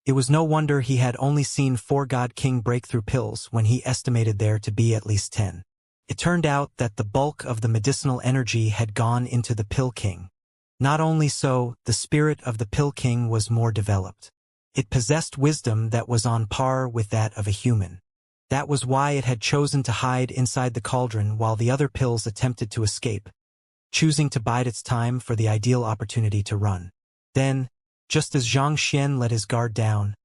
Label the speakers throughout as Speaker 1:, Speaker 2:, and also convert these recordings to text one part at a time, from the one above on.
Speaker 1: It was no wonder he had only seen 4 God King breakthrough pills when he estimated there to be at least 10. It turned out that the bulk of the medicinal energy had gone into the Pill King. Not only so, the spirit of the Pill King was more developed. It possessed wisdom that was on par with that of a human. That was why it had chosen to hide inside the cauldron while the other pills attempted to escape, choosing to bide its time for the ideal opportunity to run. Then, just as Xianxia let his guard down,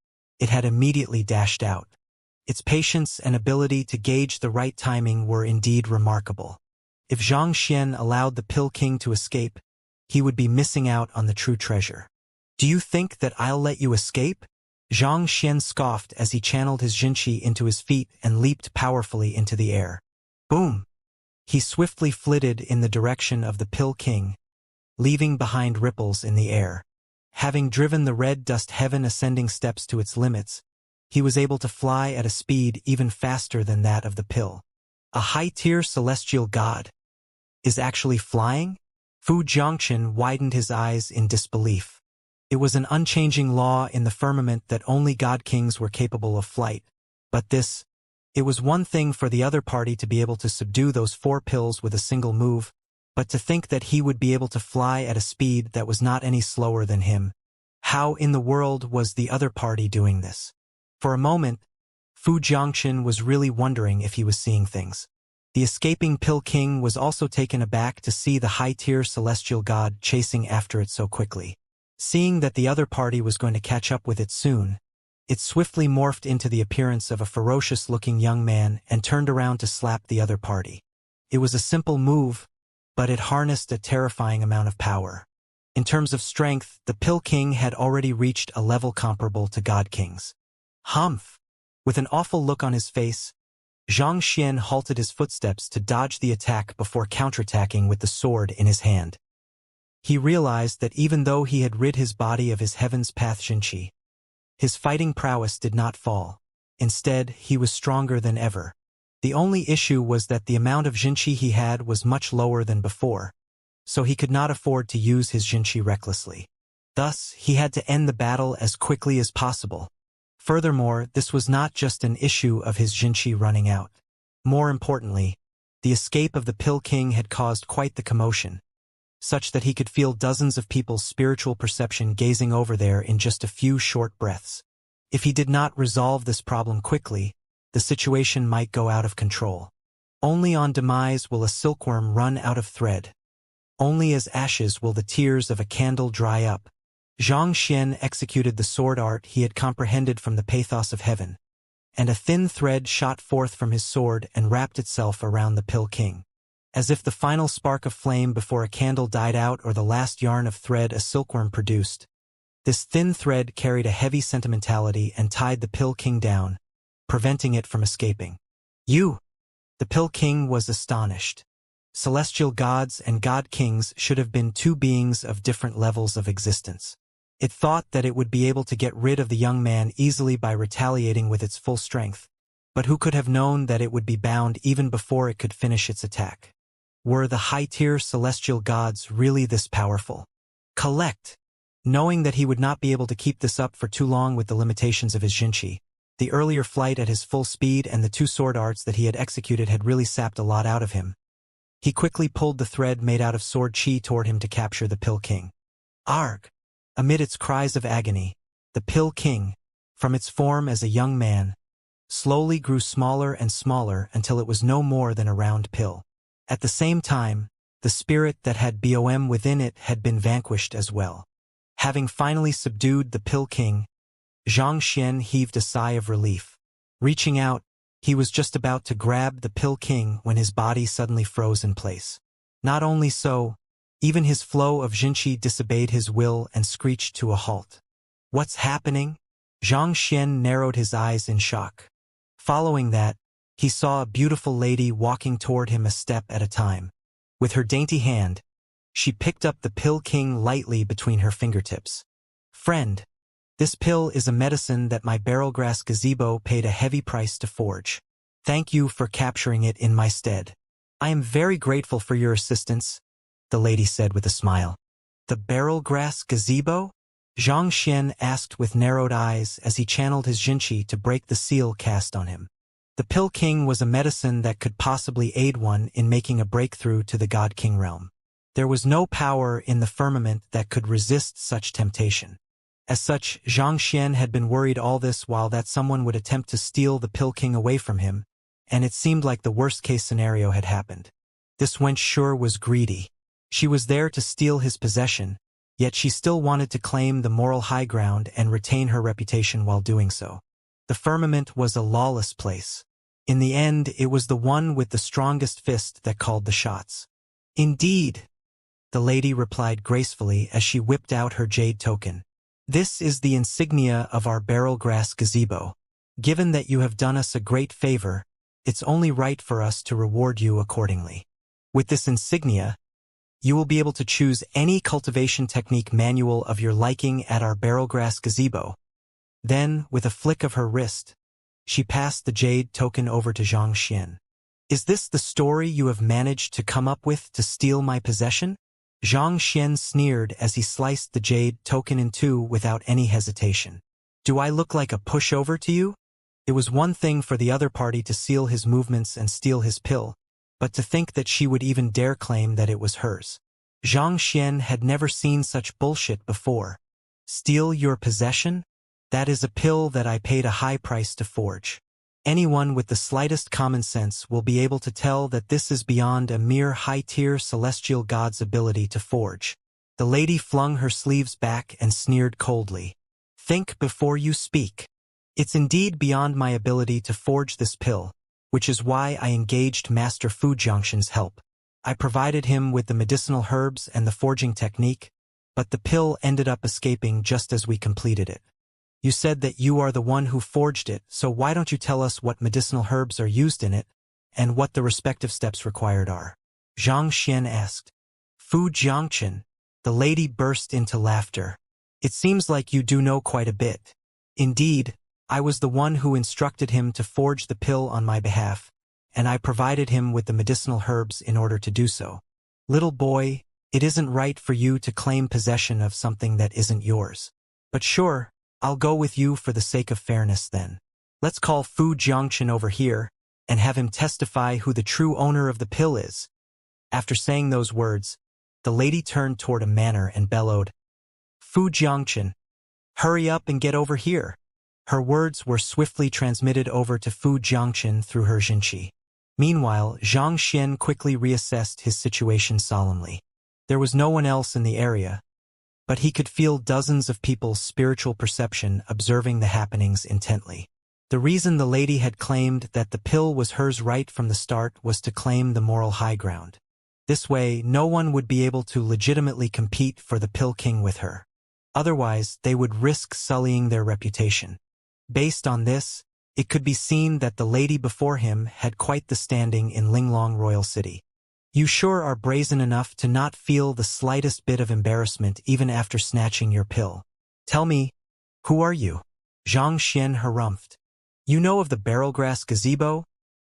Speaker 1: it had immediately dashed out. Its patience and ability to gauge the right timing were indeed remarkable. If Xianxia allowed the Pill King to escape, he would be missing out on the true treasure. "Do you think that I'll let you escape?" Xianxia scoffed as he channeled his Jinqi into his feet and leaped powerfully into the air. Boom! He swiftly flitted in the direction of the Pill King, leaving behind ripples in the air. Having driven the red dust heaven ascending steps to its limits, he was able to fly at a speed even faster than that of the pill. A high-tier celestial god is actually flying? Fu Jiangchen widened his eyes in disbelief. It was an unchanging law in the firmament that only God Kings were capable of flight. But it was one thing for the other party to be able to subdue those 4 pills with a single move, but to think that he would be able to fly at a speed that was not any slower than him. How in the world was the other party doing this? For a moment, Fu Jiangchen was really wondering if he was seeing things. The escaping Pill King was also taken aback to see the high-tier celestial god chasing after it so quickly. Seeing that the other party was going to catch up with it soon, it swiftly morphed into the appearance of a ferocious-looking young man and turned around to slap the other party. It was a simple move, but it harnessed a terrifying amount of power. In terms of strength, the Pill King had already reached a level comparable to God Kings. Humph! With an awful look on his face, Xianxia halted his footsteps to dodge the attack before counterattacking with the sword in his hand. He realized that even though he had rid his body of his Heaven's Path Jinqi, his fighting prowess did not fall. Instead, he was stronger than ever. The only issue was that the amount of Jinqi he had was much lower than before, so he could not afford to use his Jinqi recklessly. Thus, he had to end the battle as quickly as possible. Furthermore, this was not just an issue of his Jinqi running out. More importantly, the escape of the Pill King had caused quite the commotion, such that he could feel dozens of people's spiritual perception gazing over there in just a few short breaths. If he did not resolve this problem quickly, the situation might go out of control. Only on demise will a silkworm run out of thread. Only as ashes will the tears of a candle dry up. Xianxia executed the sword art he had comprehended from the pathos of heaven, and a thin thread shot forth from his sword and wrapped itself around the Pill King. As if the final spark of flame before a candle died out or the last yarn of thread a silkworm produced, this thin thread carried a heavy sentimentality and tied the Pill King down, preventing it from escaping. "You!" The Pill King was astonished. Celestial gods and God Kings should have been 2 beings of different levels of existence. It thought that it would be able to get rid of the young man easily by retaliating with its full strength, but who could have known that it would be bound even before it could finish its attack? Were the high-tier celestial gods really this powerful? Collect! Knowing that he would not be able to keep this up for too long with the limitations of his Jinqi, the earlier flight at his full speed and the 2 sword arts that he had executed had really sapped a lot out of him. He quickly pulled the thread made out of sword chi toward him to capture the Pill King. Arg! Amid its cries of agony, the Pill King, from its form as a young man, slowly grew smaller and smaller until it was no more than a round pill. At the same time, the spirit that had BOM within it had been vanquished as well. Having finally subdued the Pill King, Xianxia heaved a sigh of relief. Reaching out, he was just about to grab the Pill King when his body suddenly froze in place. Not only so, even his flow of Jinqi disobeyed his will and screeched to a halt. What's happening? Xianxia narrowed his eyes in shock. Following that, he saw a beautiful lady walking toward him a step at a time. With her dainty hand, she picked up the Pill King lightly between her fingertips. Friend, this pill is a medicine that my barrelgrass gazebo paid a heavy price to forge. Thank you for capturing it in my stead. I am very grateful for your assistance, the lady said with a smile. The barrelgrass gazebo? Xianxia asked with narrowed eyes as he channeled his Jinqi to break the seal cast on him. The Pill King was a medicine that could possibly aid one in making a breakthrough to the God King realm. There was no power in the firmament that could resist such temptation. As such, Xianxia had been worried all this while that someone would attempt to steal the Pill King away from him, and it seemed like the worst-case scenario had happened. This wench sure was greedy. She was there to steal his possession, yet she still wanted to claim the moral high ground and retain her reputation while doing so. The firmament was a lawless place. In the end, it was the one with the strongest fist that called the shots. Indeed, the lady replied gracefully as she whipped out her jade token. This is the insignia of our beryl grass gazebo. Given that you have done us a great favor, it's only right for us to reward you accordingly. With this insignia, you will be able to choose any cultivation technique manual of your liking at our beryl grass gazebo. Then, with a flick of her wrist, she passed the jade token over to Xianxia. Is this the story you have managed to come up with to steal my possession? Xianxia sneered as he sliced the jade token in two without any hesitation. Do I look like a pushover to you? It was one thing for the other party to seal his movements and steal his pill, but to think that she would even dare claim that it was hers. Xianxia had never seen such bullshit before. Steal your possession? That is a pill that I paid a high price to forge. Anyone with the slightest common sense will be able to tell that this is beyond a mere high-tier celestial god's ability to forge. The lady flung her sleeves back and sneered coldly. Think before you speak. It's indeed beyond my ability to forge this pill, which is why I engaged Master Fu Jiangxin's help. I provided him with the medicinal herbs and the forging technique, but the pill ended up escaping just as we completed it. You said that you are the one who forged it, so why don't you tell us what medicinal herbs are used in it, and what the respective steps required are? Xianxia asked. Fu Jiangxin, the lady burst into laughter. It seems like you do know quite a bit. Indeed, I was the one who instructed him to forge the pill on my behalf, and I provided him with the medicinal herbs in order to do so. Little boy, it isn't right for you to claim possession of something that isn't yours. But sure, I'll go with you for the sake of fairness then. Let's call Fu Jiangxin over here and have him testify who the true owner of the pill is. After saying those words, the lady turned toward a manor and bellowed, Fu Jiangxin, hurry up and get over here. Her words were swiftly transmitted over to Fu Jiangxin through her Jinqi. Meanwhile, Xianxia quickly reassessed his situation solemnly. There was no one else in the area, but he could feel dozens of people's spiritual perception observing the happenings intently. The reason the lady had claimed that the pill was hers right from the start was to claim the moral high ground. This way, no one would be able to legitimately compete for the Pill King with her. Otherwise, they would risk sullying their reputation. Based on this, it could be seen that the lady before him had quite the standing in Linglong Royal City. You sure are brazen enough to not feel the slightest bit of embarrassment even after snatching your pill. Tell me, who are you? Xianxia harumphed. You know of the barrelgrass gazebo,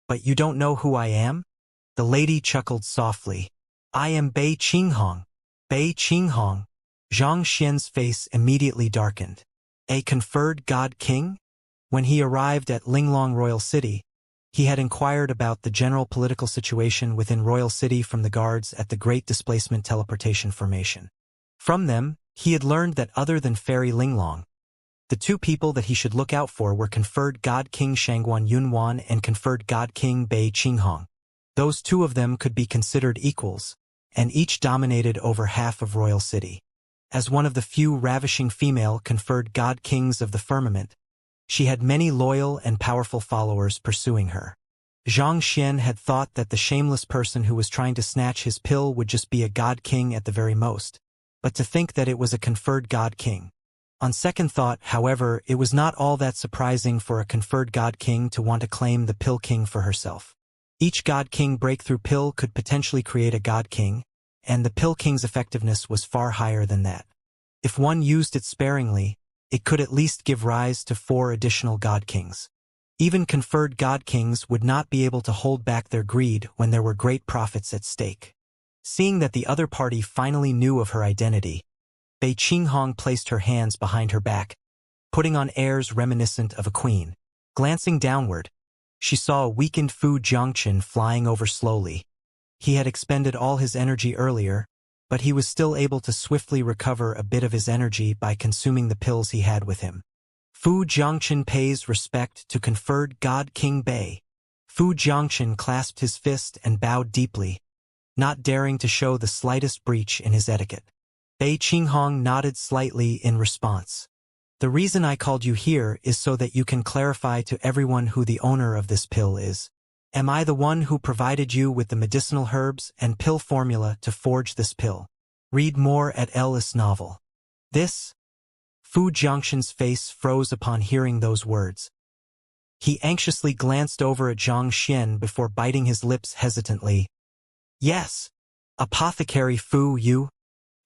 Speaker 1: but you don't know who I am? The lady chuckled softly. I am Bei Qinghong. Bei Qinghong. Xianxia's face immediately darkened. A conferred god king? When he arrived at Linglong Royal City, he had inquired about the general political situation within Royal City from the guards at the Great Displacement Teleportation Formation. From them, he had learned that other than Fairy Linglong, the two people that he should look out for were conferred God King Shangguan Yunwan and conferred God King Bei Qinghong. Those two of them could be considered equals, and each dominated over half of Royal City. As one of the few ravishing female conferred God Kings of the firmament, she had many loyal and powerful followers pursuing her. Xianxia had thought that the shameless person who was trying to snatch his pill would just be a God King at the very most, but to think that it was a conferred God King. On second thought, however, it was not all that surprising for a conferred God King to want to claim the Pill King for herself. Each God King breakthrough pill could potentially create a God King, and the Pill King's effectiveness was far higher than that. If one used it sparingly, it could at least give rise to 4 additional God Kings. Even conferred God Kings would not be able to hold back their greed when there were great profits at stake. Seeing that the other party finally knew of her identity, Bei Qinghong placed her hands behind her back, putting on airs reminiscent of a queen. Glancing downward, she saw a weakened Fu Jiangchen flying over slowly. He had expended all his energy earlier, but he was still able to swiftly recover a bit of his energy by consuming the pills he had with him. Fu Jiangchen pays respect to conferred God King Bei. Fu Jiangchen clasped his fist and bowed deeply, not daring to show the slightest breach in his etiquette. Bei Qinghong nodded slightly in response. The reason I called you here is so that you can clarify to everyone who the owner of this pill is. Am I the one who provided you with the medicinal herbs and pill formula to forge this pill? Read more at Ellis novel. This? Fu Jiangchen's face froze upon hearing those words. He anxiously glanced over at Zhang Xian before biting his lips hesitantly. Yes. Apothecary Fu Yu?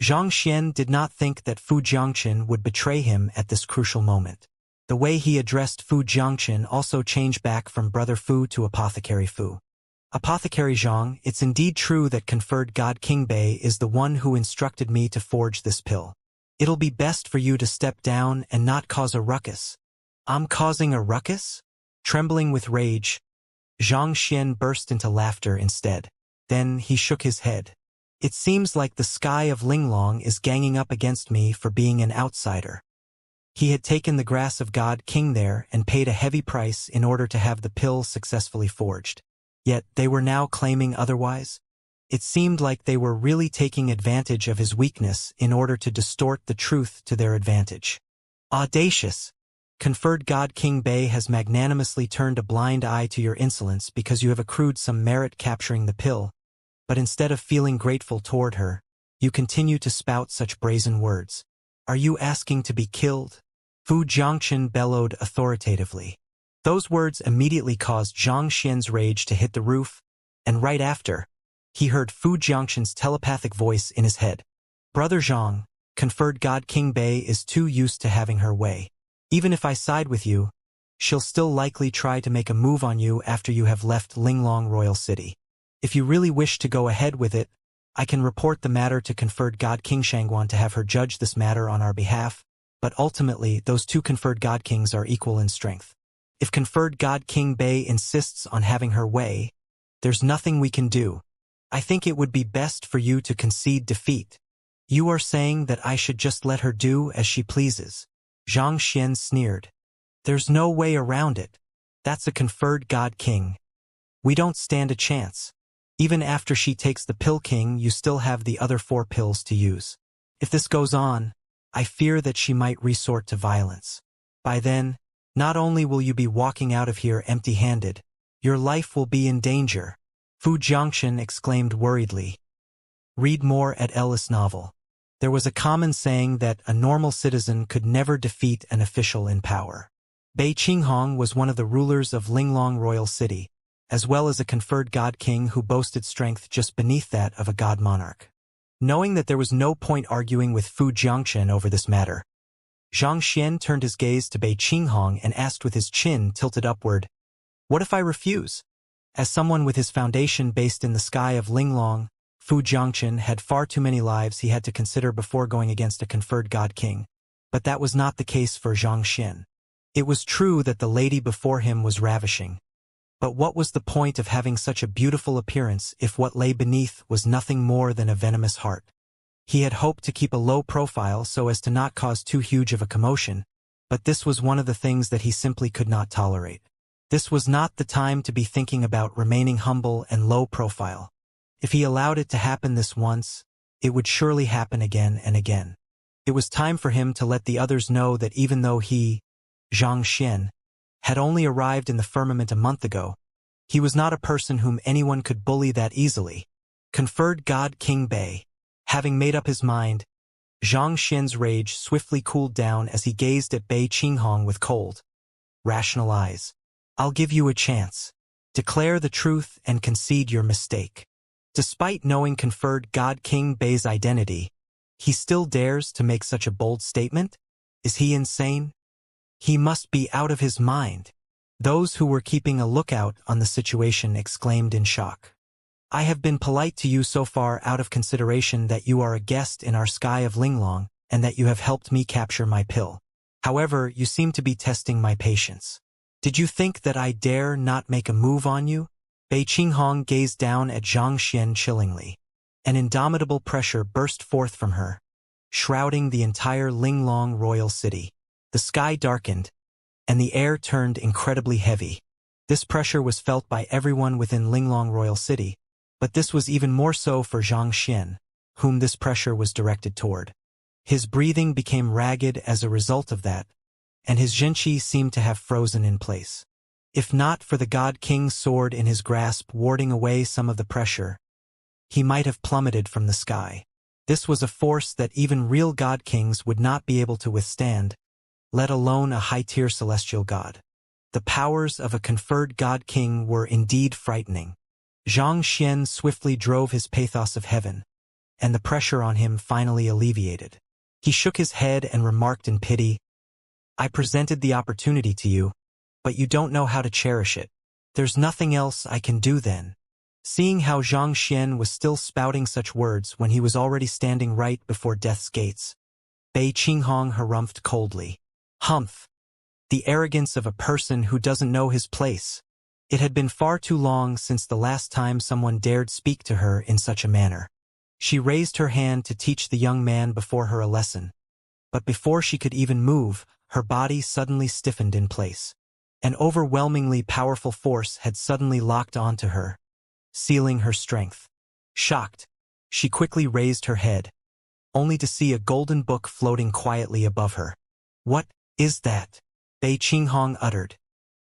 Speaker 1: Zhang Xian did not think that Fu Jiangchen would betray him at this crucial moment. The way he addressed Fu Jiangchen also changed back from Brother Fu to Apothecary Fu. Apothecary Zhang, it's indeed true that conferred God King Bei is the one who instructed me to forge this pill. It'll be best for you to step down and not cause a ruckus. I'm causing a ruckus? Trembling with rage, Zhang Xian burst into laughter instead. Then he shook his head. It seems like the sky of Linglong is ganging up against me for being an outsider. He had taken the grass of God King there and paid a heavy price in order to have the pill successfully forged. Yet they were now claiming otherwise. It seemed like they were really taking advantage of his weakness in order to distort the truth to their advantage. Audacious! Conferred God King Bei has magnanimously turned a blind eye to your insolence because you have accrued some merit capturing the pill, but instead of feeling grateful toward her, you continue to spout such brazen words. Are you asking to be killed? Fu Jiangchen bellowed authoritatively. Those words immediately caused Zhang Xian's rage to hit the roof, and right after, he heard Fu Jiangchen's telepathic voice in his head. Brother Zhang, conferred God King Bei is too used to having her way. Even if I side with you, she'll still likely try to make a move on you after you have left Linglong Royal City. If you really wish to go ahead with it, I can report the matter to conferred God King Shangguan to have her judge this matter on our behalf, but ultimately those two conferred God Kings are equal in strength. If conferred God King Bei insists on having her way, there's nothing we can do. I think it would be best for you to concede defeat. You are saying that I should just let her do as she pleases. Zhang Xian sneered. There's no way around it. That's a conferred God King. We don't stand a chance. Even after she takes the Pill King, you still have the other 4 pills to use. If this goes on, I fear that she might resort to violence. By then, not only will you be walking out of here empty-handed, your life will be in danger. Fu Jiangchen exclaimed worriedly. Read more at Ellis novel. There was a common saying that a normal citizen could never defeat an official in power. Bei Qinghong was one of the rulers of Linglong Royal City, as well as a conferred God King who boasted strength just beneath that of a god monarch. Knowing that there was no point arguing with Fu Jiangchen over this matter, Zhang Xian turned his gaze to Bei Qinghong and asked with his chin tilted upward, "What if I refuse?" As someone with his foundation based in the sky of Linglong, Fu Jiangchen had far too many lives he had to consider before going against a conferred God King. But that was not the case for Zhang Xian. It was true that the lady before him was ravishing. But what was the point of having such a beautiful appearance if what lay beneath was nothing more than a venomous heart? He had hoped to keep a low profile so as to not cause too huge of a commotion, but this was one of the things that he simply could not tolerate. This was not the time to be thinking about remaining humble and low profile. If he allowed it to happen this once, it would surely happen again and again. It was time for him to let the others know that even though he, Zhang Xian, had only arrived in the firmament a month ago, he was not a person whom anyone could bully that easily. Conferred God King Bei. Having made up his mind, Zhang Xian's rage swiftly cooled down as he gazed at Bei Qinghong with cold, rational eyes. I'll give you a chance. Declare the truth and concede your mistake. Despite knowing conferred God King Bei's identity, he still dares to make such a bold statement? Is he insane? He must be out of his mind. Those who were keeping a lookout on the situation exclaimed in shock. I have been polite to you so far out of consideration that you are a guest in our sky of Linglong, and that you have helped me capture my pill. However, you seem to be testing my patience. Did you think that I dare not make a move on you? Bei Qinghong gazed down at Xianxia chillingly. An indomitable pressure burst forth from her, shrouding the entire Linglong royal city. The sky darkened, and the air turned incredibly heavy. This pressure was felt by everyone within Linglong royal city, but this was even more so for Zhang Xian, whom this pressure was directed toward. His breathing became ragged as a result of that, and his zhenqi seemed to have frozen in place. If not for the God King's sword in his grasp warding away some of the pressure, he might have plummeted from the sky. This was a force that even real God Kings would not be able to withstand, let alone a high-tier celestial god. The powers of a conferred God King were indeed frightening. Zhang Xian swiftly drove his pathos of heaven, and the pressure on him finally alleviated. He shook his head and remarked in pity, "I presented the opportunity to you, but you don't know how to cherish it. There's nothing else I can do then." Seeing how Zhang Xian was still spouting such words when he was already standing right before death's gates, Bei Qinghong harumphed coldly. Humph! The arrogance of a person who doesn't know his place. It had been far too long since the last time someone dared speak to her in such a manner. She raised her hand to teach the young man before her a lesson, but before she could even move, her body suddenly stiffened in place. An overwhelmingly powerful force had suddenly locked onto her, sealing her strength. Shocked, she quickly raised her head, only to see a golden book floating quietly above her. "What is that?" Bei Qinghong uttered.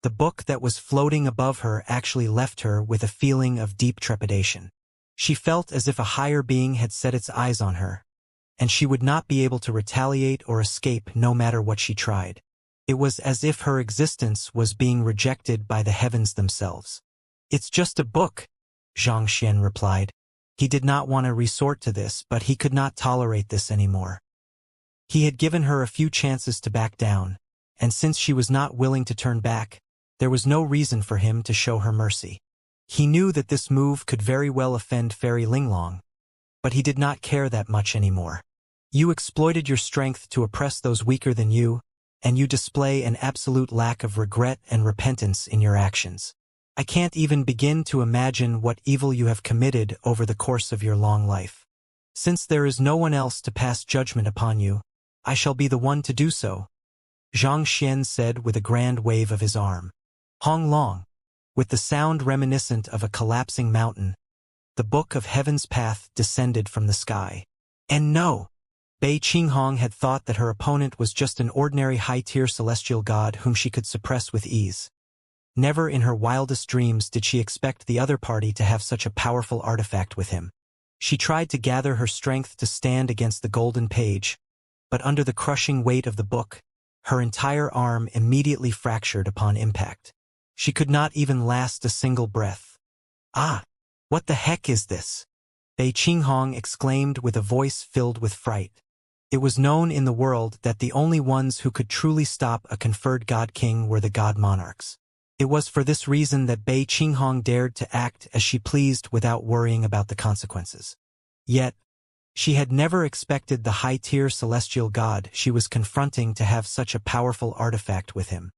Speaker 1: The book that was floating above her actually left her with a feeling of deep trepidation. She felt as if a higher being had set its eyes on her, and she would not be able to retaliate or escape no matter what she tried. It was as if her existence was being rejected by the heavens themselves. "It's just a book," Zhang Xian replied. He did not want to resort to this, but he could not tolerate this anymore. He had given her a few chances to back down, and since she was not willing to turn back, there was no reason for him to show her mercy. He knew that this move could very well offend Fairy Linglong, but he did not care that much anymore. "You exploited your strength to oppress those weaker than you, and you display an absolute lack of regret and repentance in your actions. I can't even begin to imagine what evil you have committed over the course of your long life. Since there is no one else to pass judgment upon you, I shall be the one to do so," Zhang Xian said with a grand wave of his arm. Hong Long, with the sound reminiscent of a collapsing mountain, the Book of Heaven's Path descended from the sky. And no! Bei Qinghong had thought that her opponent was just an ordinary high-tier celestial god whom she could suppress with ease. Never in her wildest dreams did she expect the other party to have such a powerful artifact with him. She tried to gather her strength to stand against the golden page, but under the crushing weight of the book, her entire arm immediately fractured upon impact. She could not even last a single breath. "Ah! What the heck is this?" Bei Qinghong exclaimed with a voice filled with fright. It was known in the world that the only ones who could truly stop a conferred god king were the god monarchs. It was for this reason that Bei Qinghong dared to act as she pleased without worrying about the consequences. Yet, she had never expected the high-tier celestial god she was confronting to have such a powerful artifact with him.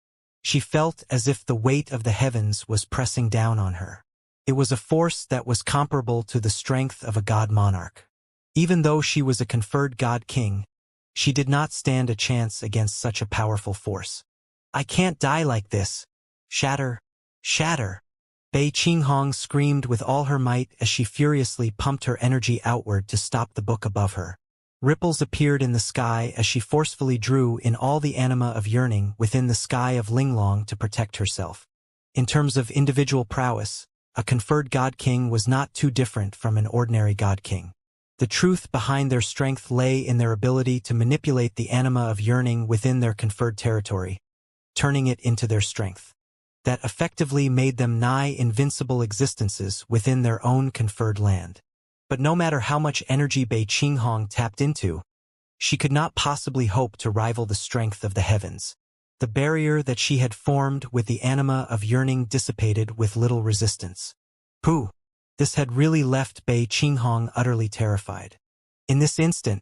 Speaker 1: She felt as if the weight of the heavens was pressing down on her. It was a force that was comparable to the strength of a god monarch. Even though she was a conferred god king, she did not stand a chance against such a powerful force. "I can't die like this! Shatter! Shatter!" Bei Qinghong screamed with all her might as she furiously pumped her energy outward to stop the book above her. Ripples appeared in the sky as she forcefully drew in all the anima of yearning within the sky of Linglong to protect herself. In terms of individual prowess, a conferred god king was not too different from an ordinary god king. The truth behind their strength lay in their ability to manipulate the anima of yearning within their conferred territory, turning it into their strength. That effectively made them nigh invincible existences within their own conferred land. But no matter how much energy Bei Qinghong tapped into, she could not possibly hope to rival the strength of the heavens. The barrier that she had formed with the anima of yearning dissipated with little resistance. Pooh! This had really left Bei Qinghong utterly terrified. In this instant,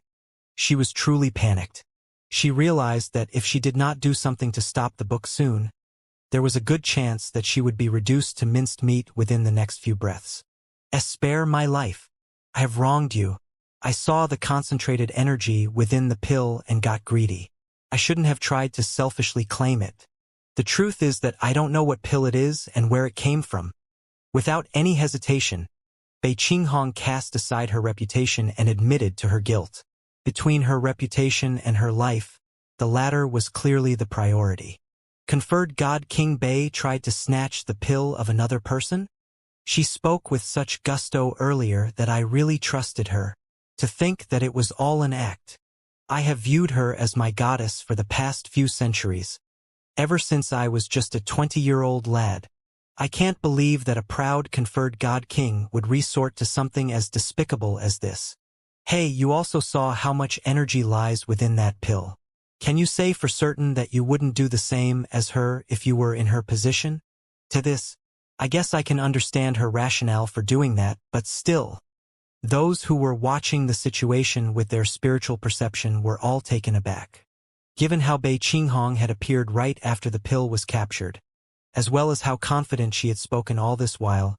Speaker 1: She was truly panicked. She realized that if she did not do something to stop the book soon, there was a good chance that she would be reduced to minced meat within the next few breaths. Spare my life. I have wronged you. I saw the concentrated energy within the pill and got greedy. I shouldn't have tried to selfishly claim it. The truth is that I don't know what pill it is and where it came from. Without any hesitation, Bei Qinghong cast aside her reputation and admitted to her guilt. Between her reputation and her life, the latter was clearly the priority. Conferred God King Bei tried to snatch the pill of another person? She spoke with such gusto earlier that I really trusted her. To think that it was all an act. I have viewed her as my goddess for the past few centuries. Ever since I was just a 20-year-old lad. I can't believe that a proud conferred God King would resort to something as despicable as this. Hey, you also saw how much energy lies within that pill. Can you say for certain that you wouldn't do the same as her if you were in her position? To this, I guess I can understand her rationale for doing that, but still. Those who were watching the situation with their spiritual perception were all taken aback. Given how Bei Qinghong had appeared right after the pill was captured, as well as how confident she had spoken all this while,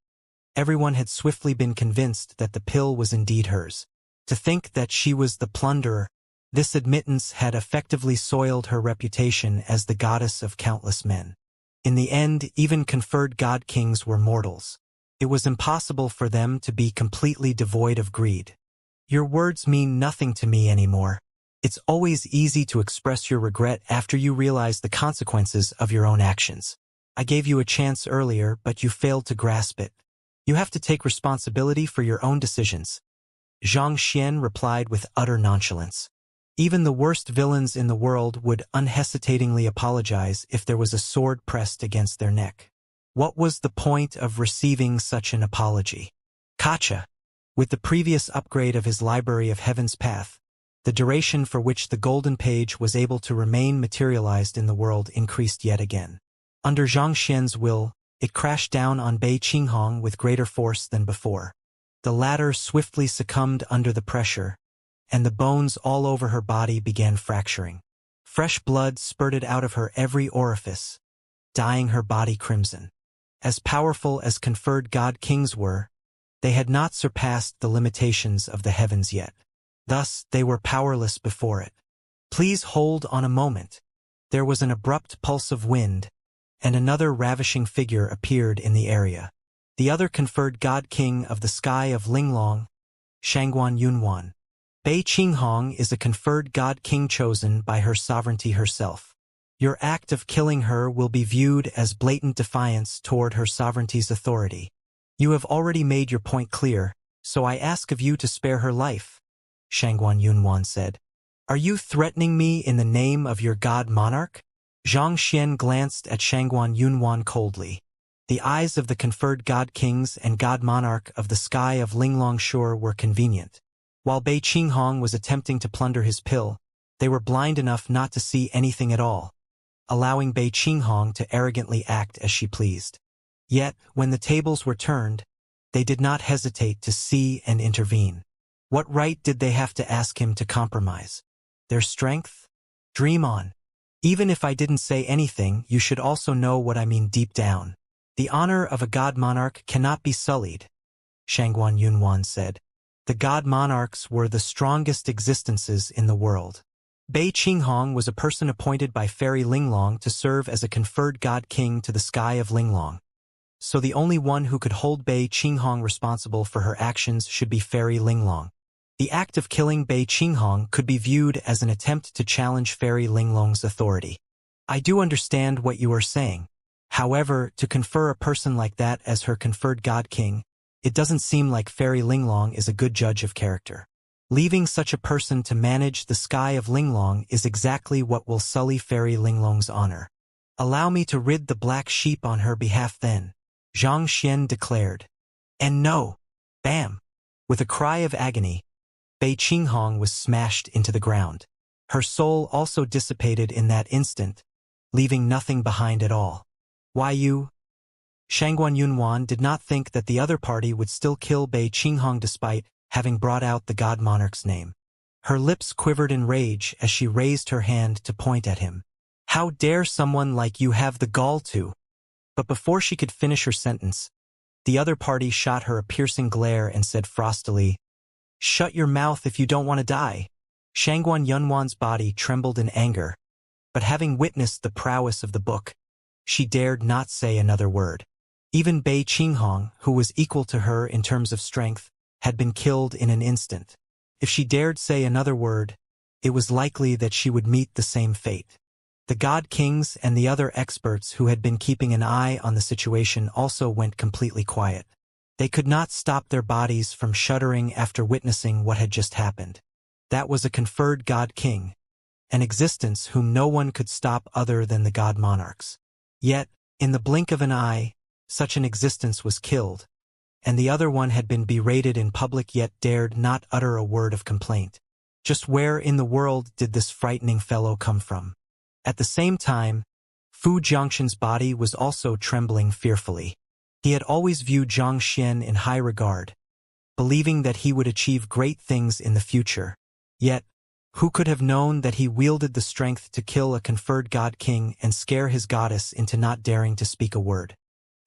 Speaker 1: everyone had swiftly been convinced that the pill was indeed hers. To think that she was the plunderer, this admittance had effectively soiled her reputation as the goddess of countless men. In the end, even conferred God Kings were mortals. It was impossible for them to be completely devoid of greed. Your words mean nothing to me anymore. It's always easy to express your regret after you realize the consequences of your own actions. I gave you a chance earlier, but you failed to grasp it. You have to take responsibility for your own decisions. Xianxia replied with utter nonchalance. Even the worst villains in the world would unhesitatingly apologize if there was a sword pressed against their neck. What was the point of receiving such an apology? Kacha. With the previous upgrade of his Library of Heaven's Path, the duration for which the golden page was able to remain materialized in the world increased yet again. Under Xianxia's will, it crashed down on Bei Qinghong with greater force than before. The latter swiftly succumbed under the pressure, and the bones all over her body began fracturing. Fresh blood spurted out of her every orifice, dyeing her body crimson. As powerful as conferred God Kings were, they had not surpassed the limitations of the heavens yet. Thus, they were powerless before it. Please hold on a moment. There was an abrupt pulse of wind, and another ravishing figure appeared in the area. The other conferred God King of the sky of Linglong, Shangguan Yunwan. Bei Qinghong is a conferred God King chosen by her sovereignty herself. Your act of killing her will be viewed as blatant defiance toward her sovereignty's authority. You have already made your point clear, so I ask of you to spare her life, Shangguan Yunwan said. Are you threatening me in the name of your god monarch? Xianxia glanced at Shangguan Yunwan coldly. The eyes of the conferred God Kings and God Monarch of the sky of Linglong Shore were convenient. While Bei Qinghong was attempting to plunder his pill, they were blind enough not to see anything at all, allowing Bei Qinghong to arrogantly act as she pleased. Yet, when the tables were turned, they did not hesitate to see and intervene. What right did they have to ask him to compromise? Their strength? Dream on. Even if I didn't say anything, you should also know what I mean deep down. The honor of a god monarch cannot be sullied, Shangguan Yunwan said. The god monarchs were the strongest existences in the world. Bei Qinghong was a person appointed by Fairy Linglong to serve as a conferred god king to the sky of Linglong. So the only one who could hold Bei Qinghong responsible for her actions should be Fairy Linglong. The act of killing Bei Qinghong could be viewed as an attempt to challenge Fairy Linglong's authority. I do understand what you are saying. However, to confer a person like that as her conferred god king, it doesn't seem like Fairy Linglong is a good judge of character. Leaving such a person to manage the sky of Linglong is exactly what will sully Fairy Linglong's honor. Allow me to rid the black sheep on her behalf then, Xianxia declared. And no! Bam! With a cry of agony, Bei Qinghong was smashed into the ground. Her soul also dissipated in that instant, leaving nothing behind at all. Why you? Shangguan Yunwan did not think that the other party would still kill Bei Qinghong despite having brought out the god monarch's name. Her lips quivered in rage as she raised her hand to point at him. How dare someone like you have the gall to? But before she could finish her sentence, the other party shot her a piercing glare and said frostily, "Shut your mouth if you don't want to die." Shangguan Yunwan's body trembled in anger, but having witnessed the prowess of the book, she dared not say another word. Even Bei Qinghong, who was equal to her in terms of strength, had been killed in an instant. If she dared say another word, it was likely that she would meet the same fate. The God Kings and the other experts who had been keeping an eye on the situation also went completely quiet. They could not stop their bodies from shuddering after witnessing what had just happened. That was a conferred God King, an existence whom no one could stop other than the God Monarchs. Yet, in the blink of an eye, such an existence was killed, and the other one had been berated in public yet dared not utter a word of complaint. Just where in the world did this frightening fellow come from? At the same time, Fu Jiangxin's body was also trembling fearfully. He had always viewed Zhang Xian in high regard, believing that he would achieve great things in the future. Yet, who could have known that he wielded the strength to kill a conferred God King and scare his goddess into not daring to speak a word?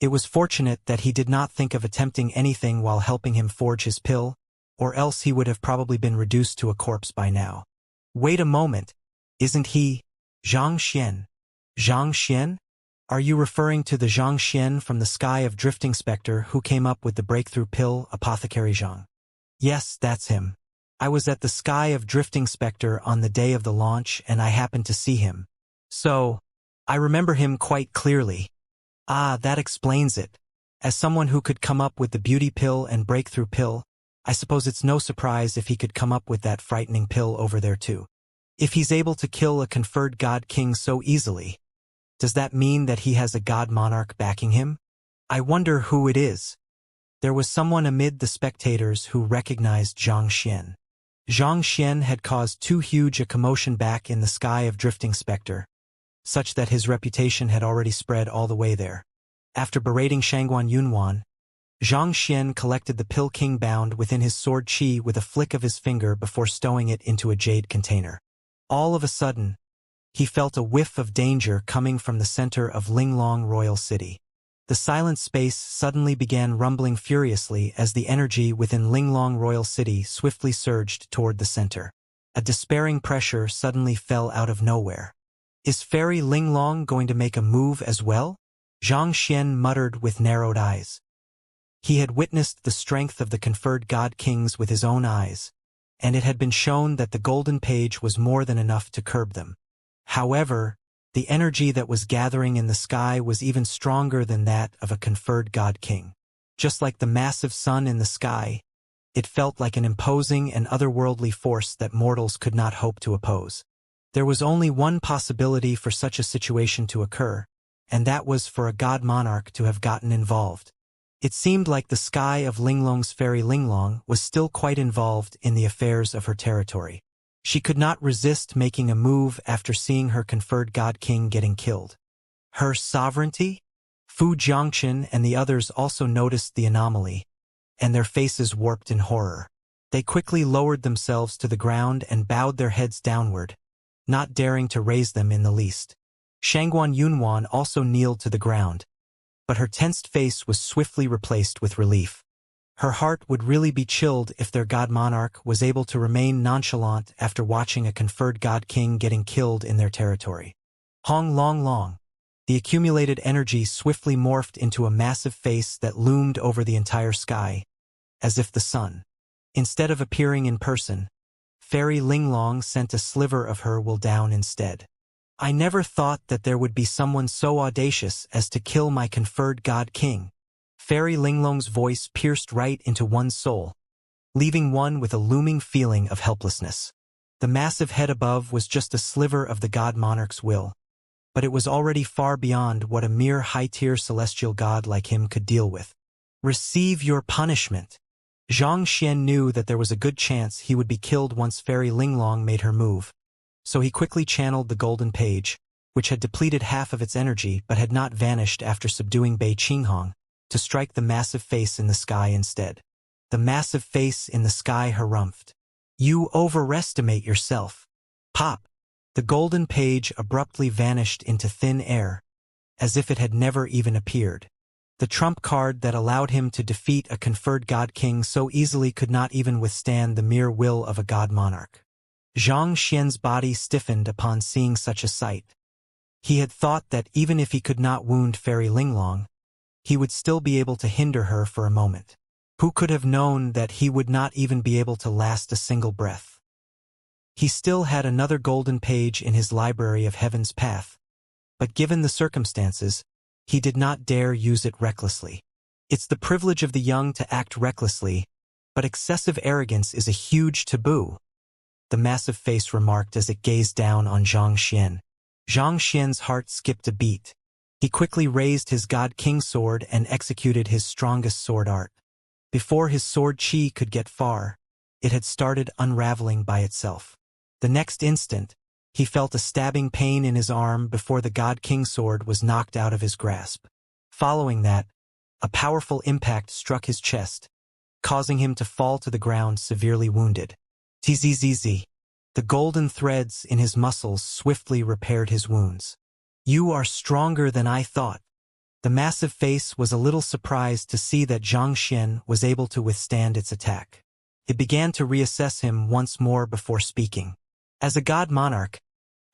Speaker 1: It was fortunate that he did not think of attempting anything while helping him forge his pill, or else he would have probably been reduced to a corpse by now. Wait a moment, isn't he Zhang Xian? Zhang Xian? Are you referring to the Zhang Xian from the Sky of Drifting Spectre who came up with the breakthrough pill, Apothecary Zhang? Yes, that's him. I was at the Sky of Drifting Spectre on the day of the launch and I happened to see him. So, I remember him quite clearly. Ah, that explains it. As someone who could come up with the beauty pill and breakthrough pill, I suppose it's no surprise if he could come up with that frightening pill over there too. If he's able to kill a conferred God King so easily, does that mean that he has a God Monarch backing him? I wonder who it is. There was someone amid the spectators who recognized Zhang Xian. Zhang Xian had caused too huge a commotion back in the Sky of Drifting Spectre, such that his reputation had already spread all the way there. After berating Shangguan Yunwan, Zhang Xian collected the pill king bound within his sword qi with a flick of his finger before stowing it into a jade container. All of a sudden, he felt a whiff of danger coming from the center of Linglong Royal City. The silent space suddenly began rumbling furiously as the energy within Linglong Royal City swiftly surged toward the center. A despairing pressure suddenly fell out of nowhere. Is Fairy Linglong going to make a move as well? Zhang Xian muttered with narrowed eyes. He had witnessed the strength of the conferred God Kings with his own eyes, and it had been shown that the golden page was more than enough to curb them. However, the energy that was gathering in the sky was even stronger than that of a conferred God King. Just like the massive sun in the sky, it felt like an imposing and otherworldly force that mortals could not hope to oppose. There was only one possibility for such a situation to occur, and that was for a God Monarch to have gotten involved. It seemed like the sky of Linglong's Fairy Linglong was still quite involved in the affairs of her territory. She could not resist making a move after seeing her conferred God King getting killed. Her sovereignty? Fu Jiangxin and the others also noticed the anomaly, and their faces warped in horror. They quickly lowered themselves to the ground and bowed their heads downward, not daring to raise them in the least. Shangguan Yunwan also kneeled to the ground, but her tensed face was swiftly replaced with relief. Her heart would really be chilled if their God Monarch was able to remain nonchalant after watching a conferred God King getting killed in their territory. Hong Long Long. The accumulated energy swiftly morphed into a massive face that loomed over the entire sky, as if the sun. Instead of appearing in person, Fairy Linglong sent a sliver of her will down instead. I never thought that there would be someone so audacious as to kill my conferred God King. Fairy Linglong's voice pierced right into one's soul, leaving one with a looming feeling of helplessness. The massive head above was just a sliver of the God Monarch's will, but it was already far beyond what a mere high-tier celestial god like him could deal with. Receive your punishment. Zhang Xian knew that there was a good chance he would be killed once Fairy Linglong made her move, so he quickly channeled the golden page, which had depleted half of its energy but had not vanished after subduing Bei Qinghong, to strike the massive face in the sky instead. The massive face in the sky harumphed. You overestimate yourself. Pop. The golden page abruptly vanished into thin air, as if it had never even appeared. The trump card that allowed him to defeat a conferred god king so easily could not even withstand the mere will of a god monarch. Xianxia's body stiffened upon seeing such a sight. He had thought that even if he could not wound Fairy Linglong, he would still be able to hinder her for a moment. Who could have known that he would not even be able to last a single breath? He still had another golden page in his library of Heaven's Path, but given the circumstances, he did not dare use it recklessly. It's the privilege of the young to act recklessly, but excessive arrogance is a huge taboo, the massive face remarked as it gazed down on Xianxia. Xianxia's heart skipped a beat. He quickly raised his God King sword and executed his strongest sword art. Before his sword chi could get far, it had started unraveling by itself. The next instant, he felt a stabbing pain in his arm before the God King sword was knocked out of his grasp. Following that, a powerful impact struck his chest, causing him to fall to the ground severely wounded. Tzz. The golden threads in his muscles swiftly repaired his wounds. You are stronger than I thought. The massive face was a little surprised to see that Xianxia was able to withstand its attack. It began to reassess him once more before speaking. As a god monarch,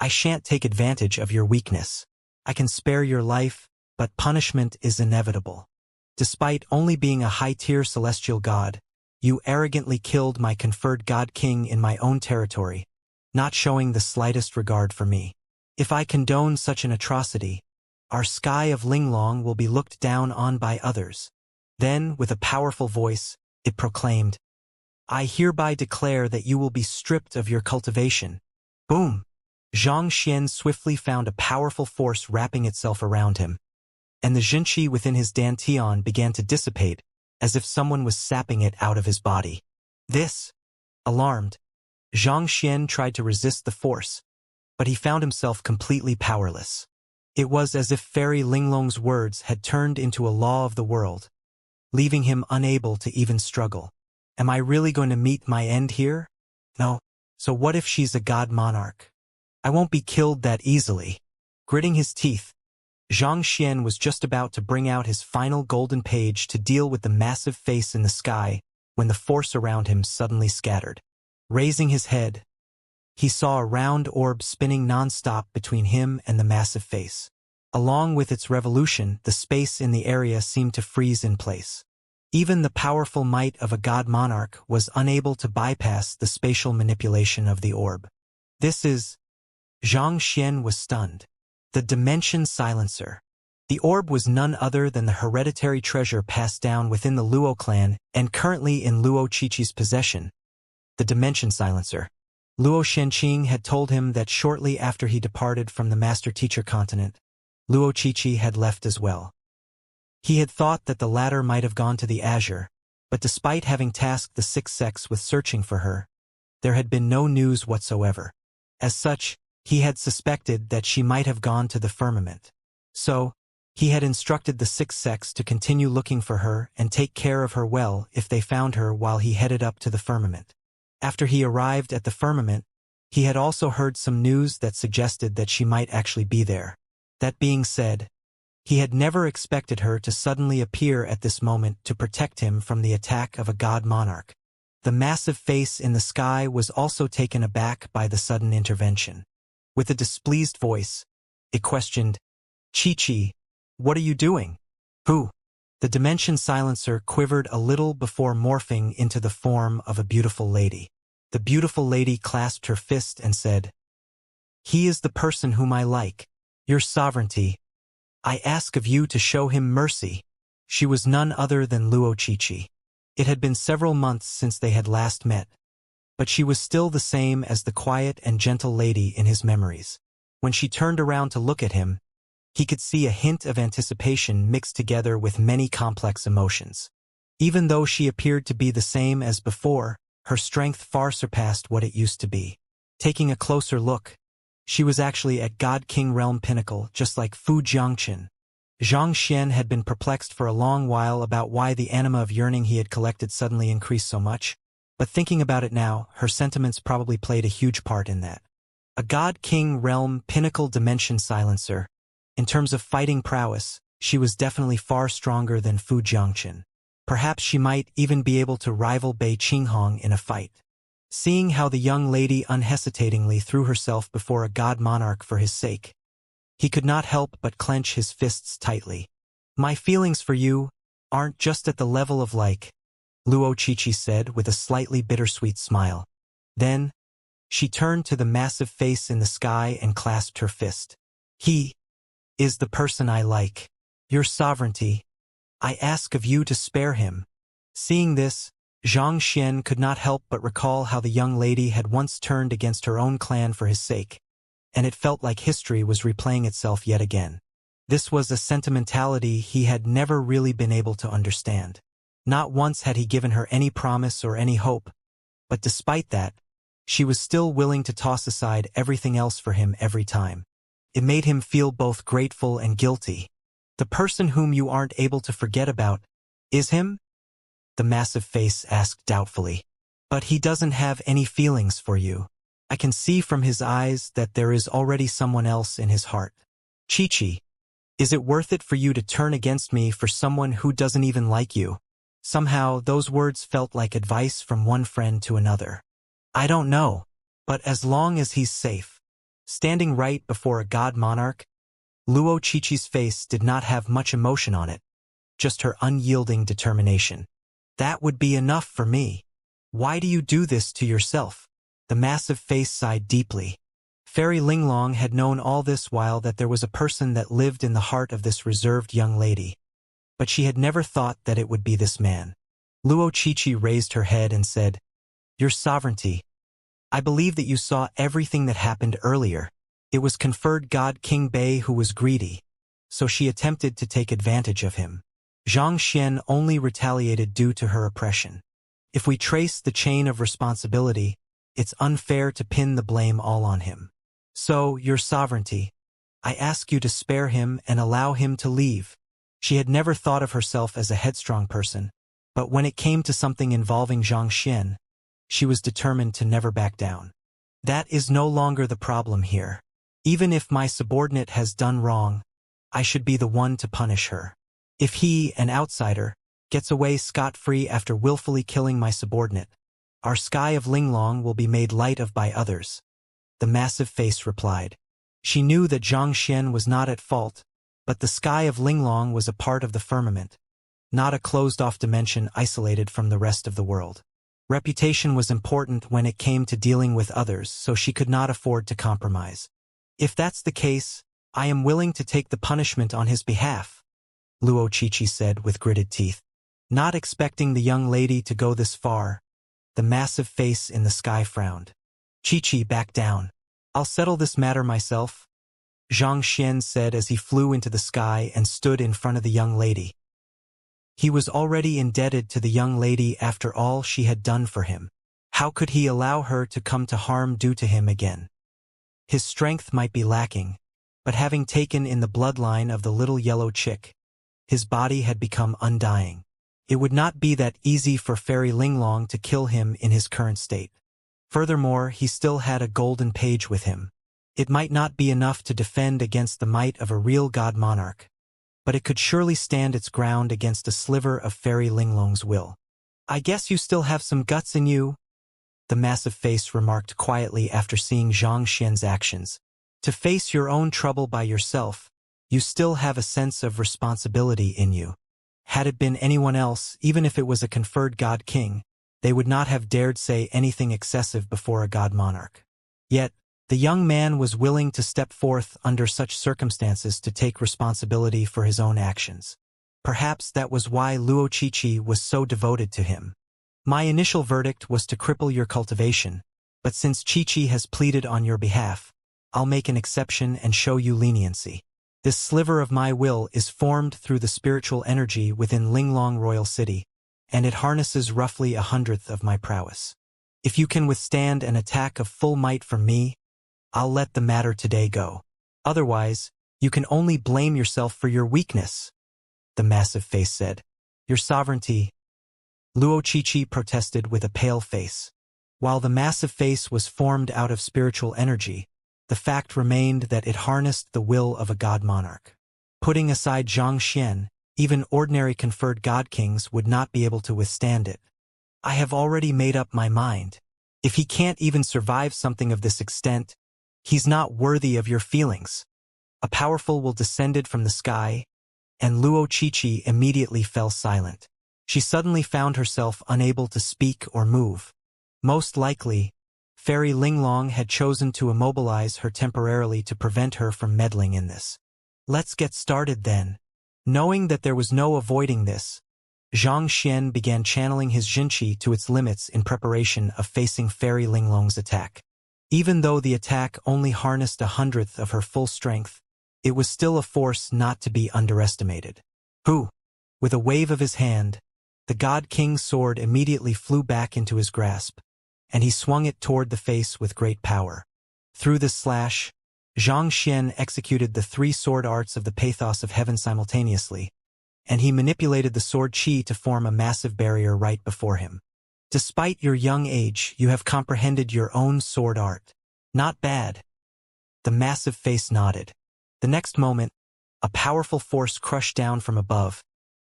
Speaker 1: I shan't take advantage of your weakness. I can spare your life, but punishment is inevitable. Despite only being a high-tier celestial god, you arrogantly killed my conferred god king in my own territory, not showing the slightest regard for me. If I condone such an atrocity, our sky of Linglong will be looked down on by others. Then, with a powerful voice, it proclaimed, I hereby declare that you will be stripped of your cultivation. Boom! Xianxia swiftly found a powerful force wrapping itself around him, and the Jinqi within his dantian began to dissipate, as if someone was sapping it out of his body. This, alarmed, Xianxia tried to resist the force, but he found himself completely powerless. It was as if Fairy Linglong's words had turned into a law of the world, leaving him unable to even struggle. Am I really going to meet my end here? No. So what if she's a god monarch? I won't be killed that easily. Gritting his teeth, Xianxia was just about to bring out his final golden page to deal with the massive face in the sky when the force around him suddenly scattered. Raising his head, he saw a round orb spinning non-stop between him and the massive face. Along with its revolution, the space in the area seemed to freeze in place. Even the powerful might of a god monarch was unable to bypass the spatial manipulation of the orb. This is... Xianxia was stunned. The Dimension Silencer. The orb was none other than the hereditary treasure passed down within the Luo clan and currently in Luo Qiqi's possession. The Dimension Silencer. Luo Shenqing had told him that shortly after he departed from the Master-Teacher continent, Luo Qiqi had left as well. He had thought that the latter might have gone to the Azure, but despite having tasked the Six Sects with searching for her, there had been no news whatsoever. As such, he had suspected that she might have gone to the firmament. So, he had instructed the Six Sects to continue looking for her and take care of her well if they found her while he headed up to the firmament. After he arrived at the firmament, he had also heard some news that suggested that she might actually be there. That being said, he had never expected her to suddenly appear at this moment to protect him from the attack of a god monarch. The massive face in the sky was also taken aback by the sudden intervention. With a displeased voice, it questioned, Qiqi, what are you doing? Who? The Dimension Silencer quivered a little before morphing into the form of a beautiful lady. The beautiful lady clasped her fist and said, He is the person whom I like. Your sovereignty. I ask of you to show him mercy. She was none other than Luo Qiqi. It had been several months since they had last met, but she was still the same as the quiet and gentle lady in his memories. When she turned around to look at him, he could see a hint of anticipation mixed together with many complex emotions. Even though she appeared to be the same as before, her strength far surpassed what it used to be. Taking a closer look, she was actually at God King Realm Pinnacle, just like Fu Jiangqin. Xianxia had been perplexed for a long while about why the anima of yearning he had collected suddenly increased so much. But thinking about it now, her sentiments probably played a huge part in that. A god-king realm pinnacle dimension silencer. In terms of fighting prowess, she was definitely far stronger than Fu Jiangqin. Perhaps she might even be able to rival Bei Qinghong in a fight. Seeing how the young lady unhesitatingly threw herself before a god monarch for his sake, he could not help but clench his fists tightly. My feelings for you aren't just at the level of like, Luo Qiqi said with a slightly bittersweet smile. Then, she turned to the massive face in the sky and clasped her fist. He is the person I like. Your sovereignty. I ask of you to spare him. Seeing this, Xianxia could not help but recall how the young lady had once turned against her own clan for his sake, and it felt like history was replaying itself yet again. This was a sentimentality he had never really been able to understand. Not once had he given her any promise or any hope, but despite that, she was still willing to toss aside everything else for him every time. It made him feel both grateful and guilty. The person whom you aren't able to forget about is him? The massive face asked doubtfully. But he doesn't have any feelings for you. I can see from his eyes that there is already someone else in his heart. Qiqi, is it worth it for you to turn against me for someone who doesn't even like you? Somehow, those words felt like advice from one friend to another. I don't know, but as long as he's safe. Standing right before a god monarch, Luo Qiqi's face did not have much emotion on it, just her unyielding determination. That would be enough for me. Why do you do this to yourself? The massive face sighed deeply. Fairy Linglong had known all this while that there was a person that lived in the heart of this reserved young lady, but she had never thought that it would be this man. Luo Qiqi raised her head and said, Your sovereignty. I believe that you saw everything that happened earlier. It was conferred God King Bei who was greedy, so she attempted to take advantage of him. Xianxia only retaliated due to her oppression. If we trace the chain of responsibility, it's unfair to pin the blame all on him. So, your sovereignty, I ask you to spare him and allow him to leave. She had never thought of herself as a headstrong person, but when it came to something involving Xianxia, she was determined to never back down. That is no longer the problem here. Even if my subordinate has done wrong, I should be the one to punish her. If he, an outsider, gets away scot-free after willfully killing my subordinate, our sky of Linglong will be made light of by others. The massive face replied. She knew that Xianxia was not at fault, but the sky of Linglong was a part of the firmament, not a closed-off dimension isolated from the rest of the world. Reputation was important when it came to dealing with others, so she could not afford to compromise. If that's the case, I am willing to take the punishment on his behalf, Luo Qiqi said with gritted teeth. Not expecting the young lady to go this far, the massive face in the sky frowned. Qiqi, back down. I'll settle this matter myself, Xianxia said as he flew into the sky and stood in front of the young lady. He was already indebted to the young lady after all she had done for him. How could he allow her to come to harm due to him again? His strength might be lacking, but having taken in the bloodline of the little yellow chick, his body had become undying. It would not be that easy for Fairy Linglong to kill him in his current state. Furthermore, he still had a golden page with him. It might not be enough to defend against the might of a real god monarch, but it could surely stand its ground against a sliver of Fairy Linglong's will. I guess you still have some guts in you, the massive face remarked quietly after seeing Xianxia's actions. To face your own trouble by yourself, you still have a sense of responsibility in you. Had it been anyone else, even if it was a conferred god king, they would not have dared say anything excessive before a god monarch. Yet, the young man was willing to step forth under such circumstances to take responsibility for his own actions. Perhaps that was why Luo Qiqi was so devoted to him. My initial verdict was to cripple your cultivation, but since Qiqi has pleaded on your behalf, I'll make an exception and show you leniency. This sliver of my will is formed through the spiritual energy within Linglong Royal City, and it harnesses roughly 1/100th of my prowess. If you can withstand an attack of full might from me, I'll let the matter today go. Otherwise, you can only blame yourself for your weakness, the massive face said. Your sovereignty, Luo Qiqi protested with a pale face. While the massive face was formed out of spiritual energy, the fact remained that it harnessed the will of a god monarch. Putting aside Xianxia, even ordinary conferred god kings would not be able to withstand it. I have already made up my mind. If he can't even survive something of this extent, he's not worthy of your feelings. A powerful will descended from the sky, and Luo Qiqi immediately fell silent. She suddenly found herself unable to speak or move. Most likely, Fairy Linglong had chosen to immobilize her temporarily to prevent her from meddling in this. Let's get started then. Knowing that there was no avoiding this, Zhang Xian began channeling his Jinqi to its limits in preparation of facing Fairy Linglong's attack. Even though the attack only harnessed 1/100th of her full strength, it was still a force not to be underestimated. Who? With a wave of his hand, the God King's sword immediately flew back into his grasp, and he swung it toward the face with great power. Through this slash, Zhang Xian executed the 3 sword arts of the pathos of heaven simultaneously, and he manipulated the sword qi to form a massive barrier right before him. Despite your young age, you have comprehended your own sword art. Not bad. The massive face nodded. The next moment, a powerful force crushed down from above,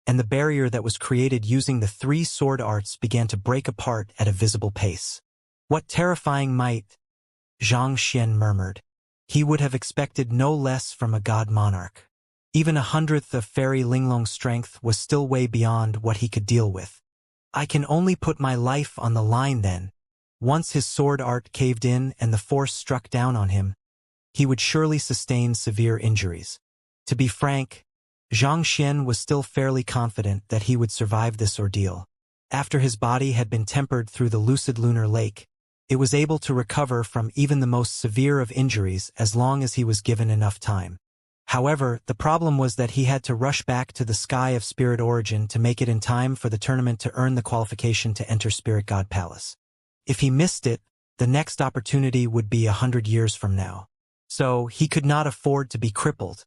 Speaker 1: and the barrier that was created using the 3 sword arts began to break apart at a visible pace. What terrifying might, Zhang Xian murmured. He would have expected no less from a god monarch. Even 1/100th of Fairy Linglong's strength was still way beyond what he could deal with. I can only put my life on the line then. Once his sword art caved in and the force struck down on him, he would surely sustain severe injuries. To be frank, Zhang Xian was still fairly confident that he would survive this ordeal. After his body had been tempered through the lucid lunar lake, it was able to recover from even the most severe of injuries as long as he was given enough time. However, the problem was that he had to rush back to the sky of Spirit Origin to make it in time for the tournament to earn the qualification to enter Spirit God Palace. If he missed it, the next opportunity would be 100 years from now. So, he could not afford to be crippled.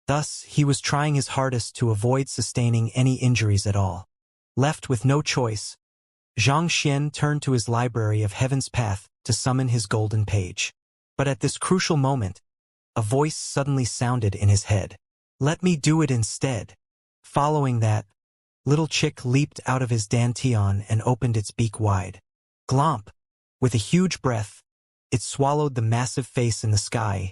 Speaker 1: Thus, he was trying his hardest to avoid sustaining any injuries at all. Left with no choice, Zhang Xian turned to his library of Heaven's Path to summon his golden page. But at this crucial moment, a voice suddenly sounded in his head. Let me do it instead. Following that, Little Chick leaped out of his dantian and opened its beak wide. Glomp! With a huge breath, it swallowed the massive face in the sky,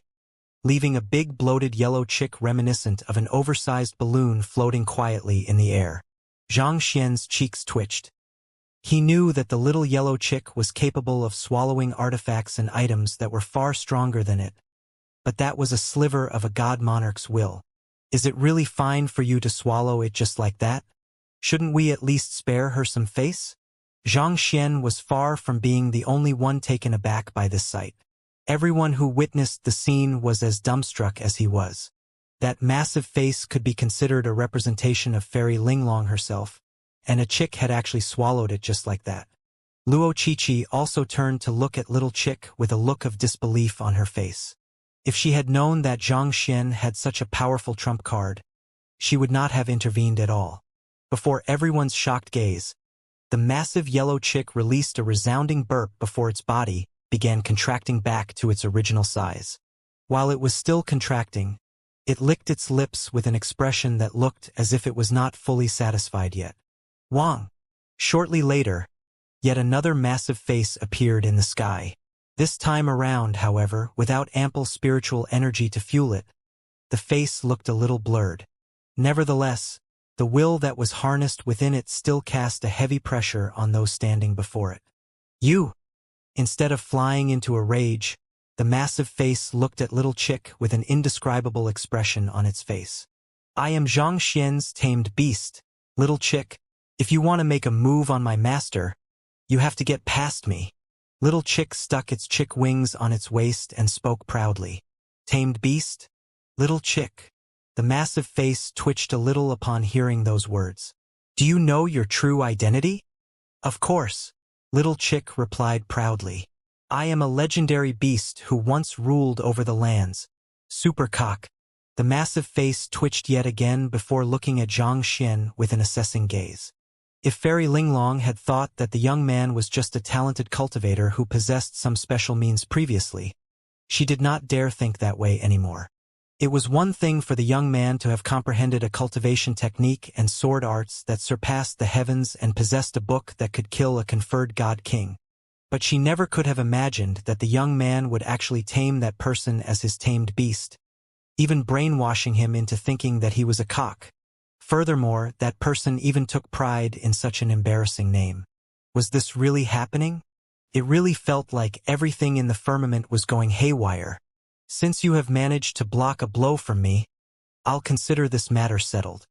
Speaker 1: leaving a big bloated yellow chick reminiscent of an oversized balloon floating quietly in the air. Zhang Xian's cheeks twitched. He knew that the little yellow chick was capable of swallowing artifacts and items that were far stronger than it. But that was a sliver of a god monarch's will. Is it really fine for you to swallow it just like that? Shouldn't we at least spare her some face? Zhang Xian was far from being the only one taken aback by this sight. Everyone who witnessed the scene was as dumbstruck as he was. That massive face could be considered a representation of Fairy Linglong herself, and a chick had actually swallowed it just like that. Luo Qiqi also turned to look at Little Chick with a look of disbelief on her face. If she had known that Zhang Xian had such a powerful trump card, she would not have intervened at all. Before everyone's shocked gaze, the massive yellow chick released a resounding burp before its body began contracting back to its original size. While it was still contracting, it licked its lips with an expression that looked as if it was not fully satisfied yet. Wang! Shortly later, yet another massive face appeared in the sky. This time around, however, without ample spiritual energy to fuel it, the face looked a little blurred. Nevertheless, the will that was harnessed within it still cast a heavy pressure on those standing before it. You! Instead of flying into a rage, the massive face looked at Little Chick with an indescribable expression on its face. I am Zhang Xian's tamed beast, Little Chick. If you want to make a move on my master, you have to get past me. Little Chick stuck its chick wings on its waist and spoke proudly. Tamed beast? Little Chick. The massive face twitched a little upon hearing those words. Do you know your true identity? Of course, Little Chick replied proudly. I am a legendary beast who once ruled over the lands. Supercock. The massive face twitched yet again before looking at Zhang Xian with an assessing gaze. If Fairy Linglong had thought that the young man was just a talented cultivator who possessed some special means previously, she did not dare think that way anymore. It was one thing for the young man to have comprehended a cultivation technique and sword arts that surpassed the heavens and possessed a book that could kill a conferred god king. But she never could have imagined that the young man would actually tame that person as his tamed beast, even brainwashing him into thinking that he was a cock. Furthermore, that person even took pride in such an embarrassing name. Was this really happening? It really felt like everything in the firmament was going haywire. Since you have managed to block a blow from me, I'll consider this matter settled.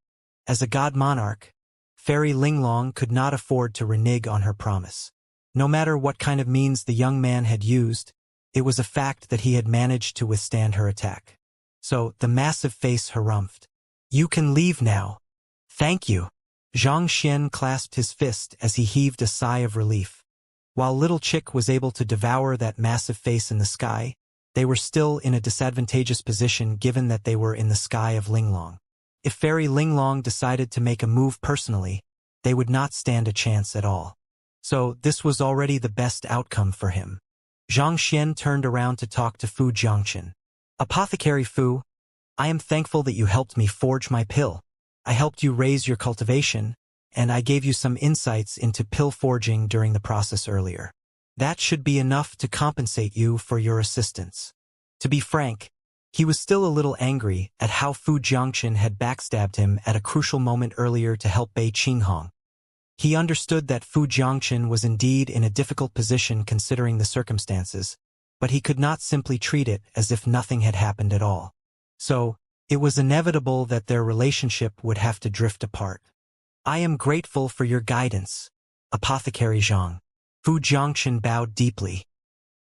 Speaker 1: As a god monarch, Fairy Linglong could not afford to renege on her promise. No matter what kind of means the young man had used, it was a fact that he had managed to withstand her attack. So, the massive face harumphed. You can leave now. Thank you. Xianxia clasped his fist as he heaved a sigh of relief. While Little Chick was able to devour that massive face in the sky, they were still in a disadvantageous position given that they were in the sky of Linglong. If Fairy Linglong decided to make a move personally, they would not stand a chance at all. So this was already the best outcome for him. Xianxia turned around to talk to Fu Jiangchen. Apothecary Fu, I am thankful that you helped me forge my pill. I helped you raise your cultivation, and I gave you some insights into pill forging during the process earlier. That should be enough to compensate you for your assistance. To be frank, he was still a little angry at how Fu Jiangchen had backstabbed him at a crucial moment earlier to help Bei Qinghong. He understood that Fu Jiangchen was indeed in a difficult position considering the circumstances, but he could not simply treat it as if nothing had happened at all. So, it was inevitable that their relationship would have to drift apart. I am grateful for your guidance, Apothecary Zhang. Fu Jiangchen bowed deeply.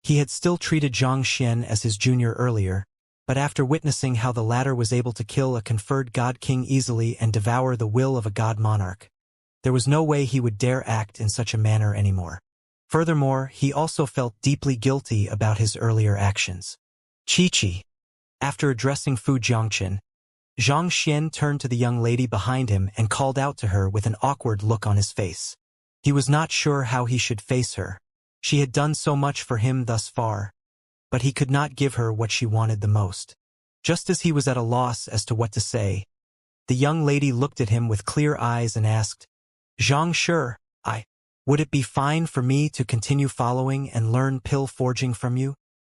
Speaker 1: He had still treated Xianxia as his junior earlier, but after witnessing how the latter was able to kill a conferred god king easily and devour the will of a god monarch, there was no way he would dare act in such a manner anymore. Furthermore, he also felt deeply guilty about his earlier actions. Chi-Chi. After addressing Fu Jiangchen, Xianxia turned to the young lady behind him and called out to her with an awkward look on his face. He was not sure how he should face her. She had done so much for him thus far, but he could not give her what she wanted the most. Just as he was at a loss as to what to say, the young lady looked at him with clear eyes and asked, Xianxia, would it be fine for me to continue following and learn pill forging from you?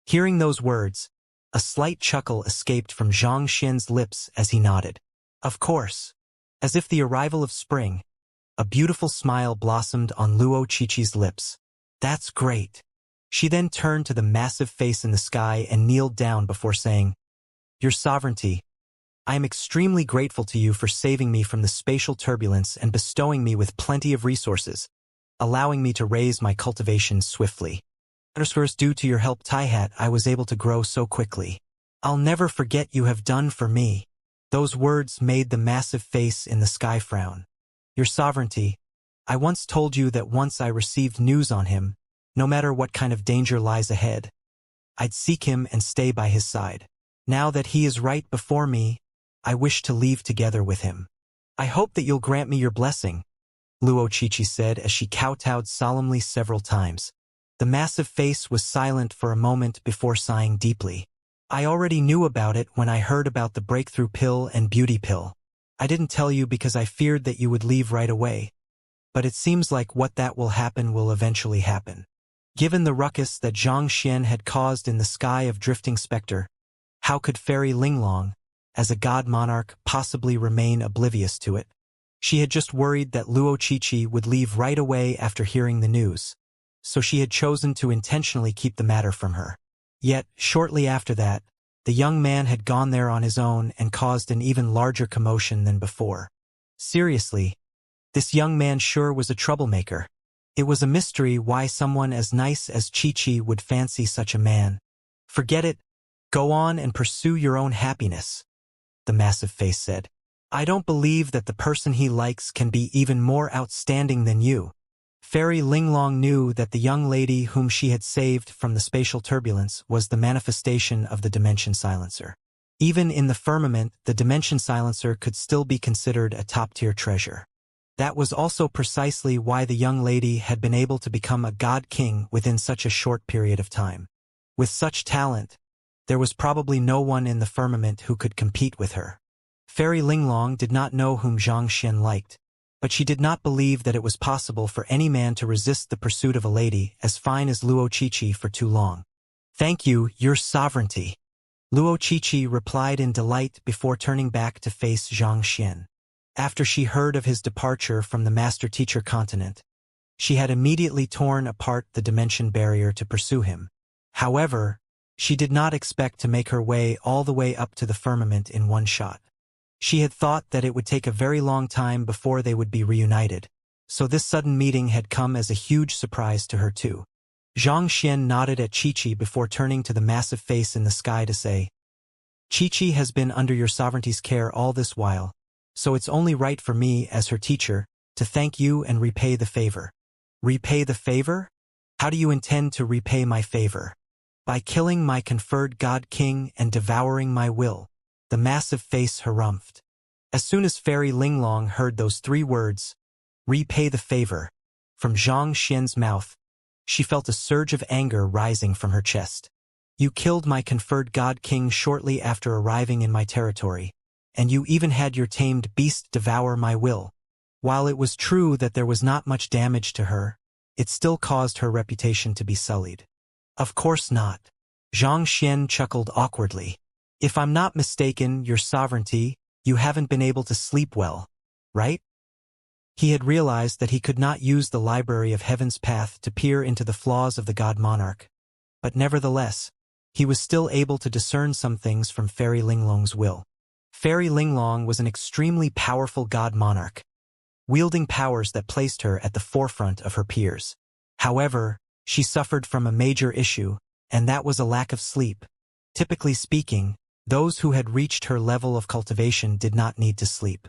Speaker 1: Hearing those words, a slight chuckle escaped from Xianxia's lips as he nodded. Of course. As if the arrival of spring, a beautiful smile blossomed on Luo Chi-Chi's lips. That's great. She then turned to the massive face in the sky and kneeled down before saying, Your sovereignty, I am extremely grateful to you for saving me from the spatial turbulence and bestowing me with plenty of resources, allowing me to raise my cultivation swiftly. Due to your help, Taihat, I was able to grow so quickly. I'll never forget you have done for me. Those words made the massive face in the sky frown. Your sovereignty, I once told you that once I received news on him, no matter what kind of danger lies ahead, I'd seek him and stay by his side. Now that he is right before me, I wish to leave together with him. I hope that you'll grant me your blessing, Luo Chi-Chi said as she kowtowed solemnly several times. The massive face was silent for a moment before sighing deeply. I already knew about it when I heard about the breakthrough pill and beauty pill. I didn't tell you because I feared that you would leave right away. But it seems like what that will happen will eventually happen. Given the ruckus that Xianxia had caused in the sky of drifting specter, how could Fairy Linglong, as a god monarch, possibly remain oblivious to it? She had just worried that Luo Chi-Chi would leave right away after hearing the news, so she had chosen to intentionally keep the matter from her. Yet, shortly after that, the young man had gone there on his own and caused an even larger commotion than before. Seriously, this young man sure was a troublemaker. It was a mystery why someone as nice as Chi-Chi would fancy such a man. Forget it. Go on and pursue your own happiness, the massive face said. I don't believe that the person he likes can be even more outstanding than you. Fairy Linglong knew that the young lady whom she had saved from the spatial turbulence was the manifestation of the Dimension Silencer. Even in the firmament, the Dimension Silencer could still be considered a top-tier treasure. That was also precisely why the young lady had been able to become a god king within such a short period of time. With such talent, there was probably no one in the firmament who could compete with her. Fairy Linglong did not know whom Xianxia liked, but she did not believe that it was possible for any man to resist the pursuit of a lady as fine as Luo Qiqi for too long. "Thank you, your sovereignty," Luo Qiqi replied in delight before turning back to face Xianxia. After she heard of his departure from the master-teacher continent, she had immediately torn apart the dimension barrier to pursue him. However, she did not expect to make her way all the way up to the firmament in one shot. She had thought that it would take a very long time before they would be reunited, so this sudden meeting had come as a huge surprise to her too. Xianxia nodded at Qiqi before turning to the massive face in the sky to say, "Qiqi has been under your sovereignty's care all this while, so it's only right for me, as her teacher, to thank you and repay the favor." "Repay the favor? How do you intend to repay my favor?" "By killing my conferred god king and devouring my will," the massive face harumphed. As soon as Fairy Linglong heard those 3 words, "repay the favor," from Xianxia's mouth, she felt a surge of anger rising from her chest. "You killed my conferred god king shortly after arriving in my territory, and you even had your tamed beast devour my will." While it was true that there was not much damage to her, it still caused her reputation to be sullied. "Of course not." Xianxia chuckled awkwardly. "If I'm not mistaken, your sovereignty, you haven't been able to sleep well, right?" He had realized that he could not use the Library of Heaven's Path to peer into the flaws of the god monarch, but nevertheless, he was still able to discern some things from Fairy Linglong's will. Fairy Linglong was an extremely powerful god monarch, wielding powers that placed her at the forefront of her peers. However, she suffered from a major issue, and that was a lack of sleep. Typically speaking, those who had reached her level of cultivation did not need to sleep.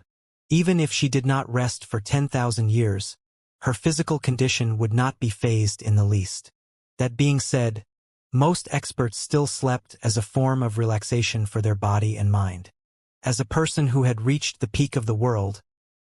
Speaker 1: Even if she did not rest for 10,000 years, her physical condition would not be phased in the least. That being said, most experts still slept as a form of relaxation for their body and mind. As a person who had reached the peak of the world,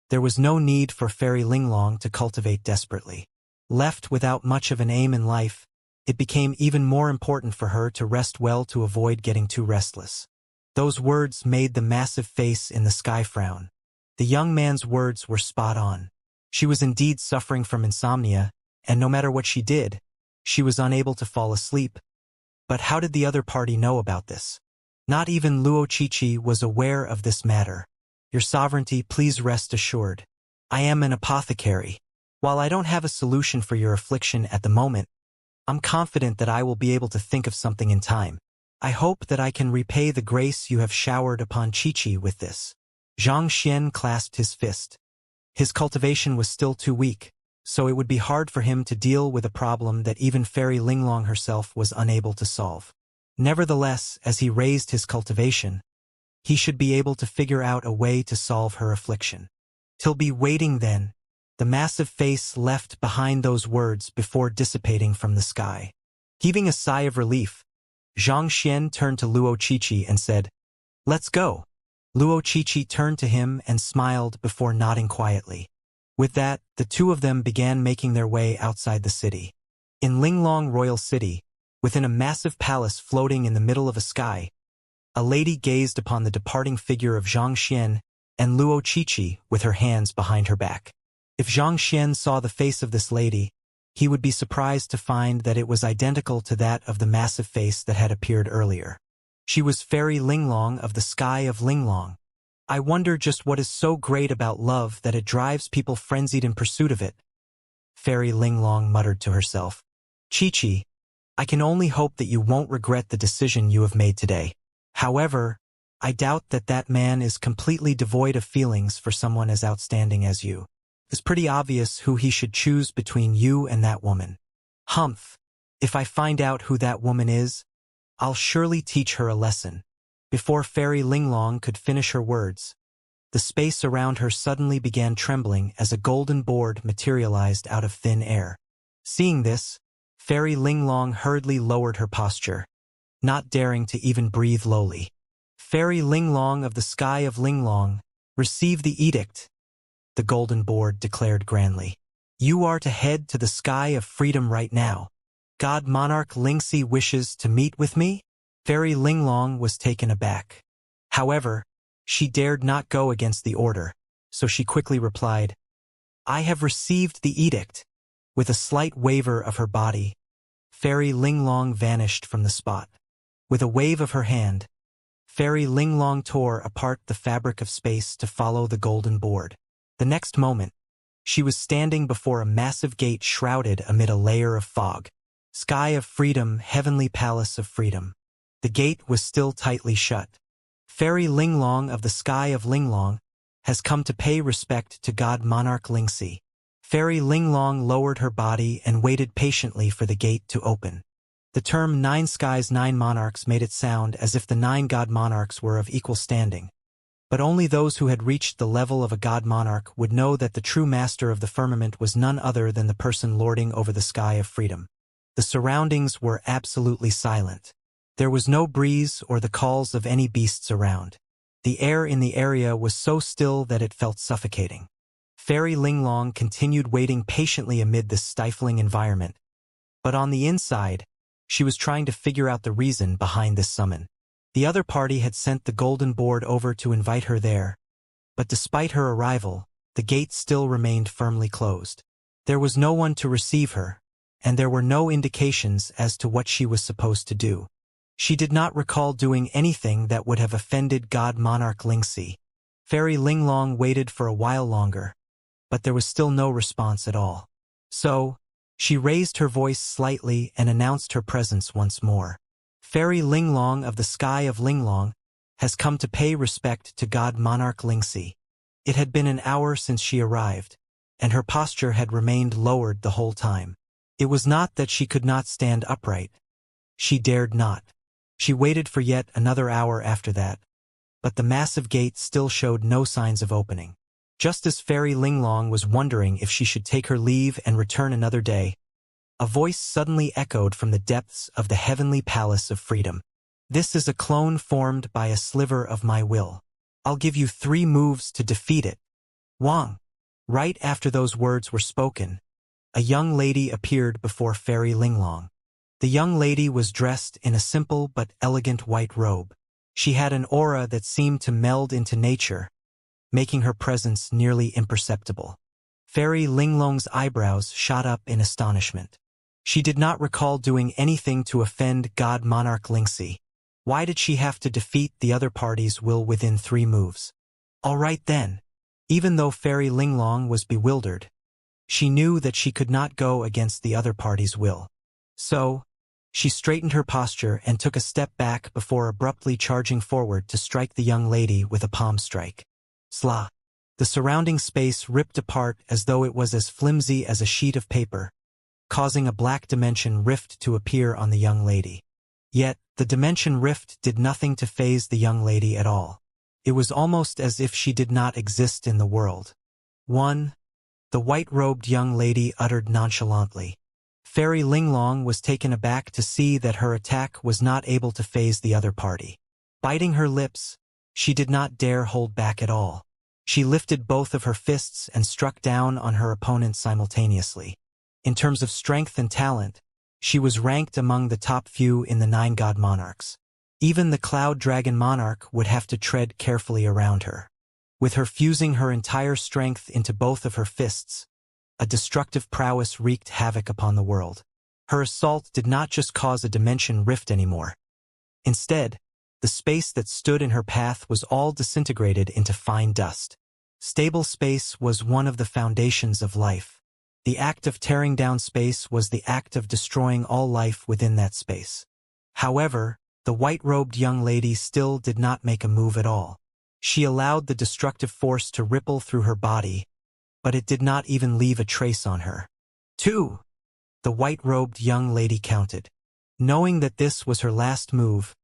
Speaker 1: there was no need for Fairy Linglong to cultivate desperately. Left without much of an aim in life, it became even more important for her to rest well to avoid getting too restless. Those words made the massive face in the sky frown. The young man's words were spot on. She was indeed suffering from insomnia, and no matter what she did, she was unable to fall asleep. But how did the other party know about this? Not even Luo Qiqi was aware of this matter. "Your sovereignty, please rest assured. I am an apothecary. While I don't have a solution for your affliction at the moment, I'm confident that I will be able to think of something in time. I hope that I can repay the grace you have showered upon Qiqi with this." Xianxia clasped his fist. His cultivation was still too weak, so it would be hard for him to deal with a problem that even Fairy Linglong herself was unable to solve. Nevertheless, as he raised his cultivation, he should be able to figure out a way to solve her affliction. "Till be waiting then," the massive face left behind those words before dissipating from the sky. Heaving a sigh of relief, Xianxia turned to Luo Qiqi and said, "Let's go." Luo Qiqi turned to him and smiled before nodding quietly. With that, the two of them began making their way outside the city. In Linglong Royal City, within a massive palace floating in the middle of a sky, a lady gazed upon the departing figure of Xianxia and Luo Qiqi with her hands behind her back. If Xianxia saw the face of this lady, he would be surprised to find that it was identical to that of the massive face that had appeared earlier. She was Fairy Linglong of the Sky of Linglong. "I wonder just what is so great about love that it drives people frenzied in pursuit of it," Fairy Linglong muttered to herself. "Qiqi, I can only hope that you won't regret the decision you have made today. However, I doubt that that man is completely devoid of feelings for someone as outstanding as you. It's pretty obvious who he should choose between you and that woman. Humph, if I find out who that woman is, I'll surely teach her a lesson." Before Fairy Linglong could finish her words, the space around her suddenly began trembling as a golden board materialized out of thin air. Seeing this, Fairy Linglong hurriedly lowered her posture, not daring to even breathe lowly. "Fairy Linglong of the Sky of Linglong, receive the edict." the golden board declared grandly. You are to head to the sky of freedom right now. God Monarch Lingxi wishes to meet with me? Fairy Linglong was taken aback. However, she dared not go against the order, so she quickly replied, I have received the edict. With a slight waver of her body, Fairy Linglong vanished from the spot. With a wave of her hand, Fairy Linglong tore apart the fabric of space to follow the golden board. The next moment, she was standing before a massive gate shrouded amid a layer of fog. Sky of Freedom, Heavenly Palace of Freedom. The gate was still tightly shut. Fairy Linglong of the Sky of Linglong has come to pay respect to God Monarch Lingxi. Fairy Linglong lowered her body and waited patiently for the gate to open. The term 9 skies 9 monarchs made it sound as if the 9 god monarchs were of equal standing. But only those who had reached the level of a god monarch would know that the true master of the firmament was none other than the person lording over the sky of freedom. The surroundings were absolutely silent. There was no breeze or the calls of any beasts around. The air in the area was so still that it felt suffocating. Fairy Linglong continued waiting patiently amid this stifling environment. But on the inside, she was trying to figure out the reason behind this summon. The other party had sent the golden board over to invite her there, but despite her arrival, the gate still remained firmly closed. There was no one to receive her, and there were no indications as to what she was supposed to do. She did not recall doing anything that would have offended God Monarch Lingxi. Fairy Linglong waited for a while longer, but there was still no response at all. So, she raised her voice slightly and announced her presence once more. Fairy Linglong of the Sky of Linglong has come to pay respect to God Monarch Lingxi. It had been an hour since she arrived, and her posture had remained lowered the whole time. It was not that she could not stand upright. She dared not. She waited for yet another hour after that, but the massive gate still showed no signs of opening. Just as Fairy Linglong was wondering if she should take her leave and return another day, a voice suddenly echoed from the depths of the Heavenly Palace of Freedom. This is a clone formed by a sliver of my will. I'll give you 3 moves to defeat it. Wang. Right after those words were spoken, a young lady appeared before Fairy Linglong. The young lady was dressed in a simple but elegant white robe. She had an aura that seemed to meld into nature, making her presence nearly imperceptible. Fairy Linglong's eyebrows shot up in astonishment. She did not recall doing anything to offend God Monarch Lingxi. Why did she have to defeat the other party's will within 3 moves? All right then. Even though Fairy Linglong was bewildered, she knew that she could not go against the other party's will. So, she straightened her posture and took a step back before abruptly charging forward to strike the young lady with a palm strike. Sla! The surrounding space ripped apart as though it was as flimsy as a sheet of paper, causing a black dimension rift to appear on the young lady. Yet, the dimension rift did nothing to faze the young lady at all. It was almost as if she did not exist in the world. 1. The white-robed young lady uttered nonchalantly. Fairy Linglong was taken aback to see that her attack was not able to faze the other party. Biting her lips, she did not dare hold back at all. She lifted both of her fists and struck down on her opponent simultaneously. In terms of strength and talent, she was ranked among the top few in the 9 god monarchs. Even the Cloud Dragon Monarch would have to tread carefully around her. With her fusing her entire strength into both of her fists, a destructive prowess wreaked havoc upon the world. Her assault did not just cause a dimension rift anymore. Instead, the space that stood in her path was all disintegrated into fine dust. Stable space was one of the foundations of life. The act of tearing down space was the act of destroying all life within that space. However, the white-robed young lady still did not make a move at all. She allowed the destructive force to ripple through her body, but it did not even leave a trace on her. 2. The white-robed young lady counted. Knowing that this was her last move,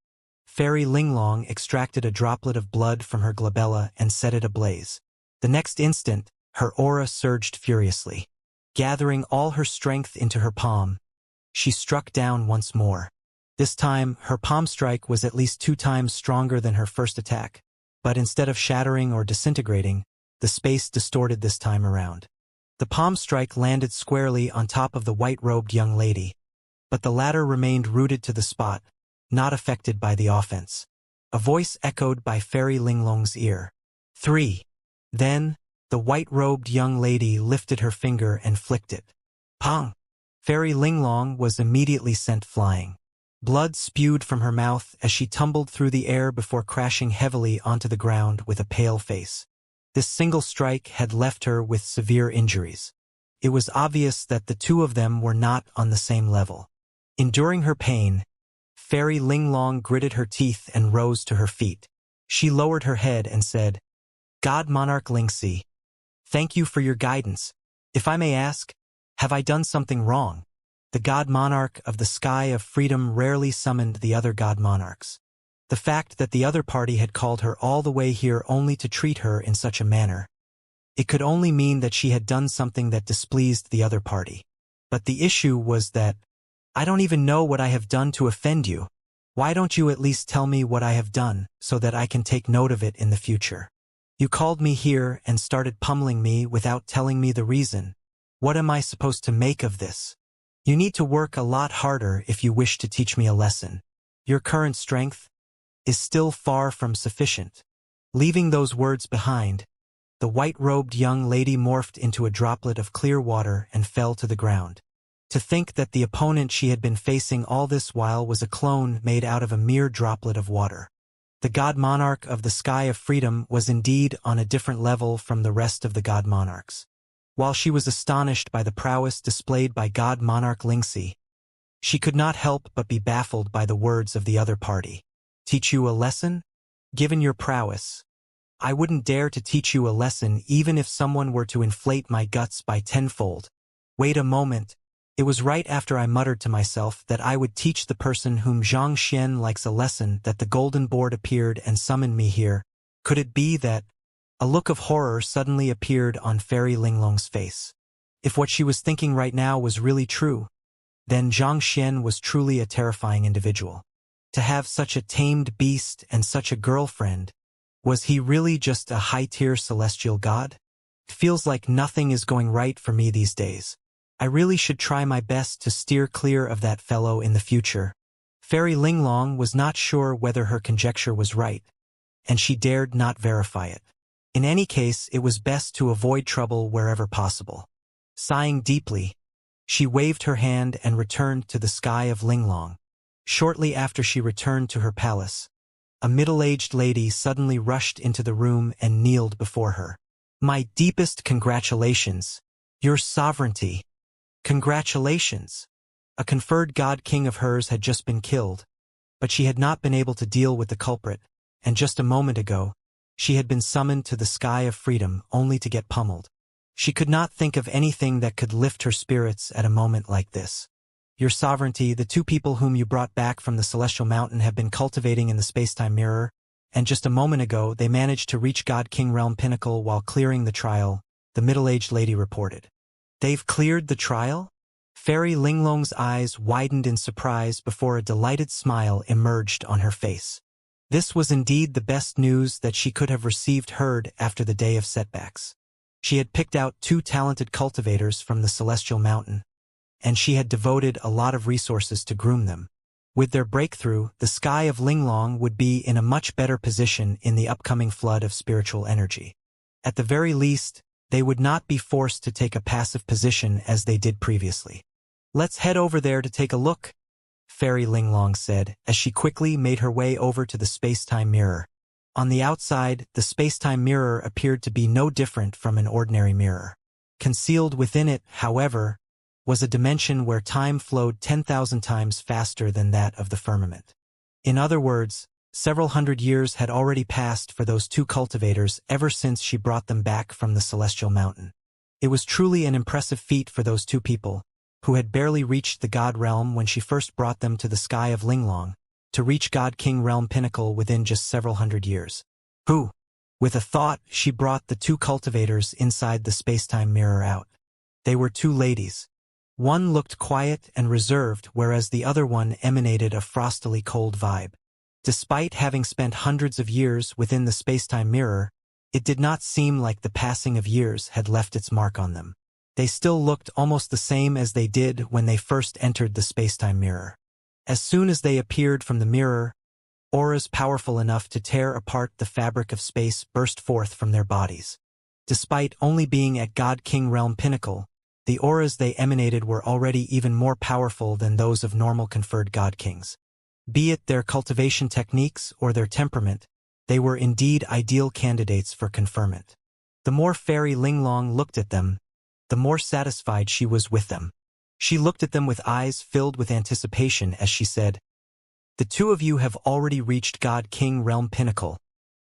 Speaker 1: Fairy Linglong extracted a droplet of blood from her glabella and set it ablaze. The next instant, her aura surged furiously. Gathering all her strength into her palm, she struck down once more. This time, her palm strike was at least 2 times stronger than her first attack, but instead of shattering or disintegrating, the space distorted this time around. The palm strike landed squarely on top of the white-robed young lady, but the latter remained rooted to the spot, not affected by the offense. A voice echoed by Fairy Linglong's ear. 3. Then, the white-robed young lady lifted her finger and flicked it. Pong! Fairy Linglong was immediately sent flying. Blood spewed from her mouth as she tumbled through the air before crashing heavily onto the ground with a pale face. This single strike had left her with severe injuries. It was obvious that the two of them were not on the same level. Enduring her pain, Fairy Linglong gritted her teeth and rose to her feet. She lowered her head and said, God Monarch Xianxia, thank you for your guidance. If I may ask, have I done something wrong? The God Monarch of the Sky of Freedom rarely summoned the other God Monarchs. The fact that the other party had called her all the way here only to treat her in such a manner, it could only mean that she had done something that displeased the other party. But the issue was that, I don't even know what I have done to offend you. Why don't you at least tell me what I have done, so that I can take note of it in the future? You called me here and started pummeling me without telling me the reason. What am I supposed to make of this? You need to work a lot harder if you wish to teach me a lesson. Your current strength is still far from sufficient. Leaving those words behind, the white-robed young lady morphed into a droplet of clear water and fell to the ground. To think that the opponent she had been facing all this while was a clone made out of a mere droplet of water. The God Monarch of the Sky of Freedom was indeed on a different level from the rest of the God Monarchs. While she was astonished by the prowess displayed by God Monarch Xianxia, she could not help but be baffled by the words of the other party. Teach you a lesson? Given your prowess, I wouldn't dare to teach you a lesson even if someone were to inflate my guts by tenfold. Wait a moment. It was right after I muttered to myself that I would teach the person whom Xianxia likes a lesson that the golden board appeared and summoned me here. Could it be that? A look of horror suddenly appeared on Fairy Linglong's face. If what she was thinking right now was really true, then Xianxia was truly a terrifying individual. To have such a tamed beast and such a girlfriend, was he really just a high-tier celestial god? It feels like nothing is going right for me these days. I really should try my best to steer clear of that fellow in the future. Fairy Linglong was not sure whether her conjecture was right, and she dared not verify it. In any case, it was best to avoid trouble wherever possible. Sighing deeply, she waved her hand and returned to the Sky of Linglong. Shortly after she returned to her palace, a middle-aged lady suddenly rushed into the room and kneeled before her. My deepest congratulations, Your Sovereignty. Congratulations! A conferred god king of hers had just been killed, but she had not been able to deal with the culprit, and just a moment ago, she had been summoned to the Sky of Freedom only to get pummeled. She could not think of anything that could lift her spirits at a moment like this. Your Sovereignty, the two people whom you brought back from the Celestial Mountain have been cultivating in the space-time mirror, and just a moment ago they managed to reach God King Realm Pinnacle while clearing the trial, the middle-aged lady reported. They've cleared the trial? Fairy Linglong's eyes widened in surprise before a delighted smile emerged on her face. This was indeed the best news that she could have received heard after the day of setbacks. She had picked out 2 talented cultivators from the Celestial Mountain, and she had devoted a lot of resources to groom them. With their breakthrough, the Sky of Linglong would be in a much better position in the upcoming flood of spiritual energy. At the very least, they would not be forced to take a passive position as they did previously. Let's head over there to take a look, Fairy Linglong said, as she quickly made her way over to the space-time mirror. On the outside, the space-time mirror appeared to be no different from an ordinary mirror. Concealed within it, however, was a dimension where time flowed 10,000 times faster than that of the firmament. In other words, several hundred years had already passed for those 2 cultivators ever since she brought them back from the Celestial Mountain. It was truly an impressive feat for those 2 people, who had barely reached the God Realm when she first brought them to the Sky of Linglong, to reach God King Realm Pinnacle within just several hundred years. Who? With a thought, she brought the 2 cultivators inside the space-time mirror out. They were 2 ladies. One looked quiet and reserved, whereas the other one emanated a frostily cold vibe. Despite having spent hundreds of years within the space-time mirror, It did not seem like the passing of years had left its mark on them. They still looked almost the same as they did when they first entered the spacetime mirror. As soon as they appeared from the mirror, auras powerful enough to tear apart the fabric of space burst forth from their bodies. Despite only being at God King Realm Pinnacle, the auras they emanated were already even more powerful than those of normal conferred God Kings. Be it their cultivation techniques or their temperament, they were indeed ideal candidates for conferment. The more Fairy Linglong looked at them, the more satisfied she was with them. She looked at them with eyes filled with anticipation as she said, "The two of you have already reached God King Realm Pinnacle,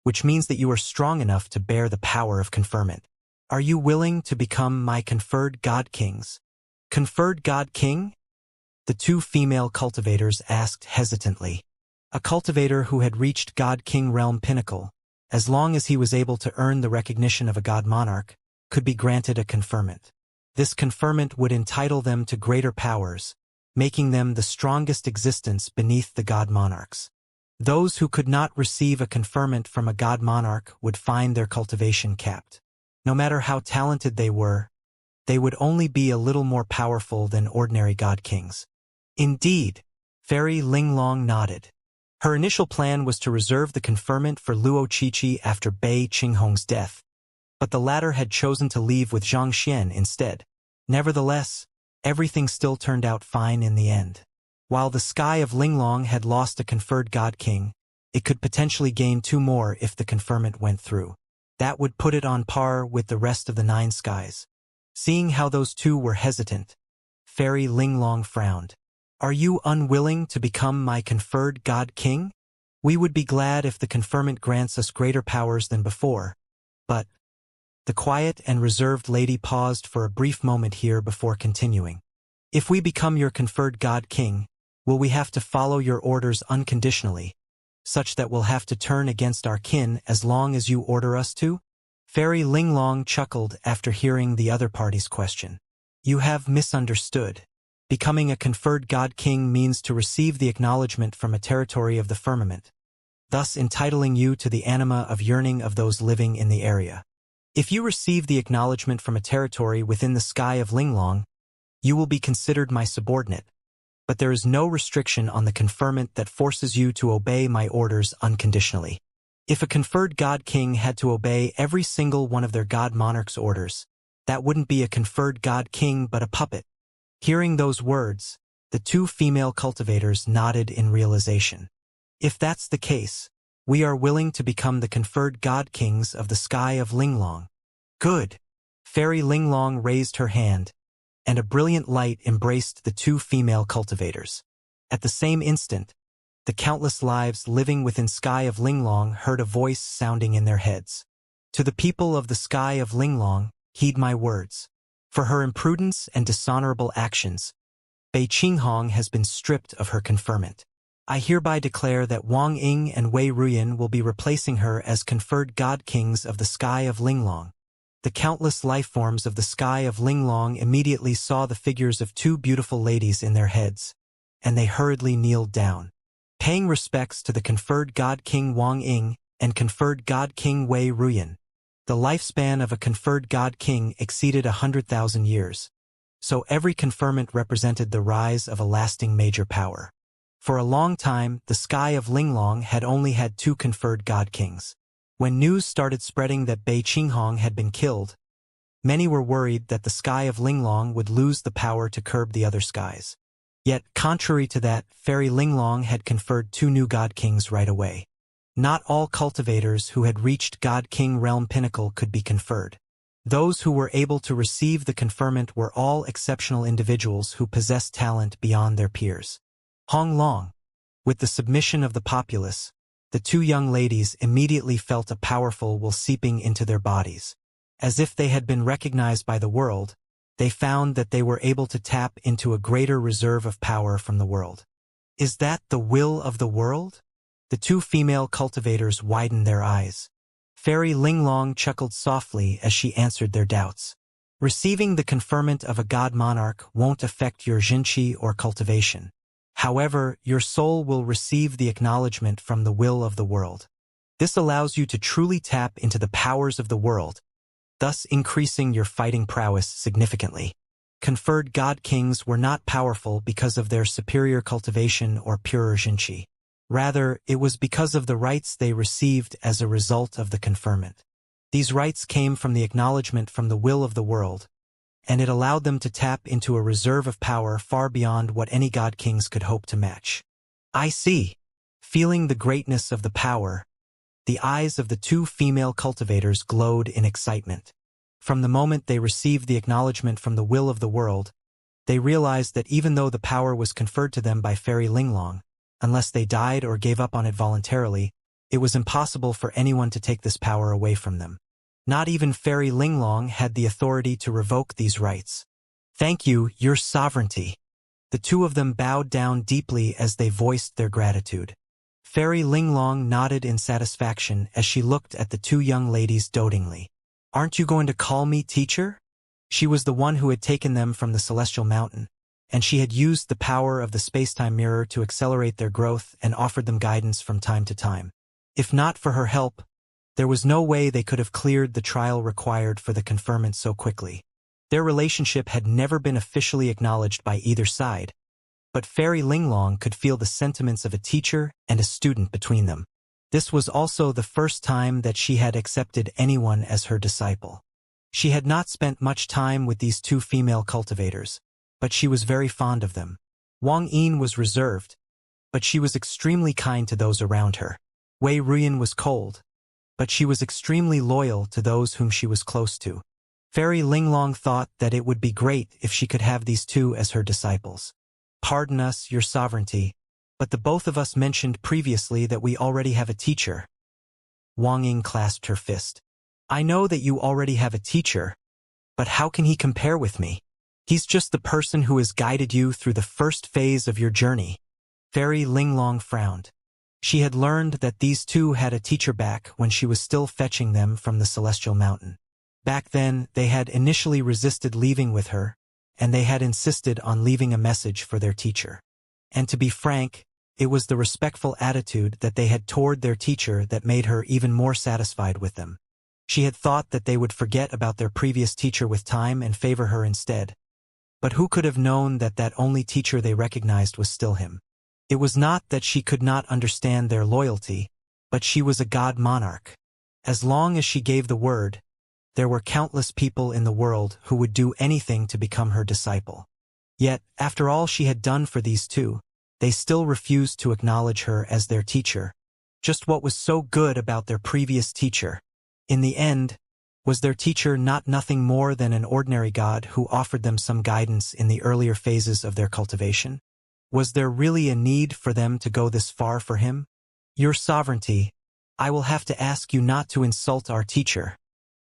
Speaker 1: which means that you are strong enough to bear the power of conferment. Are you willing to become my conferred God Kings?" "Conferred God King?" the two female cultivators asked hesitantly. A cultivator who had reached God King Realm Pinnacle, as long as he was able to earn the recognition of a God Monarch, could be granted a conferment. This conferment would entitle them to greater powers, making them the strongest existence beneath the God Monarchs. Those who could not receive a conferment from a God Monarch would find their cultivation capped. No matter how talented they would only be a little more powerful than ordinary God Kings. Indeed, Fairy Linglong nodded. Her initial plan was to reserve the conferment for Luo Qiqi after Bei Qinghong's death, but the latter had chosen to leave with Xianxia instead. Nevertheless, everything still turned out fine in the end. While the sky of Linglong had lost a conferred God King, it could potentially gain two more if the conferment went through. That would put it on par with the rest of the 9 skies. Seeing how those two were hesitant, Fairy Linglong frowned. "Are you unwilling to become my conferred God King? We would be glad if the conferment grants us greater powers than before, but—" The quiet and reserved lady paused for a brief moment here before continuing. "If we become your conferred God King, will we have to follow your orders unconditionally, such that we'll have to turn against our kin as long as you order us to?" Fairy Linglong chuckled after hearing the other party's question. "You have misunderstood. Becoming a conferred God King means to receive the acknowledgement from a territory of the firmament, thus entitling you to the anima of yearning of those living in the area. If you receive the acknowledgement from a territory within the sky of Linglong, you will be considered my subordinate, but there is no restriction on the conferment that forces you to obey my orders unconditionally. If a conferred God King had to obey every single one of their God Monarch's orders, that wouldn't be a conferred God King but a puppet." Hearing those words, the two female cultivators nodded in realization. "If that's the case, we are willing to become the conferred God Kings of the sky of Linglong." "Good." Fairy Linglong raised her hand, and a brilliant light embraced the two female cultivators. At the same instant, the countless lives living within sky of Linglong heard a voice sounding in their heads. "To the people of the sky of Linglong, heed my words. For her imprudence and dishonorable actions, Bei Qinghong has been stripped of her conferment. I hereby declare that Wang Ying and Wei Ruyan will be replacing her as conferred God Kings of the sky of Linglong." The countless life forms of the sky of Linglong immediately saw the figures of two beautiful ladies in their heads, and they hurriedly kneeled down. Paying respects to the conferred God King Wang Ying and conferred God King Wei Ruyan. The lifespan of a conferred God King exceeded 100,000 years, so every conferment represented the rise of a lasting major power. For a long time, the sky of Linglong had only had 2 conferred God Kings. When news started spreading that Bei Qinghong had been killed, many were worried that the sky of Linglong would lose the power to curb the other skies. Yet, contrary to that, Fairy Linglong had conferred 2 new God Kings right away. Not all cultivators who had reached God King Realm Pinnacle could be conferred. Those who were able to receive the conferment were all exceptional individuals who possessed talent beyond their peers. Hong Long. With the submission of the populace, the 2 young ladies immediately felt a powerful will seeping into their bodies. As if they had been recognized by the world, they found that they were able to tap into a greater reserve of power from the world. Is that the will of the world? The 2 female cultivators widened their eyes. Fairy Linglong chuckled softly as she answered their doubts. Receiving the conferment of a God Monarch won't affect your Jinqi or cultivation. However, your soul will receive the acknowledgement from the will of the world. This allows you to truly tap into the powers of the world, thus increasing your fighting prowess significantly. Conferred god kings were not powerful because of their superior cultivation or pure Xianxia. Rather, it was because of the rights they received as a result of the conferment. These rights came from the acknowledgement from the will of the world, and it allowed them to tap into a reserve of power far beyond what any god kings could hope to match. I see. Feeling the greatness of the power, the eyes of the two female cultivators glowed in excitement. From the moment they received the acknowledgement from the will of the world, they realized that even though the power was conferred to them by Fairy Linglong, unless they died or gave up on it voluntarily, it was impossible for anyone to take this power away from them. Not even Fairy Linglong had the authority to revoke these rights. Thank you, your sovereignty. The two of them bowed down deeply as they voiced their gratitude. Fairy Linglong nodded in satisfaction as she looked at the two young ladies dotingly. Aren't you going to call me teacher? She was the one who had taken them from the Celestial Mountain, and she had used the power of the space-time mirror to accelerate their growth and offered them guidance from time to time. If not for her help, there was no way they could have cleared the trial required for the conferment so quickly. Their relationship had never been officially acknowledged by either side, but Fairy Linglong could feel the sentiments of a teacher and a student between them. This was also the first time that she had accepted anyone as her disciple. She had not spent much time with these two female cultivators, but she was very fond of them. Wang Yin was reserved, but she was extremely kind to those around her. Wei Ruyan was cold, but she was extremely loyal to those whom she was close to. Fairy Linglong thought that it would be great if she could have these two as her disciples. Pardon us, your sovereignty, but the both of us mentioned previously that we already have a teacher. Wang Ying clasped her fist. I know that you already have a teacher, but how can he compare with me? He's just the person who has guided you through the first phase of your journey. Fairy Linglong frowned. She had learned that these two had a teacher back when she was still fetching them from the Celestial Mountain. Back then, they had initially resisted leaving with her, and they had insisted on leaving a message for their teacher. And to be frank, it was the respectful attitude that they had toward their teacher that made her even more satisfied with them. She had thought that they would forget about their previous teacher with time and favor her instead. But who could have known that that only teacher they recognized was still him? It was not that she could not understand their loyalty, but she was a god monarch. As long as she gave the word, there were countless people in the world who would do anything to become her disciple. Yet, after all she had done for these two, they still refused to acknowledge her as their teacher. Just what was so good about their previous teacher? In the end, was their teacher not nothing more than an ordinary god who offered them some guidance in the earlier phases of their cultivation? Was there really a need for them to go this far for him? Your sovereignty, I will have to ask you not to insult our teacher,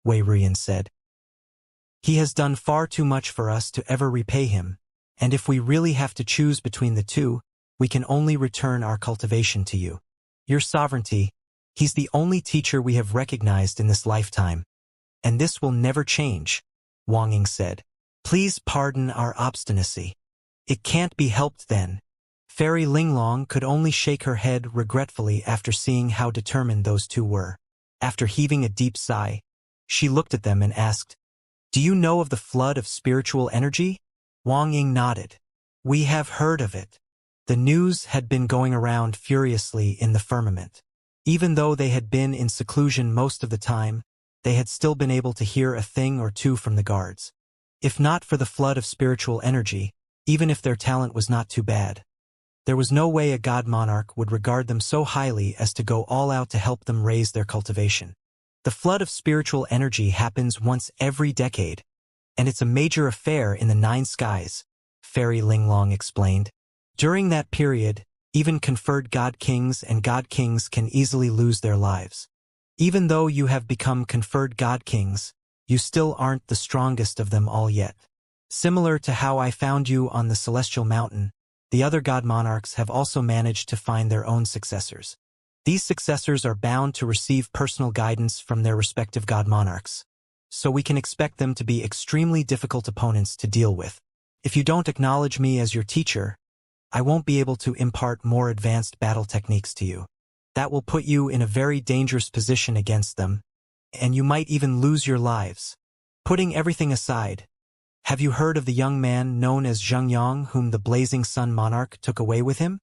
Speaker 1: Wei Ruyan said. He has done far too much for us to ever repay him, and if we really have to choose between the two, we can only return our cultivation to you. Your sovereignty, he's the only teacher we have recognized in this lifetime, and this will never change, Wang Ying said. Please pardon our obstinacy. It can't be helped then. Fairy Linglong could only shake her head regretfully after seeing how determined those two were. After heaving a deep sigh, she looked at them and asked, Do you know of the flood of spiritual energy? Wang Ying nodded. We have heard of it. The news had been going around furiously in the firmament. Even though they had been in seclusion most of the time, they had still been able to hear a thing or two from the guards. If not for the flood of spiritual energy, even if their talent was not too bad, there was no way a god monarch would regard them so highly as to go all out to help them raise their cultivation. The flood of spiritual energy happens once every decade, and it's a major affair in the nine skies, Fairy Linglong explained. During that period, even conferred god kings and god kings can easily lose their lives. Even though you have become conferred god kings, you still aren't the strongest of them all yet. Similar to how I found you on the Celestial Mountain, the other god monarchs have also managed to find their own successors. These successors are bound to receive personal guidance from their respective god monarchs, so we can expect them to be extremely difficult opponents to deal with. If you don't acknowledge me as your teacher, I won't be able to impart more advanced battle techniques to you. That will put you in a very dangerous position against them, and you might even lose your lives. Putting everything aside, have you heard of the young man known as Xianxia whom the Blazing Sun monarch took away with him?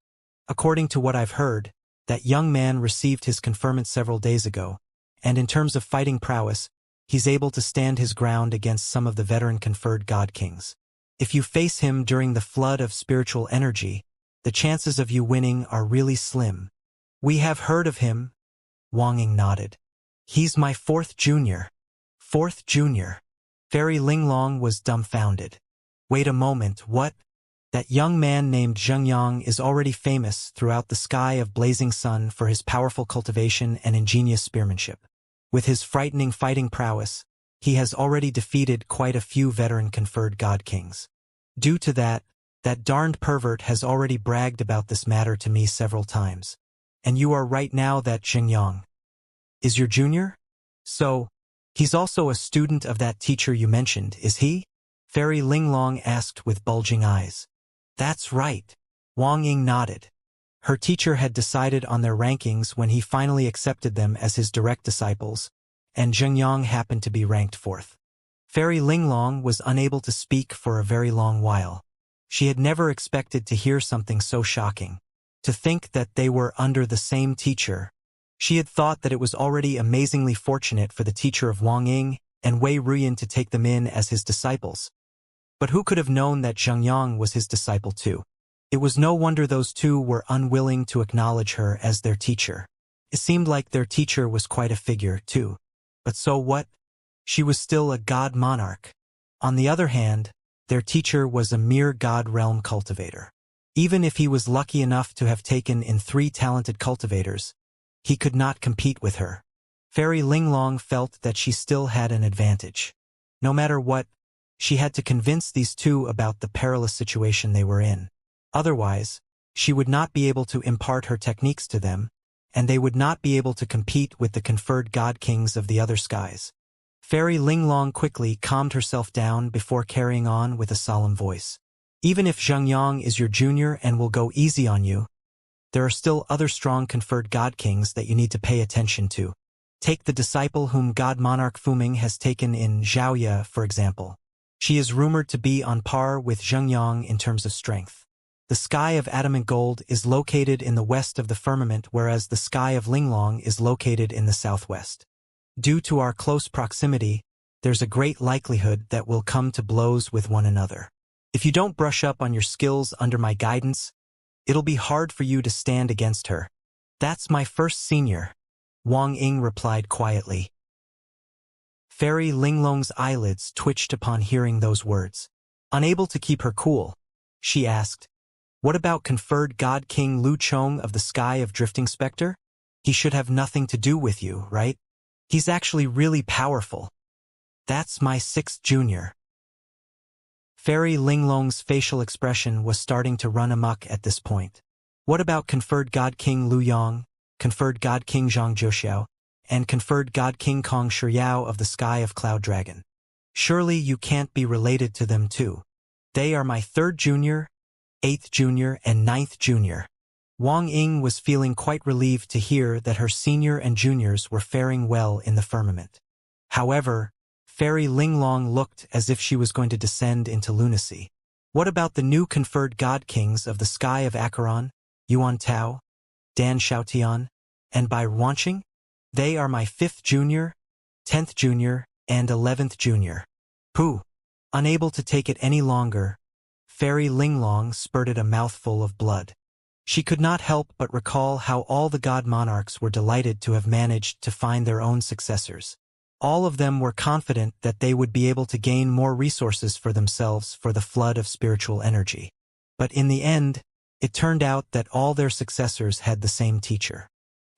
Speaker 1: According to what I've heard, that young man received his conferment several days ago, and in terms of fighting prowess, he's able to stand his ground against some of the veteran conferred god kings. If you face him during the flood of spiritual energy, the chances of you winning are really slim. We have heard of him. Wang Ying nodded. He's my fourth junior. Fourth junior. Fairy Linglong was dumbfounded. Wait a moment, what? That young man named Xianxia is already famous throughout the sky of Blazing Sun for his powerful cultivation and ingenious spearmanship. With his frightening fighting prowess, he has already defeated quite a few veteran conferred god kings. Due to that darned pervert has already bragged about this matter to me several times. And you are right now that Xianxia is your junior? So, he's also a student of that teacher you mentioned, is he? Fairy Linglong asked with bulging eyes. That's right. Wang Ying nodded. Her teacher had decided on their rankings when he finally accepted them as his direct disciples, and Xianxia happened to be ranked fourth. Fairy Linglong was unable to speak for a very long while. She had never expected to hear something so shocking. To think that they were under the same teacher. She had thought that it was already amazingly fortunate for the teacher of Wang Ying and Wei Ruyan to take them in as his disciples. But who could have known that Xianxia was his disciple too? It was no wonder those two were unwilling to acknowledge her as their teacher. It seemed like their teacher was quite a figure too. But so what? She was still a god monarch. On the other hand, their teacher was a mere god realm cultivator. Even if he was lucky enough to have taken in 3 talented cultivators, he could not compete with her. Fairy Linglong felt that she still had an advantage. No matter what, she had to convince these two about the perilous situation they were in. Otherwise, she would not be able to impart her techniques to them, and they would not be able to compete with the conferred god kings of the other skies. Fairy Linglong quickly calmed herself down before carrying on with a solemn voice. Even if Xianxia is your junior and will go easy on you, there are still other strong conferred god kings that you need to pay attention to. Take the disciple whom God Monarch Fuming has taken in Xiaoya, for example. She is rumored to be on par with Xianxia in terms of strength. The sky of adamant gold is located in the west of the firmament, whereas the sky of Linglong is located in the southwest. Due to our close proximity, there's a great likelihood that we'll come to blows with one another. If you don't brush up on your skills under my guidance, it'll be hard for you to stand against her. That's my first senior, Wang Ying replied quietly. Fairy Linglong's eyelids twitched upon hearing those words. Unable to keep her cool, she asked, "What about conferred God King Lu Chong of the Sky of Drifting Spectre? He should have nothing to do with you, right? He's actually really powerful." "That's my 6th junior." Fairy Linglong's facial expression was starting to run amok at this point. "What about conferred God King Lu Yang, conferred God King Zhang Zhouxiao, and conferred God King Kong Shiyao of the Sky of Cloud Dragon? Surely you can't be related to them too. They are my 3rd junior, 8th junior, and 9th junior." Wang Ying was feeling quite relieved to hear that her senior and juniors were faring well in the firmament. However, Fairy Linglong looked as if she was going to descend into lunacy. What about the new conferred god kings of the Sky of Acheron, Yuan Tao, Dan Xiaotian, and Bai Wanqing? They are my 5th junior, 10th junior, and 11th junior. Pooh! Unable to take it any longer, Fairy Linglong spurted a mouthful of blood. She could not help but recall how all the god monarchs were delighted to have managed to find their own successors. All of them were confident that they would be able to gain more resources for themselves for the flood of spiritual energy. But in the end, it turned out that all their successors had the same teacher.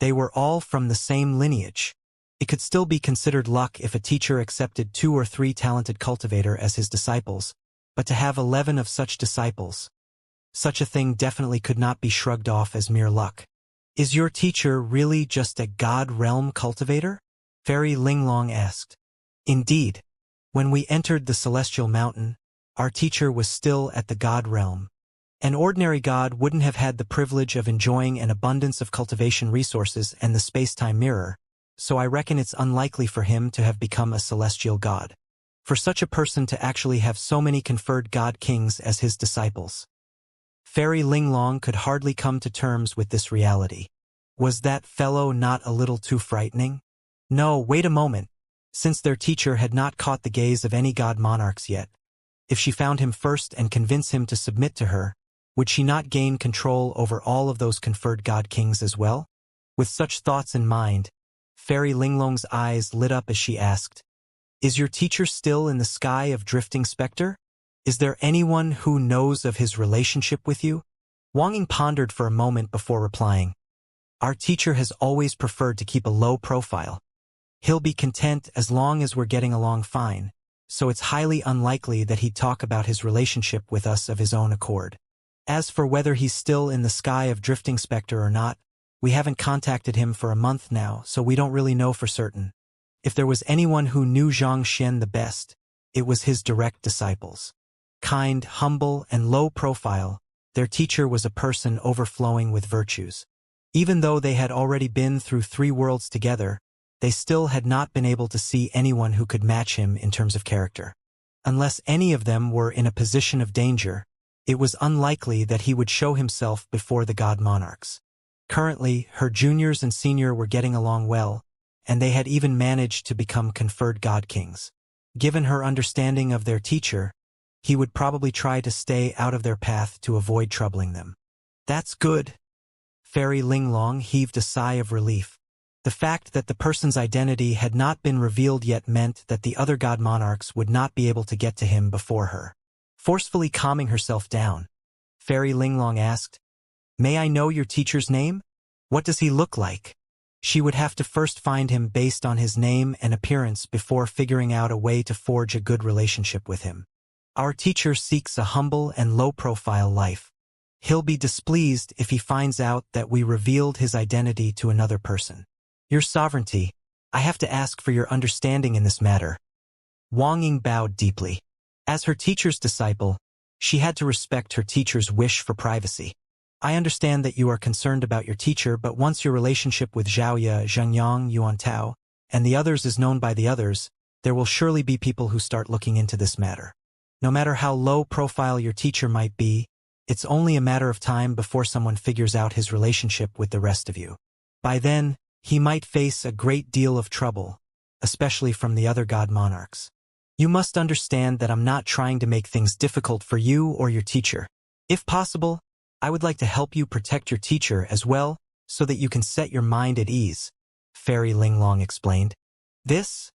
Speaker 1: They were all from the same lineage. It could still be considered luck if a teacher accepted 2 or 3 talented cultivator as his disciples, but to have 11 of such disciples, such a thing definitely could not be shrugged off as mere luck. "Is your teacher really just a god realm cultivator?" Fairy Linglong asked. "Indeed. When we entered the Celestial Mountain, our teacher was still at the god realm, An ordinary god wouldn't have had the privilege of enjoying an abundance of cultivation resources and the space-time mirror, so I reckon it's unlikely for him to have become a celestial god. For such a person to actually have so many conferred god kings as his disciples. Fairy Linglong could hardly come to terms with this reality. Was that fellow not a little too frightening? No, wait a moment. Since their teacher had not caught the gaze of any god monarchs yet, if she found him first and convince him to submit to her, would she not gain control over all of those conferred god kings as well? With such thoughts in mind, Fairy Linglong's eyes lit up as she asked, "Is your teacher still in the sky of drifting specter? Is there anyone who knows of his relationship with you?" Wang Ying pondered for a moment before replying, "Our teacher has always preferred to keep a low profile. He'll be content as long as we're getting along fine, so it's highly unlikely that he'd talk about his relationship with us of his own accord. As for whether he's still in the sky of drifting specter or not, we haven't contacted him for a month now, so we don't really know for certain. If there was anyone who knew Xianxia the best, it was his direct disciples. Kind, humble, and low profile, their teacher was a person overflowing with virtues. Even though they had already been through 3 worlds together, they still had not been able to see anyone who could match him in terms of character. Unless any of them were in a position of danger, it was unlikely that he would show himself before the god monarchs. Currently, her juniors and senior were getting along well, and they had even managed to become conferred god kings. Given her understanding of their teacher, he would probably try to stay out of their path to avoid troubling them. That's good. Fairy Linglong heaved a sigh of relief. The fact that the person's identity had not been revealed yet meant that the other god monarchs would not be able to get to him before her. Forcefully calming herself down, Fairy Linglong asked, "May I know your teacher's name? What does he look like?" She would have to first find him based on his name and appearance before figuring out a way to forge a good relationship with him. Our teacher seeks a humble and low-profile life. He'll be displeased if he finds out that we revealed his identity to another person. Your sovereignty, I have to ask for your understanding in this matter. Wang Ying bowed deeply. As her teacher's disciple, she had to respect her teacher's wish for privacy. I understand that you are concerned about your teacher, but once your relationship with Xiaoya, Zhengyang, Yuantao, and the others is known by the others, there will surely be people who start looking into this matter. No matter how low profile your teacher might be, it's only a matter of time before someone figures out his relationship with the rest of you. By then, he might face a great deal of trouble, especially from the other god monarchs. You must understand that I'm not trying to make things difficult for you or your teacher. If possible, I would like to help you protect your teacher as well, so that you can set your mind at ease, Fairy Linglong explained. This?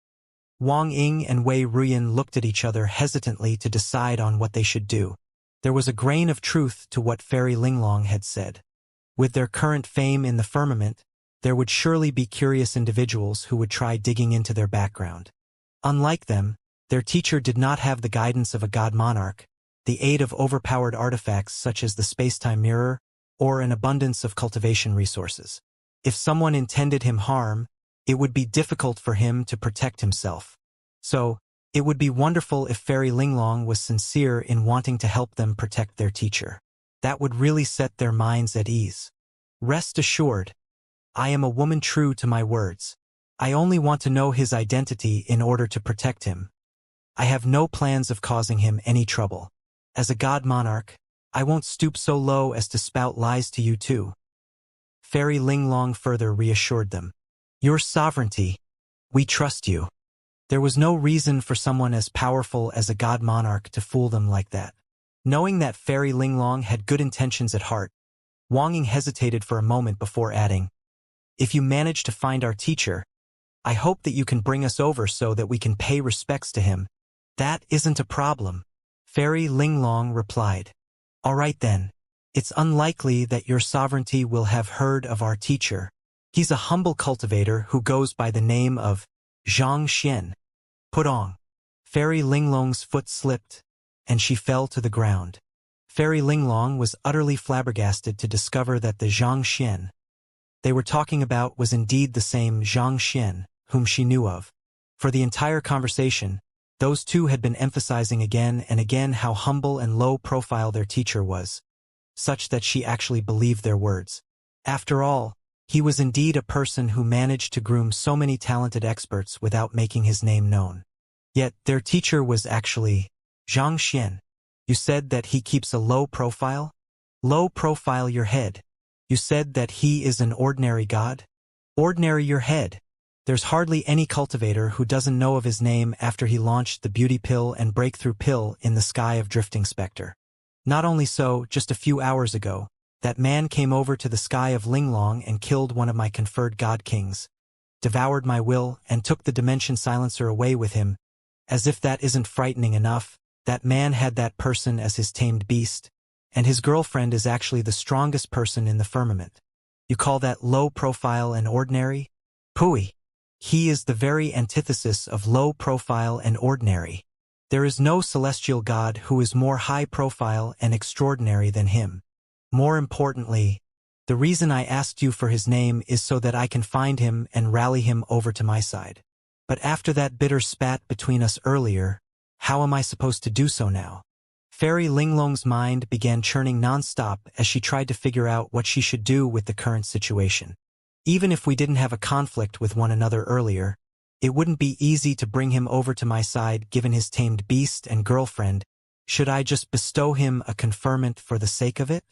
Speaker 1: Wang Ying and Wei Ruyan looked at each other hesitantly to decide on what they should do. There was a grain of truth to what Fairy Linglong had said. With their current fame in the firmament, there would surely be curious individuals who would try digging into their background. Unlike them, their teacher did not have the guidance of a god monarch, the aid of overpowered artifacts such as the space-time mirror, or an abundance of cultivation resources. If someone intended him harm, it would be difficult for him to protect himself. So, it would be wonderful if Fairy Linglong was sincere in wanting to help them protect their teacher. That would really set their minds at ease. Rest assured, I am a woman true to my words. I only want to know his identity in order to protect him. I have no plans of causing him any trouble. As a god monarch, I won't stoop so low as to spout lies to you too. Fairy Linglong further reassured them. Your sovereignty, we trust you. There was no reason for someone as powerful as a god monarch to fool them like that. Knowing that Fairy Linglong had good intentions at heart, Wang Ying hesitated for a moment before adding, if you manage to find our teacher, I hope that you can bring us over so that we can pay respects to him. That isn't a problem, Fairy Linglong replied. All right then. It's unlikely that your sovereignty will have heard of our teacher. He's a humble cultivator who goes by the name of Xianxia. Put on. Fairy Linglong's foot slipped, and she fell to the ground. Fairy Linglong was utterly flabbergasted to discover that the Xianxia they were talking about was indeed the same Xianxia whom she knew of. For the entire conversation, those two had been emphasizing again and again how humble and low profile their teacher was. such that she actually believed their words. After all, he was indeed a person who managed to groom so many talented experts without making his name known. Yet their teacher was actually Xianxia. You said that he keeps a low profile? Low profile your head. You said that he is an ordinary god? Ordinary your head. There's hardly any cultivator who doesn't know of his name after he launched the beauty pill and breakthrough pill in the sky of drifting specter. Not only so, just a few hours ago, that man came over to the sky of Linglong and killed one of my conferred god kings, devoured my will, and took the dimension silencer away with him. As if that isn't frightening enough, that man had that person as his tamed beast, and his girlfriend is actually the strongest person in the firmament. You call that low profile and ordinary? Pooey. He is the very antithesis of low profile and ordinary. There is no celestial god who is more high profile and extraordinary than him. More importantly, the reason I asked you for his name is so that I can find him and rally him over to my side. But after that bitter spat between us earlier, how am I supposed to do so now? Fairy Linglong's mind began churning non-stop as she tried to figure out what she should do with the current situation. Even if we didn't have a conflict with one another earlier, it wouldn't be easy to bring him over to my side given his tamed beast and girlfriend. Should I just bestow him a conferment for the sake of it?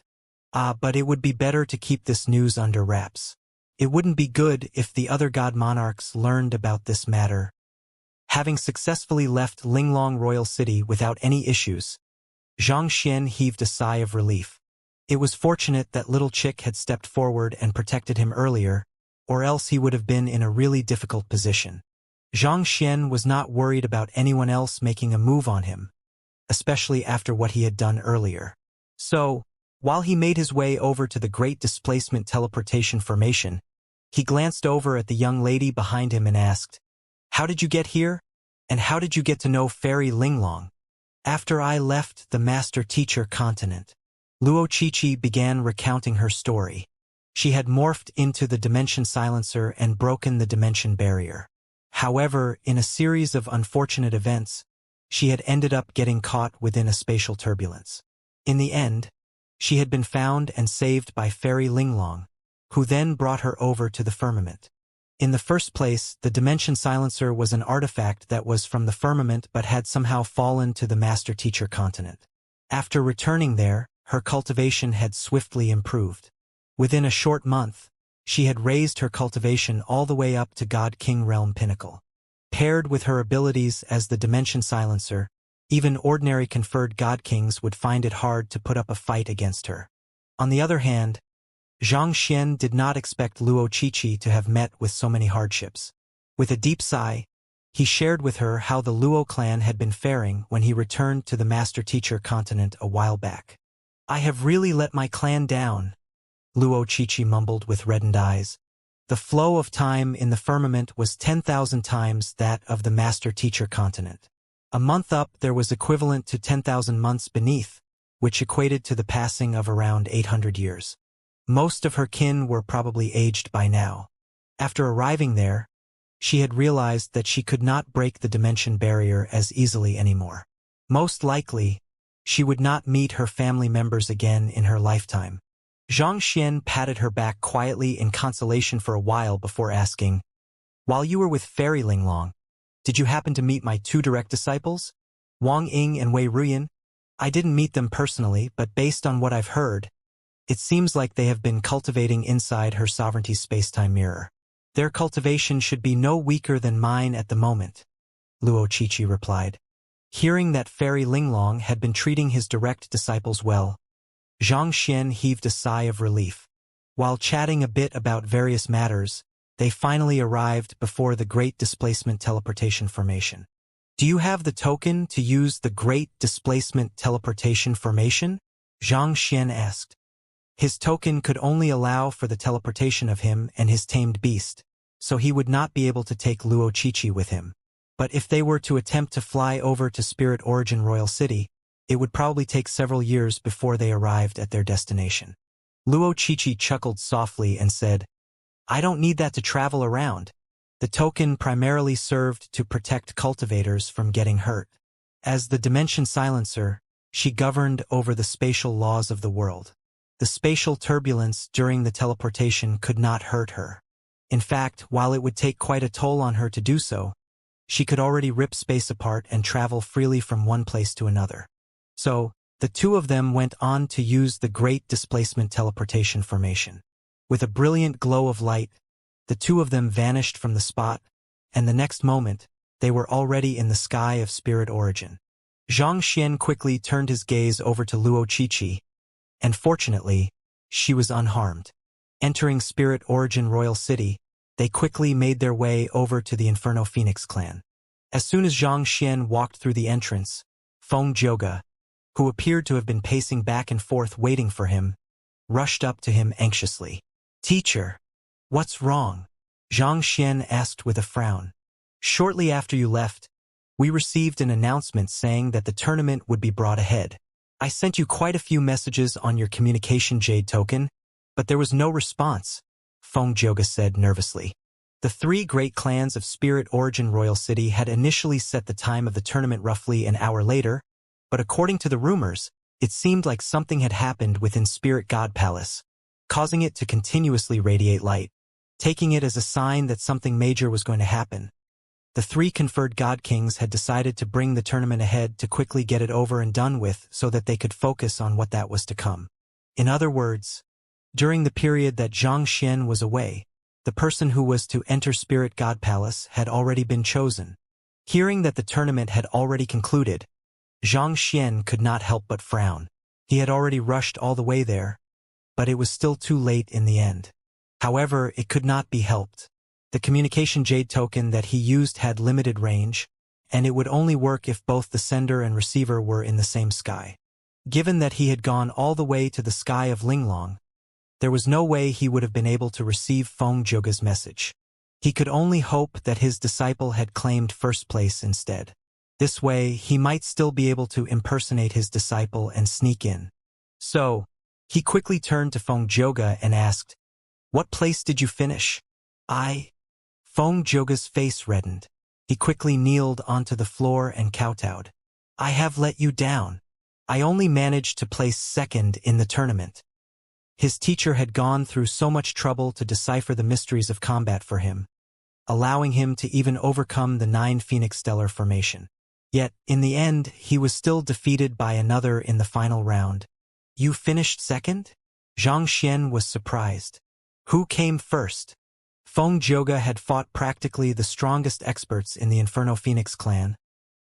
Speaker 1: But it would be better to keep this news under wraps. It wouldn't be good if the other god monarchs learned about this matter. Having successfully left Linglong Royal City without any issues, Xianxia heaved a sigh of relief. It was fortunate that Little Chick had stepped forward and protected him earlier, or else he would have been in a really difficult position. Xianxia was not worried about anyone else making a move on him, especially after what he had done earlier. So, while he made his way over to the Great Displacement Teleportation Formation, he glanced over at the young lady behind him and asked, "How did you get here? And how did you get to know Fairy Linglong?" After I left the Master-Teacher continent, Luo Qiqi began recounting her story. She had morphed into the Dimension Silencer and broken the Dimension Barrier. However, in a series of unfortunate events, she had ended up getting caught within a spatial turbulence. In the end, she had been found and saved by Fairy Linglong, who then brought her over to the firmament. In the first place, the Dimension Silencer was an artifact that was from the firmament but had somehow fallen to the Master-Teacher continent. After returning there, her cultivation had swiftly improved. Within a short month, she had raised her cultivation all the way up to God King Realm Pinnacle. Paired with her abilities as the Dimension Silencer, even ordinary conferred God Kings would find it hard to put up a fight against her. On the other hand, Xianxia did not expect Luo Qiqi to have met with so many hardships. With a deep sigh, he shared with her how the Luo clan had been faring when he returned to the Master-Teacher continent a while back. "I have really let my clan down," Luo Qiqi mumbled with reddened eyes. The flow of time in the firmament was 10,000 times that of the Master-Teacher continent. A month up there was equivalent to 10,000 months beneath, which equated to the passing of around 800 years. Most of her kin were probably aged by now. After arriving there, she had realized that she could not break the dimension barrier as easily anymore. Most likely, she would not meet her family members again in her lifetime. Xianxia patted her back quietly in consolation for a while before asking, "While you were with Fairy Linglong, did you happen to meet my two direct disciples, Wang Ying and Wei Ruyan?" "I didn't meet them personally, but based on what I've heard, it seems like they have been cultivating inside her sovereignty's space-time mirror. Their cultivation should be no weaker than mine at the moment," Luo Qiqi replied. Hearing that Fairy Linglong had been treating his direct disciples well, Xianxia heaved a sigh of relief. While chatting a bit about various matters, they finally arrived before the Great Displacement Teleportation Formation. "Do you have the token to use the Great Displacement Teleportation Formation?" Xianxia asked. His token could only allow for the teleportation of him and his tamed beast, so he would not be able to take Luo Qiqi with him. But if they were to attempt to fly over to Spirit Origin Royal City, it would probably take several years before they arrived at their destination. Luo Qiqi chuckled softly and said, "I don't need that to travel around. The token primarily served to protect cultivators from getting hurt. As the Dimension Silencer, she governed over the spatial laws of the world. The spatial turbulence during the teleportation could not hurt her. In fact, while it would take quite a toll on her to do so, she could already rip space apart and travel freely from one place to another. So, the two of them went on to use the Great Displacement Teleportation formation. With a brilliant glow of light, the two of them vanished from the spot, and the next moment, they were already in the sky of spirit origin. Xianxia quickly turned his gaze over to Luo Qiqi, and fortunately, she was unharmed. Entering Spirit Origin Royal City, they quickly made their way over to the Inferno Phoenix clan. As soon as Xianxia walked through the entrance, Feng Zhouge, who appeared to have been pacing back and forth waiting for him, rushed up to him anxiously. "Teacher, what's wrong?" Xianxia asked with a frown. "Shortly after you left, we received an announcement saying that the tournament would be brought ahead. I sent you quite a few messages on your communication jade token, but there was no response," Feng Zhouge said nervously. The three great clans of Spirit Origin Royal City had initially set the time of the tournament roughly an hour later, but according to the rumors, it seemed like something had happened within Spirit God Palace, causing it to continuously radiate light. Taking it as a sign that something major was going to happen, the three conferred God Kings had decided to bring the tournament ahead to quickly get it over and done with so that they could focus on what that was to come. In other words, during the period that Xianxia was away, the person who was to enter Spirit God Palace had already been chosen. Hearing that the tournament had already concluded, Xianxia could not help but frown. He had already rushed all the way there, but it was still too late in the end. However, it could not be helped. The communication jade token that he used had limited range, and it would only work if both the sender and receiver were in the same sky. Given that he had gone all the way to the sky of Linglong, there was no way he would have been able to receive Feng Zhouge's message. He could only hope that his disciple had claimed first place instead. This way, he might still be able to impersonate his disciple and sneak in. So, he quickly turned to Feng Zhouge and asked, "What place did you finish?" Feng Zhouge's face reddened. He quickly kneeled onto the floor and kowtowed. "I have let you down. I only managed to place second in the tournament." His teacher had gone through so much trouble to decipher the mysteries of combat for him, allowing him to even overcome the 9 Phoenix Stellar formation. Yet, in the end, he was still defeated by another in the final round. "You finished second?" Xianxia was surprised. "Who came first?" Feng Zhouge had fought practically the strongest experts in the Inferno Phoenix clan,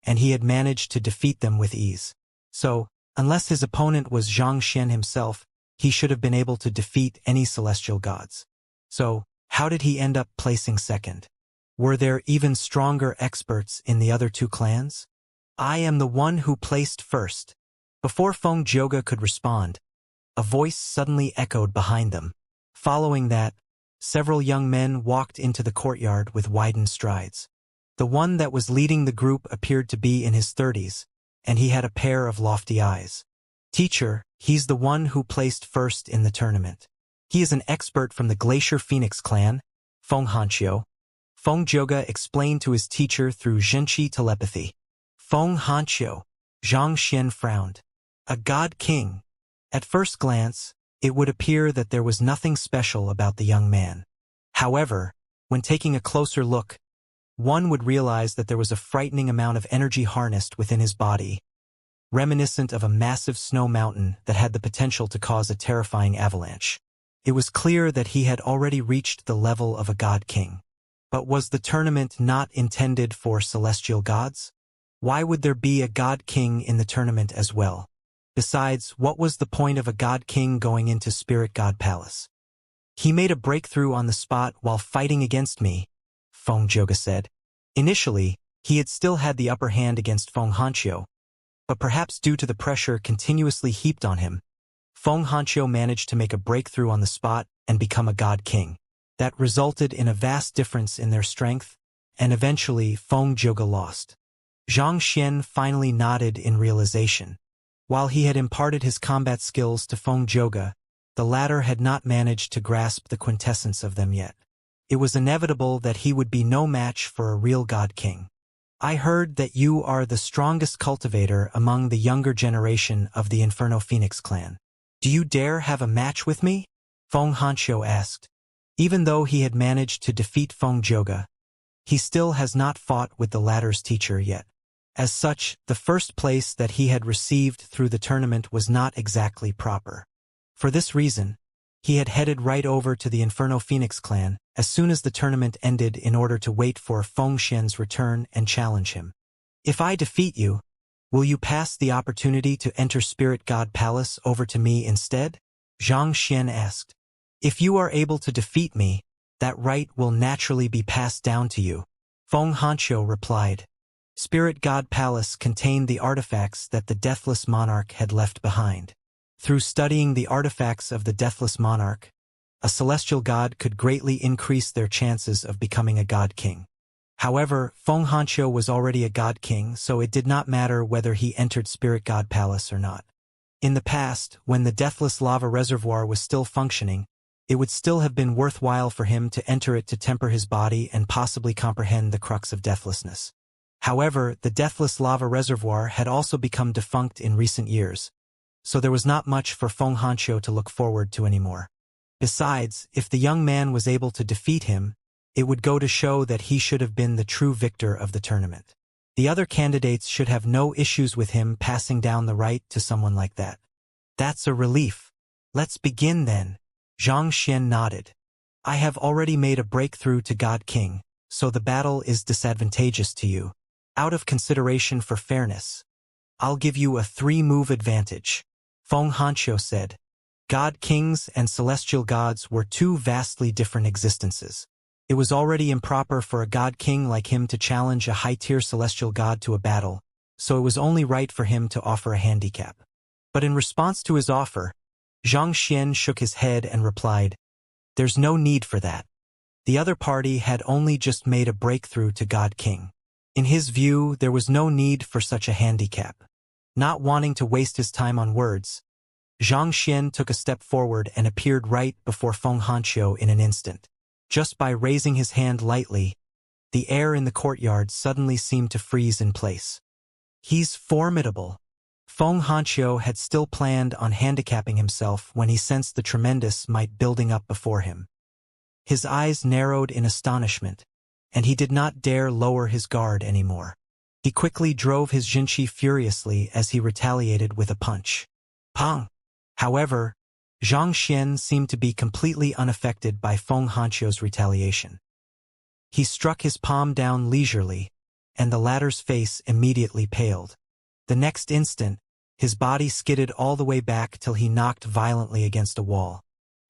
Speaker 1: and he had managed to defeat them with ease. So, unless his opponent was Xianxia himself, he should have been able to defeat any celestial gods. So, how did he end up placing second? Were there even stronger experts in the other two clans? "I am the one who placed first." Before Feng Zhouge could respond, a voice suddenly echoed behind them. Following that, several young men walked into the courtyard with widened strides. The one that was leading the group appeared to be in his 30s, and he had a pair of lofty eyes. "Teacher, he's the one who placed first in the tournament. He is an expert from the Glacier Phoenix clan, Feng Hanqiu." Feng Zhouge explained to his teacher through Zhenqi telepathy. "Feng Hanqiu." Xianxia frowned. "A god king." At first glance, it would appear that there was nothing special about the young man. However, when taking a closer look, one would realize that there was a frightening amount of energy harnessed within his body, reminiscent of a massive snow mountain that had the potential to cause a terrifying avalanche. It was clear that he had already reached the level of a god king. But was the tournament not intended for celestial gods? Why would there be a god king in the tournament as well? Besides, what was the point of a god king going into Spirit God Palace? "He made a breakthrough on the spot while fighting against me," Feng Zhouge said. Initially, he had still had the upper hand against Feng Hanqiu, but perhaps due to the pressure continuously heaped on him, Feng Hanqiu managed to make a breakthrough on the spot and become a god king. That resulted in a vast difference in their strength, and eventually Feng Zhouge lost. Xianxia finally nodded in realization. While he had imparted his combat skills to Feng Zhouge, the latter had not managed to grasp the quintessence of them yet. It was inevitable that he would be no match for a real god king. "I heard that you are the strongest cultivator among the younger generation of the Inferno Phoenix clan." Do you dare have a match with me? Feng Hanqiu asked. Even though he had managed to defeat Feng Zhouge, he still has not fought with the latter's teacher yet. As such, the first place that he had received through the tournament was not exactly proper. For this reason, he had headed right over to the Inferno Phoenix clan as soon as the tournament ended in order to wait for Feng Xian's return and challenge him. If I defeat you, will you pass the opportunity to enter Spirit God Palace over to me instead? Zhang Xian asked. If you are able to defeat me, that right will naturally be passed down to you. Feng Hanqiu replied. Spirit God Palace contained the artifacts that the Deathless Monarch had left behind. Through studying the artifacts of the Deathless Monarch, a celestial god could greatly increase their chances of becoming a god king. However, Feng Hanqiu was already a god king, so it did not matter whether he entered Spirit God Palace or not. In the past, when the Deathless Lava Reservoir was still functioning, it would still have been worthwhile for him to enter it to temper his body and possibly comprehend the crux of deathlessness. However, the Deathless Lava Reservoir had also become defunct in recent years, so there was not much for Feng Hanqiu to look forward to anymore. Besides, if the young man was able to defeat him, it would go to show that he should have been the true victor of the tournament. The other candidates should have no issues with him passing down the right to someone like that. That's a relief. Let's begin then. Zhang Xian nodded. I have already made a breakthrough to God King, so the battle is disadvantageous to you. Out of consideration for fairness, I'll give you a 3-move advantage. Feng Hanqiu said. God kings and celestial gods were two vastly different existences. It was already improper for a god king like him to challenge a high-tier celestial god to a battle, so it was only right for him to offer a handicap. But in response to his offer, Zhang Xian shook his head and replied, There's no need for that. The other party had only just made a breakthrough to God King. In his view, there was no need for such a handicap. Not wanting to waste his time on words, Zhang Xian took a step forward and appeared right before Feng Hanqiu in an instant. Just by raising his hand lightly, the air in the courtyard suddenly seemed to freeze in place. He's formidable. Feng Hanqiu had still planned on handicapping himself when he sensed the tremendous might building up before him. His eyes narrowed in astonishment, and he did not dare lower his guard anymore. He quickly drove his Jinqi furiously as he retaliated with a punch. Pang! However, Zhang Xian seemed to be completely unaffected by Feng Hanqiu's retaliation. He struck his palm down leisurely, and the latter's face immediately paled. The next instant, his body skidded all the way back till he knocked violently against a wall.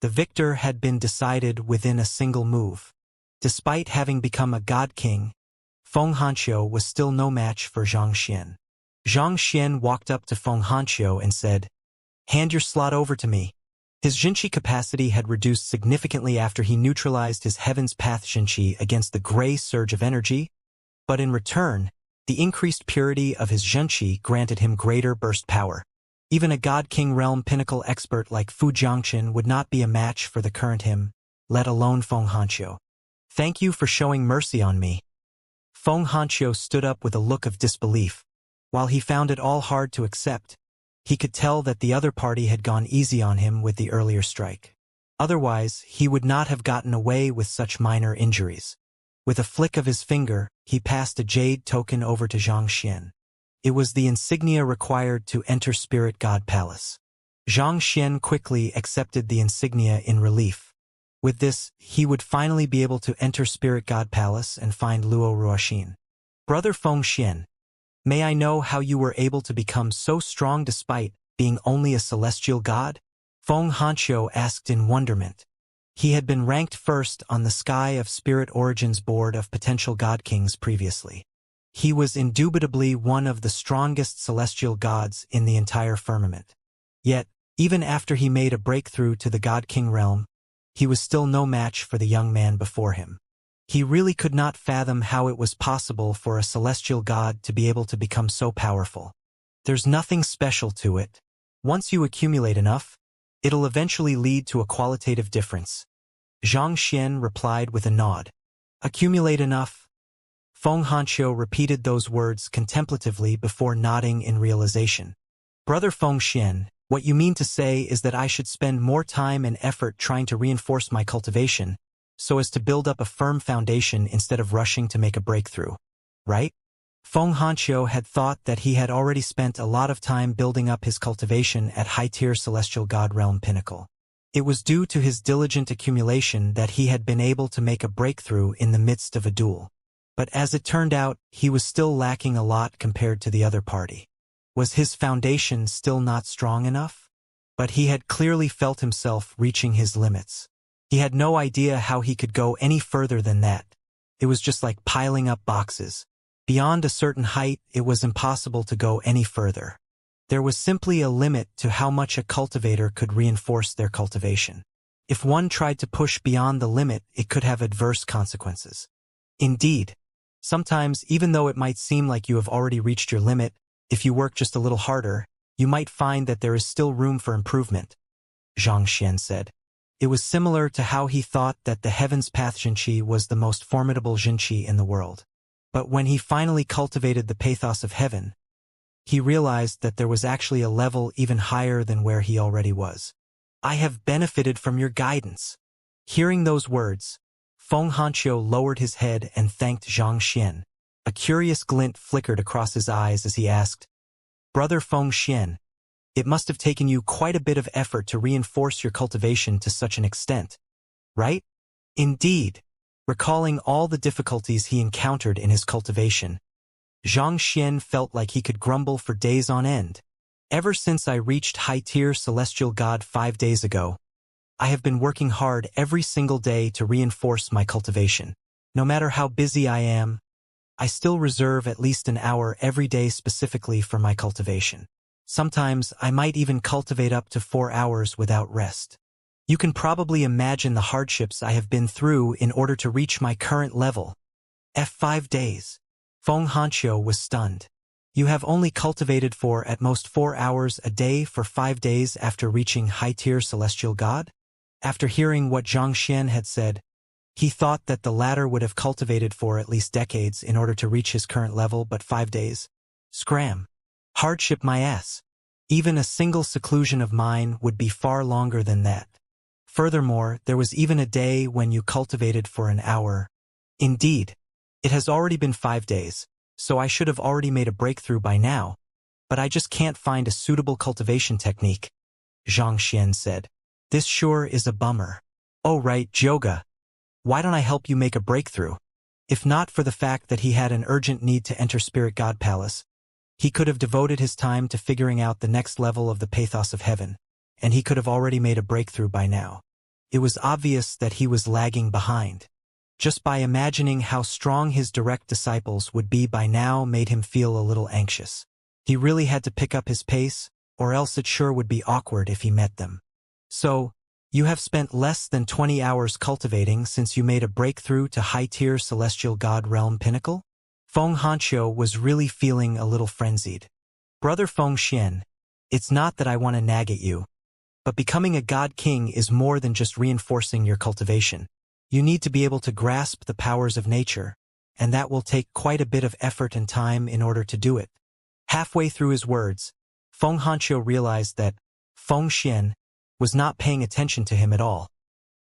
Speaker 1: The victor had been decided within a single move. Despite having become a god king, Feng Hanqiu was still no match for Zhang Xian. Zhang Xian walked up to Feng Hanqiu and said, Hand your slot over to me. His Jinqi capacity had reduced significantly after he neutralized his Heaven's Path Jinqi against the gray surge of energy, but in return, the increased purity of his Jinqi granted him greater burst power. Even a God King realm pinnacle expert like Fu Jiangqin would not be a match for the current him, let alone Feng Hanqiu. Thank you for showing mercy on me. Feng Hanqiu stood up with a look of disbelief. While he found it all hard to accept, he could tell that the other party had gone easy on him with the earlier strike. Otherwise, he would not have gotten away with such minor injuries. With a flick of his finger, he passed a jade token over to Zhang Xian. It was the insignia required to enter Spirit God Palace. Zhang Xian quickly accepted the insignia in relief. With this, he would finally be able to enter Spirit God Palace and find Luo Ruoxin. Brother Feng Xian, may I know how you were able to become so strong despite being only a celestial god? Feng Hanqiu asked in wonderment. He had been ranked first on the Sky of Spirit Origins board of potential god kings previously. He was indubitably one of the strongest celestial gods in the entire firmament. Yet, even after he made a breakthrough to the god king realm, he was still no match for the young man before him. He really could not fathom how it was possible for a celestial god to be able to become so powerful. There's nothing special to it. Once you accumulate enough, it'll eventually lead to a qualitative difference. Zhang Xian replied with a nod. Accumulate enough? Feng Hanqiu repeated those words contemplatively before nodding in realization. Brother Feng Xian, What you mean to say is that I should spend more time and effort trying to reinforce my cultivation, so as to build up a firm foundation instead of rushing to make a breakthrough, right? Feng Hanqiu had thought that he had already spent a lot of time building up his cultivation at high-tier celestial god realm pinnacle. It was due to his diligent accumulation that he had been able to make a breakthrough in the midst of a duel. But as it turned out, he was still lacking a lot compared to the other party. Was his foundation still not strong enough? But he had clearly felt himself reaching his limits. He had no idea how he could go any further than that. It was just like piling up boxes. Beyond a certain height, it was impossible to go any further. There was simply a limit to how much a cultivator could reinforce their cultivation. If one tried to push beyond the limit, it could have adverse consequences. Indeed, sometimes, even though it might seem like you have already reached your limit, if you work just a little harder, you might find that there is still room for improvement, Xianxia said. It was similar to how he thought that the Heaven's Path Jinqi was the most formidable Jinqi in the world. But when he finally cultivated the pathos of heaven, he realized that there was actually a level even higher than where he already was. I have benefited from your guidance. Hearing those words, Feng Hanqiu lowered his head and thanked Xianxia. A curious glint flickered across his eyes as he asked, Brother Feng Xian, it must have taken you quite a bit of effort to reinforce your cultivation to such an extent, right? Indeed. Recalling all the difficulties he encountered in his cultivation, Xianxia felt like he could grumble for days on end. Ever since I reached high-tier celestial god 5 days ago, I have been working hard every single day to reinforce my cultivation. No matter how busy I am, I still reserve at least an hour every day specifically for my cultivation. Sometimes I might even cultivate up to 4 hours without rest. You can probably imagine the hardships I have been through in order to reach my current level. F5 days. Feng Hanqiu was stunned. You have only cultivated for at most 4 hours a day for 5 days after reaching high-tier celestial god? After hearing what Xianxia had said, he thought that the latter would have cultivated for at least decades in order to reach his current level, but 5 days? Scram. Hardship my ass. Even a single seclusion of mine would be far longer than that. Furthermore, there was even a day when you cultivated for an hour. Indeed, it has already been 5 days, so I should have already made a breakthrough by now, but I just can't find a suitable cultivation technique, Xianxia said. This sure is a bummer. Oh right, Joga. Why don't I help you make a breakthrough? If not for the fact that he had an urgent need to enter Spirit God Palace, he could have devoted his time to figuring out the next level of the pathos of heaven, and he could have already made a breakthrough by now. It was obvious that he was lagging behind. Just by imagining how strong his direct disciples would be by now made him feel a little anxious. He really had to pick up his pace, or else it sure would be awkward if he met them. So, you have spent less than 20 hours cultivating since you made a breakthrough to high-tier celestial god realm pinnacle? Feng Hanqiu was really feeling a little frenzied. Brother Feng Xian, it's not that I want to nag at you, but becoming a god king is more than just reinforcing your cultivation. You need to be able to grasp the powers of nature, and that will take quite a bit of effort and time in order to do it. Halfway through his words, Feng Hanqiu realized that Feng Xian was not paying attention to him at all,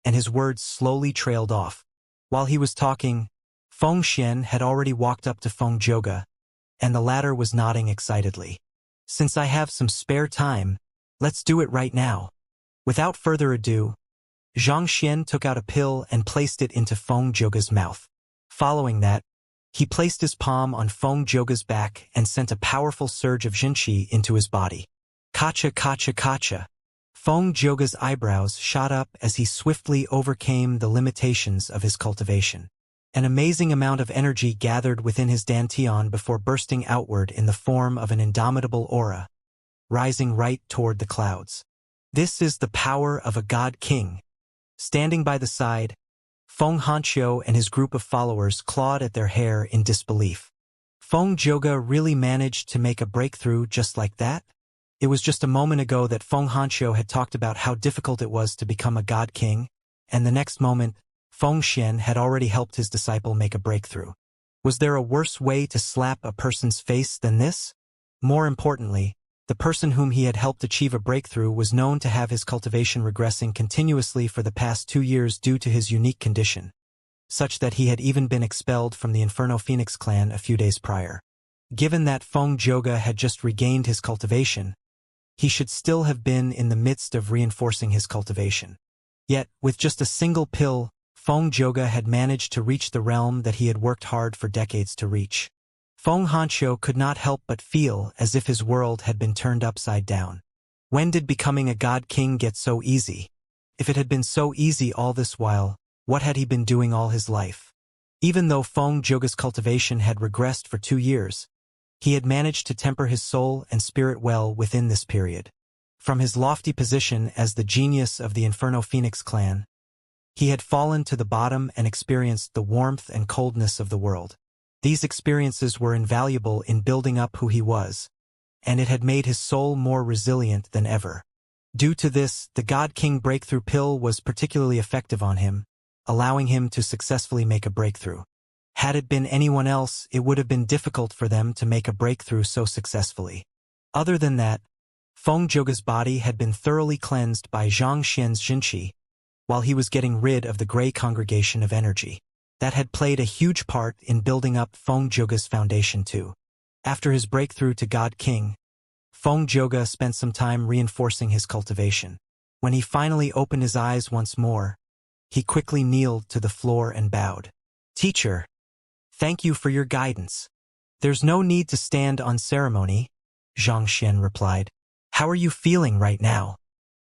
Speaker 1: and his words slowly trailed off. While he was talking, Feng Xian had already walked up to Feng Joga, and the latter was nodding excitedly. Since I have some spare time, let's do it right now. Without further ado, Xianxia took out a pill and placed it into Feng Joga's mouth. Following that, he placed his palm on Feng Joga's back and sent a powerful surge of Jinqi into his body. Kacha kacha kacha. Feng Joga's eyebrows shot up as he swiftly overcame the limitations of his cultivation. An amazing amount of energy gathered within his dantian before bursting outward in the form of an indomitable aura, rising right toward the clouds. This is the power of a god king. Standing by the side, Feng Hanqiu and his group of followers clawed at their hair in disbelief. Feng Joga really managed to make a breakthrough just like that? It was just a moment ago that Feng Hanqiu had talked about how difficult it was to become a god king, and the next moment, Feng Xian had already helped his disciple make a breakthrough. Was there a worse way to slap a person's face than this? More importantly, The person whom he had helped achieve a breakthrough was known to have his cultivation regressing continuously for the past 2 years due to his unique condition, such that he had even been expelled from the Inferno Phoenix clan a few days prior. Given that Feng Zhouge had just regained his cultivation, he should still have been in the midst of reinforcing his cultivation. Yet, with just a single pill, Feng Zhouge had managed to reach the realm that he had worked hard for decades to reach. Feng Hanqiu could not help but feel as if his world had been turned upside down. When did becoming a god king get so easy? If it had been so easy all this while, what had he been doing all his life? Even though Feng Zhouge's cultivation had regressed for 2 years, he had managed to temper his soul and spirit well within this period. From his lofty position as the genius of the Inferno Phoenix clan, he had fallen to the bottom and experienced the warmth and coldness of the world. These experiences were invaluable in building up who he was, and it had made his soul more resilient than ever. Due to this, the God King breakthrough pill was particularly effective on him, allowing him to successfully make a breakthrough. Had it been anyone else, it would have been difficult for them to make a breakthrough so successfully. Other than that, Feng Zhouge's body had been thoroughly cleansed by Xianxia's Jinqi, while he was getting rid of the gray congregation of energy. That had played a huge part in building up Feng Zhouge's foundation too. After his breakthrough to God King, Feng Zhouge spent some time reinforcing his cultivation. When he finally opened his eyes once more, he quickly kneeled to the floor and bowed. "Teacher, thank you for your guidance." "There's no need to stand on ceremony," Xianxia replied. "How are you feeling right now?"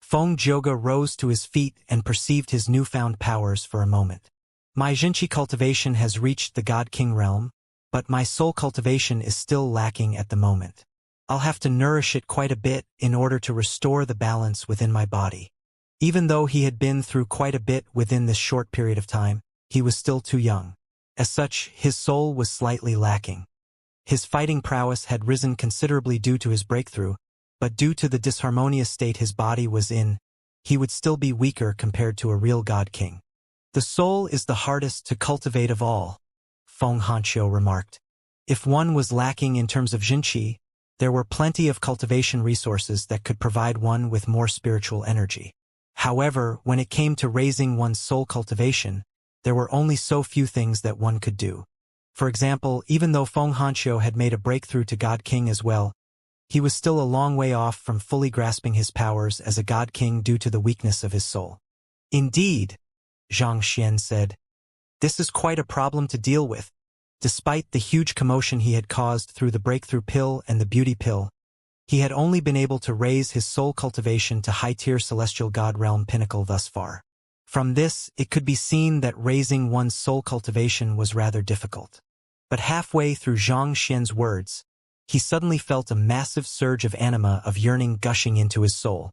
Speaker 1: Feng Zhouge rose to his feet and perceived his newfound powers for a moment. "My Jinqi cultivation has reached the God King realm, but my soul cultivation is still lacking at the moment. I'll have to nourish it quite a bit in order to restore the balance within my body." Even though he had been through quite a bit within this short period of time, he was still too young. As such, his soul was slightly lacking. His fighting prowess had risen considerably due to his breakthrough, but due to the disharmonious state his body was in, he would still be weaker compared to a real God King. "The soul is the hardest to cultivate of all," Feng Hanqiu remarked. If one was lacking in terms of Jinqi, there were plenty of cultivation resources that could provide one with more spiritual energy. However, when it came to raising one's soul cultivation, there were only so few things that one could do. For example, even though Feng Hanqiu had made a breakthrough to God King as well, he was still a long way off from fully grasping his powers as a God King due to the weakness of his soul. "Indeed," Xianxia said, "this is quite a problem to deal with." Despite the huge commotion he had caused through the breakthrough pill and the beauty pill, he had only been able to raise his soul cultivation to high-tier celestial god realm pinnacle thus far. From this, it could be seen that raising one's soul cultivation was rather difficult. But halfway through Zhang Xian's words, he suddenly felt a massive surge of anima of yearning gushing into his soul.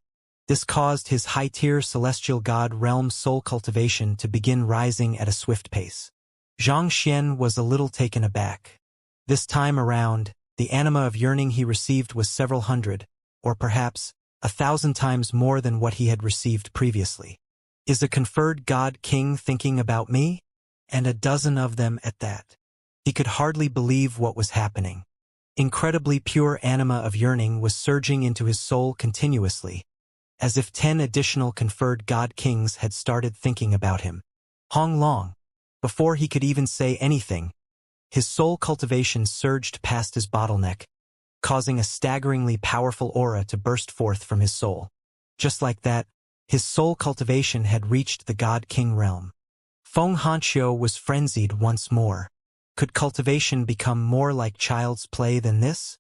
Speaker 1: This caused his high-tier celestial god realm soul cultivation to begin rising at a swift pace. Zhang Xian was a little taken aback. This time around, the anima of yearning he received was several hundred, or perhaps 1,000 times more than what he had received previously. "Is a conferred God King thinking about me?" And a dozen of them at that. He could hardly believe what was happening. Incredibly pure anima of yearning was surging into his soul continuously, as if 10 additional conferred God Kings had started thinking about him. Hong Long. Before he could even say anything, his soul cultivation surged past his bottleneck, causing a staggeringly powerful aura to burst forth from his soul. Just like that, his soul cultivation had reached the God King realm. Feng Hanqiu was frenzied once more. Could cultivation become more like child's play than this?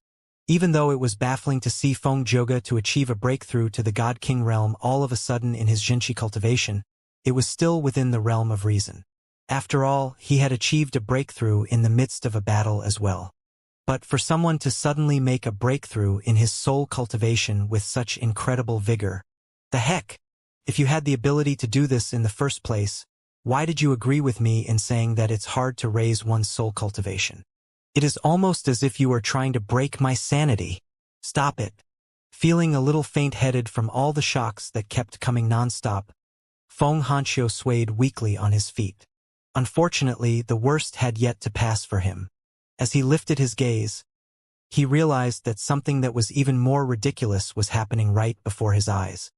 Speaker 1: Even though it was baffling to see Feng Zhouge to achieve a breakthrough to the God King realm all of a sudden in his Jinqi cultivation, it was still within the realm of reason. After all, he had achieved a breakthrough in the midst of a battle as well. But for someone to suddenly make a breakthrough in his soul cultivation with such incredible vigor, the heck! If you had the ability to do this in the first place, why did you agree with me in saying that it's hard to raise one's soul cultivation? It is almost as if you are trying to break my sanity. Stop it. Feeling a little faint-headed from all the shocks that kept coming non-stop, Feng Hanqiu swayed weakly on his feet. Unfortunately, the worst had yet to pass for him. As he lifted his gaze, he realized that something that was even more ridiculous was happening right before his eyes.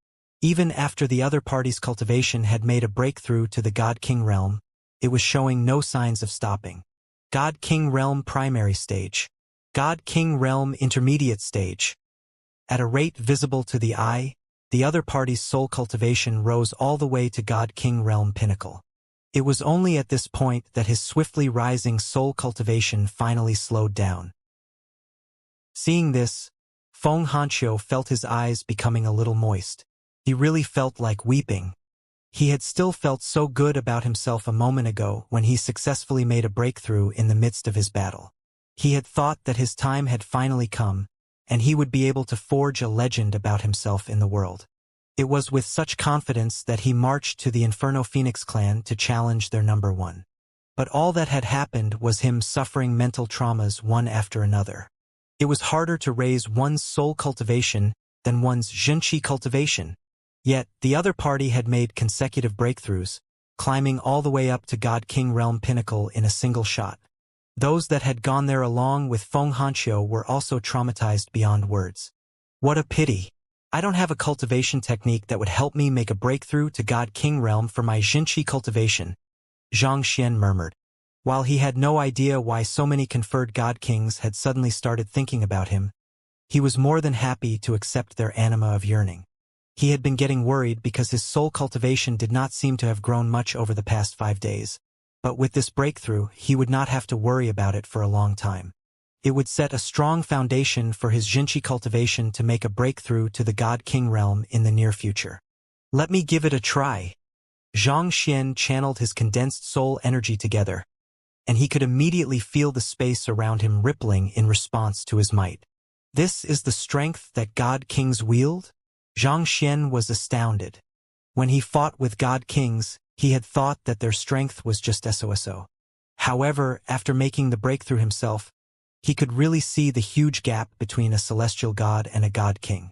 Speaker 1: Even after the other party's cultivation had made a breakthrough to the God-King realm, it was showing no signs of stopping. God-King realm primary stage. God-King realm intermediate stage. At a rate visible to the eye, the other party's soul cultivation rose all the way to God-King realm pinnacle. It was only at this point that his swiftly rising soul cultivation finally slowed down. Seeing this, Feng Hanqiu felt his eyes becoming a little moist. He really felt like weeping. He had still felt so good about himself a moment ago when he successfully made a breakthrough in the midst of his battle. He had thought that his time had finally come, and he would be able to forge a legend about himself in the world. It was with such confidence that he marched to the Inferno Phoenix clan to challenge their number one. But all that had happened was him suffering mental traumas one after another. It was harder to raise one's soul cultivation than one's Xianxia cultivation. Yet, the other party had made consecutive breakthroughs, climbing all the way up to God-King realm pinnacle in a single shot. Those that had gone there along with Feng Hanqiu were also traumatized beyond words. What a pity! I don't have a cultivation technique that would help me make a breakthrough to God-King realm for my Xianxia cultivation, Xianxia murmured. While he had no idea why so many conferred God Kings had suddenly started thinking about him, he was more than happy to accept their anima of yearning. He had been getting worried because his soul cultivation did not seem to have grown much over the past 5 days. But with this breakthrough, he would not have to worry about it for a long time. It would set a strong foundation for his Xianxia cultivation to make a breakthrough to the God-King realm in the near future. Let me give it a try. Xianxia channeled his condensed soul energy together, and he could immediately feel the space around him rippling in response to his might. This is the strength that God Kings wield? Xianxia was astounded. When he fought with God Kings, he had thought that their strength was just so. However, after making the breakthrough himself, he could really see the huge gap between a celestial god and a God King.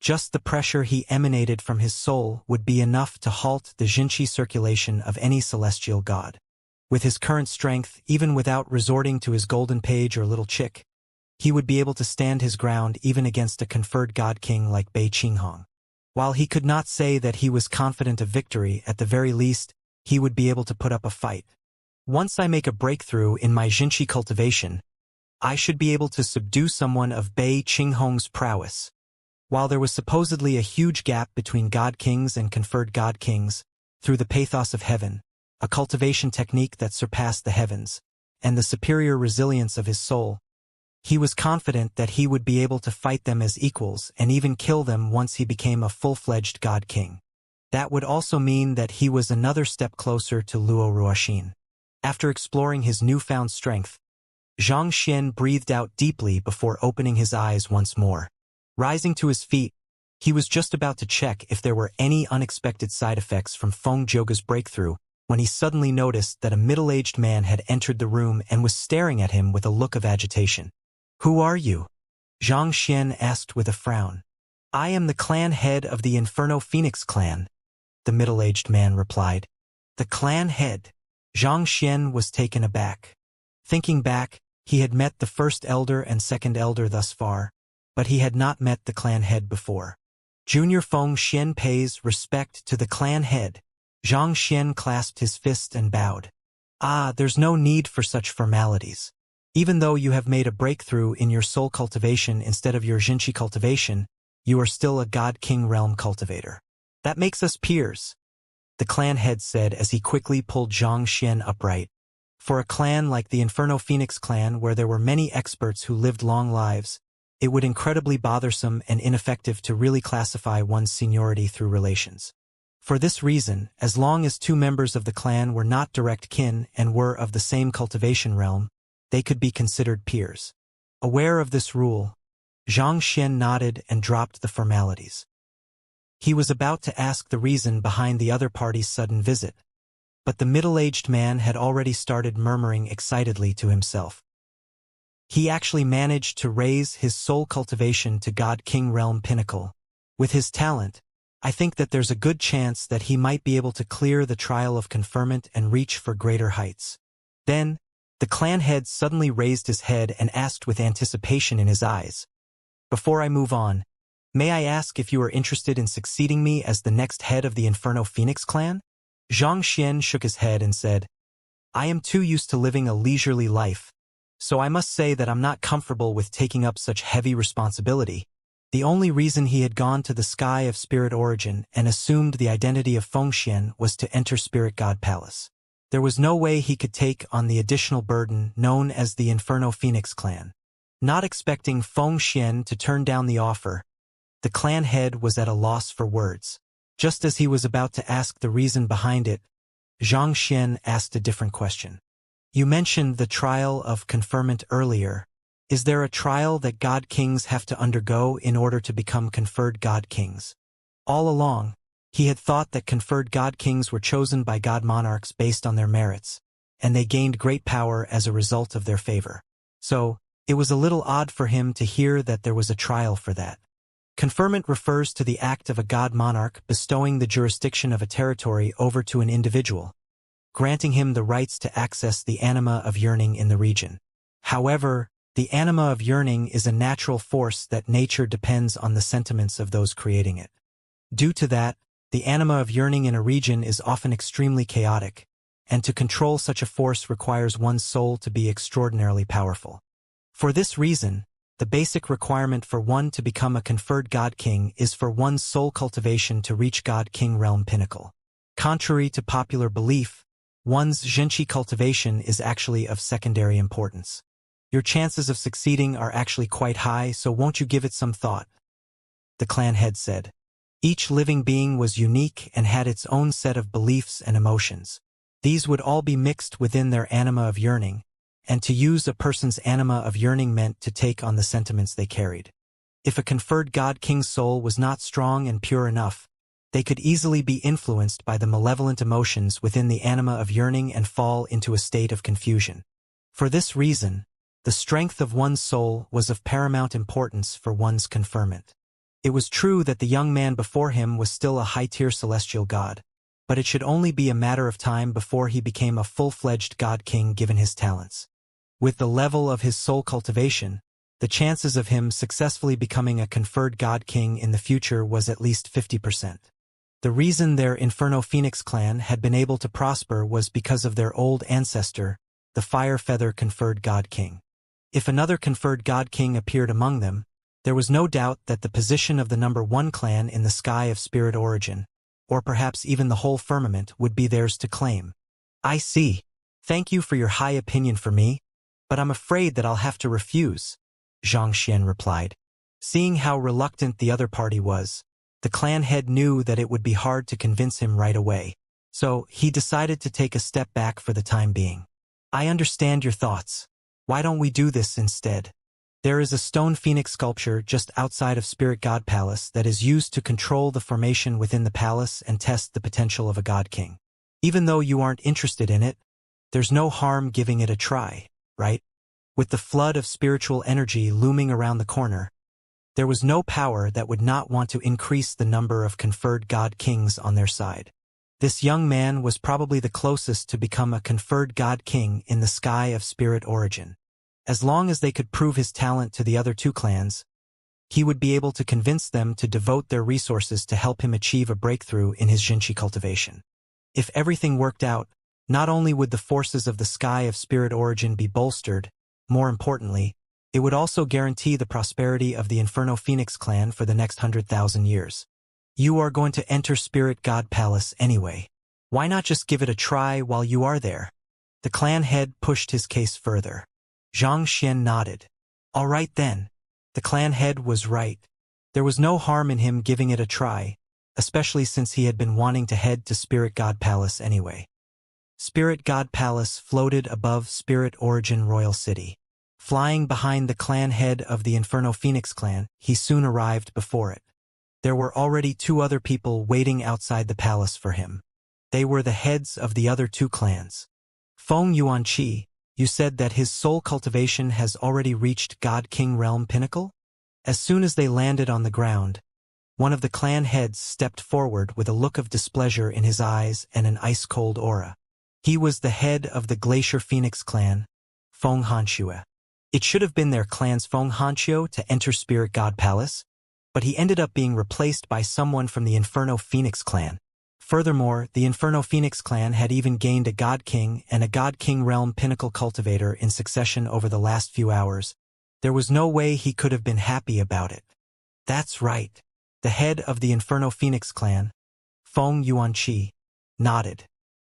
Speaker 1: Just the pressure he emanated from his soul would be enough to halt the Xianxia circulation of any celestial god. With his current strength, even without resorting to his golden page or little chick, he would be able to stand his ground even against a conferred God King like Bei Qinghong. While he could not say that he was confident of victory, at the very least, he would be able to put up a fight. Once I make a breakthrough in my Xianxia cultivation, I should be able to subdue someone of Bei Qinghong's prowess. While there was supposedly a huge gap between God Kings and conferred God Kings, through the pathos of heaven, a cultivation technique that surpassed the heavens, and the superior resilience of his soul, he was confident that he would be able to fight them as equals and even kill them once he became a full-fledged God King. That would also mean that he was another step closer to Luo Ruoxin. After exploring his newfound strength, Xianxia breathed out deeply before opening his eyes once more. Rising to his feet, he was just about to check if there were any unexpected side effects from Feng Zhouge's breakthrough when he suddenly noticed that a middle-aged man had entered the room and was staring at him with a look of agitation. "Who are you?" Xianxia asked with a frown. "I am the clan head of the Inferno Phoenix clan," the middle-aged man replied. The clan head? Xianxia was taken aback. Thinking back, he had met the first elder and second elder thus far, but he had not met the clan head before. Junior Feng Xian pays respect to the clan head. Xianxia clasped his fist and bowed. "Ah, there's no need for such formalities. Even though you have made a breakthrough in your soul cultivation instead of your Xianxia cultivation, you are still a God King realm cultivator. That makes us peers," the clan head said as he quickly pulled Xianxia upright. For a clan like the Inferno Phoenix clan, where there were many experts who lived long lives, it would incredibly bothersome and ineffective to really classify one's seniority through relations. For this reason, as long as two members of the clan were not direct kin and were of the same cultivation realm, they could be considered peers. Aware of this rule, Xianxia nodded and dropped the formalities. He was about to ask the reason behind the other party's sudden visit, but the middle-aged man had already started murmuring excitedly to himself. He actually managed to raise his soul cultivation to God King realm pinnacle. With his talent, I think that there's a good chance that he might be able to clear the trial of conferment and reach for greater heights. Then, The clan head suddenly raised his head and asked with anticipation in his eyes. Before I move on, may I ask if you are interested in succeeding me as the next head of the Inferno Phoenix clan? Xianxia shook his head and said, I am too used to living a leisurely life, so I must say that I'm not comfortable with taking up such heavy responsibility. The only reason he had gone to the sky of spirit origin and assumed the identity of Fengxian was to enter Spirit God Palace. There was no way he could take on the additional burden known as the Inferno Phoenix clan. Not expecting Fengxian to turn down the offer, the clan head was at a loss for words. Just as he was about to ask the reason behind it, Xianxia asked a different question. You mentioned the trial of conferment earlier. Is there a trial that God Kings have to undergo in order to become conferred God Kings? All along, he had thought that conferred God Kings were chosen by God Monarchs based on their merits, and they gained great power as a result of their favor. So, it was a little odd for him to hear that there was a trial for that. Conferment refers to the act of a God Monarch bestowing the jurisdiction of a territory over to an individual, granting him the rights to access the anima of yearning in the region. However, the anima of yearning is a natural force that nature depends on the sentiments of those creating it. Due to that, the anima of yearning in a region is often extremely chaotic, and to control such a force requires one's soul to be extraordinarily powerful. For this reason, the basic requirement for one to become a conferred God King is for one's soul cultivation to reach God King realm pinnacle. Contrary to popular belief, one's Xianxia cultivation is actually of secondary importance. Your chances of succeeding are actually quite high, so won't you give it some thought? The clan head said. Each living being was unique and had its own set of beliefs and emotions. These would all be mixed within their anima of yearning, and to use a person's anima of yearning meant to take on the sentiments they carried. If a conferred God King's soul was not strong and pure enough, they could easily be influenced by the malevolent emotions within the anima of yearning and fall into a state of confusion. For this reason, the strength of one's soul was of paramount importance for one's conferment. It was true that the young man before him was still a high-tier celestial god, but it should only be a matter of time before he became a full-fledged God King given his talents. With the level of his soul cultivation, the chances of him successfully becoming a conferred God King in the future was at least 50%. The reason their Inferno Phoenix clan had been able to prosper was because of their old ancestor, the Fire Feather conferred God King. If another conferred God King appeared among them, there was no doubt that the position of the number 1 clan in the sky of spirit origin, or perhaps even the whole firmament, would be theirs to claim. I see. Thank you for your high opinion for me, but I'm afraid that I'll have to refuse, Xianxia replied. Seeing how reluctant the other party was, the clan head knew that it would be hard to convince him right away, so he decided to take a step back for the time being. I understand your thoughts. Why don't we do this instead? There is a stone phoenix sculpture just outside of Spirit God Palace that is used to control the formation within the palace and test the potential of a God King. Even though you aren't interested in it, there's no harm giving it a try, right? With the flood of spiritual energy looming around the corner, there was no power that would not want to increase the number of conferred God Kings on their side. This young man was probably the closest to become a conferred God King in the sky of spirit origin. As long as they could prove his talent to the other 2 clans, he would be able to convince them to devote their resources to help him achieve a breakthrough in his Xianxia cultivation. If everything worked out, not only would the forces of the sky of spirit origin be bolstered, more importantly, it would also guarantee the prosperity of the Inferno Phoenix clan for the next 100,000 years. You are going to enter Spirit God Palace anyway. Why not just give it a try while you are there? The clan head pushed his case further. Xianxia nodded. All right then. The clan head was right. There was no harm in him giving it a try, especially since he had been wanting to head to Spirit God Palace anyway. Spirit God Palace floated above Spirit Origin Royal City. Flying behind the clan head of the Inferno Phoenix clan, he soon arrived before it. There were already 2 other people waiting outside the palace for him. They were the heads of the other 2 clans. Feng Yuanqi, you said that his soul cultivation has already reached God King Realm Pinnacle? As soon as they landed on the ground, one of the clan heads stepped forward with a look of displeasure in his eyes and an ice-cold aura. He was the head of the Glacier Phoenix clan, Feng Hanxue. It should have been their clan's Feng Hanxue to enter Spirit God Palace, but he ended up being replaced by someone from the Inferno Phoenix clan. Furthermore, the Inferno Phoenix clan had even gained a God King and a God King realm pinnacle cultivator in succession over the last few hours. There was no way he could have been happy about it. That's right. The head of the Inferno Phoenix clan, Feng Yuanqi, nodded.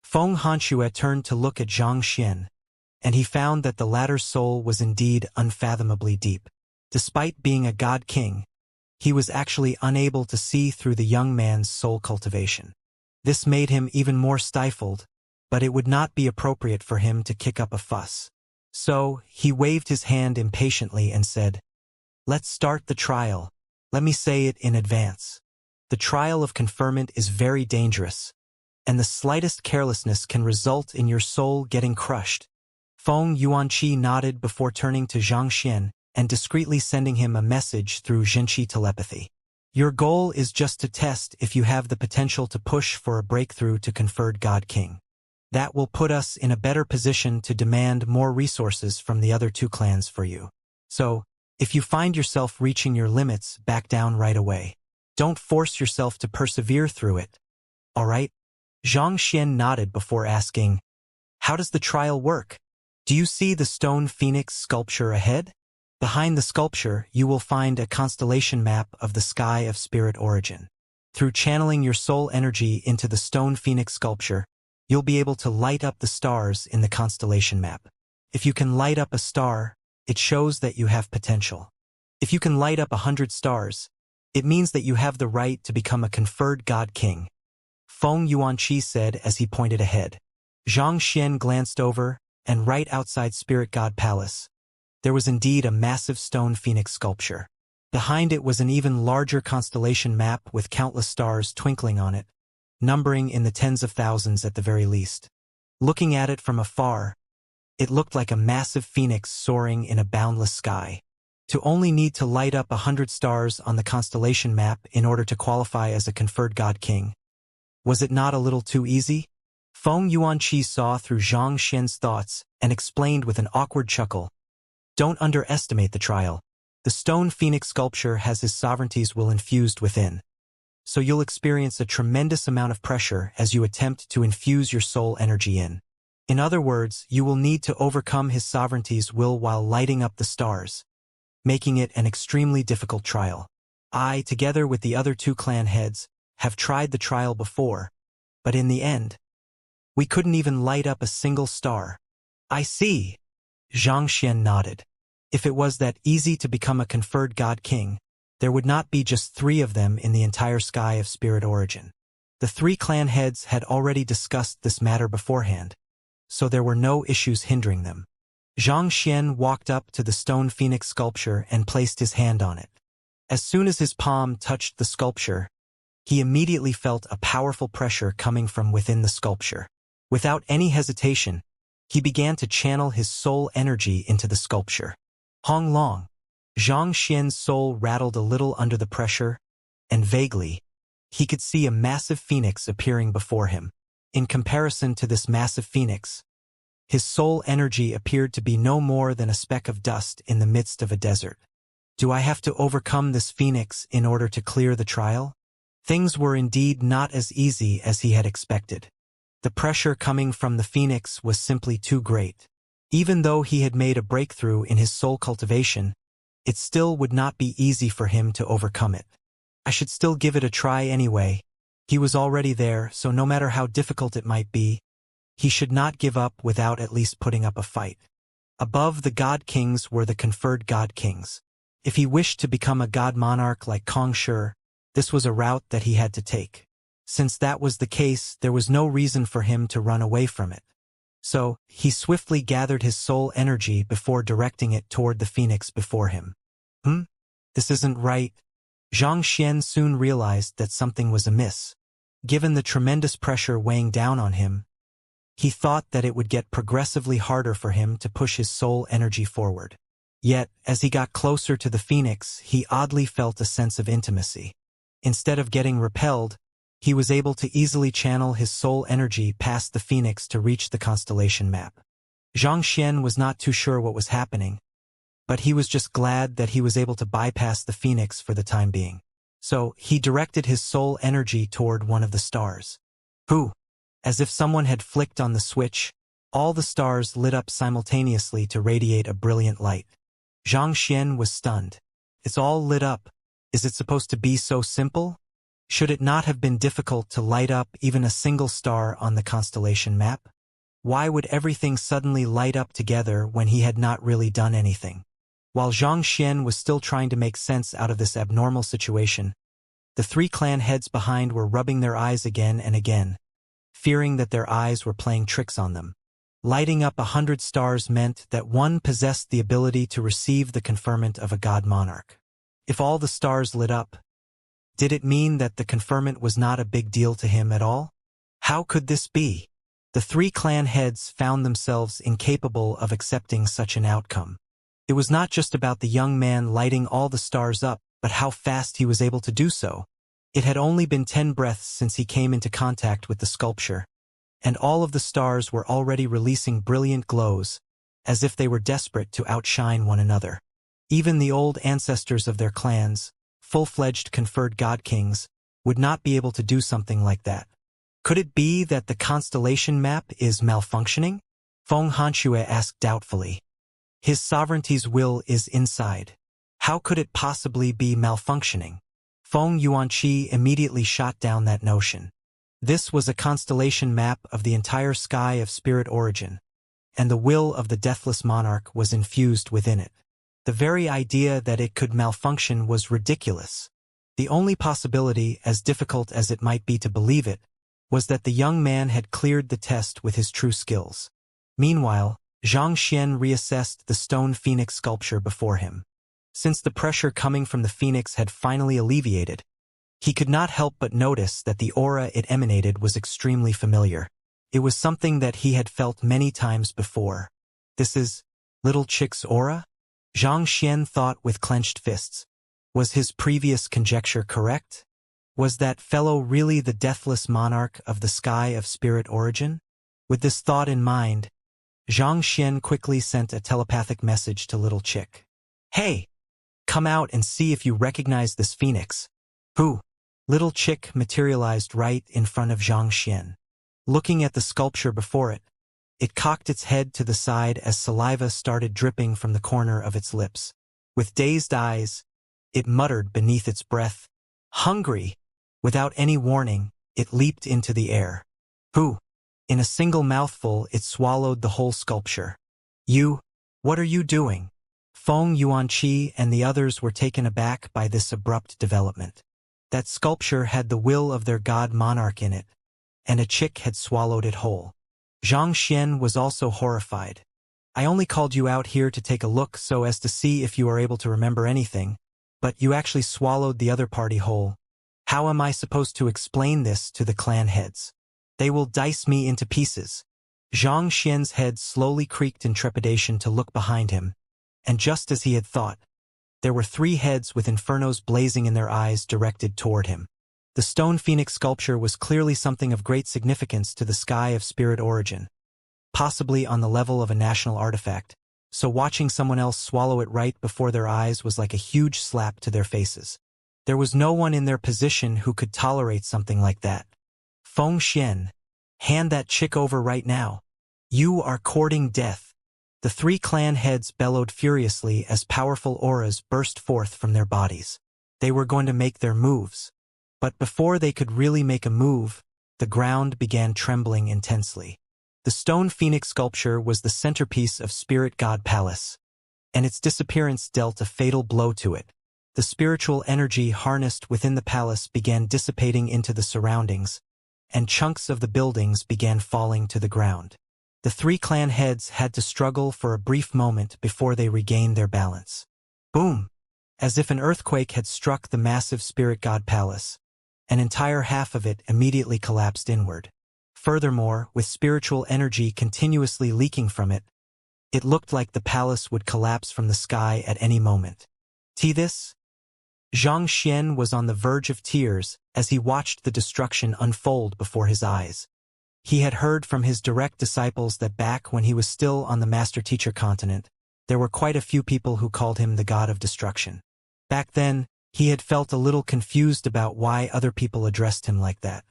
Speaker 1: Feng Hanxue turned to look at Xianxia, and he found that the latter's soul was indeed unfathomably deep. Despite being a God King, he was actually unable to see through the young man's soul cultivation. This made him even more stifled, but it would not be appropriate for him to kick up a fuss. So, he waved his hand impatiently and said, "Let's start the trial. Let me say it in advance. The trial of conferment is very dangerous, and the slightest carelessness can result in your soul getting crushed." Feng Yuanqi nodded before turning to Xianxia and discreetly sending him a message through Zhenqi telepathy. "Your goal is just to test if you have the potential to push for a breakthrough to conferred God King. That will put us in a better position to demand more resources from the other two clans for you. So, if you find yourself reaching your limits, back down right away. Don't force yourself to persevere through it. All right?" Xianxia nodded before asking, "How does the trial work? Do you see the stone phoenix sculpture ahead? Behind the sculpture, you will find a constellation map of the sky of spirit origin. Through channeling your soul energy into the stone phoenix sculpture, you'll be able to light up the stars in the constellation map. If you can light up a star, it shows that you have potential. If you can light up 100 stars, it means that you have the right to become a conferred God King," Feng Yuanqi said as he pointed ahead. Xianxia glanced over, and right outside Spirit God Palace, there was indeed a massive stone phoenix sculpture. Behind it was an even larger constellation map with countless stars twinkling on it, numbering in the tens of thousands at the very least. Looking at it from afar, it looked like a massive phoenix soaring in a boundless sky. To only need to light up 100 stars on the constellation map in order to qualify as a conferred God King. Was it not a little too easy? Feng Yuanqi saw through Xianxia's thoughts and explained with an awkward chuckle, "Don't underestimate the trial. The stone phoenix sculpture has his sovereignty's will infused within. So you'll experience a tremendous amount of pressure as you attempt to infuse your soul energy in. In other words, you will need to overcome his sovereignty's will while lighting up the stars, making it an extremely difficult trial. I, together with the other two clan heads, have tried the trial before, but in the end, we couldn't even light up a single star." "I see." Xianxia nodded. If it was that easy to become a conferred God King, there would not be just 3 of them in the entire sky of spirit origin. The 3 clan heads had already discussed this matter beforehand, so there were no issues hindering them. Xianxia walked up to the stone phoenix sculpture and placed his hand on it. As soon as his palm touched the sculpture, he immediately felt a powerful pressure coming from within the sculpture. Without any hesitation, he began to channel his soul energy into the sculpture. Hong Long. Xianxia's soul rattled a little under the pressure, and vaguely, he could see a massive phoenix appearing before him. In comparison to this massive phoenix, his soul energy appeared to be no more than a speck of dust in the midst of a desert. Do I have to overcome this phoenix in order to clear the trial? Things were indeed not as easy as he had expected. The pressure coming from the phoenix was simply too great. Even though he had made a breakthrough in his soul cultivation, it still would not be easy for him to overcome it. I should still give it a try anyway. He was already there, so no matter how difficult it might be, he should not give up without at least putting up a fight. Above the God Kings were the conferred God Kings. If he wished to become a God Monarch like Kong Shi, this was a route that he had to take. Since that was the case, there was no reason for him to run away from it. So, he swiftly gathered his soul energy before directing it toward the phoenix before him. This isn't right. Xianxia soon realized that something was amiss. Given the tremendous pressure weighing down on him, he thought that it would get progressively harder for him to push his soul energy forward. Yet, as he got closer to the phoenix, he oddly felt a sense of intimacy. Instead of getting repelled, he was able to easily channel his soul energy past the phoenix to reach the constellation map. Xianxia was not too sure what was happening, but he was just glad that he was able to bypass the phoenix for the time being. So, he directed his soul energy toward one of the stars. Who? As if someone had flicked on the switch, all the stars lit up simultaneously to radiate a brilliant light. Xianxia was stunned. It's all lit up. Is it supposed to be so simple? Should it not have been difficult to light up even a single star on the constellation map? Why would everything suddenly light up together when he had not really done anything? While Xianxia was still trying to make sense out of this abnormal situation, the three clan heads behind were rubbing their eyes again and again, fearing that their eyes were playing tricks on them. Lighting up 100 stars meant that one possessed the ability to receive the conferment of a god monarch. If all the stars lit up, did it mean that the conferment was not a big deal to him at all? How could this be? The three clan heads found themselves incapable of accepting such an outcome. It was not just about the young man lighting all the stars up, but how fast he was able to do so. It had only been 10 breaths since he came into contact with the sculpture, and all of the stars were already releasing brilliant glows, as if they were desperate to outshine one another. Even the old ancestors of their clans, full-fledged conferred god kings, would not be able to do something like that. Could it be that the constellation map is malfunctioning? Feng Hanxue asked doubtfully. His sovereignty's will is inside. How could it possibly be malfunctioning? Feng Yuanqi immediately shot down that notion. This was a constellation map of the entire sky of spirit origin, and the will of the deathless monarch was infused within it. The very idea that it could malfunction was ridiculous. The only possibility, as difficult as it might be to believe it, was that the young man had cleared the test with his true skills. Meanwhile, Xianxia reassessed the stone phoenix sculpture before him. Since the pressure coming from the phoenix had finally alleviated, he could not help but notice that the aura it emanated was extremely familiar. It was something that he had felt many times before. This is Little Chick's aura? Xianxia thought with clenched fists. Was his previous conjecture correct? Was that fellow really the deathless monarch of the sky of spirit origin? With this thought in mind, Xianxia quickly sent a telepathic message to Little Chick. Hey! Come out and see if you recognize this phoenix. Who? Little Chick materialized right in front of Xianxia. Looking at the sculpture before it, it cocked its head to the side as saliva started dripping from the corner of its lips. With dazed eyes, it muttered beneath its breath, "Hungry!" Without any warning, it leaped into the air. Who? In a single mouthful, it swallowed the whole sculpture. You? What are you doing? Feng Yuanqi and the others were taken aback by this abrupt development. That sculpture had the will of their god monarch in it, and a chick had swallowed it whole. Xianxia was also horrified. I only called you out here to take a look so as to see if you are able to remember anything, but you actually swallowed the other party whole. How am I supposed to explain this to the clan heads? They will dice me into pieces. Xianxia's head slowly creaked in trepidation to look behind him, and just as he had thought, there were 3 heads with infernos blazing in their eyes directed toward him. The stone phoenix sculpture was clearly something of great significance to the sky of spirit origin, possibly on the level of a national artifact, so watching someone else swallow it right before their eyes was like a huge slap to their faces. There was no one in their position who could tolerate something like that. Feng Xian, hand that chick over right now. You are courting death. The 3 clan heads bellowed furiously as powerful auras burst forth from their bodies. They were going to make their moves. But before they could really make a move, the ground began trembling intensely. The stone phoenix sculpture was the centerpiece of Spirit God Palace, and its disappearance dealt a fatal blow to it. The spiritual energy harnessed within the palace began dissipating into the surroundings, and chunks of the buildings began falling to the ground. The 3 clan heads had to struggle for a brief moment before they regained their balance. Boom! As if an earthquake had struck the massive Spirit God Palace, an entire half of it immediately collapsed inward. Furthermore, with spiritual energy continuously leaking from it, it looked like the palace would collapse from the sky at any moment. This? Xianxia was on the verge of tears as he watched the destruction unfold before his eyes. He had heard from his direct disciples that back when he was still on the master-teacher continent, there were quite a few people who called him the god of destruction. Back then, he had felt a little confused about why other people addressed him like that.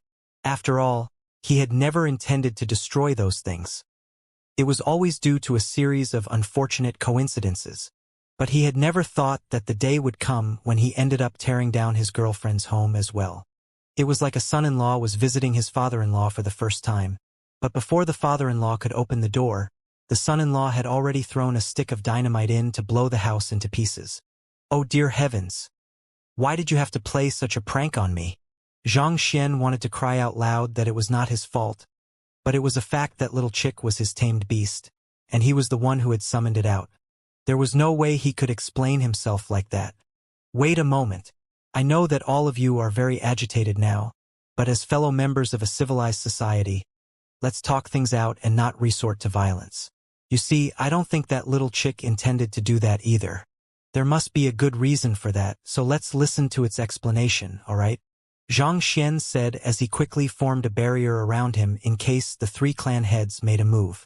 Speaker 1: After all, he had never intended to destroy those things. It was always due to a series of unfortunate coincidences. But he had never thought that the day would come when he ended up tearing down his girlfriend's home as well. It was like a son-in-law was visiting his father-in-law for the first time. But before the father-in-law could open the door, the son-in-law had already thrown a stick of dynamite in to blow the house into pieces. Oh dear heavens! Why did you have to play such a prank on me? Xianxia wanted to cry out loud that it was not his fault, but it was a fact that little chick was his tamed beast, and he was the one who had summoned it out. There was no way he could explain himself like that. Wait a moment. I know that all of you are very agitated now, but as fellow members of a civilized society, let's talk things out and not resort to violence. You see, I don't think that little chick intended to do that either. There must be a good reason for that, so let's listen to its explanation, all right? Xianxia said as he quickly formed a barrier around him in case the three clan heads made a move.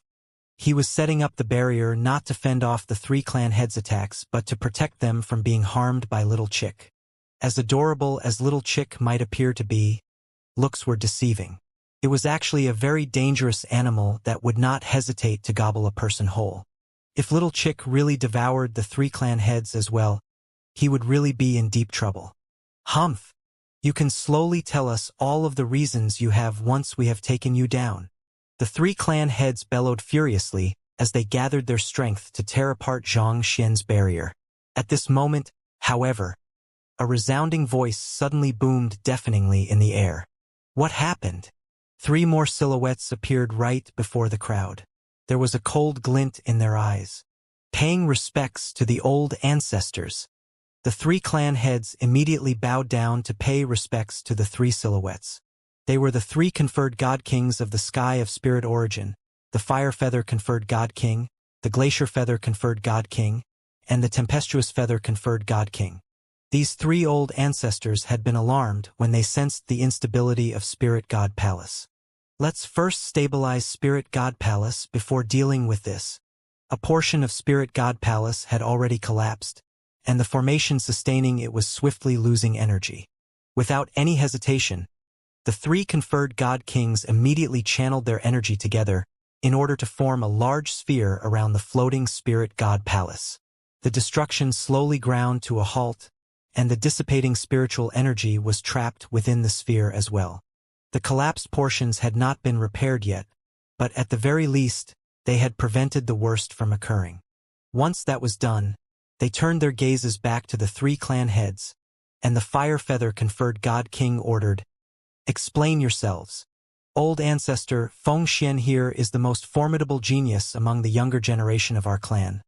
Speaker 1: He was setting up the barrier not to fend off the three clan heads' attacks but to protect them from being harmed by Little Chick. As adorable as Little Chick might appear to be, looks were deceiving. It was actually a very dangerous animal that would not hesitate to gobble a person whole. If Little Chick really devoured the three clan heads as well, he would really be in deep trouble. Humph! You can slowly tell us all of the reasons you have once we have taken you down. The three clan heads bellowed furiously as they gathered their strength to tear apart Xianxia's barrier. At this moment, however, a resounding voice suddenly boomed deafeningly in the air. What happened? Three more silhouettes appeared right before the crowd. There was a cold glint in their eyes. Paying respects to the old ancestors, the three clan heads immediately bowed down to pay respects to the three silhouettes. They were the three conferred god kings of the sky of spirit origin, the fire feather conferred god king, the glacier feather conferred god king, and the tempestuous feather conferred god king. These three old ancestors had been alarmed when they sensed the instability of Spirit God Palace. Let's first stabilize Spirit God Palace before dealing with this. A portion of Spirit God Palace had already collapsed, and the formation sustaining it was swiftly losing energy. Without any hesitation, the three conferred god kings immediately channeled their energy together in order to form a large sphere around the floating Spirit God Palace. The destruction slowly ground to a halt, and the dissipating spiritual energy was trapped within the sphere as well. The collapsed portions had not been repaired yet, but at the very least, they had prevented the worst from occurring. Once that was done, they turned their gazes back to the three clan heads, and the fire feather conferred god king ordered, "Explain yourselves. Old ancestor Feng Xian here is the most formidable genius among the younger generation of our clan."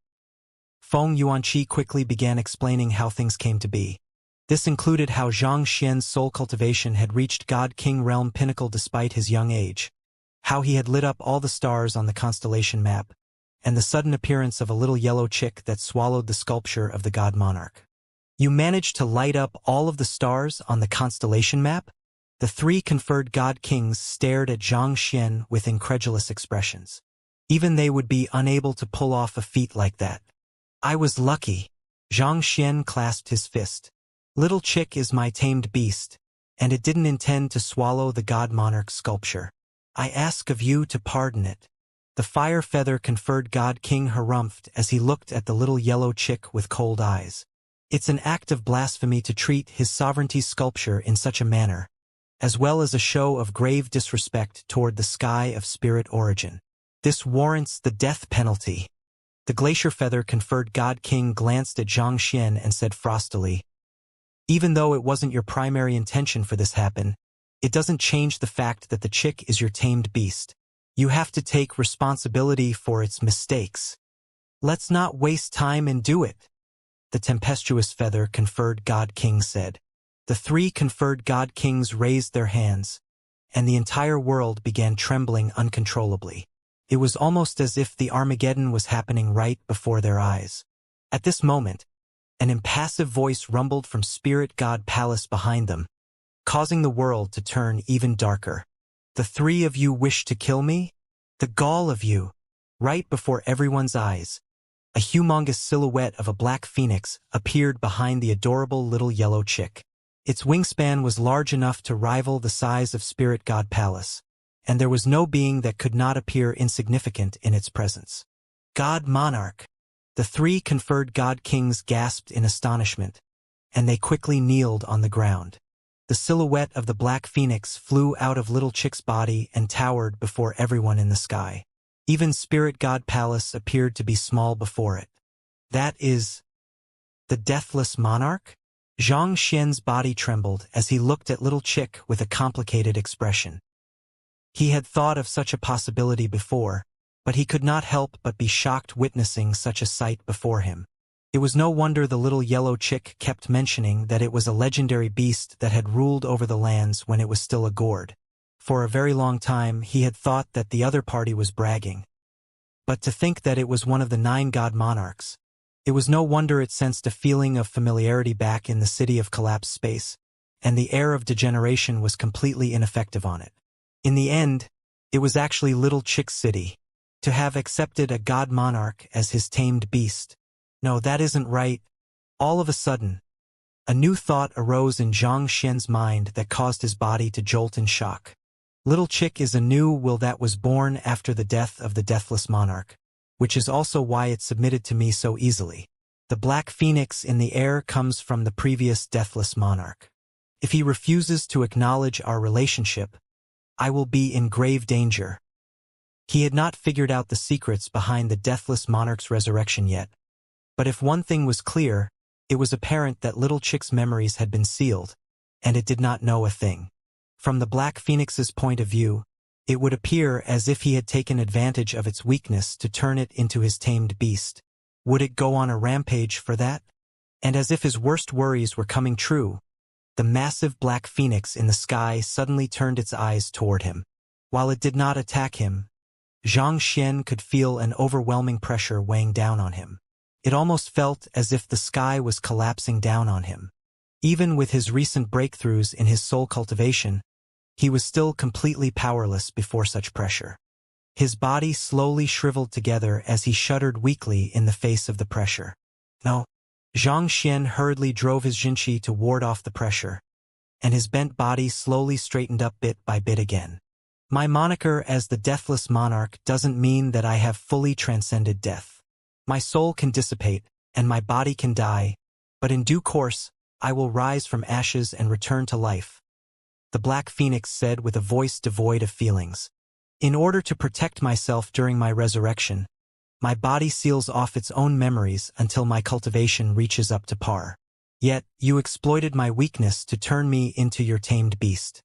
Speaker 1: Feng Yuanqi quickly began explaining how things came to be. This included how Zhang Xian's soul cultivation had reached God King realm pinnacle despite his young age, how he had lit up all the stars on the constellation map, and the sudden appearance of a little yellow chick that swallowed the sculpture of the god monarch. You managed to light up all of the stars on the constellation map? The three conferred god kings stared at Zhang Xian with incredulous expressions. Even they would be unable to pull off a feat like that. I was lucky. Zhang Xian clasped his fist. Little Chick is my tamed beast, and it didn't intend to swallow the god monarch sculpture. I ask of you to pardon it. The fire feather conferred god king harumphed as he looked at the little yellow chick with cold eyes. It's an act of blasphemy to treat his sovereignty's sculpture in such a manner, as well as a show of grave disrespect toward the sky of spirit origin. This warrants the death penalty. The glacier feather conferred god king glanced at Zhang Xian and said frostily, "Even though it wasn't your primary intention for this happen, it doesn't change the fact that the chick is your tamed beast. You have to take responsibility for its mistakes. Let's not waste time and do it." The tempestuous feather conferred god king said. The three conferred god kings raised their hands, and the entire world began trembling uncontrollably. It was almost as if the Armageddon was happening right before their eyes. At this moment, an impassive voice rumbled from Spirit God Palace behind them, causing the world to turn even darker. The three of you wish to kill me? The gall of you! Right before everyone's eyes, a humongous silhouette of a black phoenix appeared behind the adorable little yellow chick. Its wingspan was large enough to rival the size of Spirit God Palace, and there was no being that could not appear insignificant in its presence. God Monarch! The three conferred God Kings gasped in astonishment, and they quickly kneeled on the ground. The silhouette of the black phoenix flew out of Little Chick's body and towered before everyone in the sky. Even Spirit God Palace appeared to be small before it. That is the Deathless Monarch? Xianxia's body trembled as he looked at Little Chick with a complicated expression. He had thought of such a possibility before, but he could not help but be shocked witnessing such a sight before him. It was no wonder the little yellow chick kept mentioning that it was a legendary beast that had ruled over the lands when it was still a gourd. For a very long time he had thought that the other party was bragging. But to think that it was one of the 9 god monarchs. It was no wonder it sensed a feeling of familiarity back in the city of collapsed space, and the air of degeneration was completely ineffective on it. In the end, it was actually Little Chick's city. To have accepted a god monarch as his tamed beast. No, that isn't right. All of a sudden, a new thought arose in Xianxia's mind that caused his body to jolt in shock. Little Chick is a new will that was born after the death of the Deathless Monarch, which is also why it submitted to me so easily. The black phoenix in the air comes from the previous Deathless Monarch. If he refuses to acknowledge our relationship, I will be in grave danger. He had not figured out the secrets behind the Deathless Monarch's resurrection yet. But if one thing was clear, it was apparent that Little Chick's memories had been sealed, and it did not know a thing. From the Black Phoenix's point of view, it would appear as if he had taken advantage of its weakness to turn it into his tamed beast. Would it go on a rampage for that? And as if his worst worries were coming true, the massive black phoenix in the sky suddenly turned its eyes toward him. While it did not attack him, Xianxia could feel an overwhelming pressure weighing down on him. It almost felt as if the sky was collapsing down on him. Even with his recent breakthroughs in his soul cultivation, he was still completely powerless before such pressure. His body slowly shriveled together as he shuddered weakly in the face of the pressure. No. Xianxia hurriedly drove his Jinshi to ward off the pressure, and his bent body slowly straightened up bit by bit again. My moniker as the Deathless Monarch doesn't mean that I have fully transcended death. My soul can dissipate, and my body can die, but in due course, I will rise from ashes and return to life, the Black Phoenix said with a voice devoid of feelings. In order to protect myself during my resurrection, my body seals off its own memories until my cultivation reaches up to par. Yet, you exploited my weakness to turn me into your tamed beast.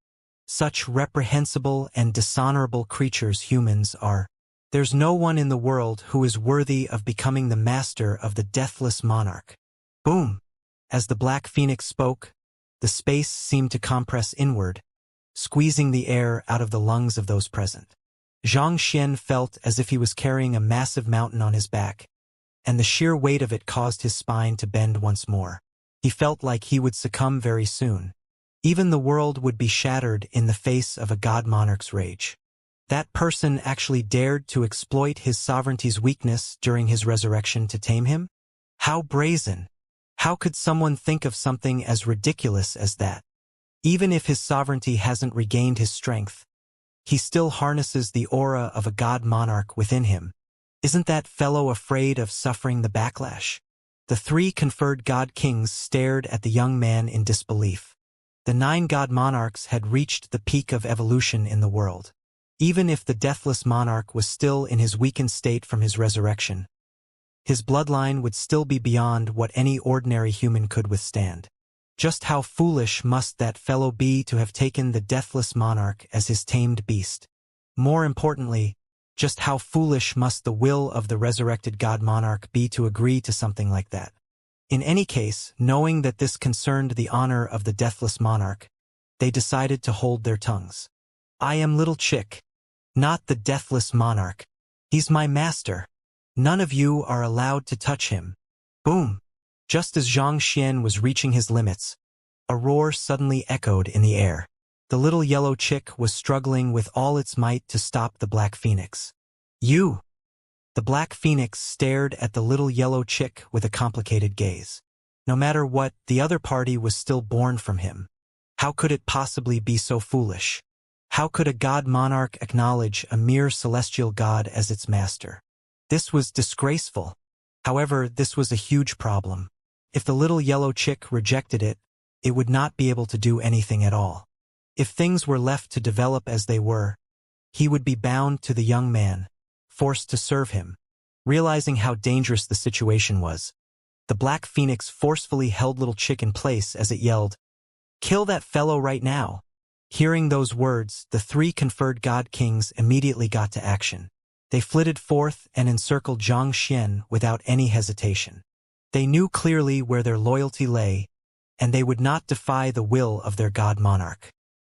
Speaker 1: Such reprehensible and dishonorable creatures humans are. There's no one in the world who is worthy of becoming the master of the Deathless Monarch. Boom! As the Black Phoenix spoke, the space seemed to compress inward, squeezing the air out of the lungs of those present. Xianxia felt as if he was carrying a massive mountain on his back, and the sheer weight of it caused his spine to bend once more. He felt like he would succumb very soon. Even the world would be shattered in the face of a god monarch's rage. That person actually dared to exploit his sovereignty's weakness during his resurrection to tame him? How brazen! How could someone think of something as ridiculous as that? Even if his sovereignty hasn't regained his strength, he still harnesses the aura of a god monarch within him. Isn't that fellow afraid of suffering the backlash? The 3 conferred god kings stared at the young man in disbelief. The 9 god monarchs had reached the peak of evolution in the world. Even if the Deathless Monarch was still in his weakened state from his resurrection, his bloodline would still be beyond what any ordinary human could withstand. Just how foolish must that fellow be to have taken the Deathless Monarch as his tamed beast? More importantly, just how foolish must the will of the resurrected god monarch be to agree to something like that? In any case, knowing that this concerned the honor of the Deathless Monarch, they decided to hold their tongues. I am Little Chick, not the Deathless Monarch. He's my master. None of you are allowed to touch him. Boom! Just as Xianxia was reaching his limits, a roar suddenly echoed in the air. The little yellow chick was struggling with all its might to stop the black phoenix. You! The black phoenix stared at the little yellow chick with a complicated gaze. No matter what, the other party was still born from him. How could it possibly be so foolish? How could a god monarch acknowledge a mere celestial god as its master? This was disgraceful. However, this was a huge problem. If the little yellow chick rejected it, it would not be able to do anything at all. If things were left to develop as they were, he would be bound to the young man, forced to serve him. Realizing how dangerous the situation was, the black phoenix forcefully held little chick in place as it yelled, "Kill that fellow right now!" Hearing those words, the three conferred god kings immediately got to action. They flitted forth and encircled Xianxia without any hesitation. They knew clearly where their loyalty lay, and they would not defy the will of their god monarch.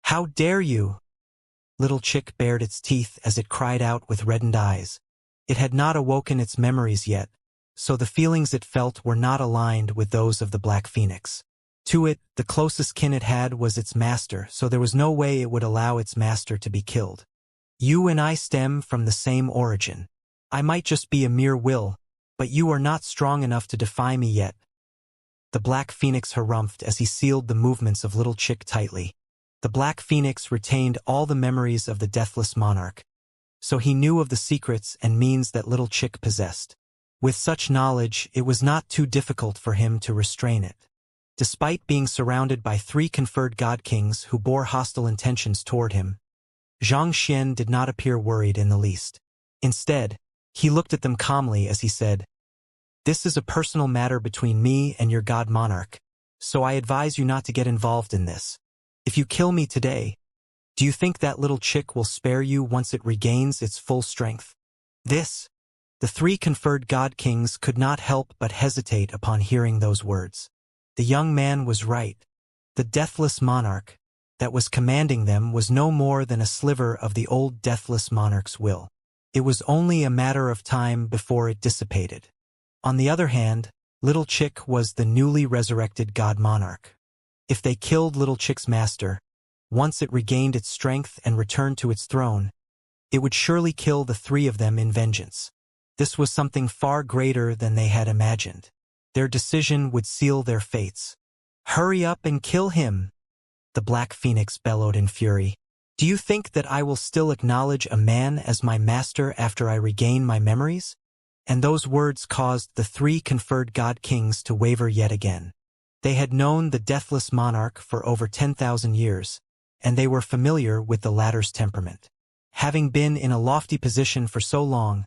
Speaker 1: "How dare you!" Little chick bared its teeth as it cried out with reddened eyes. It had not awoken its memories yet, so the feelings it felt were not aligned with those of the black phoenix. To it, the closest kin it had was its master, so there was no way it would allow its master to be killed. "You and I stem from the same origin. I might just be a mere will, but you are not strong enough to defy me yet." The black phoenix harumphed as he sealed the movements of little chick tightly. The black phoenix retained all the memories of the deathless monarch, so he knew of the secrets and means that little chick possessed. With such knowledge, it was not too difficult for him to restrain it. Despite being surrounded by three conferred god kings who bore hostile intentions toward him, Xianxia did not appear worried in the least. Instead, he looked at them calmly as he said, "This is a personal matter between me and your god monarch, so I advise you not to get involved in this. If you kill me today, do you think that little chick will spare you once it regains its full strength?" The three conferred god kings could not help but hesitate upon hearing those words. The young man was right. The deathless monarch that was commanding them was no more than a sliver of the old deathless monarch's will. It was only a matter of time before it dissipated. On the other hand, little chick was the newly resurrected god monarch. If they killed little chick's master, once it regained its strength and returned to its throne, it would surely kill the three of them in vengeance. This was something far greater than they had imagined. Their decision would seal their fates. "Hurry up and kill him!" the black phoenix bellowed in fury. "Do you think that I will still acknowledge a man as my master after I regain my memories?" And those words caused the three conferred god kings to waver yet again. They had known the deathless monarch for over 10,000 years, and they were familiar with the latter's temperament. Having been in a lofty position for so long,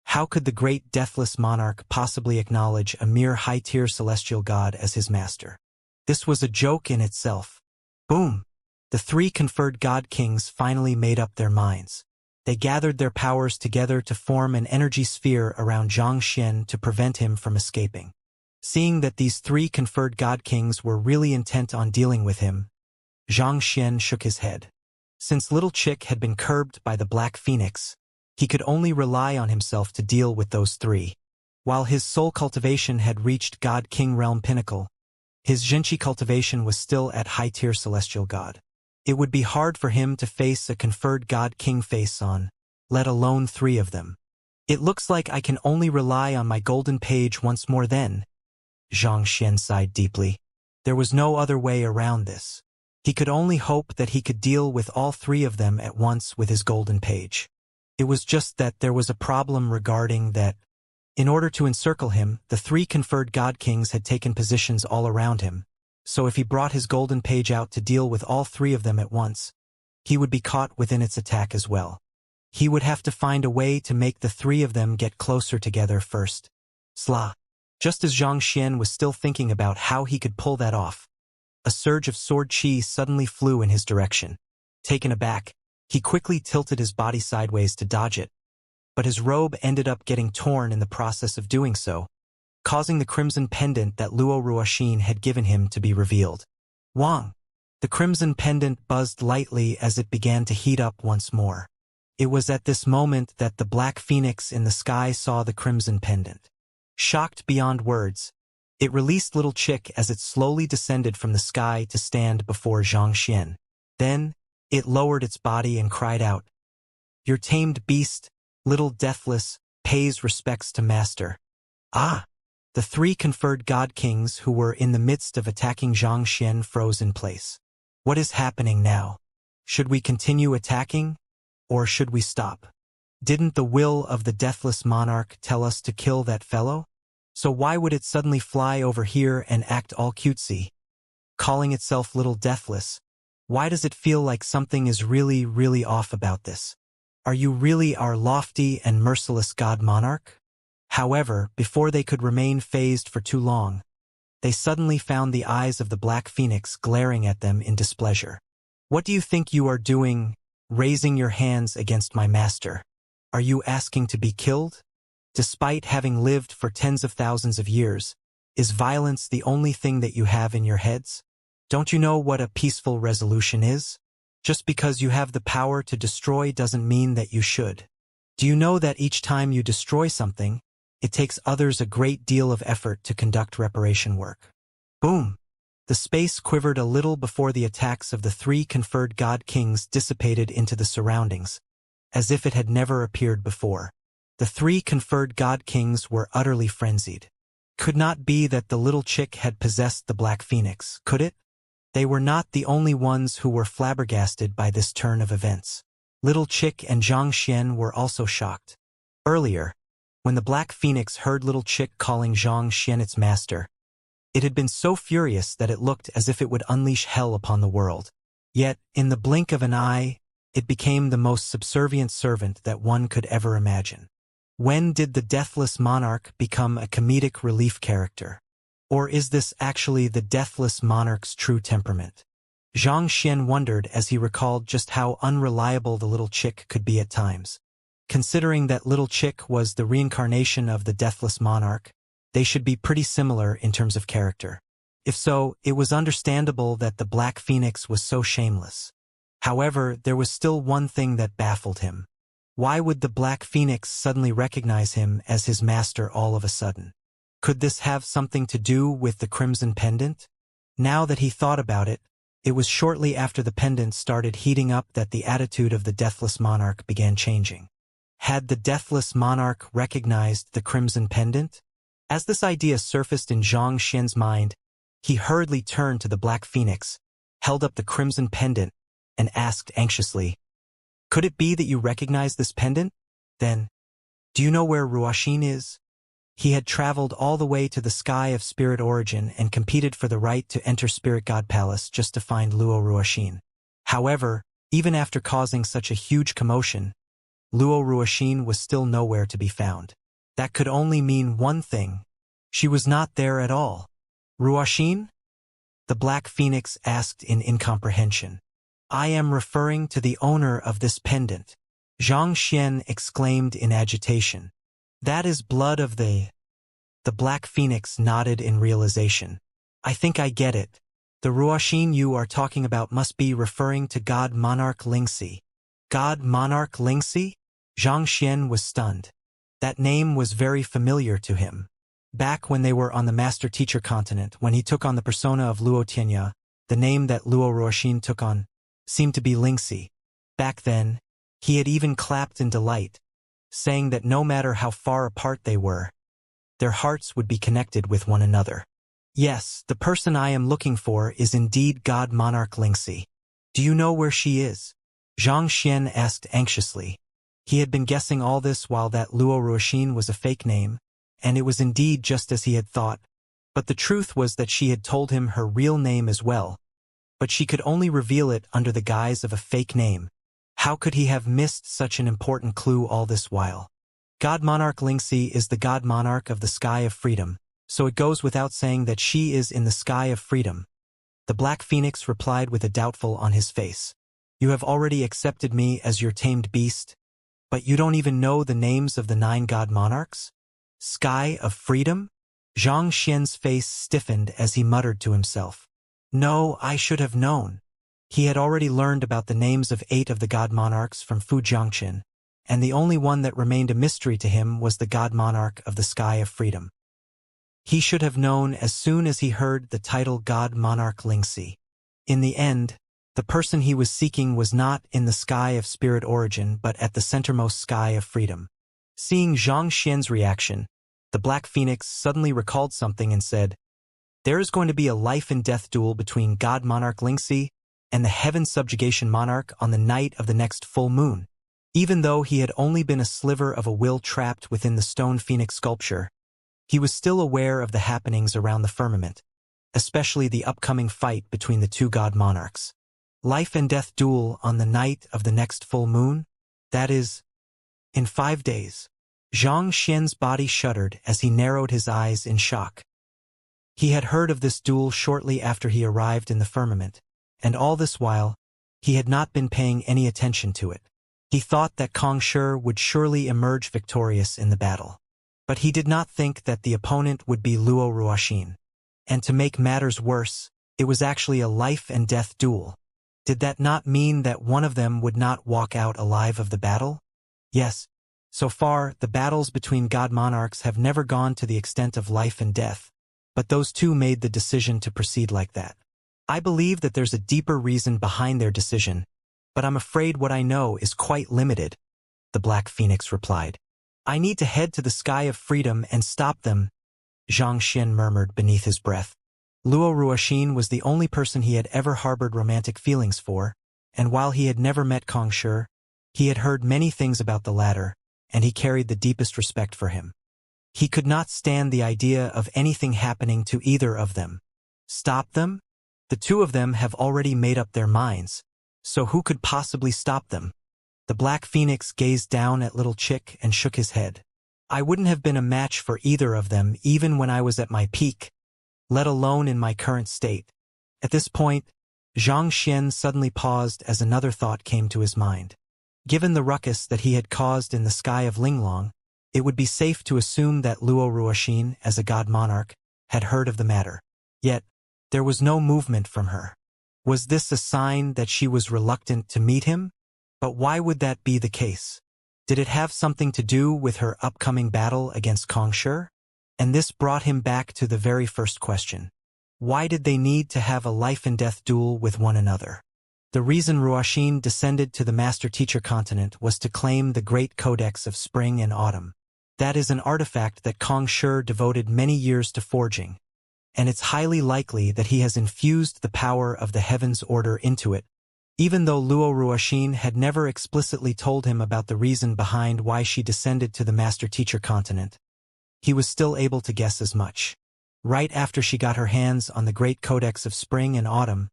Speaker 1: how could the great deathless monarch possibly acknowledge a mere high-tier celestial god as his master? This was a joke in itself. Boom! The three conferred god kings finally made up their minds. They gathered their powers together to form an energy sphere around Xianxia to prevent him from escaping. Seeing that these three conferred god kings were really intent on dealing with him, Xianxia shook his head. Since little chick had been curbed by the black phoenix, he could only rely on himself to deal with those three. While his soul cultivation had reached God-King realm pinnacle, his Xianxia cultivation was still at high-tier celestial god. It would be hard for him to face a conferred God-King face-on, let alone three of them. "It looks like I can only rely on my golden page once more then." Xianxia sighed deeply. There was no other way around this. He could only hope that he could deal with all three of them at once with his golden page. It was just that there was a problem regarding that. In order to encircle him, the three conferred god kings had taken positions all around him, so if he brought his golden page out to deal with all three of them at once, he would be caught within its attack as well. He would have to find a way to make the three of them get closer together first. Sla. Just as Xianxia was still thinking about how he could pull that off, a surge of sword chi suddenly flew in his direction. Taken aback, he quickly tilted his body sideways to dodge it, but his robe ended up getting torn in the process of doing so, causing the crimson pendant that Luo Ruoxin had given him to be revealed. Wang! The crimson pendant buzzed lightly as it began to heat up once more. It was at this moment that the black phoenix in the sky saw the crimson pendant. Shocked beyond words, it released little chick as it slowly descended from the sky to stand before Xianxia. Then, It lowered its body and cried out, "Your tamed beast, little deathless, pays respects to master." Ah! The three conferred god kings who were in the midst of attacking Xianxia froze in place. What is happening now? Should we continue attacking, or should we stop? Didn't the will of the deathless monarch tell us to kill that fellow? So why would it suddenly fly over here and act all cutesy? Calling itself Little Deathless, why does it feel like something is really, really off about this? Are you really our lofty and merciless god monarch? However, before they could remain phased for too long, they suddenly found the eyes of the Black Phoenix glaring at them in displeasure. What do you think you are doing, raising your hands against my master? Are you asking to be killed? Despite having lived for tens of thousands of years, is violence the only thing that you have in your heads? Don't you know what a peaceful resolution is? Just because you have the power to destroy doesn't mean that you should. Do you know that each time you destroy something, it takes others a great deal of effort to conduct reparation work? Boom! The space quivered a little before the attacks of the three conferred god kings dissipated into the surroundings, as if it had never appeared before. The three conferred god kings were utterly frenzied. Could not be that the little chick had possessed the Black Phoenix, could it? They were not the only ones who were flabbergasted by this turn of events. Little Chick and Xianxia were also shocked. Earlier, when the Black Phoenix heard Little Chick calling Xianxia its master, it had been so furious that it looked as if it would unleash hell upon the world. Yet, in the blink of an eye, it became the most subservient servant that one could ever imagine. When did the deathless monarch become a comedic relief character? Or is this actually the deathless monarch's true temperament? Xianxia wondered as he recalled just how unreliable the Little Chick could be at times. Considering that Little Chick was the reincarnation of the deathless monarch, they should be pretty similar in terms of character. If so, it was understandable that the Black Phoenix was so shameless. However, there was still one thing that baffled him. Why would the Black Phoenix suddenly recognize him as his master all of a sudden? Could this have something to do with the crimson pendant? Now that he thought about it, it was shortly after the pendant started heating up that the attitude of the deathless monarch began changing. Had the deathless monarch recognized the crimson pendant? As this idea surfaced in Xianxia's mind, he hurriedly turned to the Black Phoenix, held up the crimson pendant, and asked anxiously, "Could it be that you recognize this pendant? Then, do you know where Ruoxin is?" He had traveled all the way to the sky of spirit origin and competed for the right to enter Spirit God Palace just to find Luo Ruoxin. However, even after causing such a huge commotion, Luo Ruoxin was still nowhere to be found. That could only mean one thing. She was not there at all. "Ruoxin?" the Black Phoenix asked in incomprehension. "I am referring to the owner of this pendant," Xianxia exclaimed in agitation. "That is blood of the Black Phoenix nodded in realization. "I think I get it. The Ruoxin you are talking about must be referring to God Monarch Lingxi." God Monarch Lingxi? Xianxia was stunned. That name was very familiar to him. Back when they were on the Master-Teacher continent, when he took on the persona of Luo Tianya, the name that Luo Ruoxin took on seemed to be Lingxi. Back then, he had even clapped in delight, saying that no matter how far apart they were, their hearts would be connected with one another. "Yes, the person I am looking for is indeed God Monarch Lingxi. Do you know where she is?" Xianxia asked anxiously. He had been guessing all this while that Luo Ruoxin was a fake name, and it was indeed just as he had thought. But the truth was that she had told him her real name as well, but she could only reveal it under the guise of a fake name. How could he have missed such an important clue all this while? God Monarch Lingxi is the God Monarch of the Sky of Freedom, so it goes without saying that she is in the Sky of Freedom. The Black Phoenix replied with a doubtful on his face. "You have already accepted me as your tamed beast, but you don't even know the names of the 9 God Monarchs? Sky of Freedom?" Xianxia's face stiffened as he muttered to himself. "No, I should have known." He had already learned about the names of 8 of the God Monarchs from Fu Jiangqin, and the only one that remained a mystery to him was the God Monarch of the Sky of Freedom. He should have known as soon as he heard the title God Monarch Lingxi. In the end, The person he was seeking was not in the sky of spirit origin but at the centermost sky of freedom. Seeing Xianxia's reaction, the Black Phoenix suddenly recalled something and said, "There is going to be a life-and-death duel between God Monarch Lingxi and the Heaven Subjugation Monarch on the night of the next full moon." Even though he had only been a sliver of a will trapped within the stone phoenix sculpture, he was still aware of the happenings around the firmament, especially the upcoming fight between the two god monarchs. Life-and-death duel on the night of the next full moon? That is, in 5 days. Xianxia's body shuddered as he narrowed his eyes in shock. He had heard of this duel shortly after he arrived in the firmament, and all this while, he had not been paying any attention to it. He thought that Kong Shi would surely emerge victorious in the battle. But he did not think that the opponent would be Luo Ruoxin. And to make matters worse, it was actually a life-and-death duel. Did that not mean that one of them would not walk out alive of the battle? Yes. So far, the battles between god monarchs have never gone to the extent of life and death, but those two made the decision to proceed like that. I believe that there's a deeper reason behind their decision, but I'm afraid what I know is quite limited, the Black Phoenix replied. I need to head to the sky of freedom and stop them, Xianxia murmured beneath his breath. Luo Ruoxin was the only person he had ever harbored romantic feelings for, and while he had never met Kong Shi, he had heard many things about the latter, and he carried the deepest respect for him. He could not stand the idea of anything happening to either of them. Stop them? The two of them have already made up their minds, so who could possibly stop them? The Black Phoenix gazed down at Little Chick and shook his head. I wouldn't have been a match for either of them even when I was at my peak, let alone in my current state. At this point, Xianxia suddenly paused as another thought came to his mind. Given the ruckus that he had caused in the sky of Linglong, it would be safe to assume that Luo Ruoxin, as a god monarch, had heard of the matter. Yet, there was no movement from her. Was this a sign that she was reluctant to meet him? But why would that be the case? Did it have something to do with her upcoming battle against Kong Shi? And this brought him back to the very first question. Why did they need to have a life-and-death duel with one another? The reason Ruoxin descended to the Master-Teacher continent was to claim the Great Codex of Spring and Autumn. That is an artifact that Kong Shi devoted many years to forging, and it's highly likely that he has infused the power of the Heavens Order into it. Even though Luo Ruoxin had never explicitly told him about the reason behind why she descended to the Master-Teacher continent, he was still able to guess as much. Right after she got her hands on the Great Codex of Spring and Autumn,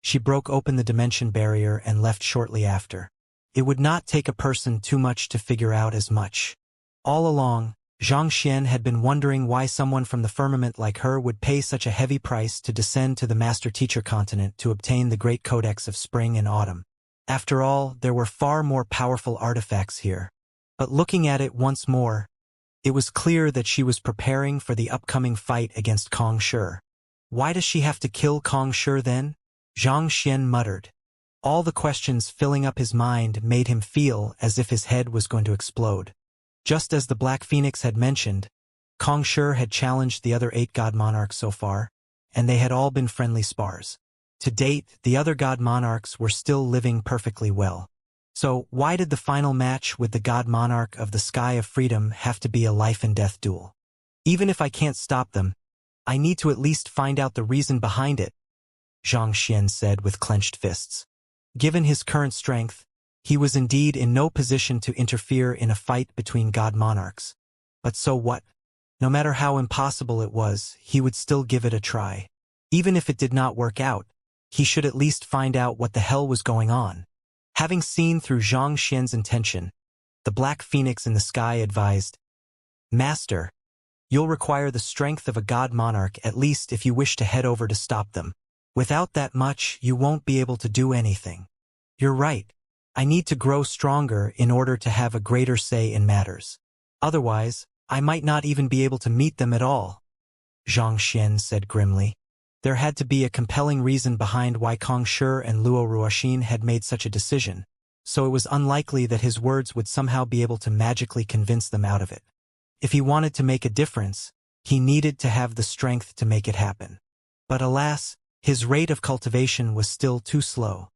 Speaker 1: she broke open the dimension barrier and left shortly after. It would not take a person too much to figure out as much. All along, Xianxia had been wondering why someone from the firmament like her would pay such a heavy price to descend to the Master-Teacher continent to obtain the Great Codex of Spring and Autumn. After all, there were far more powerful artifacts here. But looking at it once more, it was clear that she was preparing for the upcoming fight against Kong Shi. Why does she have to kill Kong Shi then? Xianxia muttered. All the questions filling up his mind made him feel as if his head was going to explode. Just as the Black Phoenix had mentioned, Kong Shi had challenged the other 8 god monarchs so far, and they had all been friendly spars. To date, the other god monarchs were still living perfectly well. So why did the final match with the god monarch of the Sky of Freedom have to be a life-and-death duel? Even if I can't stop them, I need to at least find out the reason behind it, Xianxia said with clenched fists. Given his current strength, he was indeed in no position to interfere in a fight between god monarchs. But so what? No matter how impossible it was, he would still give it a try. Even if it did not work out, he should at least find out what the hell was going on. Having seen through Xianxia's intention, the Black Phoenix in the sky advised, Master, you'll require the strength of a god monarch at least if you wish to head over to stop them. Without that much, you won't be able to do anything. You're right. I need to grow stronger in order to have a greater say in matters. Otherwise, I might not even be able to meet them at all, Xianxia said grimly. There had to be a compelling reason behind why Kong Shi and Luo Ruoxin had made such a decision, so it was unlikely that his words would somehow be able to magically convince them out of it. If he wanted to make a difference, he needed to have the strength to make it happen. But alas, his rate of cultivation was still too slow.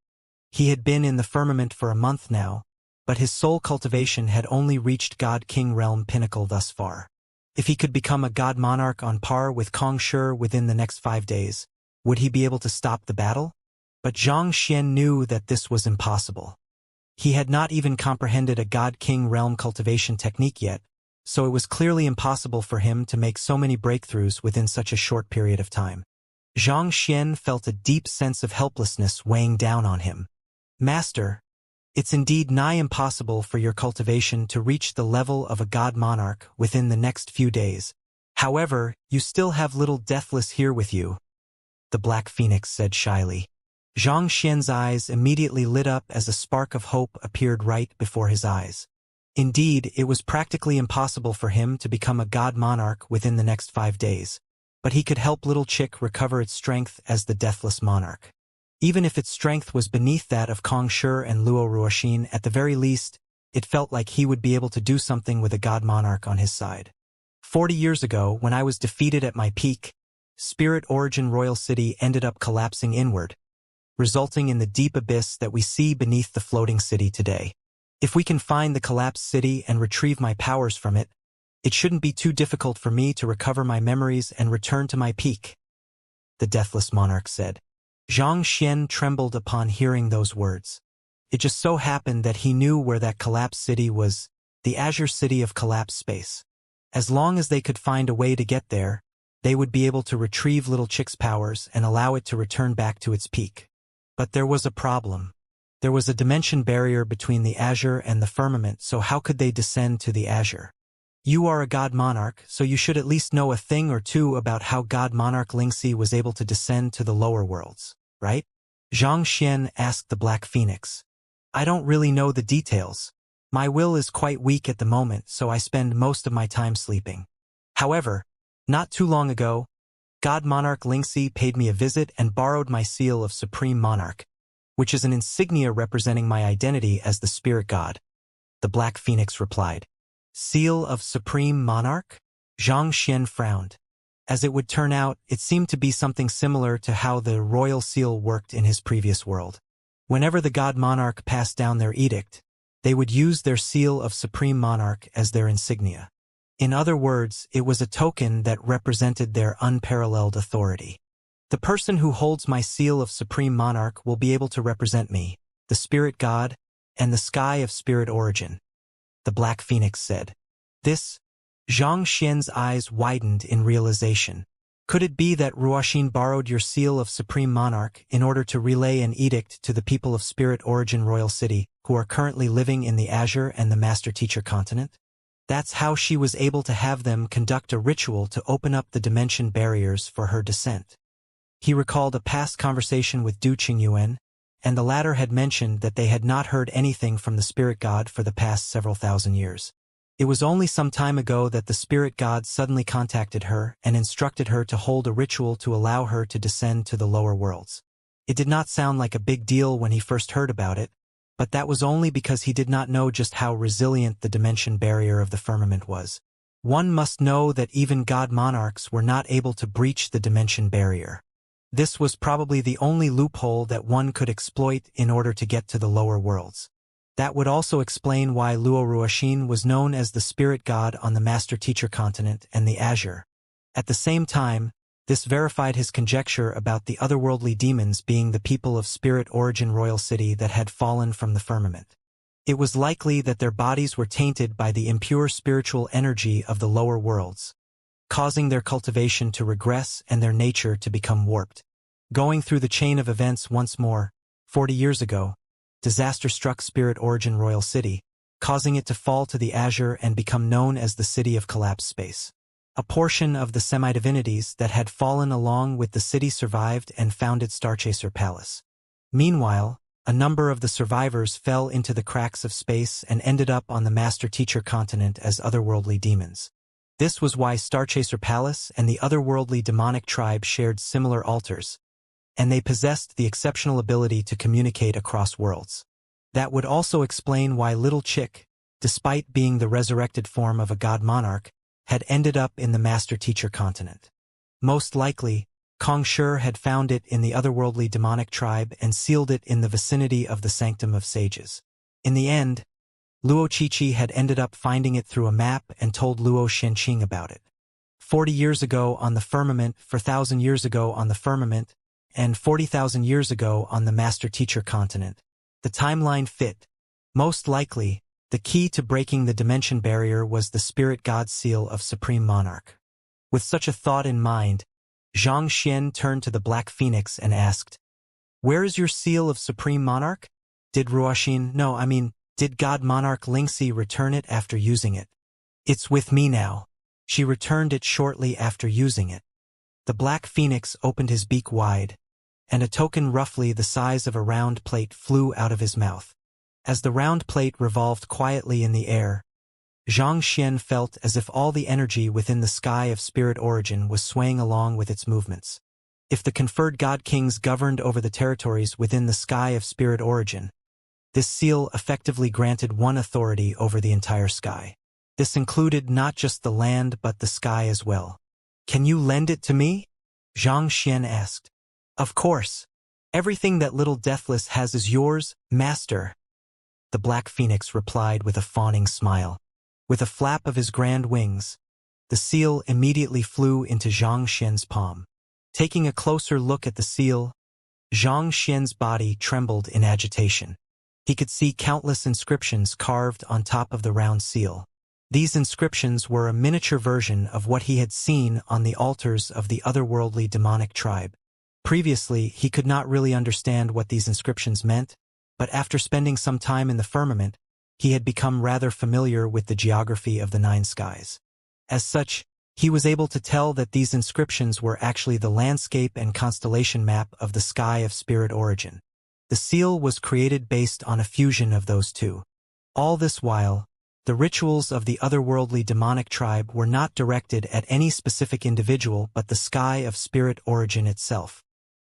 Speaker 1: He had been in the firmament for a month now, but his soul cultivation had only reached God-King realm pinnacle thus far. If he could become a god monarch on par with Kong Shi within the next 5 days, would he be able to stop the battle? But Xianxia knew that this was impossible. He had not even comprehended a god-king realm cultivation technique yet, so it was clearly impossible for him to make so many breakthroughs within such a short period of time. Xianxia felt a deep sense of helplessness weighing down on him. Master, it's indeed nigh impossible for your cultivation to reach the level of a god monarch within the next few days. However, you still have little Deathless here with you, the Black Phoenix said shyly. Xianxia's eyes immediately lit up as a spark of hope appeared right before his eyes. Indeed, it was practically impossible for him to become a god monarch within the next 5 days, but he could help Little Chick recover its strength as the Deathless monarch. Even if its strength was beneath that of Kong Shi and Luo Ruoxin, at the very least, it felt like he would be able to do something with a god monarch on his side. 40 years ago, when I was defeated at my peak, Spirit Origin Royal City ended up collapsing inward, resulting in the deep abyss that we see beneath the floating city today. If we can find the collapsed city and retrieve my powers from it, it shouldn't be too difficult for me to recover my memories and return to my peak, the Deathless monarch said. Xianxia trembled upon hearing those words. It just so happened that he knew where that collapsed city was, the Azure City of Collapsed Space. As long as they could find a way to get there, they would be able to retrieve Little Chick's powers and allow it to return back to its peak. But there was a problem. There was a dimension barrier between the Azure and the firmament, so how could they descend to the Azure? You are a god monarch, so you should at least know a thing or two about how god monarch Lingxi was able to descend to the lower worlds, right? Xianxia asked the Black Phoenix. I don't really know the details. My will is quite weak at the moment, so I spend most of my time sleeping. However, not too long ago, God Monarch Lingxi paid me a visit and borrowed my seal of Supreme Monarch, which is an insignia representing my identity as the spirit god. The Black Phoenix replied. Seal of Supreme Monarch? Xianxia frowned. As it would turn out, it seemed to be something similar to how the royal seal worked in his previous world. Whenever the god monarch passed down their edict, they would use their seal of Supreme Monarch as their insignia. In other words, it was a token that represented their unparalleled authority. The person who holds my seal of Supreme Monarch will be able to represent me, the spirit god, and the sky of spirit origin, the Black Phoenix said. This, Xianxia's eyes widened in realization. Could it be that Ruoxin borrowed your seal of Supreme Monarch in order to relay an edict to the people of Spirit Origin Royal City, who are currently living in the Azure and the Master Teacher continent? That's how she was able to have them conduct a ritual to open up the dimension barriers for her descent. He recalled a past conversation with Du Qingyuan, and the latter had mentioned that they had not heard anything from the spirit god for the past several thousand years. It was only some time ago that the spirit god suddenly contacted her and instructed her to hold a ritual to allow her to descend to the lower worlds. It did not sound like a big deal when he first heard about it, but that was only because he did not know just how resilient the dimension barrier of the firmament was. One must know that even god monarchs were not able to breach the dimension barrier. This was probably the only loophole that one could exploit in order to get to the lower worlds. That would also explain why Luo Ruoxin was known as the spirit god on the Master Teacher continent and the Azure. At the same time, this verified his conjecture about the otherworldly demons being the people of Spirit Origin Royal City that had fallen from the firmament. It was likely that their bodies were tainted by the impure spiritual energy of the lower worlds, causing their cultivation to regress and their nature to become warped. Going through the chain of events once more, 40 years ago, disaster struck Spirit Origin Royal City, causing it to fall to the Azure and become known as the City of Collapsed Space. A portion of the semi-divinities that had fallen along with the city survived and founded Starchaser Palace. Meanwhile, a number of the survivors fell into the cracks of space and ended up on the Master Teacher continent as otherworldly demons. This was why Starchaser Palace and the otherworldly demonic tribe shared similar altars, and they possessed the exceptional ability to communicate across worlds. That would also explain why Little Chick, despite being the resurrected form of a god monarch, had ended up in the Master Teacher continent. Most likely, Kong Shi had found it in the otherworldly demonic tribe and sealed it in the vicinity of the Sanctum of Sages. In the end, Luo Qiqi had ended up finding it through a map and told Luo Shenqing about it. 40 years ago on the firmament, 4,000 years ago on the firmament, and 40,000 years ago on the Master-Teacher continent. The timeline fit. Most likely, the key to breaking the dimension barrier was the Spirit God Seal of Supreme Monarch. With such a thought in mind, Zhang Xian turned to the Black Phoenix and asked, "Where is your seal of Supreme Monarch? Did did God Monarch Lingxi return it after using it?" "It's with me now." She returned it shortly after using it. The Black Phoenix opened his beak wide, and a token roughly the size of a round plate flew out of his mouth. As the round plate revolved quietly in the air, Zhang Xian felt as if all the energy within the sky of spirit origin was swaying along with its movements. If the conferred God Kings governed over the territories within the sky of spirit origin, this seal effectively granted one authority over the entire sky. This included not just the land but the sky as well. "Can you lend it to me?" Zhang Xian asked. "Of course. Everything that little Deathless has is yours, Master," the Black Phoenix replied with a fawning smile. With a flap of his grand wings, the seal immediately flew into Zhang Xian's palm. Taking a closer look at the seal, Zhang Xian's body trembled in agitation. He could see countless inscriptions carved on top of the round seal. These inscriptions were a miniature version of what he had seen on the altars of the otherworldly demonic tribe. Previously, he could not really understand what these inscriptions meant, but after spending some time in the firmament, he had become rather familiar with the geography of the nine skies. As such, he was able to tell that these inscriptions were actually the landscape and constellation map of the sky of spirit origin. The seal was created based on a fusion of those two. All this while, the rituals of the otherworldly demonic tribe were not directed at any specific individual but the sky of spirit origin itself.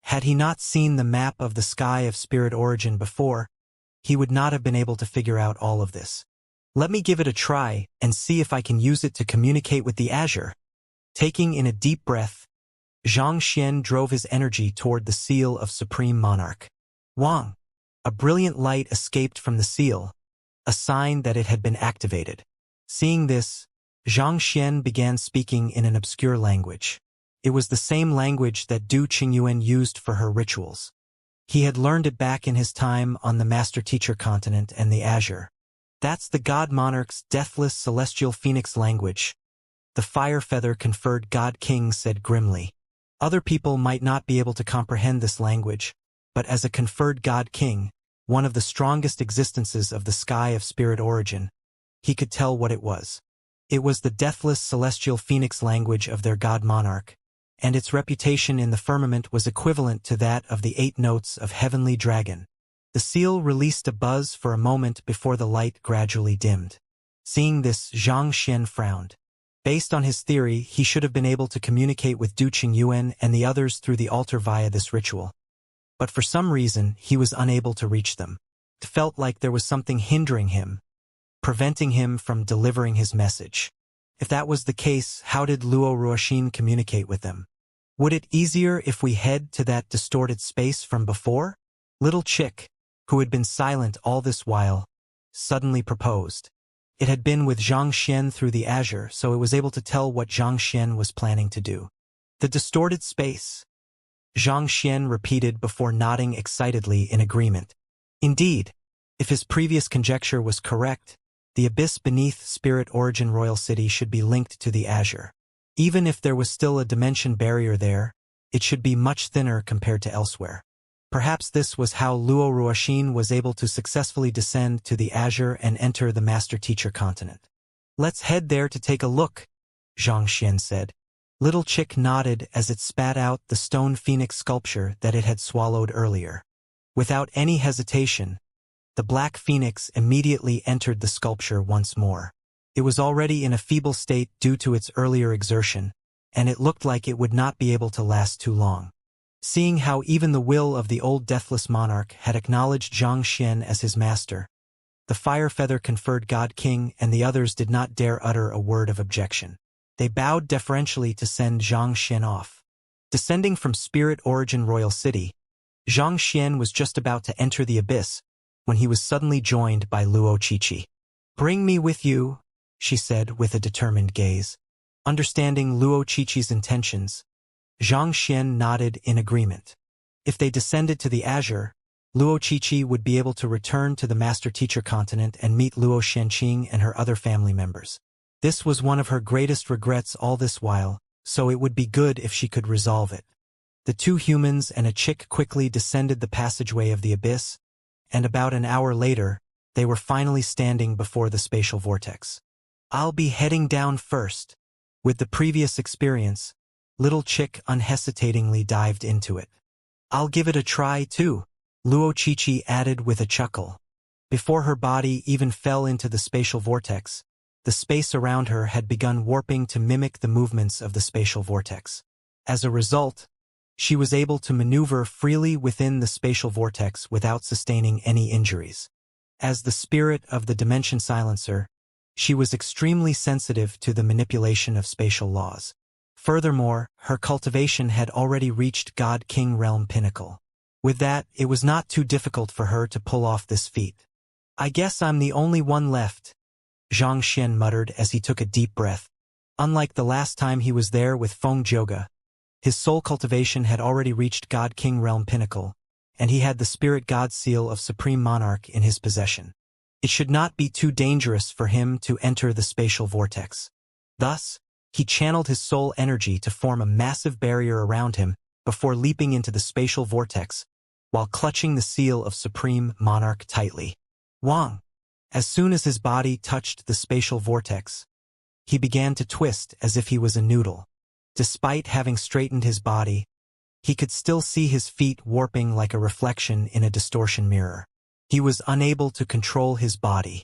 Speaker 1: Had he not seen the map of the sky of spirit origin before, he would not have been able to figure out all of this. "Let me give it a try and see if I can use it to communicate with the Azure." Taking in a deep breath, Zhang Xian drove his energy toward the seal of Supreme Monarch. Wang! A brilliant light escaped from the seal, a sign that it had been activated. Seeing this, Zhang Xian began speaking in an obscure language. It was the same language that Du Qingyuan used for her rituals. He had learned it back in his time on the Master-Teacher continent and the Azure. "That's the God Monarch's deathless celestial phoenix language," the Fire Feather conferred God King said grimly. Other people might not be able to comprehend this language, but as a conferred God King, one of the strongest existences of the sky of spirit origin, he could tell what it was. It was the deathless celestial phoenix language of their God Monarch, and its reputation in the firmament was equivalent to that of the 8 notes of Heavenly Dragon. The seal released a buzz for a moment before the light gradually dimmed. Seeing this, Zhang Xian frowned. Based on his theory, he should have been able to communicate with Du Qingyuan and the others through the altar via this ritual. But for some reason, he was unable to reach them. It felt like there was something hindering him, preventing him from delivering his message. If that was the case, how did Luo Ruoxin communicate with them? Would it easier if we head to that distorted space from before? Little Chick, who had been silent all this while, suddenly proposed. It had been with Zhang Xian through the Azure, so it was able to tell what Zhang Xian was planning to do. "The distorted space," Zhang Xian repeated before nodding excitedly in agreement. Indeed, if his previous conjecture was correct, the abyss beneath Spirit Origin Royal City should be linked to the Azure. Even if there was still a dimension barrier there, it should be much thinner compared to elsewhere. Perhaps this was how Luo Ruoxin was able to successfully descend to the Azure and enter the Master-Teacher continent. "Let's head there to take a look," Zhang Xian said. Little Chick nodded as it spat out the stone phoenix sculpture that it had swallowed earlier. Without any hesitation, the Black Phoenix immediately entered the sculpture once more. It was already in a feeble state due to its earlier exertion, and it looked like it would not be able to last too long. Seeing how even the will of the old deathless monarch had acknowledged Zhang Xian as his master, the Fire Feather conferred God King and the others did not dare utter a word of objection. They bowed deferentially to send Zhang Xian off. Descending from Spirit Origin Royal City, Xianxia was just about to enter the abyss when he was suddenly joined by Luo Qiqi. "Bring me with you," she said with a determined gaze. Understanding Luo Qiqi's intentions, Xianxia nodded in agreement. If they descended to the Azure, Luo Qiqi would be able to return to the Master Teacher continent and meet Luo Shenqing and her other family members. This was one of her greatest regrets all this while, so it would be good if she could resolve it. The two humans and a chick quickly descended the passageway of the abyss, and about an hour later, they were finally standing before the spatial vortex. "I'll be heading down first." With the previous experience, little chick unhesitatingly dived into it. "I'll give it a try too," Luo Qiqi added with a chuckle. Before her body even fell into the spatial vortex, the space around her had begun warping to mimic the movements of the spatial vortex. As a result, she was able to maneuver freely within the spatial vortex without sustaining any injuries. As the spirit of the dimension silencer, she was extremely sensitive to the manipulation of spatial laws. Furthermore, her cultivation had already reached God-King realm pinnacle. With that, it was not too difficult for her to pull off this feat. "I guess I'm the only one left," Xianxia muttered as he took a deep breath. Unlike the last time he was there with Feng Jioge, his soul cultivation had already reached God-King realm pinnacle, and he had the spirit god seal of Supreme Monarch in his possession. It should not be too dangerous for him to enter the spatial vortex. Thus, he channeled his soul energy to form a massive barrier around him before leaping into the spatial vortex, while clutching the seal of Supreme Monarch tightly. Wang! As soon as his body touched the spatial vortex, he began to twist as if he was a noodle. Despite having straightened his body, he could still see his feet warping like a reflection in a distortion mirror. He was unable to control his body.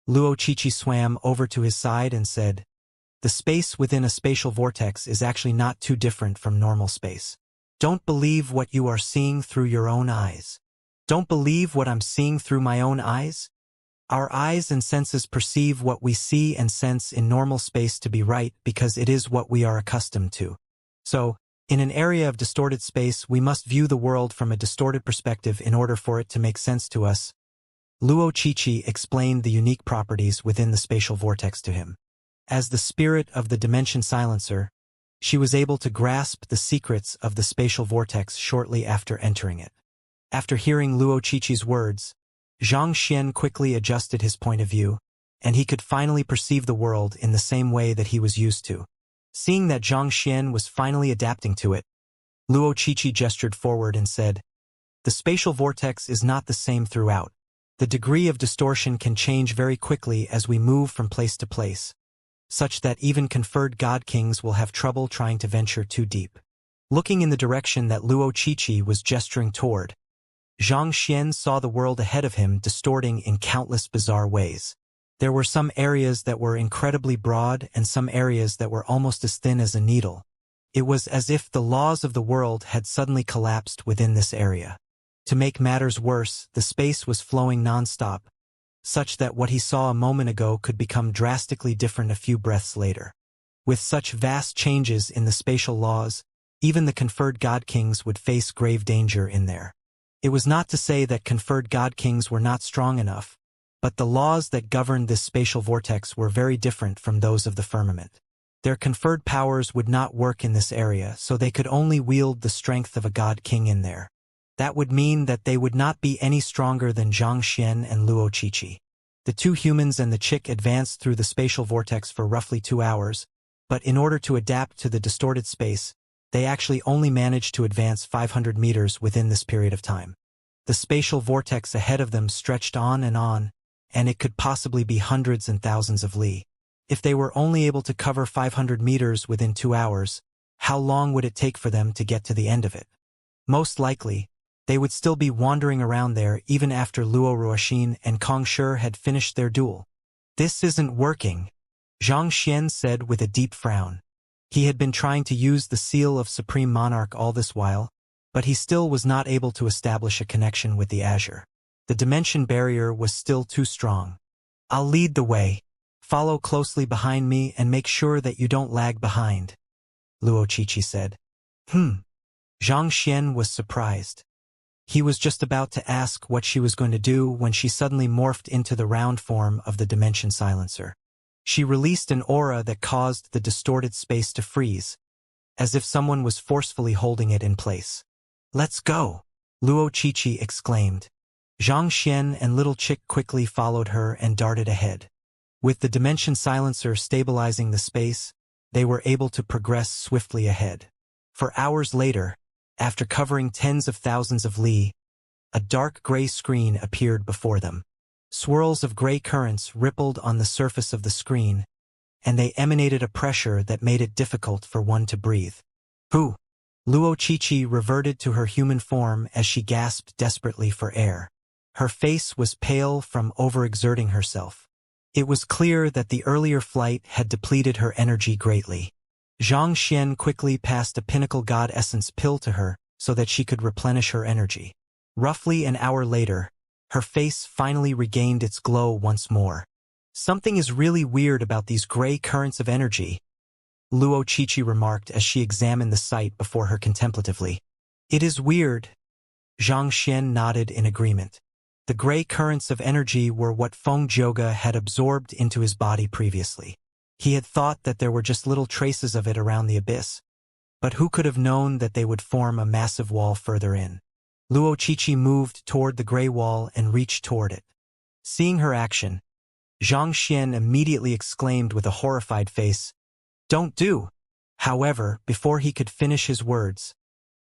Speaker 1: Luo Qiqi swam over to his side and said, "The space within a spatial vortex is actually not too different from normal space. Don't believe what you are seeing through your own eyes." "Don't believe what I'm seeing through my own eyes?" Our eyes and senses perceive what we see and sense in normal space to be right because it is what we are accustomed to. So, in an area of distorted space, we must view the world from a distorted perspective in order for it to make sense to us. Luo Qiqi explained the unique properties within the spatial vortex to him. As the spirit of the dimension silencer, she was able to grasp the secrets of the spatial vortex shortly after entering it. After hearing Luo Qiqi's words, Xianxia quickly adjusted his point of view, and he could finally perceive the world in the same way that he was used to. Seeing that Xianxia was finally adapting to it, Luo Qiqi gestured forward and said, "The spatial vortex is not the same throughout. The degree of distortion can change very quickly as we move from place to place, such that even conferred god kings will have trouble trying to venture too deep." Looking in the direction that Luo Qiqi was gesturing toward, Xianxia saw the world ahead of him distorting in countless bizarre ways. There were some areas that were incredibly broad and some areas that were almost as thin as a needle. It was as if the laws of the world had suddenly collapsed within this area. To make matters worse, the space was flowing non-stop, such that what he saw a moment ago could become drastically different a few breaths later. With such vast changes in the spatial laws, even the conferred god kings would face grave danger in there. It was not to say that conferred god kings were not strong enough, but the laws that governed this spatial vortex were very different from those of the firmament. Their conferred powers would not work in this area, so they could only wield the strength of a god king in there. That would mean that they would not be any stronger than Xianxia and Luo Qiqi. The two humans and the chick advanced through the spatial vortex for roughly 2 hours, but in order to adapt to the distorted space, they actually only managed to advance 500 meters within this period of time. The spatial vortex ahead of them stretched on, and it could possibly be hundreds and thousands of li. If they were only able to cover 500 meters within 2 hours, how long would it take for them to get to the end of it? Most likely, they would still be wandering around there even after Luo Ruoxin and Kong Shi had finished their duel. "This isn't working," Xianxia said with a deep frown. He had been trying to use the seal of Supreme Monarch all this while, but he still was not able to establish a connection with the Azure. The dimension barrier was still too strong. "I'll lead the way. Follow closely behind me and make sure that you don't lag behind," Luo Qiqi said. Xianxia was surprised. He was just about to ask what she was going to do when she suddenly morphed into the round form of the dimension silencer. She released an aura that caused the distorted space to freeze, as if someone was forcefully holding it in place. "Let's go!" Luo Qiqi exclaimed. Xianxia and Little Chick quickly followed her and darted ahead. With the dimension silencer stabilizing the space, they were able to progress swiftly ahead. For hours later, after covering tens of thousands of li, a dark gray screen appeared before them. Swirls of gray currents rippled on the surface of the screen, and they emanated a pressure that made it difficult for one to breathe. "Who?" Luo Qiqi reverted to her human form as she gasped desperately for air. Her face was pale from overexerting herself. It was clear that the earlier flight had depleted her energy greatly. Xianxia quickly passed a pinnacle god essence pill to her so that she could replenish her energy. Roughly an hour later, her face finally regained its glow once more. "Something is really weird about these gray currents of energy," Luo Qiqi remarked as she examined the sight before her contemplatively. "It is weird." Xianxia nodded in agreement. The gray currents of energy were what Feng Zhouge had absorbed into his body previously. He had thought that there were just little traces of it around the abyss, but who could have known that they would form a massive wall further in? Luo Qiqi moved toward the gray wall and reached toward it. Seeing her action, Xianxia immediately exclaimed with a horrified face, "Don't do!" However, before he could finish his words,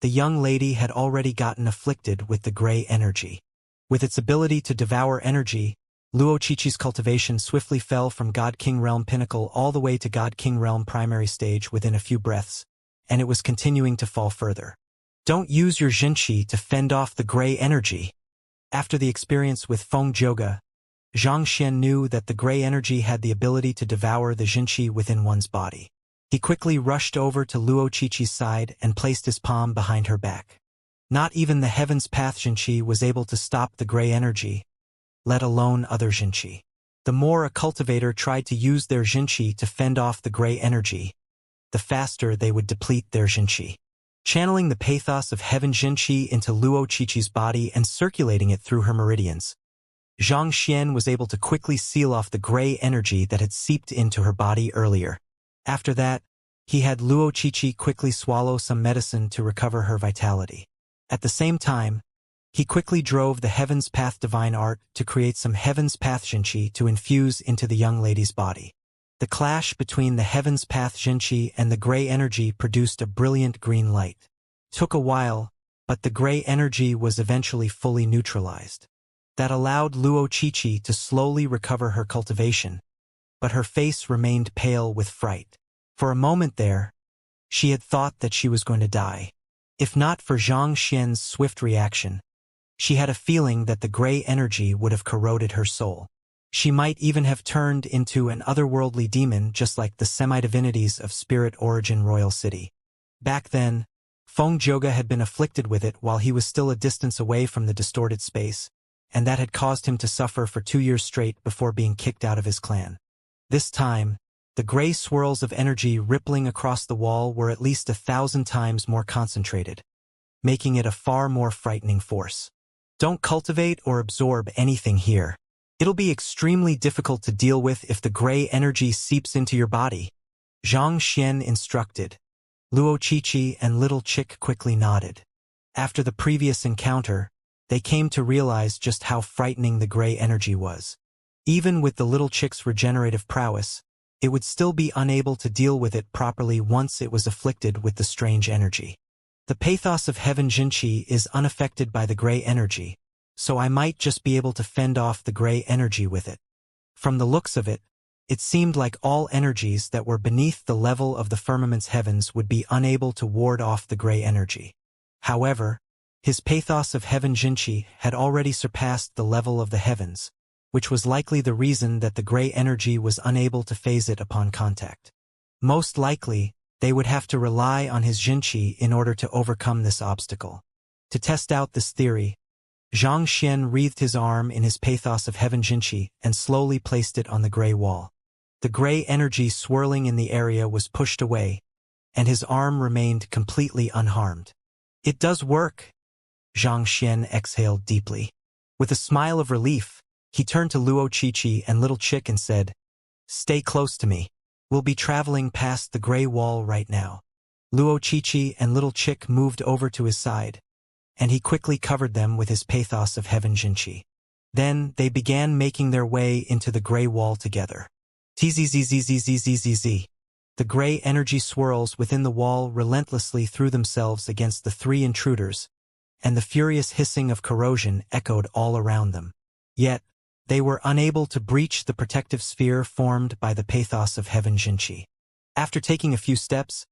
Speaker 1: the young lady had already gotten afflicted with the gray energy. With its ability to devour energy, Luo Qiqi's cultivation swiftly fell from God King Realm Pinnacle all the way to God King Realm Primary Stage within a few breaths, and it was continuing to fall further. "Don't use your Jinqi to fend off the gray energy." After the experience with Feng Zhouge, Xianxia knew that the gray energy had the ability to devour the Jinqi within one's body. He quickly rushed over to Luo Qiqi's side and placed his palm behind her back. Not even the Heaven's Path Jinqi was able to stop the gray energy, let alone other Jinqi. The more a cultivator tried to use their Jinqi to fend off the gray energy, the faster they would deplete their Jinqi. Channeling the pathos of Heaven Jinqi into Luo Qiqi's body and circulating it through her meridians, Xianxia was able to quickly seal off the gray energy that had seeped into her body earlier. After that, he had Luo Qiqi quickly swallow some medicine to recover her vitality. At the same time, he quickly drove the Heaven's Path Divine Art to create some Heaven's Path Jinqi to infuse into the young lady's body. The clash between the Heaven's Path Jinqi and the gray energy produced a brilliant green light. Took a while, but the gray energy was eventually fully neutralized. That allowed Luo Qiqi to slowly recover her cultivation, but her face remained pale with fright. For a moment there, she had thought that she was going to die. If not for Xianxia's swift reaction, she had a feeling that the gray energy would have corroded her soul. She might even have turned into an otherworldly demon just like the semi-divinities of Spirit Origin Royal City. Back then, Feng Zhouge had been afflicted with it while he was still a distance away from the distorted space, and that had caused him to suffer for 2 years straight before being kicked out of his clan. This time, the gray swirls of energy rippling across the wall were at least 1,000 times more concentrated, making it a far more frightening force. "Don't cultivate or absorb anything here. It'll be extremely difficult to deal with if the gray energy seeps into your body," Xianxia instructed. Luo Qiqi and Little Chick quickly nodded. After the previous encounter, they came to realize just how frightening the gray energy was. Even with the Little Chick's regenerative prowess, it would still be unable to deal with it properly once it was afflicted with the strange energy. "The pathos of Heaven Jinqi is unaffected by the gray energy, so I might just be able to fend off the gray energy with it." From the looks of it, it seemed like all energies that were beneath the level of the firmament's heavens would be unable to ward off the gray energy. However, his pathos of Heaven Jinqi had already surpassed the level of the heavens, which was likely the reason that the gray energy was unable to phase it upon contact. Most likely, they would have to rely on his Jinqi in order to overcome this obstacle. To test out this theory, Xianxia wreathed his arm in his pathos of Heaven Jinqi and slowly placed it on the gray wall. The gray energy swirling in the area was pushed away, and his arm remained completely unharmed. It does work. Xianxia exhaled deeply. With a smile of relief, he turned to Luo Qiqi and Little Chick and said, "Stay close to me. We'll be traveling past the gray wall right now." Luo Qiqi and Little Chick moved over to his side, and he quickly covered them with his pathos of heaven Jinqi. Then they began making their way into the gray wall together. Tzzzzzzzzzzzz. The gray energy swirls within the wall relentlessly threw themselves against the three intruders, and the furious hissing of corrosion echoed all around them. Yet, they were unable to breach the protective sphere formed by the pathos of heaven Jinqi. After taking a few steps,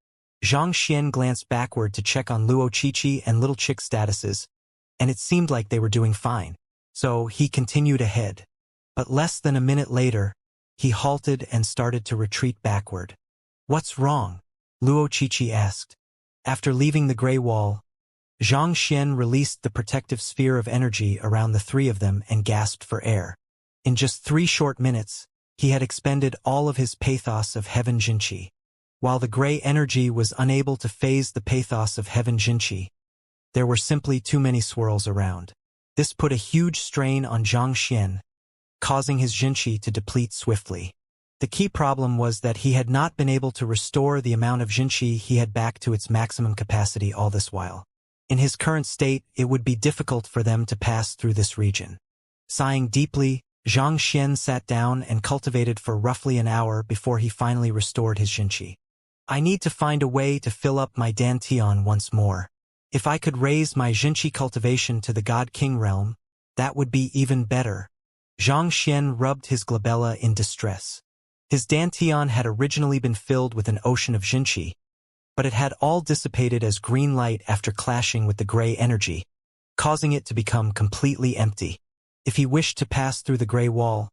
Speaker 1: Xianxia glanced backward to check on Luo Qiqi and Little Chick's statuses, and it seemed like they were doing fine, so he continued ahead. But less than a minute later, he halted and started to retreat backward. "What's wrong?" Luo Qiqi asked. After leaving the gray wall, Xianxia released the protective sphere of energy around the three of them and gasped for air. In just 3 short minutes, he had expended all of his pathos of heaven Jinqi. While the gray energy was unable to phase the pathos of heaven Jinqi, there were simply too many swirls around. This put a huge strain on Xianxia, causing his Jinqi to deplete swiftly. The key problem was that he had not been able to restore the amount of Jinqi he had back to its maximum capacity all this while. In his current state, it would be difficult for them to pass through this region. Sighing deeply, Xianxia sat down and cultivated for roughly an hour before he finally restored his Jinqi. "I need to find a way to fill up my dantian once more. If I could raise my Jinqi cultivation to the God King realm, that would be even better." Xianxia rubbed his glabella in distress. His dantian had originally been filled with an ocean of Jinqi, but it had all dissipated as green light after clashing with the gray energy, causing it to become completely empty. If he wished to pass through the gray wall,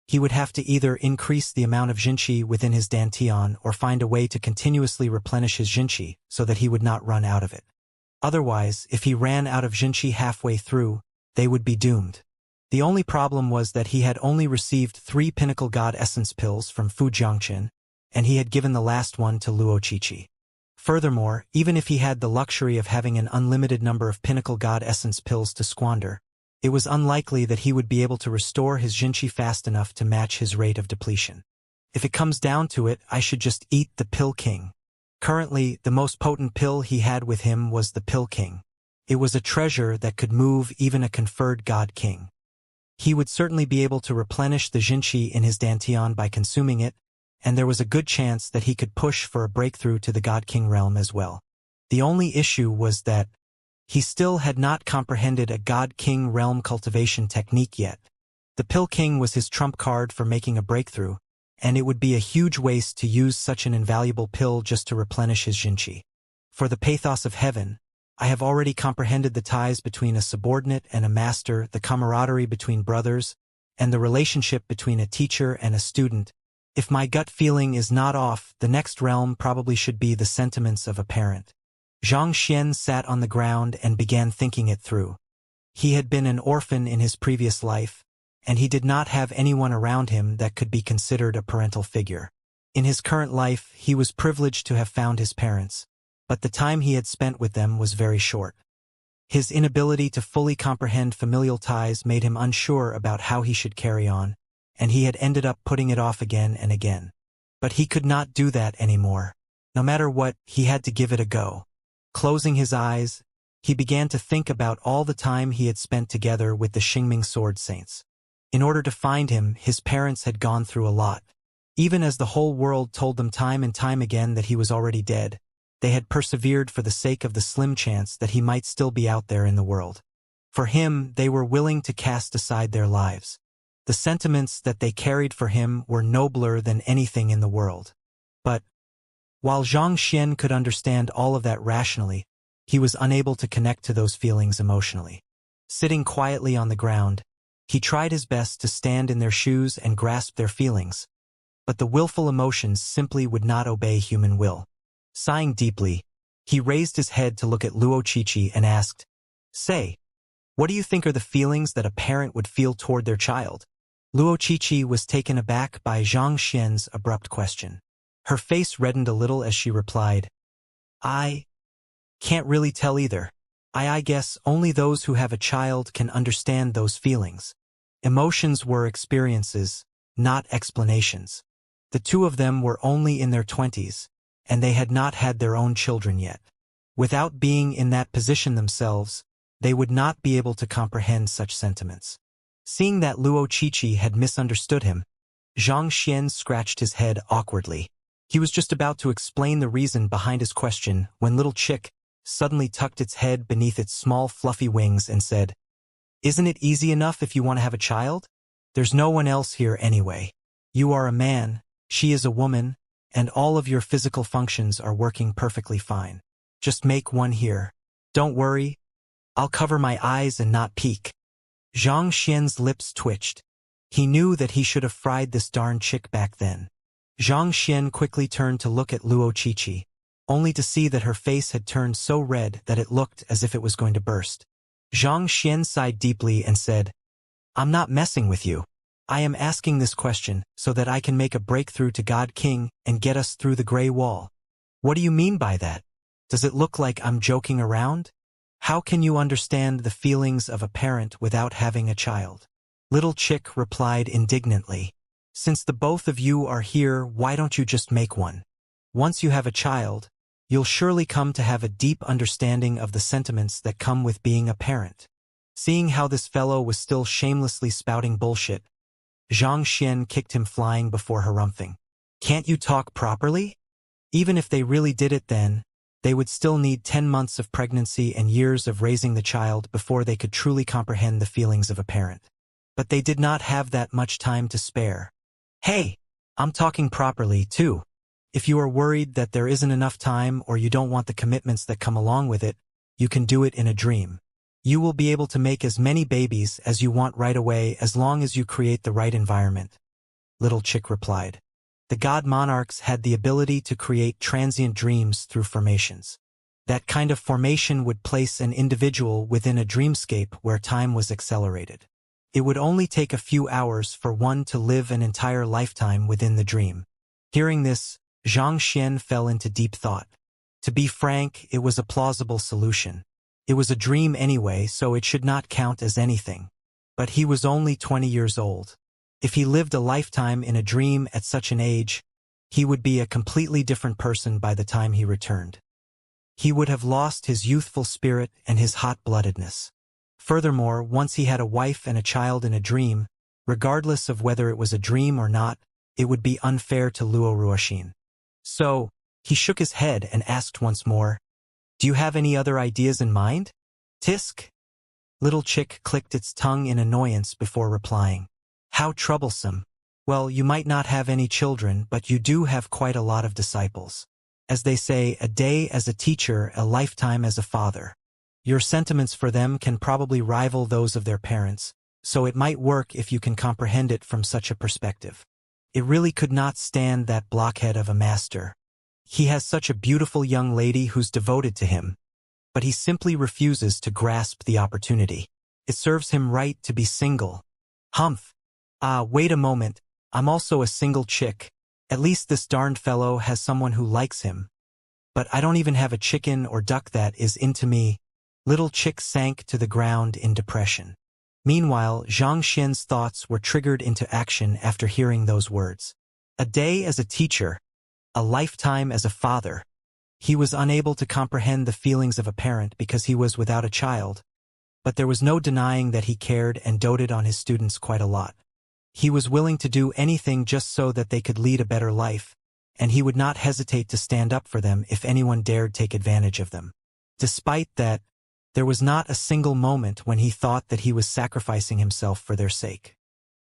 Speaker 1: he would have to either increase the amount of Jinqi within his dantian or find a way to continuously replenish his Jinqi so that he would not run out of it. Otherwise, if he ran out of Jinqi halfway through, they would be doomed. The only problem was that he had only received 3 Pinnacle God Essence pills from Fu Jiangqin, and he had given the last one to Luo Qiqi. Furthermore, even if he had the luxury of having an unlimited number of Pinnacle God Essence pills to squander, it was unlikely that he would be able to restore his Jinqi fast enough to match his rate of depletion. "If it comes down to it, I should just eat the Pill King." Currently, the most potent pill he had with him was the Pill King. It was a treasure that could move even a conferred God King. He would certainly be able to replenish the Jinqi in his dantian by consuming it, and there was a good chance that he could push for a breakthrough to the God King realm as well. The only issue was that he still had not comprehended a God King realm cultivation technique yet. The Pill King was his trump card for making a breakthrough, and it would be a huge waste to use such an invaluable pill just to replenish his Jinqi. For the pathos of heaven, I have already comprehended the ties between a subordinate and a master, the camaraderie between brothers, and the relationship between a teacher and a student. If my gut feeling is not off, the next realm probably should be the sentiments of a parent. Xianxia sat on the ground and began thinking it through. He had been an orphan in his previous life, and he did not have anyone around him that could be considered a parental figure. In his current life, he was privileged to have found his parents, but the time he had spent with them was very short. His inability to fully comprehend familial ties made him unsure about how he should carry on, and he had ended up putting it off again and again. But he could not do that anymore. No matter what, he had to give it a go. Closing his eyes, he began to think about all the time he had spent together with the Xingming Sword Saints. In order to find him, his parents had gone through a lot. Even as the whole world told them time and time again that he was already dead, they had persevered for the sake of the slim chance that he might still be out there in the world. For him, they were willing to cast aside their lives. The sentiments that they carried for him were nobler than anything in the world. But while Xianxia could understand all of that rationally, he was unable to connect to those feelings emotionally. Sitting quietly on the ground, he tried his best to stand in their shoes and grasp their feelings, but the willful emotions simply would not obey human will. Sighing deeply, he raised his head to look at Luo Qiqi and asked, "Say, what do you think are the feelings that a parent would feel toward their child?" Luo Qiqi was taken aback by Xianxia's abrupt question. Her face reddened a little as she replied, "I can't really tell either. I guess only those who have a child can understand those feelings. Emotions were experiences, not explanations. The two of them were only in their 20s, and they had not had their own children yet. Without being in that position themselves, they would not be able to comprehend such sentiments. Seeing that Luo Qiqi had misunderstood him, Xianxia scratched his head awkwardly. He was just about to explain the reason behind his question when little chick suddenly tucked its head beneath its small fluffy wings and said, "Isn't it easy enough if you want to have a child? There's no one else here anyway. You are a man, she is a woman, and all of your physical functions are working perfectly fine. Just make one here. Don't worry, I'll cover my eyes and not peek." Xianxia's lips twitched. He knew that he should have fried this darn chick back then. Xianxia quickly turned to look at Luo Qiqi, only to see that her face had turned so red that it looked as if it was going to burst. Xianxia sighed deeply and said, "I'm not messing with you. I am asking this question so that I can make a breakthrough to God King and get us through the gray wall." "What do you mean by that? Does it look like I'm joking around? How can you understand the feelings of a parent without having a child?" Little Chick replied indignantly, "Since the both of you are here, why don't you just make one? Once you have a child, you'll surely come to have a deep understanding of the sentiments that come with being a parent." Seeing how this fellow was still shamelessly spouting bullshit, Xianxia kicked him flying before harumphing. "Can't you talk properly? Even if they really did it then, they would still need 10 months of pregnancy and years of raising the child before they could truly comprehend the feelings of a parent. But they did not have that much time to spare. Hey, I'm talking properly, too. If you are worried that there isn't enough time or you don't want the commitments that come along with it, you can do it in a dream. You will be able to make as many babies as you want right away as long as you create the right environment." Little Chick replied. The god monarchs had the ability to create transient dreams through formations. That kind of formation would place an individual within a dreamscape where time was accelerated. It would only take a few hours for one to live an entire lifetime within the dream. Hearing this, Xianxia fell into deep thought. To be frank, it was a plausible solution. It was a dream anyway, so it should not count as anything. But he was only 20 years old. If he lived a lifetime in a dream at such an age, he would be a completely different person by the time he returned. He would have lost his youthful spirit and his hot-bloodedness. Furthermore, once he had a wife and a child in a dream, regardless of whether it was a dream or not, it would be unfair to Luo Ruoxin. So, he shook his head and asked once more, "Do you have any other ideas in mind?" "Tisk." Little Chick clicked its tongue in annoyance before replying. "How troublesome. Well, you might not have any children, but you do have quite a lot of disciples. As they say, a day as a teacher, a lifetime as a father. Your sentiments for them can probably rival those of their parents, so it might work if you can comprehend it from such a perspective. It really could not stand that blockhead of a master. He has such a beautiful young lady who's devoted to him, but he simply refuses to grasp the opportunity. It serves him right to be single. Humph. Wait a moment, I'm also a single chick. At least this darned fellow has someone who likes him. But I don't even have a chicken or duck that is into me." Little Chick sank to the ground in depression. Meanwhile, Xianxia's thoughts were triggered into action after hearing those words. A day as a teacher, a lifetime as a father. He was unable to comprehend the feelings of a parent because he was without a child, but there was no denying that he cared and doted on his students quite a lot. He was willing to do anything just so that they could lead a better life, and he would not hesitate to stand up for them if anyone dared take advantage of them. Despite that, there was not a single moment when he thought that he was sacrificing himself for their sake.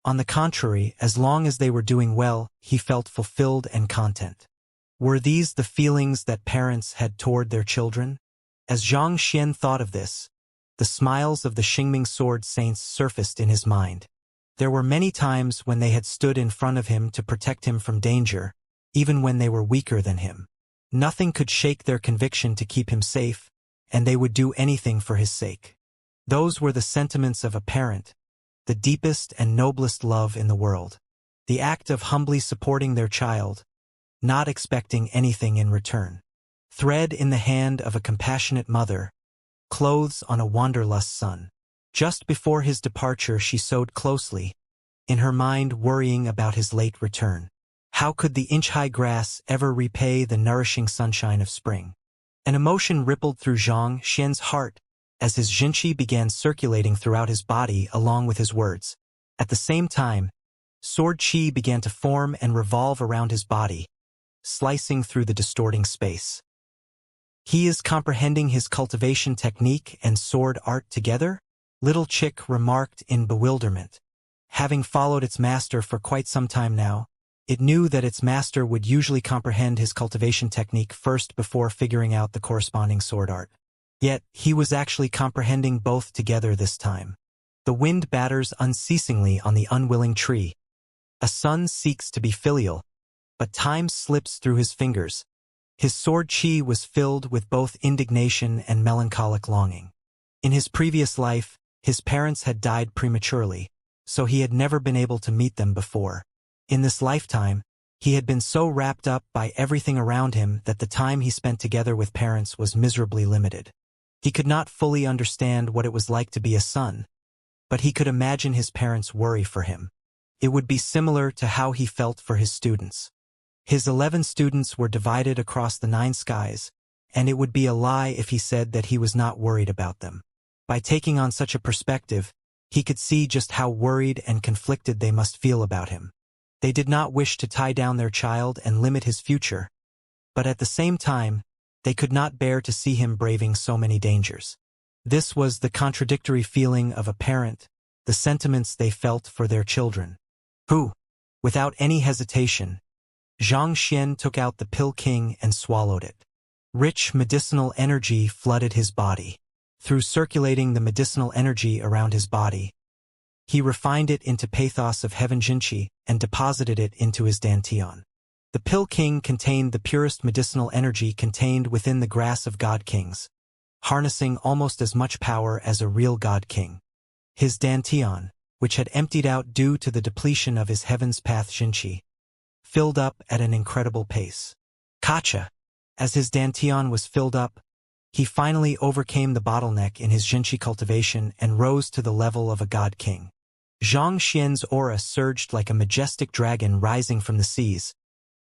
Speaker 1: On the contrary, as long as they were doing well, he felt fulfilled and content. Were these the feelings that parents had toward their children? As Xianxia thought of this, the smiles of the Xingming sword saints surfaced in his mind. There were many times when they had stood in front of him to protect him from danger, even when they were weaker than him. Nothing could shake their conviction to keep him safe, and they would do anything for his sake. Those were the sentiments of a parent, the deepest and noblest love in the world. The act of humbly supporting their child, not expecting anything in return. Thread in the hand of a compassionate mother, clothes on a wanderlust son. Just before his departure she sewed closely, in her mind worrying about his late return. How could the inch-high grass ever repay the nourishing sunshine of spring? An emotion rippled through Xianxia's heart as his Jinqi began circulating throughout his body along with his words. At the same time, sword qi began to form and revolve around his body, slicing through the distorting space. He is comprehending his cultivation technique and sword art together? Little Chick remarked in bewilderment. Having followed its master for quite some time now, it knew that its master would usually comprehend his cultivation technique first before figuring out the corresponding sword art. Yet, he was actually comprehending both together this time. The wind batters unceasingly on the unwilling tree. A son seeks to be filial, but time slips through his fingers. His sword qi was filled with both indignation and melancholic longing. In his previous life, his parents had died prematurely, so he had never been able to meet them before. In this lifetime, he had been so wrapped up by everything around him that the time he spent together with parents was miserably limited. He could not fully understand what it was like to be a son, but he could imagine his parents' worry for him. It would be similar to how he felt for his students. His 11 students were divided across the 9 skies, and it would be a lie if he said that he was not worried about them. By taking on such a perspective, he could see just how worried and conflicted they must feel about him. They did not wish to tie down their child and limit his future, but at the same time, they could not bear to see him braving so many dangers. This was the contradictory feeling of a parent, the sentiments they felt for their children. Who, without any hesitation, Xianxia took out the pill king and swallowed it. Rich medicinal energy flooded his body. Through circulating the medicinal energy around his body, he refined it into pathos of heaven Jinqi and deposited it into his dantian. The pill king contained the purest medicinal energy contained within the grass of god kings, harnessing almost as much power as a real god king. His dantian, which had emptied out due to the depletion of his heaven's path Jinqi, filled up at an incredible pace. Kacha! As his dantian was filled up, he finally overcame the bottleneck in his Jinqi cultivation and rose to the level of a god king. Xianxia's aura surged like a majestic dragon rising from the seas,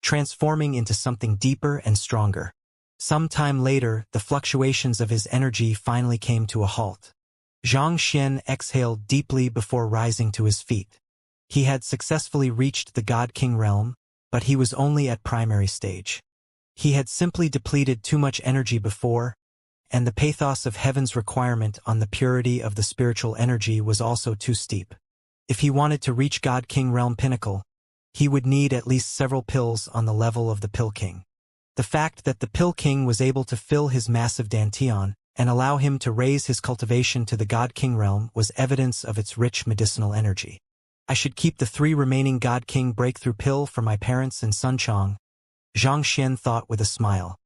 Speaker 1: transforming into something deeper and stronger. Some time later, the fluctuations of his energy finally came to a halt. Xianxia exhaled deeply before rising to his feet. He had successfully reached the God King realm, but he was only at primary stage. He had simply depleted too much energy before, and the pathos of heaven's requirement on the purity of the spiritual energy was also too steep. If he wanted to reach God King realm pinnacle, he would need at least several pills on the level of the Pill King. The fact that the Pill King was able to fill his massive dantian and allow him to raise his cultivation to the God King realm was evidence of its rich medicinal energy. I should keep the 3 remaining God King breakthrough pill for my parents and Sun Chong, Xianxia thought with a smile.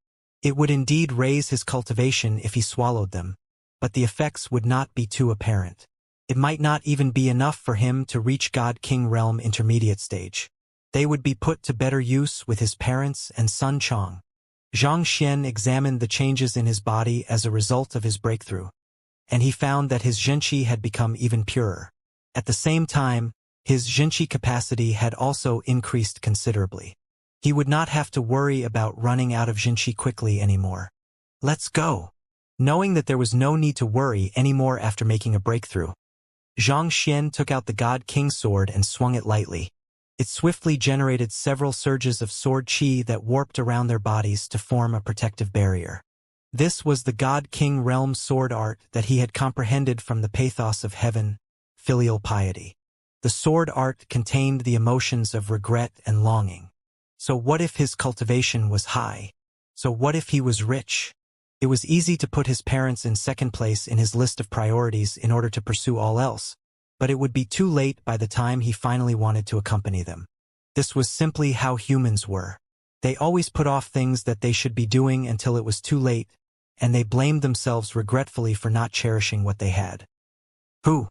Speaker 1: It would indeed raise his cultivation if he swallowed them, but the effects would not be too apparent. It might not even be enough for him to reach God King realm intermediate stage. They would be put to better use with his parents and Sun Chong. Xianxia examined the changes in his body as a result of his breakthrough, and he found that his Jinqi had become even purer. At the same time, his Jinqi capacity had also increased considerably. He would not have to worry about running out of Jinqi quickly anymore. Let's go! Knowing that there was no need to worry anymore after making a breakthrough, Xianxia took out the God King sword and swung it lightly. It swiftly generated several surges of sword qi that warped around their bodies to form a protective barrier. This was the God King realm sword art that he had comprehended from the pathos of heaven, filial piety. The sword art contained the emotions of regret and longing. So what if his cultivation was high? So what if he was rich? It was easy to put his parents in second place in his list of priorities in order to pursue all else, but it would be too late by the time he finally wanted to accompany them. This was simply how humans were. They always put off things that they should be doing until it was too late, and they blamed themselves regretfully for not cherishing what they had. Who?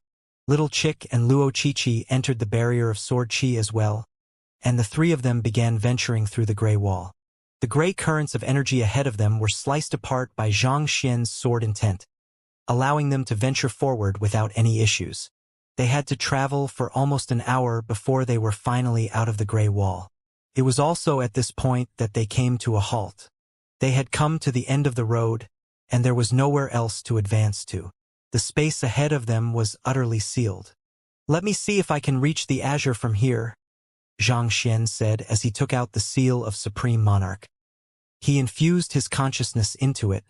Speaker 1: Little Chick and Luo Chi-Chi entered the barrier of sword chi as well, and the 3 of them began venturing through the gray wall. The gray currents of energy ahead of them were sliced apart by Xianxia's sword intent, allowing them to venture forward without any issues. They had to travel for almost an hour before they were finally out of the gray wall. It was also at this point that they came to a halt. They had come to the end of the road, and there was nowhere else to advance to. The space ahead of them was utterly sealed. "Let me see if I can reach the azure from here," Xianxia said as he took out the seal of Supreme Monarch. He infused his consciousness into it,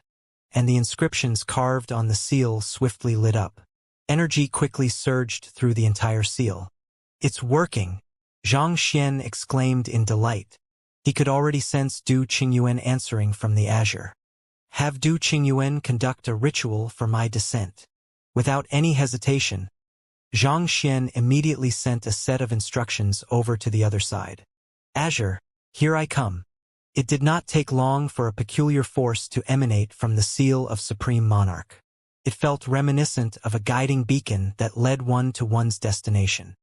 Speaker 1: and the inscriptions carved on the seal swiftly lit up. Energy quickly surged through the entire seal. "It's working!" Xianxia exclaimed in delight. He could already sense Du Qingyuan answering from the azure. "Have Du Qingyuan conduct a ritual for my descent." Without any hesitation, Xianxia immediately sent a set of instructions over to the other side. "Azure, here I come." It did not take long for a peculiar force to emanate from the seal of Supreme Monarch. It felt reminiscent of a guiding beacon that led one to one's destination.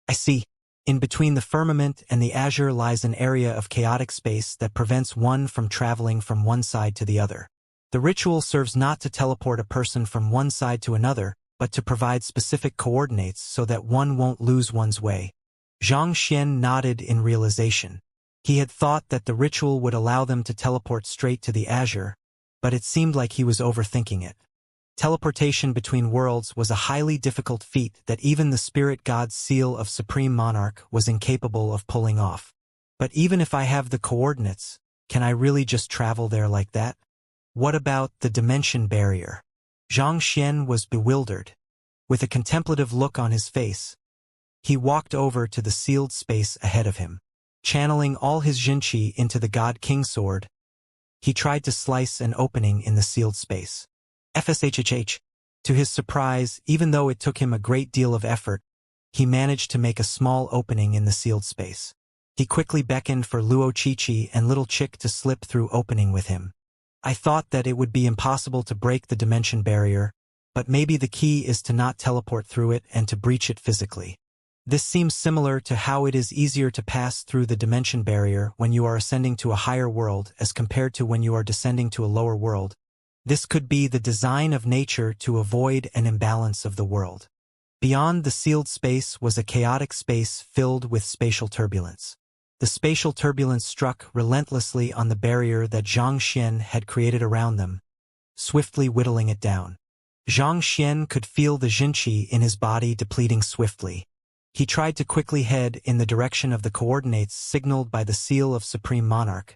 Speaker 1: "I see. In between the firmament and the azure lies an area of chaotic space that prevents one from traveling from one side to the other. The ritual serves not to teleport a person from one side to another, but to provide specific coordinates so that one won't lose one's way." Xianxia nodded in realization. He had thought that the ritual would allow them to teleport straight to the azure, but it seemed like he was overthinking it. Teleportation between worlds was a highly difficult feat that even the spirit god's seal of Supreme Monarch was incapable of pulling off. "But even if I have the coordinates, can I really just travel there like that? What about the dimension barrier?" Xianxia was bewildered. With a contemplative look on his face, he walked over to the sealed space ahead of him. Channeling all his Jinqi into the God King sword, he tried to slice an opening in the sealed space. FSHHH. To his surprise, even though it took him a great deal of effort, he managed to make a small opening in the sealed space. He quickly beckoned for Luo Qiqi and Little Chick to slip through opening with him. "I thought that it would be impossible to break the dimension barrier, but maybe the key is to not teleport through it and to breach it physically. This seems similar to how it is easier to pass through the dimension barrier when you are ascending to a higher world as compared to when you are descending to a lower world. This could be the design of nature to avoid an imbalance of the world." Beyond the sealed space was a chaotic space filled with spatial turbulence. The spatial turbulence struck relentlessly on the barrier that Xianxia had created around them, swiftly whittling it down. Xianxia could feel the Jinqi in his body depleting swiftly. He tried to quickly head in the direction of the coordinates signaled by the seal of Supreme Monarch,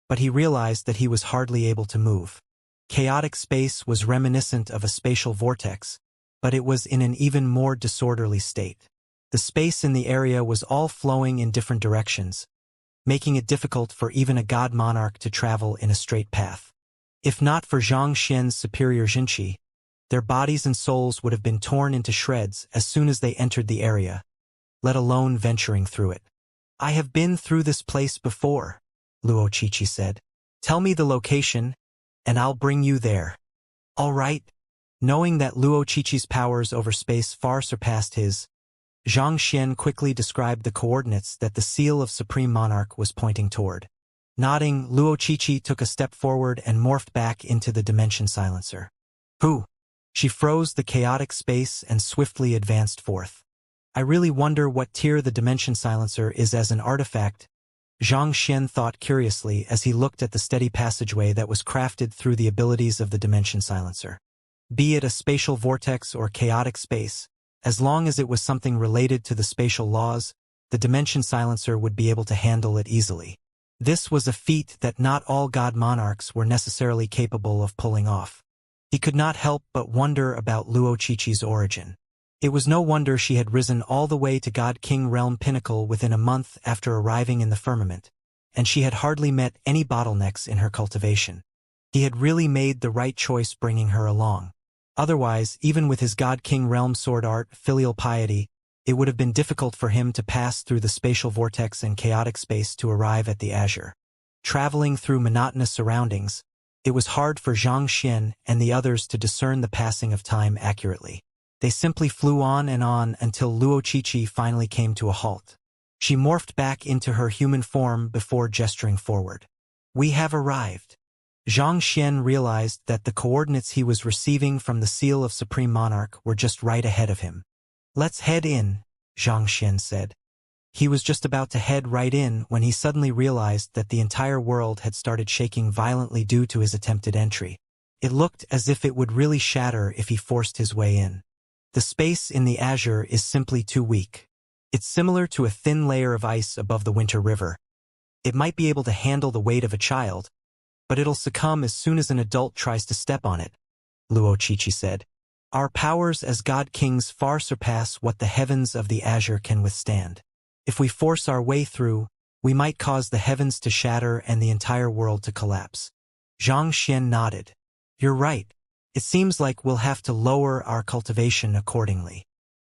Speaker 1: but he realized that he was hardly able to move. Chaotic space was reminiscent of a spatial vortex, but it was in an even more disorderly state. The space in the area was all flowing in different directions, making it difficult for even a god monarch to travel in a straight path. If not for Xianxia's superior Jinqi, their bodies and souls would have been torn into shreds as soon as they entered the area, let alone venturing through it. "I have been through this place before," Luo Qiqi said. "Tell me the location, and I'll bring you there." "All right." Knowing that Luo Qiqi's powers over space far surpassed his, Xianxia quickly described the coordinates that the seal of Supreme Monarch was pointing toward. Nodding, Luo Qiqi took a step forward and morphed back into the dimension silencer. "Who?" She froze the chaotic space and swiftly advanced forth. "I really wonder what tier the dimension silencer is as an artifact," Xianxia thought curiously as he looked at the steady passageway that was crafted through the abilities of the dimension silencer. Be it a spatial vortex or chaotic space, as long as it was something related to the spatial laws, the dimension silencer would be able to handle it easily. This was a feat that not all god monarchs were necessarily capable of pulling off. He could not help but wonder about Luo Qiqi's origin. It was no wonder she had risen all the way to God King Realm Pinnacle within a month after arriving in the firmament, and she had hardly met any bottlenecks in her cultivation. He had really made the right choice bringing her along. Otherwise, even with his God King Realm sword art, filial piety, it would have been difficult for him to pass through the spatial vortex and chaotic space to arrive at the azure. Traveling through monotonous surroundings, it was hard for Xianxia and the others to discern the passing of time accurately. They simply flew on until Luo Qiqi finally came to a halt. She morphed back into her human form before gesturing forward. "We have arrived." Xianxia realized that the coordinates he was receiving from the seal of Supreme Monarch were just right ahead of him. "Let's head in," Xianxia said. He was just about to head right in when he suddenly realized that the entire world had started shaking violently due to his attempted entry. It looked as if it would really shatter if he forced his way in. The space in the azure is simply too weak. It's similar to a thin layer of ice above the winter river. It might be able to handle the weight of a child, but it'll succumb as soon as an adult tries to step on it, Luochichi said. "Our powers as God Kings far surpass what the heavens of the azure can withstand. If we force our way through, we might cause the heavens to shatter and the entire world to collapse." Xianxia nodded. "You're right. It seems like we'll have to lower our cultivation accordingly."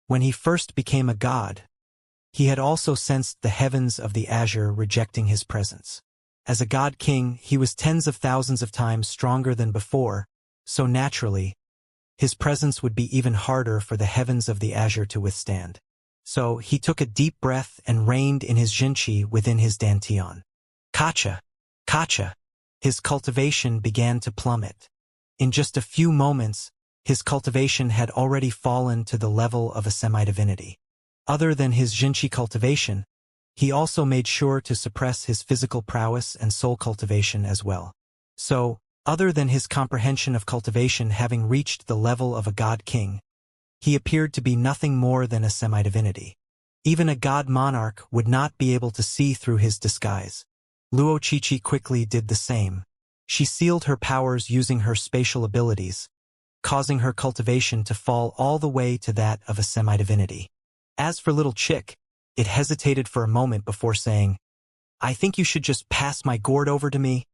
Speaker 1: When he first became a god, he had also sensed the heavens of the azure rejecting his presence. As a god king, he was tens of thousands of times stronger than before, so naturally, his presence would be even harder for the heavens of the azure to withstand. So he took a deep breath and reined in his Jinchi within his dantian. Kacha! Kacha! His cultivation began to plummet. In just a few moments, his cultivation had already fallen to the level of a semi-divinity. Other than his Jinchi cultivation, he also made sure to suppress his physical prowess and soul cultivation as well. So, other than his comprehension of cultivation having reached the level of a god king, he appeared to be nothing more than a semi-divinity. Even a god monarch would not be able to see through his disguise. Luochichi quickly did the same. She sealed her powers using her spatial abilities, causing her cultivation to fall all the way to that of a semi-divinity. As for little Chick, it hesitated for a moment before saying, "I think you should just pass my gourd over to me."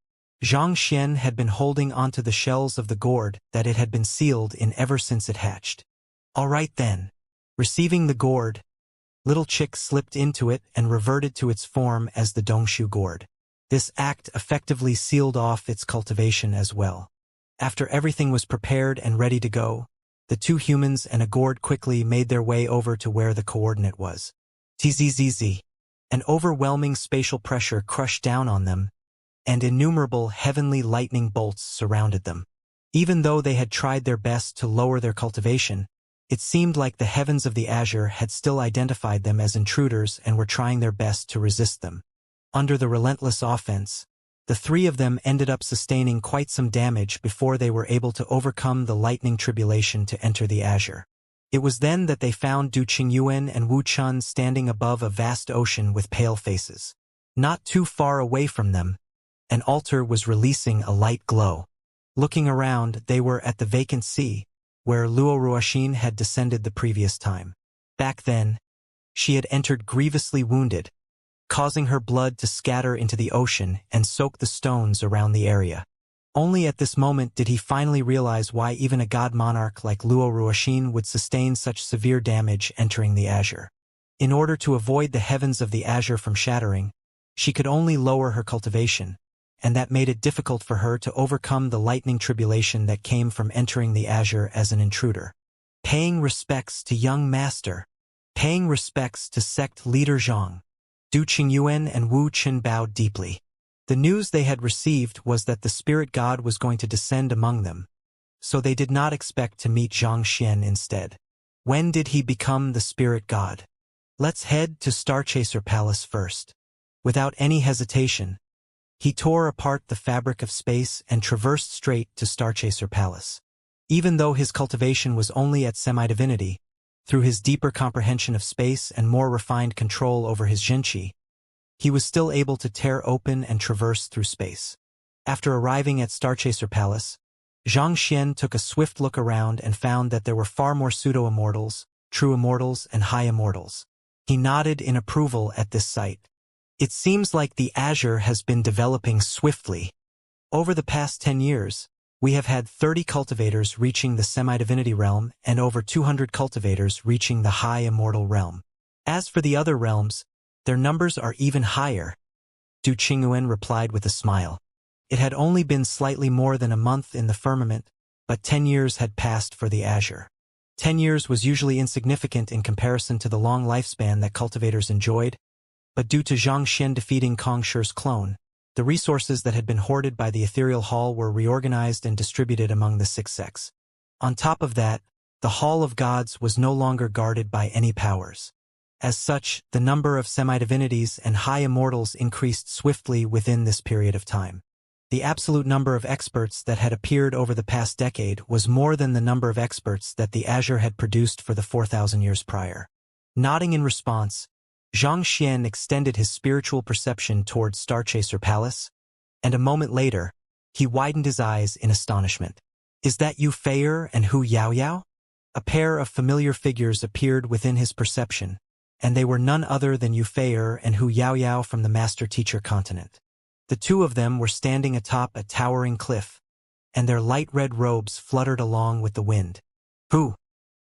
Speaker 1: Xianxia had been holding onto the shells of the gourd that it had been sealed in ever since it hatched. "All right then." Receiving the gourd, little Chick slipped into it and reverted to its form as the Dongshu gourd. This act effectively sealed off its cultivation as well. After everything was prepared and ready to go, the two humans and a gourd quickly made their way over to where the coordinate was. Tzz. An overwhelming spatial pressure crushed down on them, and innumerable heavenly lightning bolts surrounded them. Even though they had tried their best to lower their cultivation, it seemed like the heavens of the azure had still identified them as intruders and were trying their best to resist them. Under the relentless offense, the three of them ended up sustaining quite some damage before they were able to overcome the lightning tribulation to enter the azure. It was then that they found Du Qingyuan and Wu Chun standing above a vast ocean with pale faces. Not too far away from them, an altar was releasing a light glow. Looking around, they were at the vacant sea, where Luo Ruoxin had descended the previous time. Back then, she had entered grievously wounded, causing her blood to scatter into the ocean and soak the stones around the area. Only at this moment did he finally realize why even a god monarch like Luo Ruoxin would sustain such severe damage entering the azure. In order to avoid the heavens of the azure from shattering, she could only lower her cultivation, and that made it difficult for her to overcome the lightning tribulation that came from entering the azure as an intruder. Paying respects to young master. Paying respects to sect leader Zhang. Du Qingyuan and Wu Qin bowed deeply. The news they had received was that the spirit god was going to descend among them, so they did not expect to meet Xianxia instead. When did he become the spirit god? Let's head to Starchaser Palace first. Without any hesitation, he tore apart the fabric of space and traversed straight to Starchaser Palace. Even though his cultivation was only at semi-divinity, through his deeper comprehension of space and more refined control over his Jinchi, he was still able to tear open and traverse through space. After arriving at Starchaser Palace, Xianxia took a swift look around and found that there were far more pseudo-immortals, true immortals, and high immortals. He nodded in approval at this sight. It seems like the azure has been developing swiftly. Over the past 10 years, we have had 30 cultivators reaching the semi-divinity realm and over 200 cultivators reaching the high immortal realm. As for the other realms, their numbers are even higher, Du Qingyuan replied with a smile. It had only been slightly more than a month in the firmament, but 10 years had passed for the azure. 10 years was usually insignificant in comparison to the long lifespan that cultivators enjoyed, but due to Zhang Xian defeating Kong Shi's clone, The resources that had been hoarded by the ethereal hall were reorganized and distributed among the six sects. On top of that, the Hall of Gods was no longer guarded by any powers. As such, the number of semi-divinities and high immortals increased swiftly within this period of time. The absolute number of experts that had appeared over the past decade was more than the number of experts that the Azure had produced for the 4,000 years prior. Nodding in response, Xianxia extended his spiritual perception toward Starchaser Palace, and a moment later, he widened his eyes in astonishment. "Is that you, Feier and Hu Yaoyao?" A pair of familiar figures appeared within his perception, and they were none other than Yu Feier and Hu Yaoyao from the Master Teacher continent. The two of them were standing atop a towering cliff, and their light red robes fluttered along with the wind. "Who?"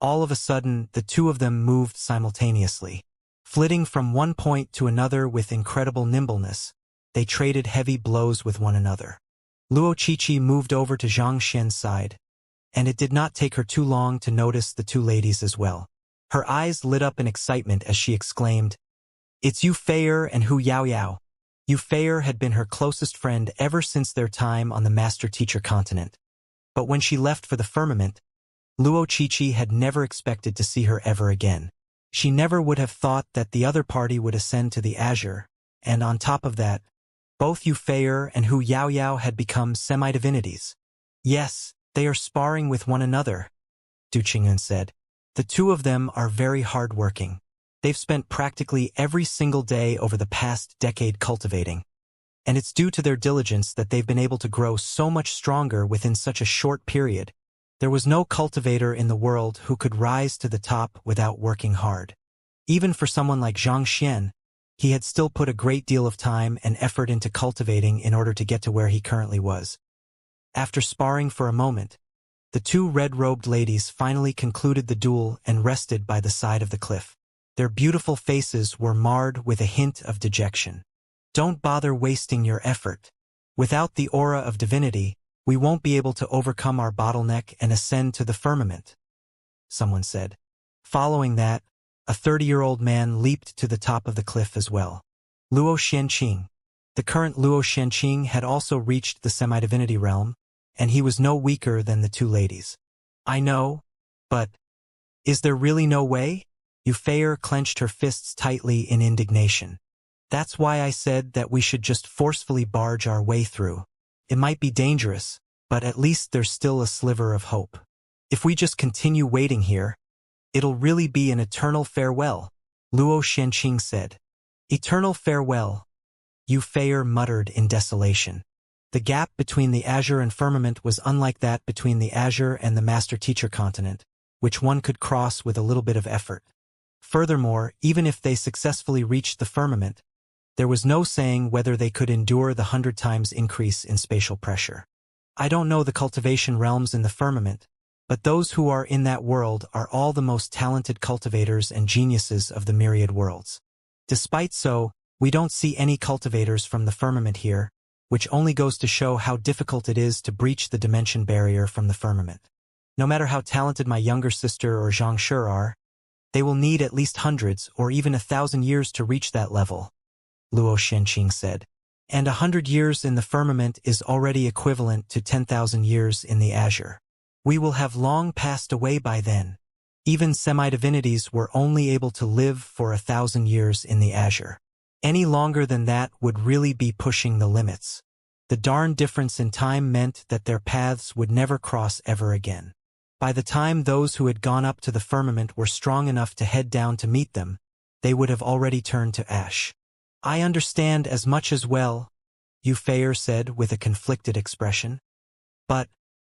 Speaker 1: All of a sudden, the two of them moved simultaneously. Flitting from one point to another with incredible nimbleness, they traded heavy blows with one another. Luo Qiqi moved over to Zhang Xian's side, and it did not take her too long to notice the two ladies as well. Her eyes lit up in excitement as she exclaimed, "It's Yu Feier and Hu Yaoyao." Yu Feier had been her closest friend ever since their time on the Master Teacher continent. But when she left for the firmament, Luo Qiqi had never expected to see her ever again. She never would have thought that the other party would ascend to the Azure, and on top of that, both Yu Feier and Hu Yaoyao had become semi-divinities. "Yes, they are sparring with one another," Du Qing'an said. "The two of them are very hard-working. They've spent practically every single day over the past decade cultivating, and it's due to their diligence that they've been able to grow so much stronger within such a short period. There was no cultivator in the world who could rise to the top without working hard. Even for someone like Zhang Xian, he had still put a great deal of time and effort into cultivating in order to get to where he currently was." After sparring for a moment, the two red-robed ladies finally concluded the duel and rested by the side of the cliff. Their beautiful faces were marred with a hint of dejection. "Don't bother wasting your effort. Without the aura of divinity, we won't be able to overcome our bottleneck and ascend to the firmament," someone said. Following that, a 30-year-old man leaped to the top of the cliff as well. Luo Xianqing. The current Luo Xianqing had also reached the semi-divinity realm, and he was no weaker than the two ladies. "I know, but is there really no way?" Yu Feier clenched her fists tightly in indignation. "That's why I said that we should just forcefully barge our way through. It might be dangerous, but at least there's still a sliver of hope. If we just continue waiting here, it'll really be an eternal farewell," Luo Xianqing said. "Eternal farewell," Yu Feier muttered in desolation. The gap between the Azure and firmament was unlike that between the Azure and the Master Teacher continent, which one could cross with a little bit of effort. Furthermore, even if they successfully reached the firmament, there was no saying whether they could endure the 100 times increase in spatial pressure. "I don't know the cultivation realms in the firmament, but those who are in that world are all the most talented cultivators and geniuses of the myriad worlds. Despite so, we don't see any cultivators from the firmament here, which only goes to show how difficult it is to breach the dimension barrier from the firmament. No matter how talented my younger sister or Zhang Shi are, they will need at least hundreds or even 1,000 years to reach that level," Luo Xianqing said. "And 100 years in the firmament is already equivalent to 10,000 years in the Azure. We will have long passed away by then. Even semi-divinities were only able to live for 1,000 years in the Azure. Any longer than that would really be pushing the limits. The darn difference in time meant that their paths would never cross ever again. By the time those who had gone up to the firmament were strong enough to head down to meet them, they would have already turned to ash." "I understand as much as well," Yu Feier said with a conflicted expression. "But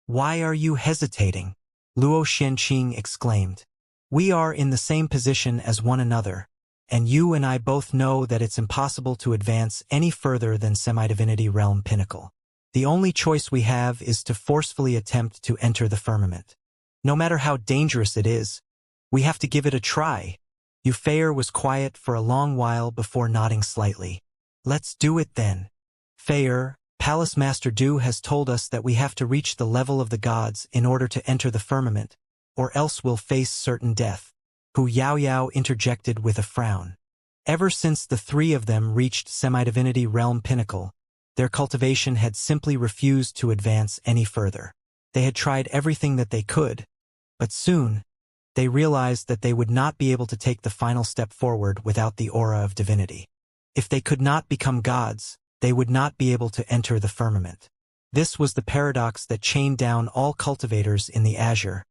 Speaker 1: why are you hesitating?" Luo Xianqing exclaimed. "We are in the same position as one another, and you and I both know that it's impossible to advance any further than semi-divinity realm pinnacle. The only choice we have is to forcefully attempt to enter the firmament. No matter how dangerous it is, we have to give it a try." Yu Feier was quiet for a long while before nodding slightly. "Let's do it then. Feier, Palace Master Du has told us that we have to reach the level of the gods in order to enter the firmament, or else we'll face certain death," Hu Yaoyao interjected with a frown. Ever since the three of them reached semi-divinity realm pinnacle, Their cultivation had simply refused to advance any further. They had tried everything that they could, but soon, they realized that they would not be able to take the final step forward without the aura of divinity. If they could not become gods, they would not be able to enter the firmament. This was the paradox that chained down all cultivators in the azure,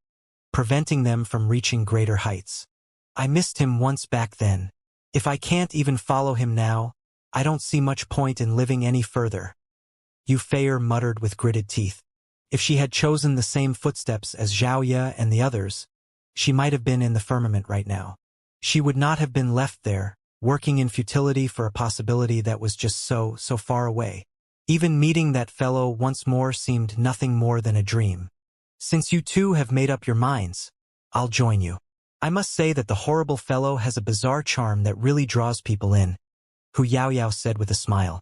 Speaker 1: preventing them from reaching greater heights. I missed him once back then. If I can't even follow him now, I don't see much point in living any further. Wuxia muttered with gritted teeth. If she had chosen the same footsteps as Xianxia and the others, she might have been in the firmament right now. She would not have been left there, working in futility for a possibility that was just so far away. Even meeting that fellow once more seemed nothing more than a dream. Since you two have made up your minds, I'll join you. I must say that the horrible fellow has a bizarre charm that really draws people in, Xianxia said with a smile.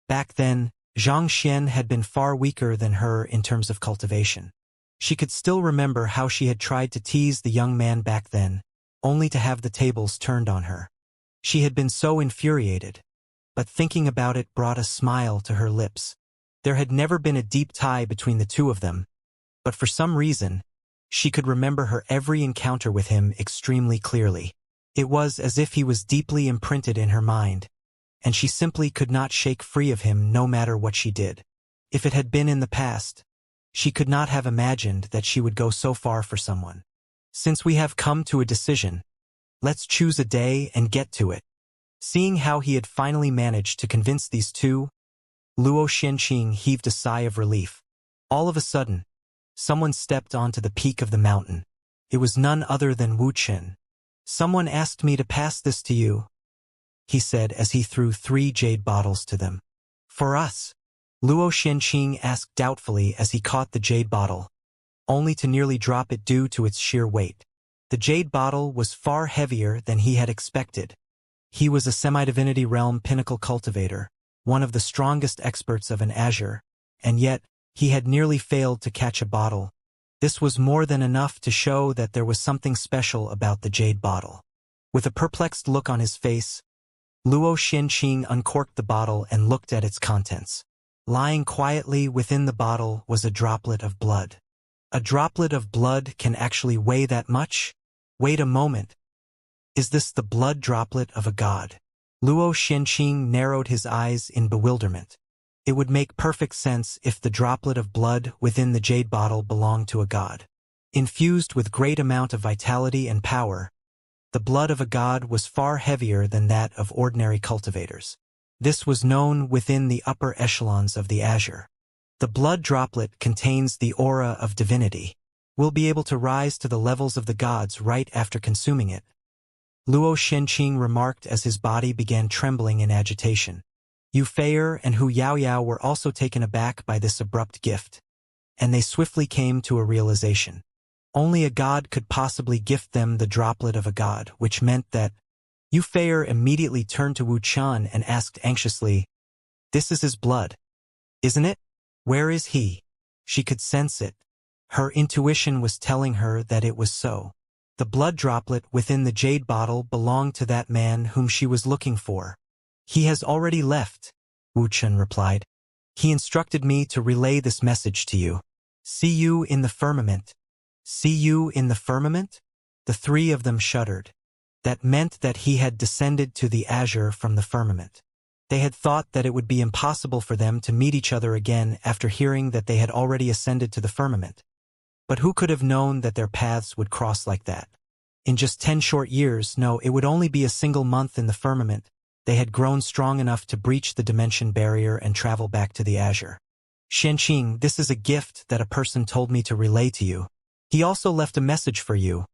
Speaker 1: Back then, Xianxia had been far weaker than her in terms of cultivation. She could still remember how she had tried to tease the young man back then, only to have the tables turned on her. She had been so infuriated, but thinking about it brought a smile to her lips. There had never been a deep tie between the two of them, but for some reason, she could remember her every encounter with him extremely clearly. It was as if he was deeply imprinted in her mind, and she simply could not shake free of him no matter what she did. If it had been in the past, she could not have imagined that she would go so far for someone. Since we have come to a decision, let's choose a day and get to it. Seeing how he had finally managed to convince these two, Luo Xianxia heaved a sigh of relief. All of a sudden, someone stepped onto the peak of the mountain. It was none other than Wuxia. Someone asked me to pass this to you, he said as he threw 3 jade bottles to them. For us, Luo Xianxia asked doubtfully as he caught the jade bottle, only to nearly drop it due to its sheer weight. The jade bottle was far heavier than he had expected. He was a semi-divinity realm pinnacle cultivator, one of the strongest experts of an azure, and yet, he had nearly failed to catch a bottle. This was more than enough to show that there was something special about the jade bottle. With a perplexed look on his face, Luo Xianxia uncorked the bottle and looked at its contents. Lying quietly within the bottle was a droplet of blood. A droplet of blood can actually weigh that much? Wait a moment. Is this the blood droplet of a god? Luo Xianxia narrowed his eyes in bewilderment. It would make perfect sense if the droplet of blood within the jade bottle belonged to a god. Infused with great amount of vitality and power, the blood of a god was far heavier than that of ordinary cultivators. This was known within the upper echelons of the azure. The blood droplet contains the aura of divinity. We'll be able to rise to the levels of the gods right after consuming it, Luo Xianxia remarked as his body began trembling in agitation. Wuxia and Xianxia were also taken aback by this abrupt gift, and they swiftly came to a realization. Only a god could possibly gift them the droplet of a god, which meant that Wuxia immediately turned to Wuxian and asked anxiously, "This is his blood, isn't it? Where is he?" She could sense it. Her intuition was telling her that it was so. The blood droplet within the jade bottle belonged to that man whom she was looking for. "He has already left," Wuxian replied. "He instructed me to relay this message to you. See you in the firmament." See you in the firmament? The 3 of them shuddered. That meant that he had descended to the azure from the firmament. They had thought that it would be impossible for them to meet each other again after hearing that they had already ascended to the firmament. But who could have known that their paths would cross like that? In just 10 short years, no, it would only be a single month in the firmament, they had grown strong enough to breach the dimension barrier and travel back to the azure. "Xianxia, this is a gift that a person told me to relay to you. He also left a message for you,"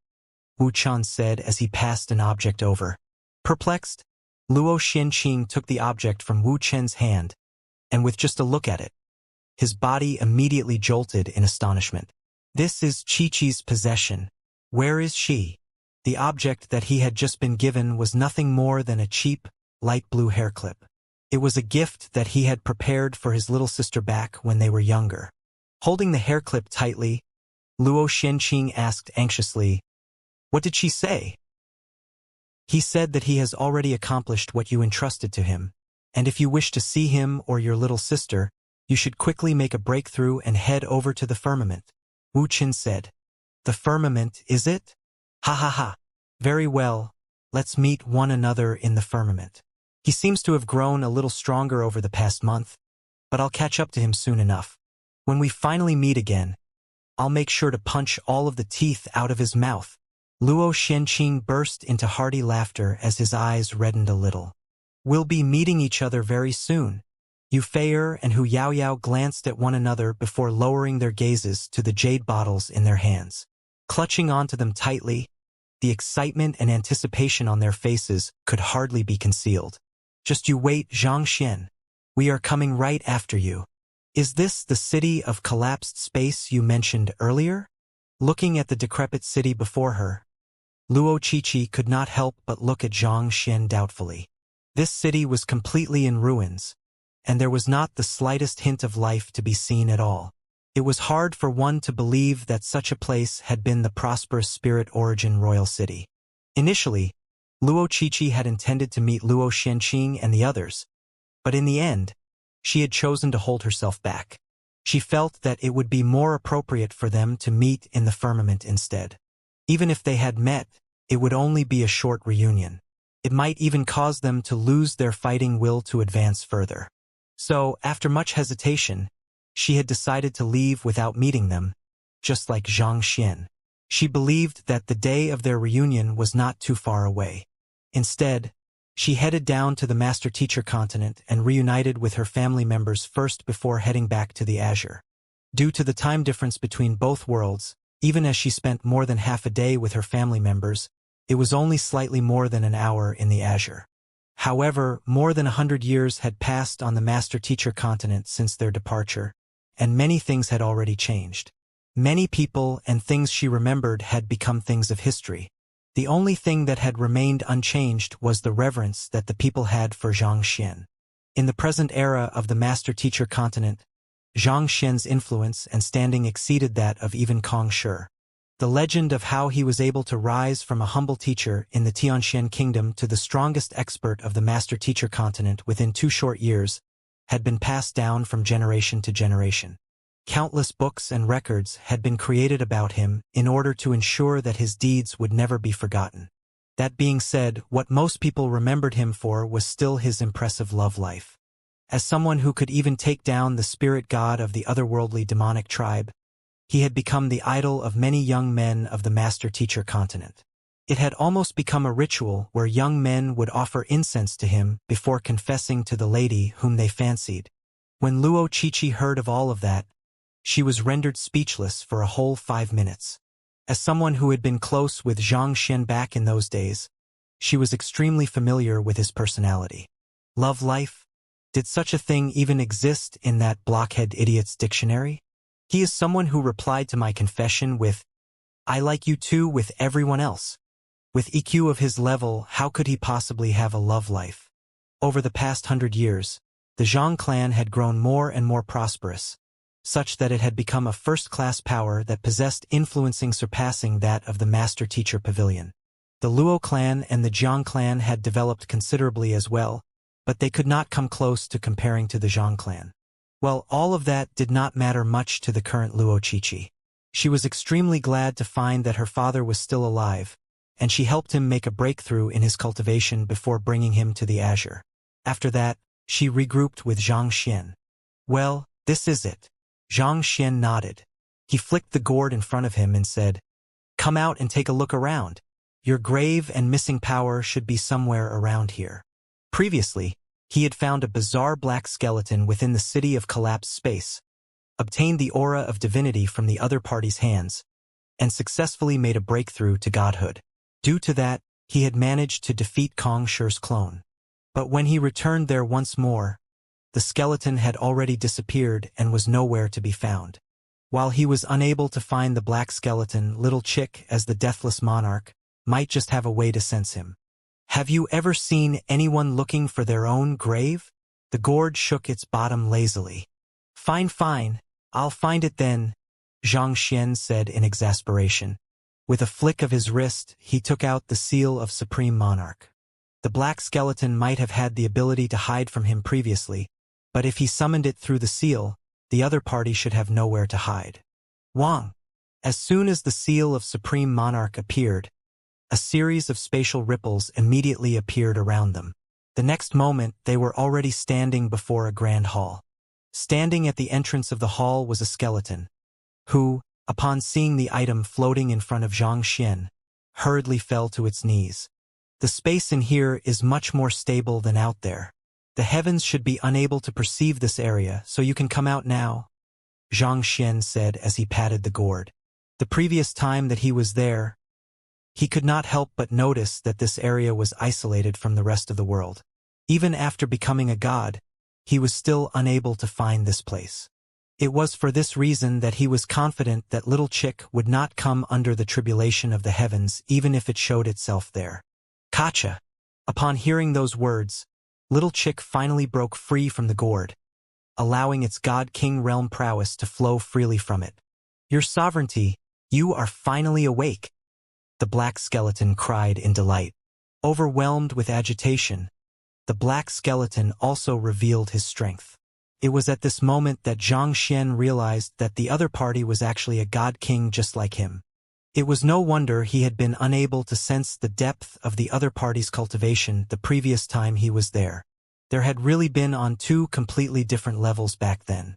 Speaker 1: Wuxian said as he passed an object over. Perplexed, Luo Xianxia took the object from Wuxian's hand, and with just a look at it, his body immediately jolted in astonishment. "This is Chi-Chi's possession. Where is she?" The object that he had just been given was nothing more than a cheap, light blue hair clip. It was a gift that he had prepared for his little sister back when they were younger. Holding the hair clip tightly, Luo Xianxia asked anxiously, "What did she say?" "He said that he has already accomplished what you entrusted to him. And if you wish to see him or your little sister, you should quickly make a breakthrough and head over to the firmament. Wu Qin said. The firmament, is it? Ha ha ha. Very well, let's meet one another in the firmament. He seems to have grown a little stronger over the past month, but I'll catch up to him soon enough. When we finally meet again, I'll make sure to punch all of the teeth out of his mouth. Luo Xianqing burst into hearty laughter as his eyes reddened a little. We'll be meeting each other very soon. Yu Feier and Hu Yaoyao glanced at one another before lowering their gazes to the jade bottles in their hands. Clutching onto them tightly, the excitement and anticipation on their faces could hardly be concealed. Just you wait, Xianxia. We are coming right after you. Is this the city of collapsed space you mentioned earlier? Looking at the decrepit city before her, Luo Qiqi could not help but look at Xianxia doubtfully. This city was completely in ruins, and there was not the slightest hint of life to be seen at all. It was hard for one to believe that such a place had been the prosperous spirit origin royal city. Initially, Luo Qiqi had intended to meet Luo Xianqing and the others, but in the end, she had chosen to hold herself back. She felt that it would be more appropriate for them to meet in the firmament instead. Even if they had met, it would only be a short reunion. It might even cause them to lose their fighting will to advance further. So, after much hesitation, she had decided to leave without meeting them, just like Xianxia. She believed that the day of their reunion was not too far away. Instead, she headed down to the master-teacher continent and reunited with her family members first before heading back to the Azure. Due to the time difference between both worlds, even as she spent more than half a day with her family members, it was only slightly more than an hour in the Azure. However, more than 100 years had passed on the master-teacher continent since their departure, and many things had already changed. Many people and things she remembered had become things of history. The only thing that had remained unchanged was the reverence that the people had for Xianxia. In the present era of the master-teacher continent, Xianxia's influence and standing exceeded that of even Kong Shi. The legend of how he was able to rise from a humble teacher in the Tianxian kingdom to the strongest expert of the master-teacher continent within 2 short years had been passed down from generation to generation. Countless books and records had been created about him in order to ensure that his deeds would never be forgotten. That being said, what most people remembered him for was still his impressive love life. As someone who could even take down the spirit god of the otherworldly demonic tribe, he had become the idol of many young men of the master-teacher continent. It had almost become a ritual where young men would offer incense to him before confessing to the lady whom they fancied. When Luo Qiqi heard of all of that, she was rendered speechless for a whole 5 minutes. As someone who had been close with Xianxia back in those days, she was extremely familiar with his personality. Love life? Did such a thing even exist in that blockhead idiot's dictionary? He is someone who replied to my confession with, "I like you too," with everyone else. With EQ of his level, how could he possibly have a love life? Over the past 100 years, the Zhang clan had grown more and more prosperous, such that it had become a first-class power that possessed influencing surpassing that of the master-teacher pavilion. The Luo clan and the Jiang clan had developed considerably as well, but they could not come close to comparing to the Zhang clan. Well, all of that did not matter much to the current Luo Qiqi. She was extremely glad to find that her father was still alive, and she helped him make a breakthrough in his cultivation before bringing him to the Azure. After that, she regrouped with Xianxia. Well, this is it. Xianxia nodded. He flicked the gourd in front of him and said, "Come out and take a look around. Your grave and missing power should be somewhere around here." Previously, he had found a bizarre black skeleton within the city of collapsed space, obtained the aura of divinity from the other party's hands, and successfully made a breakthrough to godhood. Due to that, he had managed to defeat Kong Shi's clone. But when he returned there once more, the skeleton had already disappeared and was nowhere to be found. While he was unable to find the black skeleton, Little Chick, as the deathless monarch, might just have a way to sense him. Have you ever seen anyone looking for their own grave? The gourd shook its bottom lazily. Fine, I'll find it then, Xianxia said in exasperation. With a flick of his wrist, he took out the seal of Supreme Monarch. The black skeleton might have had the ability to hide from him previously, but if he summoned it through the seal, the other party should have nowhere to hide. Wang. As soon as the seal of Supreme Monarch appeared, a series of spatial ripples immediately appeared around them. The next moment, they were already standing before a grand hall. Standing at the entrance of the hall was a skeleton, who, upon seeing the item floating in front of Xianxia, hurriedly fell to its knees. The space in here is much more stable than out there. The heavens should be unable to perceive this area, so you can come out now, Xianxia said as he patted the gourd. The previous time that he was there, he could not help but notice that this area was isolated from the rest of the world. Even after becoming a god, he was still unable to find this place. It was for this reason that he was confident that Little Chick would not come under the tribulation of the heavens even if it showed itself there. Kacha! Upon hearing those words, Little Chick finally broke free from the gourd, allowing its god-king realm prowess to flow freely from it. Your sovereignty, you are finally awake, the black skeleton cried in delight. Overwhelmed with agitation, the black skeleton also revealed his strength. It was at this moment that Xianxia realized that the other party was actually a god-king just like him. It was no wonder he had been unable to sense the depth of the other party's cultivation the previous time he was there. There had really been on two completely different levels back then.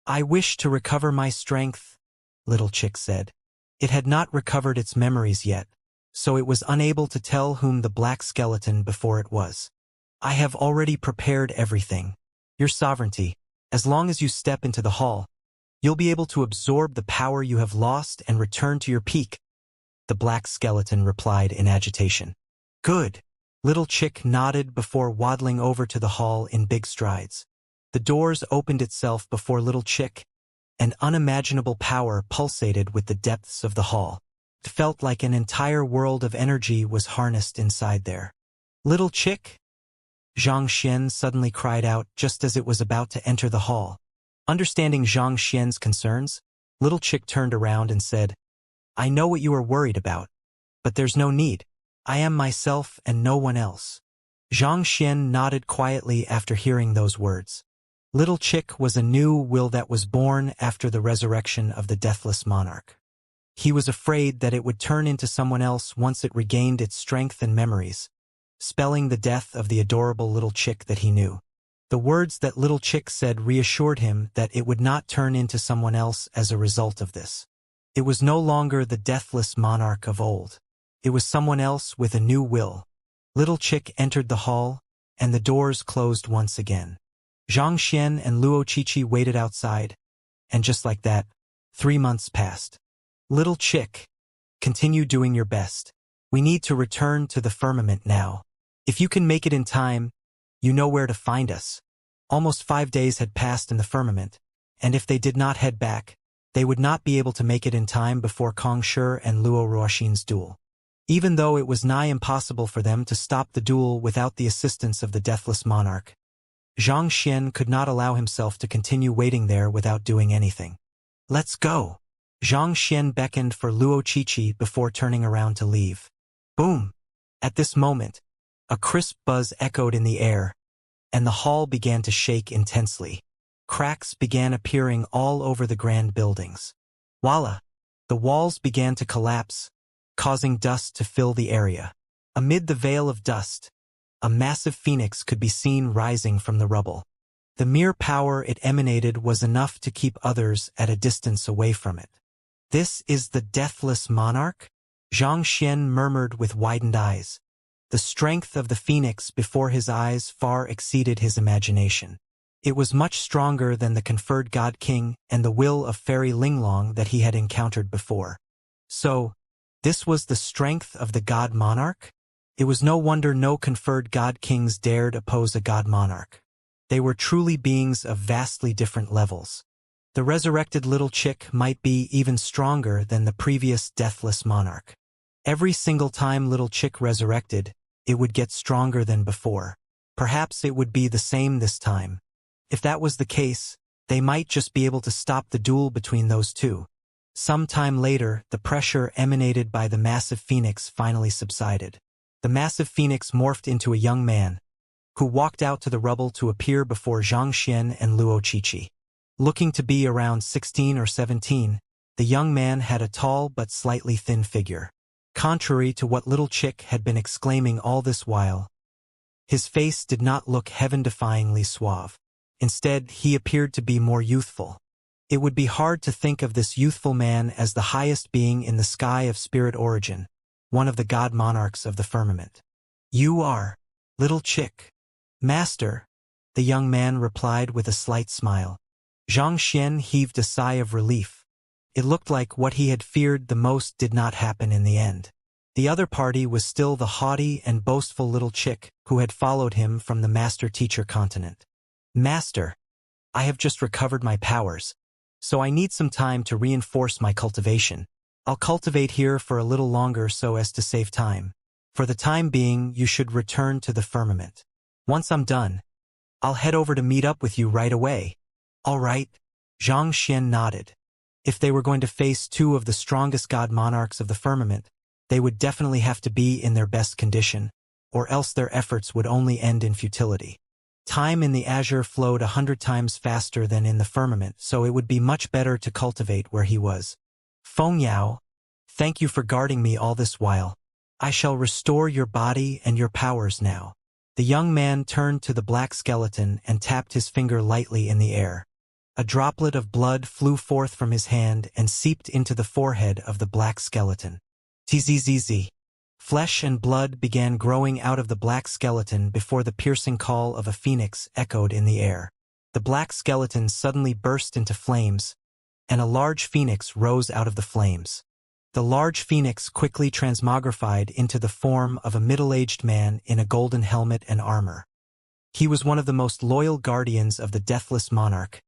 Speaker 1: I wish to recover my strength, Little Chick said. It had not recovered its memories yet, so it was unable to tell whom the black skeleton before it was. I have already prepared everything. Your sovereignty, as long as you step into the hall, you'll be able to absorb the power you have lost and return to your peak, the black skeleton replied in agitation. Good. Little Chick nodded before waddling over to the hall in big strides. The doors opened itself before Little Chick, and unimaginable power pulsated with the depths of the hall. It felt like an entire world of energy was harnessed inside there. Little Chick? Xianxia suddenly cried out just as it was about to enter the hall. Understanding Xianxia's concerns, Little Chick turned around and said, I know what you are worried about, but there's no need. I am myself and no one else. Xianxia nodded quietly after hearing those words. Little Chick was a new will that was born after the resurrection of the deathless monarch. He was afraid that it would turn into someone else once it regained its strength and memories, spelling the death of the adorable Little Chick that he knew. The words that Little Chick said reassured him that it would not turn into someone else as a result of this. It was no longer the deathless monarch of old. It was someone else with a new will. Little Chick entered the hall, and the doors closed once again. Xianxia and Luo Qiqi waited outside, and just like that, 3 months passed. Little Chick, continue doing your best. We need to return to the firmament now. If you can make it in time, you know where to find us. Almost 5 days had passed in the firmament, and if they did not head back, they would not be able to make it in time before Kong Shi and Luo Ruoxin's duel. Even though it was nigh impossible for them to stop the duel without the assistance of the deathless monarch, Xianxia could not allow himself to continue waiting there without doing anything. Let's go. Xianxia beckoned for Luo Qiqi before turning around to leave. Boom! At this moment, a crisp buzz echoed in the air, and the hall began to shake intensely. Cracks began appearing all over the grand buildings. Voila! The walls began to collapse, causing dust to fill the area. Amid the veil of dust, a massive phoenix could be seen rising from the rubble. The mere power it emanated was enough to keep others at a distance away from it. This is the deathless monarch? Xianxia murmured with widened eyes. The strength of the phoenix before his eyes far exceeded his imagination. It was much stronger than the conferred God King and the will of Fairy Linglong that he had encountered before. So, this was the strength of the God Monarch? It was no wonder no conferred God Kings dared oppose a God Monarch. They were truly beings of vastly different levels. The resurrected Little Chick might be even stronger than the previous deathless monarch. Every single time Little Chick resurrected, it would get stronger than before. Perhaps it would be the same this time. If that was the case, they might just be able to stop the duel between those two. Some time later, the pressure emanated by the massive phoenix finally subsided. The massive phoenix morphed into a young man, who walked out to the rubble to appear before Xianxia and Luo Qiqi. Looking to be around 16 or 17, the young man had a tall but slightly thin figure. Contrary to what little Chick had been exclaiming all this while, his face did not look heaven-defyingly suave. Instead, he appeared to be more youthful. It would be hard to think of this youthful man as the highest being in the sky of spirit origin, one of the god monarchs of the firmament. "You are little Chick." "Master," the young man replied with a slight smile. Xianxia heaved a sigh of relief. It looked like what he had feared the most did not happen in the end. The other party was still the haughty and boastful little Chick who had followed him from the master-teacher continent. "Master, I have just recovered my powers, so I need some time to reinforce my cultivation. I'll cultivate here for a little longer so as to save time. For the time being, you should return to the firmament. Once I'm done, I'll head over to meet up with you right away." "All right," Xianxia nodded. If they were going to face two of the strongest god monarchs of the firmament, they would definitely have to be in their best condition, or else their efforts would only end in futility. Time in the azure flowed 100 times faster than in the firmament, so it would be much better to cultivate where he was. "Feng Yao, thank you for guarding me all this while. I shall restore your body and your powers now." The young man turned to the black skeleton and tapped his finger lightly in the air. A droplet of blood flew forth from his hand and seeped into the forehead of the black skeleton. Tzz. Flesh and blood began growing out of the black skeleton before the piercing call of a phoenix echoed in the air. The black skeleton suddenly burst into flames, and a large phoenix rose out of the flames. The large phoenix quickly transmogrified into the form of a middle-aged man in a golden helmet and armor. He was one of the most loyal guardians of the deathless monarch,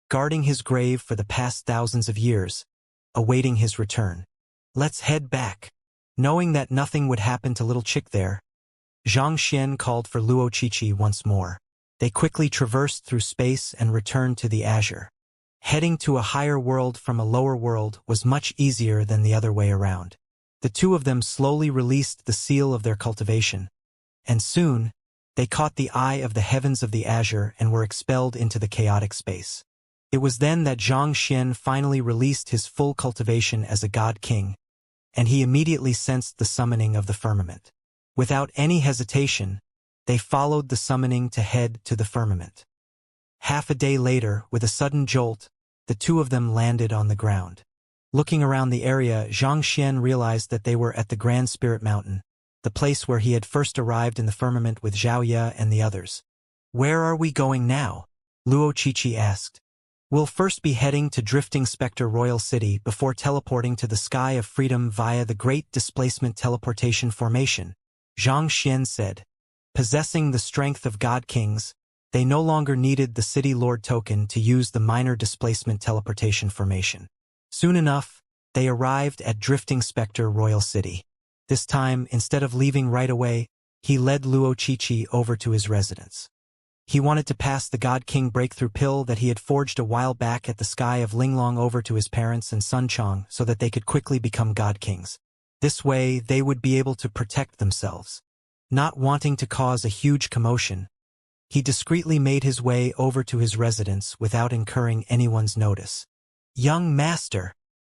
Speaker 1: guarding his grave for the past thousands of years, awaiting his return. "Let's head back." Knowing that nothing would happen to little Chick there, Xianxia called for Luo Qiqi once more. They quickly traversed through space and returned to the azure. Heading to a higher world from a lower world was much easier than the other way around. The two of them slowly released the seal of their cultivation, and soon, they caught the eye of the heavens of the azure and were expelled into the chaotic space. It was then that Xianxia finally released his full cultivation as a god king, and he immediately sensed the summoning of the firmament. Without any hesitation, they followed the summoning to head to the firmament. Half a day later, with a sudden jolt, the two of them landed on the ground. Looking around the area, Xianxia realized that they were at the Grand Spirit Mountain, the place where he had first arrived in the firmament with Xiaoya and the others. "Where are we going now?" Luo Qiqi asked. "We'll first be heading to Drifting Spectre Royal City before teleporting to the Sky of Freedom via the Great Displacement Teleportation Formation," Xianxia said. Possessing the strength of God Kings, they no longer needed the City Lord token to use the Minor Displacement Teleportation Formation. Soon enough, they arrived at Drifting Spectre Royal City. This time, instead of leaving right away, he led Luo Qiqi over to his residence. He wanted to pass the God King breakthrough pill that he had forged a while back at the Sky of Linglong over to his parents and Sun Chong so that they could quickly become God Kings. This way, they would be able to protect themselves. Not wanting to cause a huge commotion, he discreetly made his way over to his residence without incurring anyone's notice. "Young master!"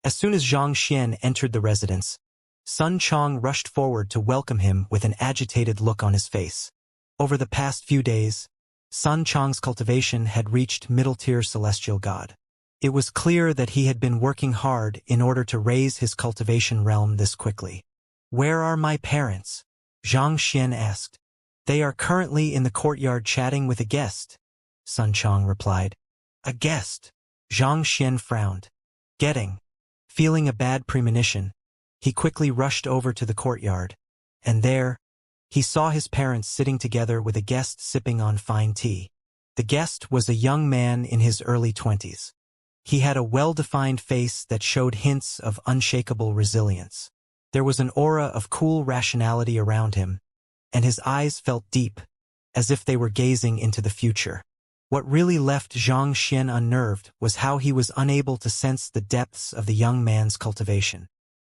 Speaker 1: As soon as Xianxia entered the residence, Sun Chong rushed forward to welcome him with an agitated look on his face. Over the past few days, Sun Chong's cultivation had reached middle-tier celestial god. It was clear that he had been working hard in order to raise his cultivation realm this quickly. "Where are my parents?" Xianxia asked. "They are currently in the courtyard chatting with a guest," Sun Chong replied. "A guest?" Xianxia frowned. Feeling a bad premonition, he quickly rushed over to the courtyard, and there, he saw his parents sitting together with a guest sipping on fine tea. The guest was a young man in his early 20s. He had a well-defined face that showed hints of unshakable resilience. There was an aura of cool rationality around him, and his eyes felt deep, as if they were gazing into the future. What really left Xianxia unnerved was how he was unable to sense the depths of the young man's cultivation.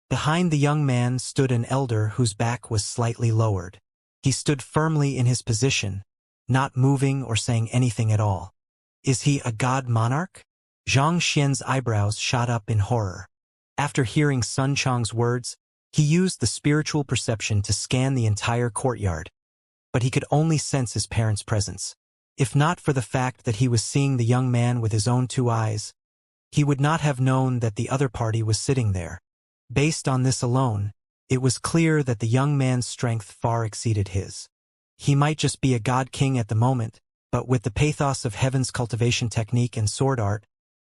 Speaker 1: Behind the young man stood an elder whose back was slightly lowered. He stood firmly in his position, not moving or saying anything at all. Is he a god monarch? Xianxia's eyebrows shot up in horror. After hearing Sun Chang's words, he used the spiritual perception to scan the entire courtyard, but he could only sense his parents' presence. If not for the fact that he was seeing the young man with his own two eyes, he would not have known that the other party was sitting there. Based on this alone, it was clear that the young man's strength far exceeded his. He might just be a god king at the moment, but with the pathos of Heaven's cultivation technique and sword art,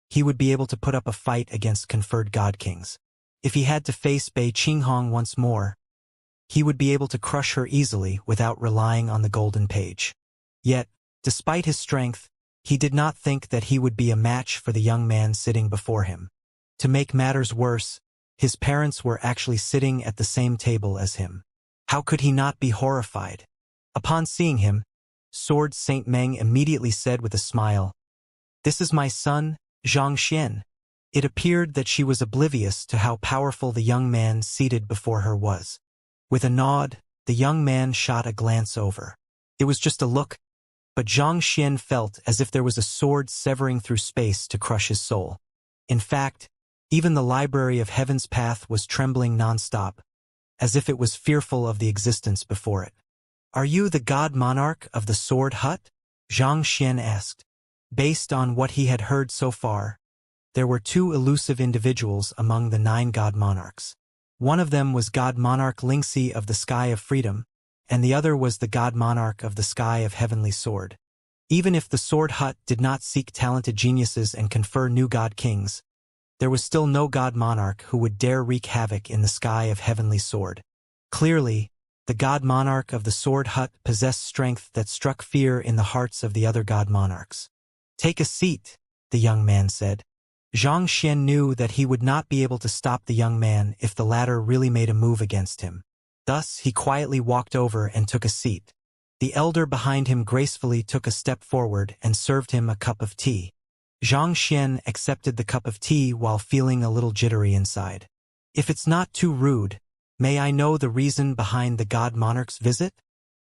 Speaker 1: he would be able to put up a fight against conferred god kings. If he had to face Bei Qinghong once more, he would be able to crush her easily without relying on the golden page. Yet, despite his strength, he did not think that he would be a match for the young man sitting before him. To make matters worse, his parents were actually sitting at the same table as him. How could he not be horrified? Upon seeing him, Sword Saint Meng immediately said with a smile, "This is my son, Xianxia." It appeared that she was oblivious to how powerful the young man seated before her was. With a nod, the young man shot a glance over. It was just a look, but Xianxia felt as if there was a sword severing through space to crush his soul. In fact, even the Library of Heaven's Path was trembling non-stop, as if it was fearful of the existence before it. "Are you the god monarch of the Sword Hut?" Xianxia asked. Based on what he had heard so far, there were two elusive individuals among the 9 god monarchs. One of them was God Monarch Lingxi of the Sky of Freedom, and the other was the God Monarch of the Sky of Heavenly Sword. Even if the Sword Hut did not seek talented geniuses and confer new god kings, there was still no god monarch who would dare wreak havoc in the Sky of Heavenly Sword. Clearly, the god monarch of the Sword Hut possessed strength that struck fear in the hearts of the other god monarchs. "Take a seat," the young man said. Xianxia knew that he would not be able to stop the young man if the latter really made a move against him. Thus, he quietly walked over and took a seat. The elder behind him gracefully took a step forward and served him a cup of tea. Xianxia accepted the cup of tea while feeling a little jittery inside. "If it's not too rude, may I know the reason behind the god monarch's visit?"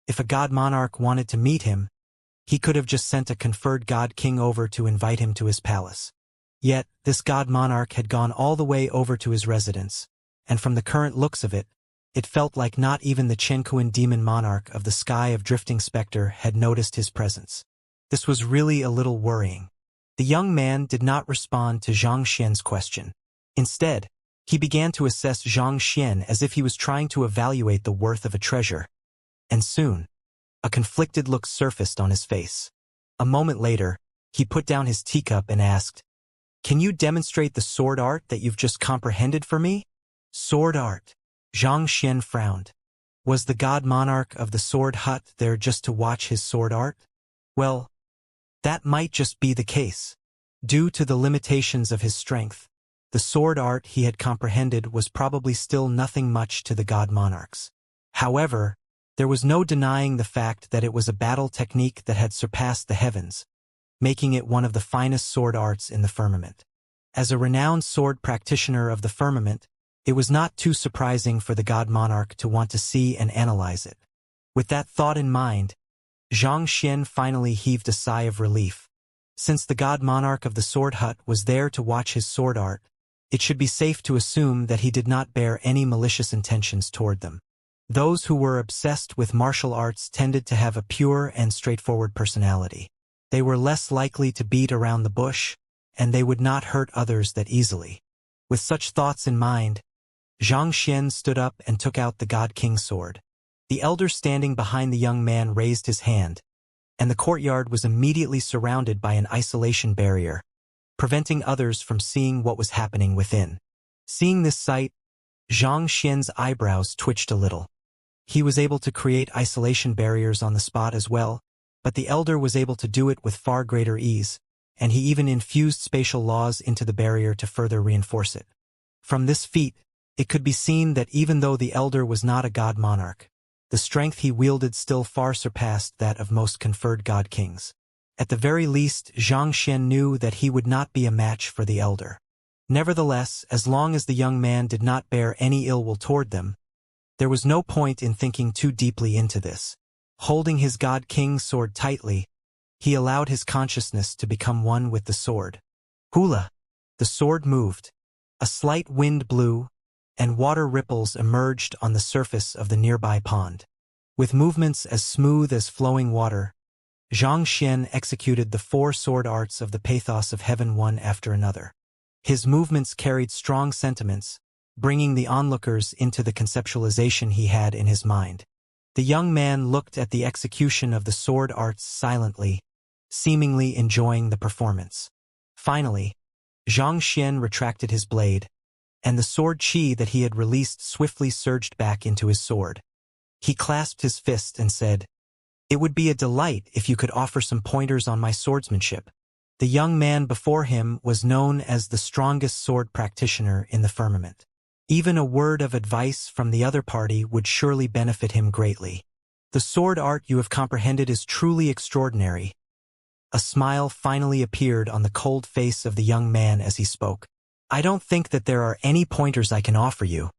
Speaker 1: If a god monarch wanted to meet him, he could have just sent a conferred god king over to invite him to his palace. Yet, this god monarch had gone all the way over to his residence, and from the current looks of it, it felt like not even the Chenkuan demon monarch of the Sky of Drifting Spectre had noticed his presence. This was really a little worrying. The young man did not respond to Xianxia's question. Instead, he began to assess Xianxia as if he was trying to evaluate the worth of a treasure. And soon, a conflicted look surfaced on his face. A moment later, he put down his teacup and asked, "Can you demonstrate the sword art that you've just comprehended for me?" "Sword art?" Xianxia frowned. Was the god monarch of the Sword Hut there just to watch his sword art? Well, that might just be the case. Due to the limitations of his strength, the sword art he had comprehended was probably still nothing much to the god monarchs. However, there was no denying the fact that it was a battle technique that had surpassed the heavens, making it one of the finest sword arts in the firmament. As a renowned sword practitioner of the firmament, it was not too surprising for the god monarch to want to see and analyze it. With that thought in mind, Xianxia finally heaved a sigh of relief. Since the god monarch of the Sword Hut was there to watch his sword art, it should be safe to assume that he did not bear any malicious intentions toward them. Those who were obsessed with martial arts tended to have a pure and straightforward personality. They were less likely to beat around the bush, and they would not hurt others that easily. With such thoughts in mind, Xianxia stood up and took out the God King's sword. The elder standing behind the young man raised his hand, and the courtyard was immediately surrounded by an isolation barrier, preventing others from seeing what was happening within. Seeing this sight, Xianxia's eyebrows twitched a little. He was able to create isolation barriers on the spot as well, but the elder was able to do it with far greater ease, and he even infused spatial laws into the barrier to further reinforce it. From this feat, it could be seen that even though the elder was not a god monarch, the strength he wielded still far surpassed that of most conferred god kings. At the very least, Xianxia knew that he would not be a match for the elder. Nevertheless, as long as the young man did not bear any ill will toward them, there was no point in thinking too deeply into this. Holding his God King's sword tightly, he allowed his consciousness to become one with the sword. Hula! The sword moved. A slight wind blew, and water ripples emerged on the surface of the nearby pond. With movements as smooth as flowing water, Xianxia executed the 4 sword arts of the pathos of heaven one after another. His movements carried strong sentiments, bringing the onlookers into the conceptualization he had in his mind. The young man looked at the execution of the sword arts silently, seemingly enjoying the performance. Finally, Xianxia retracted his blade, and the sword chi that he had released swiftly surged back into his sword. He clasped his fist and said, "It would be a delight if you could offer some pointers on my swordsmanship." The young man before him was known as the strongest sword practitioner in the firmament. Even a word of advice from the other party would surely benefit him greatly. "The sword art you have comprehended is truly extraordinary." A smile finally appeared on the cold face of the young man as he spoke. "I don't think that there are any pointers I can offer you.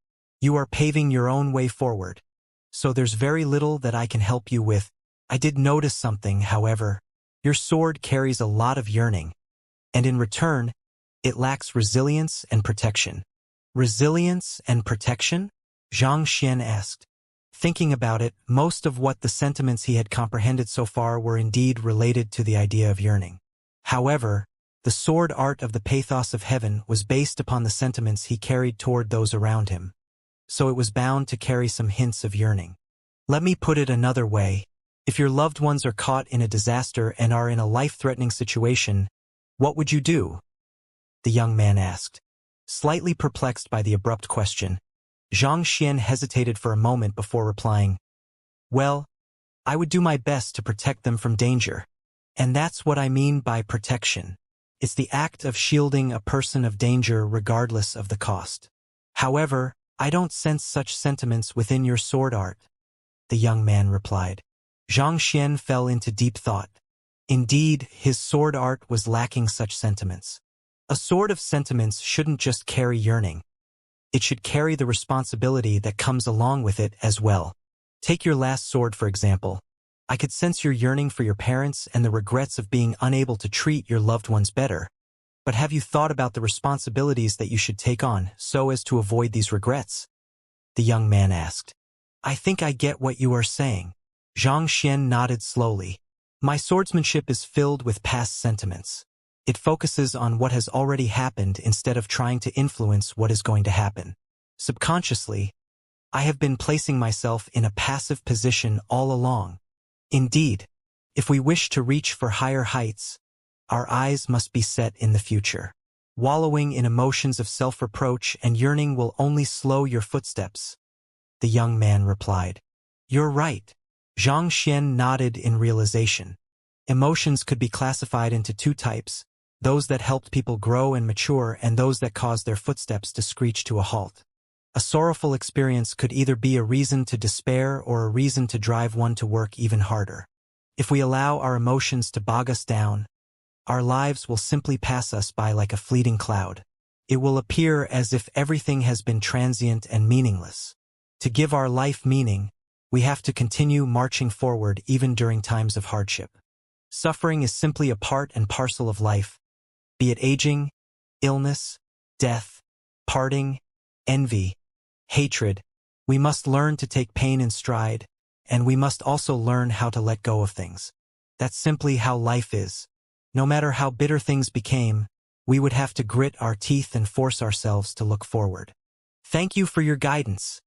Speaker 1: You are paving your own way forward. So there's very little that I can help you with. I did notice something, however. Your sword carries a lot of yearning, and in return, it lacks resilience and protection." "Resilience and protection?" Xianxia asked. Thinking about it, most of what the sentiments he had comprehended so far were indeed related to the idea of yearning. However, the sword art of the pathos of heaven was based upon the sentiments he carried toward those around him, so it was bound to carry some hints of yearning. "Let me put it another way. If your loved ones are caught in a disaster and are in a life-threatening situation, what would you do?" the young man asked. Slightly perplexed by the abrupt question, Xianxia hesitated for a moment before replying, "Well, I would do my best to protect them from danger. And that's what I mean by protection. It's the act of shielding a person of danger regardless of the cost. However, I don't sense such sentiments within your sword art," the young man replied. Xianxia fell into deep thought. Indeed, his sword art was lacking such sentiments. A sword of sentiments shouldn't just carry yearning. It should carry the responsibility that comes along with it as well. Take your last sword, for example. I could sense your yearning for your parents and the regrets of being unable to treat your loved ones better. But have you thought about the responsibilities that you should take on so as to avoid these regrets?" the young man asked. "I think I get what you are saying." Xianxia nodded slowly. "My swordsmanship is filled with past sentiments. It focuses on what has already happened instead of trying to influence what is going to happen. Subconsciously, I have been placing myself in a passive position all along. Indeed, if we wish to reach for higher heights, our eyes must be set in the future. Wallowing in emotions of self-reproach and yearning will only slow your footsteps," the young man replied. "You're right." Xianxia nodded in realization. Emotions could be classified into 2 types, those that helped people grow and mature and those that caused their footsteps to screech to a halt. A sorrowful experience could either be a reason to despair or a reason to drive one to work even harder. If we allow our emotions to bog us down, our lives will simply pass us by like a fleeting cloud. It will appear as if everything has been transient and meaningless. To give our life meaning, we have to continue marching forward even during times of hardship. Suffering is simply a part and parcel of life, be it aging, illness, death, parting, envy, hatred. We must learn to take pain in stride, and we must also learn how to let go of things. That's simply how life is. No matter how bitter things became, we would have to grit our teeth and force ourselves to look forward. "Thank you for your guidance,"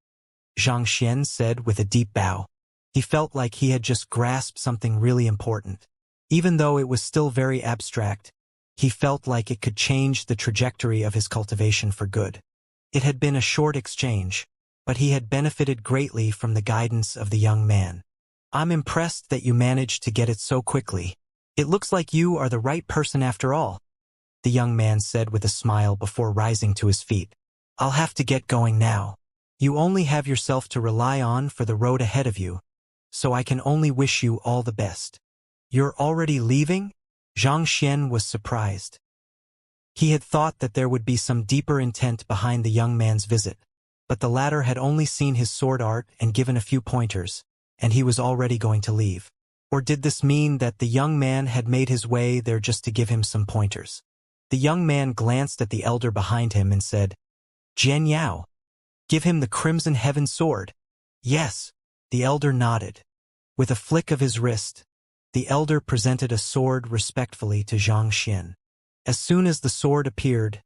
Speaker 1: Xianxia said with a deep bow. He felt like he had just grasped something really important. Even though it was still very abstract, he felt like it could change the trajectory of his cultivation for good. It had been a short exchange, but he had benefited greatly from the guidance of the young man. "I'm impressed that you managed to get it so quickly. It looks like you are the right person after all," the young man said with a smile before rising to his feet. "I'll have to get going now. You only have yourself to rely on for the road ahead of you, so I can only wish you all the best." "You're already leaving?" Xianxia was surprised. He had thought that there would be some deeper intent behind the young man's visit, but the latter had only seen his sword art and given a few pointers, and he was already going to leave. Or did this mean that the young man had made his way there just to give him some pointers? The young man glanced at the elder behind him and said, "Jian Yao, give him the Crimson Heaven sword." "Yes," the elder nodded. With a flick of his wrist, the elder presented a sword respectfully to Xianxia. As soon as the sword appeared,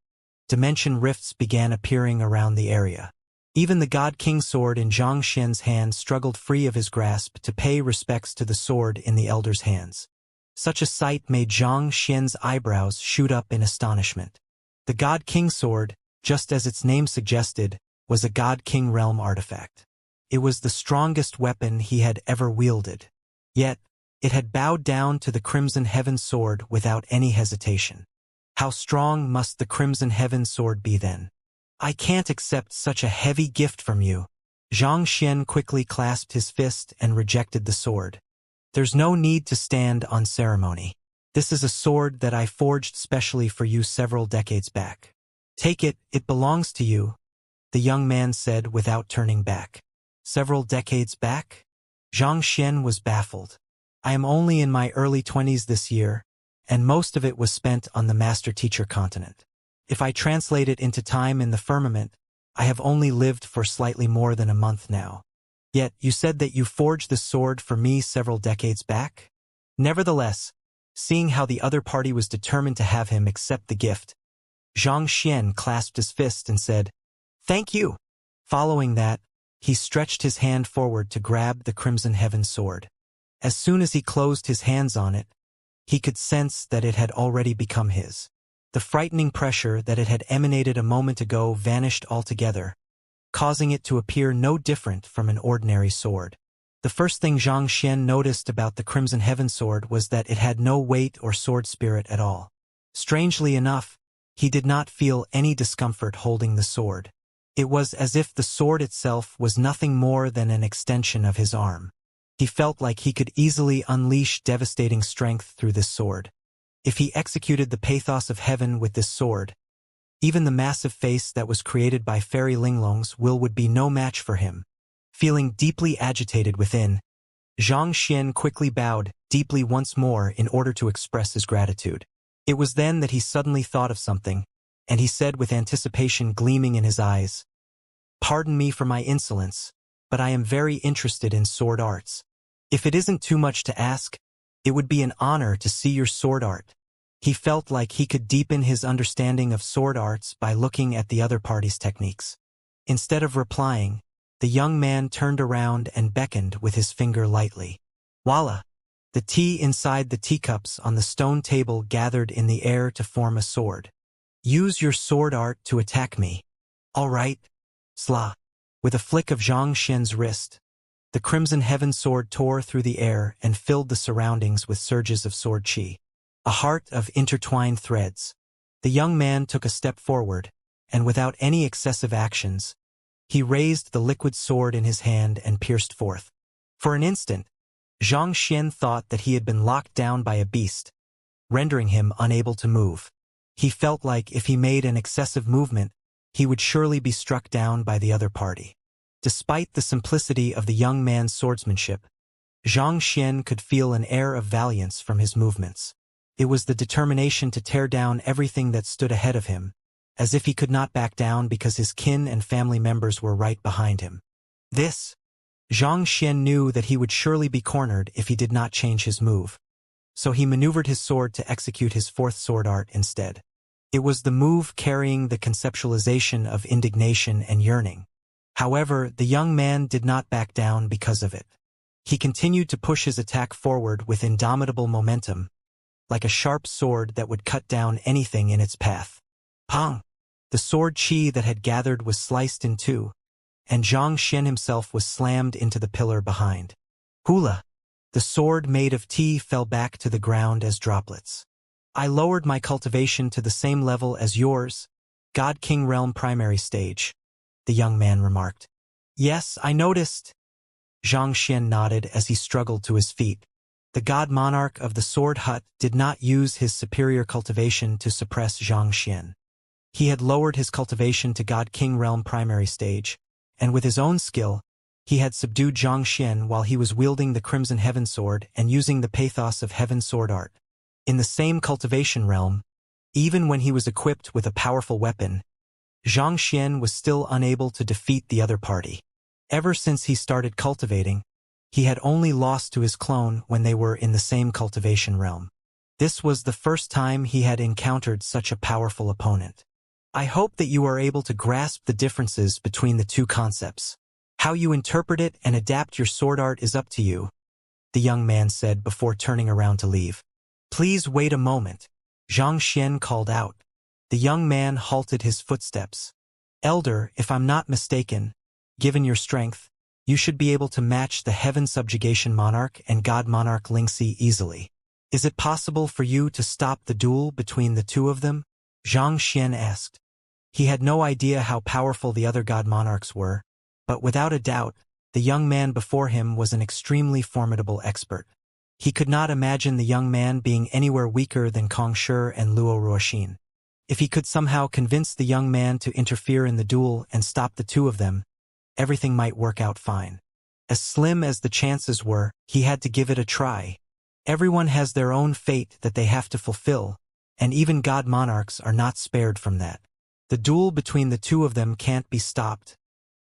Speaker 1: dimension rifts began appearing around the area. Even the God King sword in Xianxia's hand struggled free of his grasp to pay respects to the sword in the elder's hands. Such a sight made Xianxia's eyebrows shoot up in astonishment. The God King sword, just as its name suggested, was a God King realm artifact. It was the strongest weapon he had ever wielded. Yet, it had bowed down to the Crimson Heaven sword without any hesitation. How strong must the Crimson Heaven sword be then? "I can't accept such a heavy gift from you." Xianxia quickly clasped his fist and rejected the sword. "There's no need to stand on ceremony. This is a sword that I forged specially for you several decades back. Take it, it belongs to you," the young man said without turning back. "Several decades back?" Xianxia was baffled. "I am only in my early 20s this year, and most of it was spent on the master-teacher continent. If I translate it into time in the firmament, I have only lived for slightly more than a month now. Yet you said that you forged this sword for me several decades back?" Nevertheless, seeing how the other party was determined to have him accept the gift, Xianxia clasped his fist and said, "Thank you." Following that, he stretched his hand forward to grab the Crimson Heaven sword. As soon as he closed his hands on it, he could sense that it had already become his. The frightening pressure that it had emanated a moment ago vanished altogether, causing it to appear no different from an ordinary sword. The first thing Xianxia noticed about the Crimson Heaven sword was that it had no weight or sword spirit at all. Strangely enough, he did not feel any discomfort holding the sword. It was as if the sword itself was nothing more than an extension of his arm. He felt like he could easily unleash devastating strength through this sword. If he executed the pathos of heaven with this sword, even the massive face that was created by Fairy Linglong's will would be no match for him. Feeling deeply agitated within, Xianxia quickly bowed deeply once more in order to express his gratitude. It was then that he suddenly thought of something, and he said with anticipation gleaming in his eyes, "Pardon me for my insolence, but I am very interested in sword arts. If it isn't too much to ask, it would be an honor to see your sword art." He felt like he could deepen his understanding of sword arts by looking at the other party's techniques. Instead of replying, the young man turned around and beckoned with his finger lightly. Voila! The tea inside the teacups on the stone table gathered in the air to form a sword. "Use your sword art to attack me." "All right." Sla. With a flick of Xianxia's wrist, the Crimson Heaven sword tore through the air and filled the surroundings with surges of sword chi. A heart of intertwined threads. The young man took a step forward, and without any excessive actions, he raised the liquid sword in his hand and pierced forth. For an instant, Xianxia thought that he had been locked down by a beast, rendering him unable to move. He felt like if he made an excessive movement, he would surely be struck down by the other party. Despite the simplicity of the young man's swordsmanship, Xianxia could feel an air of valiance from his movements. It was the determination to tear down everything that stood ahead of him, as if he could not back down because his kin and family members were right behind him. Xianxia knew that he would surely be cornered if he did not change his move, so he maneuvered his sword to execute his fourth sword art instead. It was the move carrying the conceptualization of indignation and yearning. However, the young man did not back down because of it. He continued to push his attack forward with indomitable momentum, like a sharp sword that would cut down anything in its path. Pong! The sword chi that had gathered was sliced in two, and Xianxia himself was slammed into the pillar behind. Hula! The sword made of tea fell back to the ground as droplets. "I lowered my cultivation to the same level as yours, God King Realm primary stage," the young man remarked. "Yes, I noticed." Xianxia nodded as he struggled to his feet. The god monarch of the Sword Hut did not use his superior cultivation to suppress Xianxia. He had lowered his cultivation to God King Realm primary stage, and with his own skill, he had subdued Xianxia while he was wielding the Crimson Heaven Sword and using the pathos of Heaven Sword art. In the same cultivation realm, even when he was equipped with a powerful weapon, Xianxia was still unable to defeat the other party. Ever since he started cultivating, he had only lost to his clone when they were in the same cultivation realm. This was the first time he had encountered such a powerful opponent. I hope that you are able to grasp the differences between the two concepts. How you interpret it and adapt your sword art is up to you, the young man said before turning around to leave. Please wait a moment, Xianxia called out. The young man halted his footsteps. Elder, if I'm not mistaken, given your strength, you should be able to match the Heaven Subjugation Monarch and God Monarch Lingxi easily. Is it possible for you to stop the duel between the two of them? Xianxia asked. He had no idea how powerful the other God Monarchs were, but without a doubt, the young man before him was an extremely formidable expert. He could not imagine the young man being anywhere weaker than Kong Shi and Luo Ruoxin. If he could somehow convince the young man to interfere in the duel and stop the two of them, everything might work out fine. As slim as the chances were, he had to give it a try. Everyone has their own fate that they have to fulfill, and even God Monarchs are not spared from that. The duel between the two of them can't be stopped,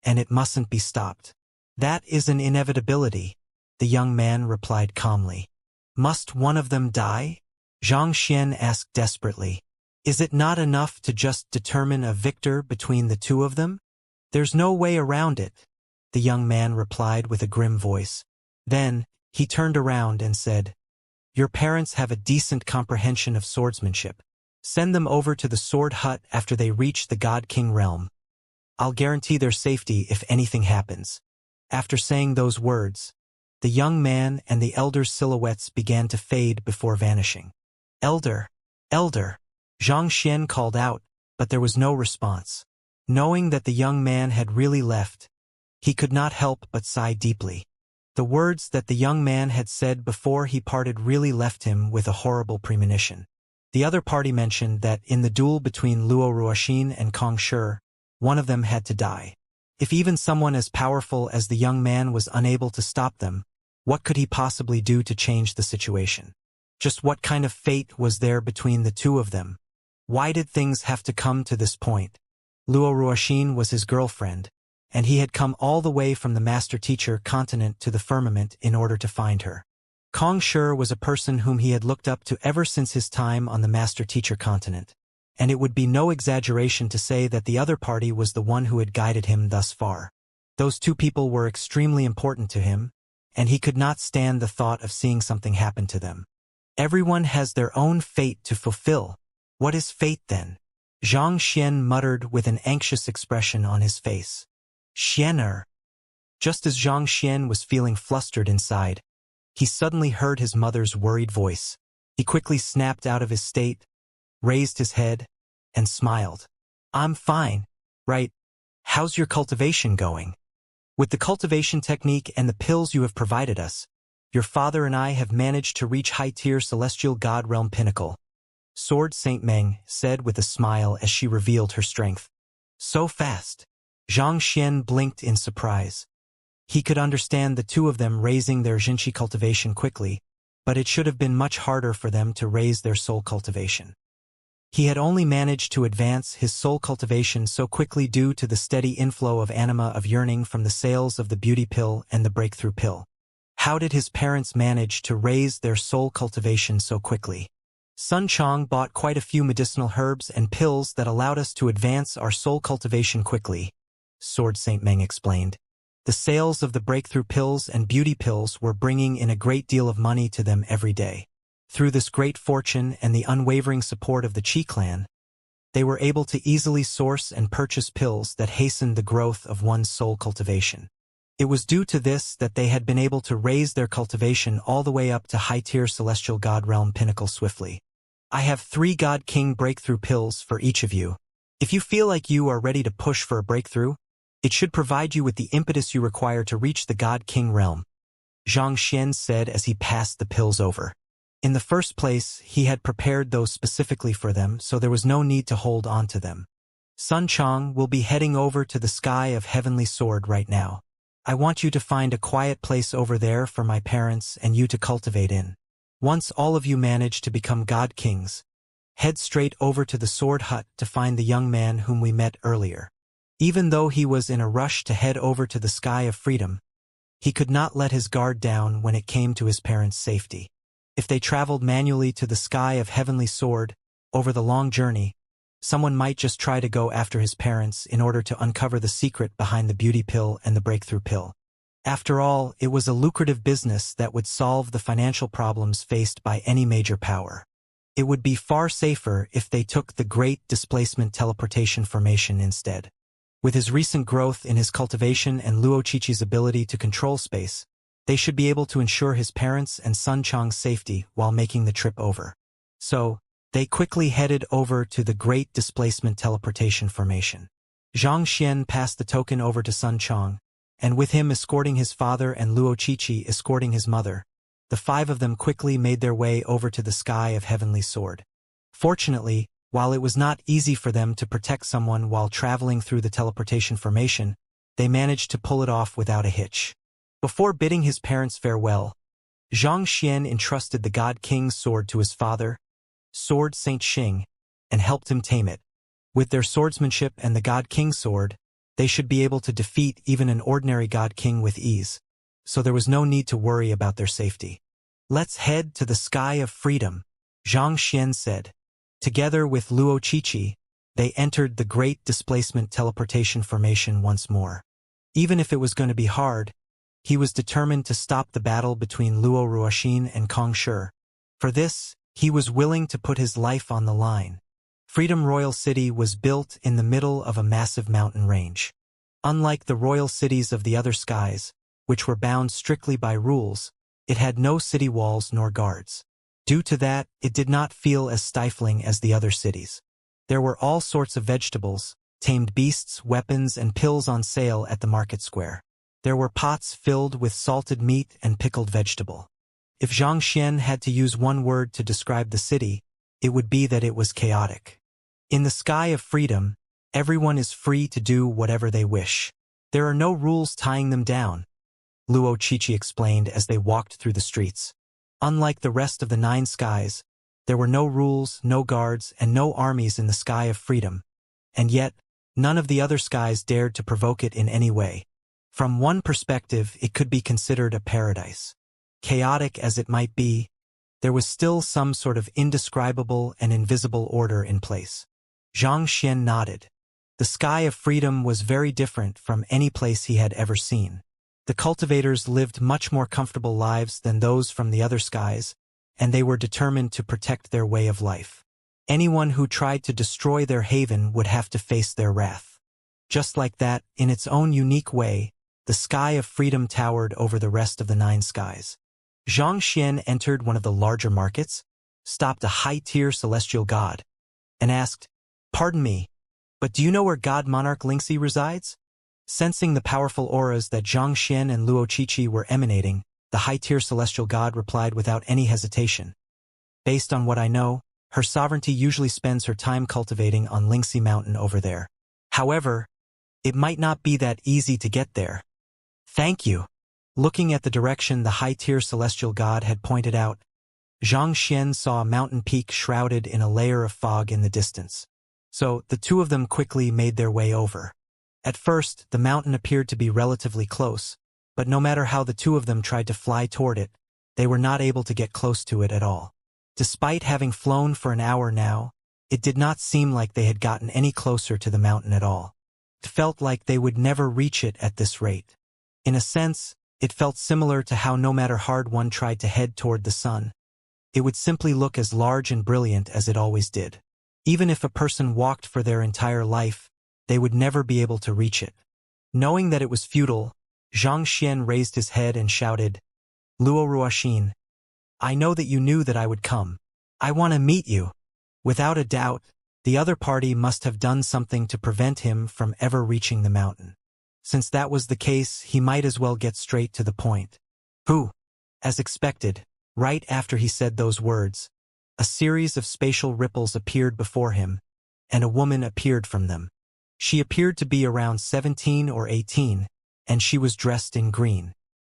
Speaker 1: and it mustn't be stopped. That is an inevitability, the young man replied calmly. Must one of them die? Xianxia asked desperately. Is it not enough to just determine a victor between the two of them? There's no way around it, the young man replied with a grim voice. Then, he turned around and said, Your parents have a decent comprehension of swordsmanship. Send them over to the Sword Hut after they reach the God King realm. I'll guarantee their safety if anything happens. After saying those words, the young man and the elder's silhouettes began to fade before vanishing. Elder, elder, Xianxia called out, but there was no response. Knowing that the young man had really left, he could not help but sigh deeply. The words that the young man had said before he parted really left him with a horrible premonition. The other party mentioned that in the duel between Luo Ruoxin and Kong Shi, one of them had to die. If even someone as powerful as the young man was unable to stop them, what could he possibly do to change the situation? Just what kind of fate was there between the two of them? Why did things have to come to this point? Luo Ruoxin was his girlfriend, and he had come all the way from the Master Teacher continent to the firmament in order to find her. Kong Shi was a person whom he had looked up to ever since his time on the Master Teacher continent, and it would be no exaggeration to say that the other party was the one who had guided him thus far. Those two people were extremely important to him, and he could not stand the thought of seeing something happen to them. Everyone has their own fate to fulfill. What is fate then? Xianxia muttered with an anxious expression on his face. Xianer. Just as Xianxia was feeling flustered inside, he suddenly heard his mother's worried voice. He quickly snapped out of his state, raised his head, and smiled. I'm fine, right? How's your cultivation going? With the cultivation technique and the pills you have provided us, your father and I have managed to reach high-tier celestial god realm pinnacle. Sword Saint Meng said with a smile as she revealed her strength. So fast. Xianxia blinked in surprise. He could understand the two of them raising their Jinshi cultivation quickly, but it should have been much harder for them to raise their soul cultivation. He had only managed to advance his soul cultivation so quickly due to the steady inflow of anima of yearning from the sales of the beauty pill and the breakthrough pill. How did his parents manage to raise their soul cultivation so quickly? Sun Chong bought quite a few medicinal herbs and pills that allowed us to advance our soul cultivation quickly, Sword Saint Meng explained. The sales of the breakthrough pills and beauty pills were bringing in a great deal of money to them every day. Through this great fortune and the unwavering support of the Qi clan, they were able to easily source and purchase pills that hastened the growth of one's soul cultivation. It was due to this that they had been able to raise their cultivation all the way up to high-tier celestial god realm pinnacle swiftly. I have 3 God King breakthrough pills for each of you. If you feel like you are ready to push for a breakthrough, it should provide you with the impetus you require to reach the God King realm. Xianxia said as he passed the pills over. In the first place, he had prepared those specifically for them, so there was no need to hold on to them. Sun Chang will be heading over to the sky of Heavenly Sword right now. I want you to find a quiet place over there for my parents and you to cultivate in. Once all of you manage to become God Kings, head straight over to the Sword Hut to find the young man whom we met earlier. Even though he was in a rush to head over to the sky of freedom, he could not let his guard down when it came to his parents' safety. If they traveled manually to the sky of Heavenly Sword, over the long journey, someone might just try to go after his parents in order to uncover the secret behind the beauty pill and the breakthrough pill. After all, it was a lucrative business that would solve the financial problems faced by any major power. It would be far safer if they took the Great Displacement Teleportation formation instead. With his recent growth in his cultivation and Luo Qiqi's ability to control space, they should be able to ensure his parents and Sun Chang's safety while making the trip over. So, they quickly headed over to the Great Displacement Teleportation formation. Xianxia passed the token over to Sun Chang, and with him escorting his father and Luo Qiqi escorting his mother, the five of them quickly made their way over to the sky of Heavenly Sword. Fortunately, while it was not easy for them to protect someone while traveling through the teleportation formation, they managed to pull it off without a hitch. Before bidding his parents farewell, Xianxia entrusted the God King's sword to his father, Sword Saint Xing, and helped him tame it. With their swordsmanship and the God King's sword, they should be able to defeat even an ordinary God King with ease, so there was no need to worry about their safety. Let's head to the sky of freedom, Xianxia said. Together with Luo Qiqi, they entered the Great Displacement Teleportation formation once more. Even if it was going to be hard, he was determined to stop the battle between Luo Ruoxin and Kong Shi. For this, he was willing to put his life on the line. Freedom Royal City was built in the middle of a massive mountain range. Unlike the royal cities of the other skies, which were bound strictly by rules, it had no city walls nor guards. Due to that, it did not feel as stifling as the other cities. There were all sorts of vegetables, tamed beasts, weapons, and pills on sale at the market square. There were pots filled with salted meat and pickled vegetable. If Xianxia had to use one word to describe the city, it would be that it was chaotic. In the sky of freedom, everyone is free to do whatever they wish. There are no rules tying them down, Luo Qiqi explained as they walked through the streets. Unlike the rest of the 9 skies, there were no rules, no guards, and no armies in the sky of freedom. And yet, none of the other skies dared to provoke it in any way. From one perspective, it could be considered a paradise. Chaotic as it might be, there was still some sort of indescribable and invisible order in place. Xianxia nodded. The sky of freedom was very different from any place he had ever seen. The cultivators lived much more comfortable lives than those from the other skies, and they were determined to protect their way of life. Anyone who tried to destroy their haven would have to face their wrath. Just like that, in its own unique way, the sky of freedom towered over the rest of the 9 skies. Xianxia entered one of the larger markets, stopped a high-tier celestial god, and asked, "Pardon me, but do you know where God Monarch Lingxi resides?" Sensing the powerful auras that Xianxia and Luo Qiqi were emanating, the high-tier celestial god replied without any hesitation. "Based on what I know, her sovereignty usually spends her time cultivating on Lingxi Mountain over there. However, it might not be that easy to get there." "Thank you." Looking at the direction the high-tier celestial god had pointed out, Xianxia saw a mountain peak shrouded in a layer of fog in the distance. So, the two of them quickly made their way over. At first, the mountain appeared to be relatively close, but no matter how the two of them tried to fly toward it, they were not able to get close to it at all. Despite having flown for an hour now, it did not seem like they had gotten any closer to the mountain at all. It felt like they would never reach it at this rate. In a sense, it felt similar to how no matter how hard one tried to head toward the sun, it would simply look as large and brilliant as it always did. Even if a person walked for their entire life, they would never be able to reach it. Knowing that it was futile, Xianxia raised his head and shouted, "Luo Ruoxin, I know that you knew that I would come. I want to meet you." Without a doubt, the other party must have done something to prevent him from ever reaching the mountain. Since that was the case, he might as well get straight to the point. Pooh! As expected, right after he said those words, a series of spatial ripples appeared before him, and a woman appeared from them. She appeared to be around 17 or 18, and she was dressed in green.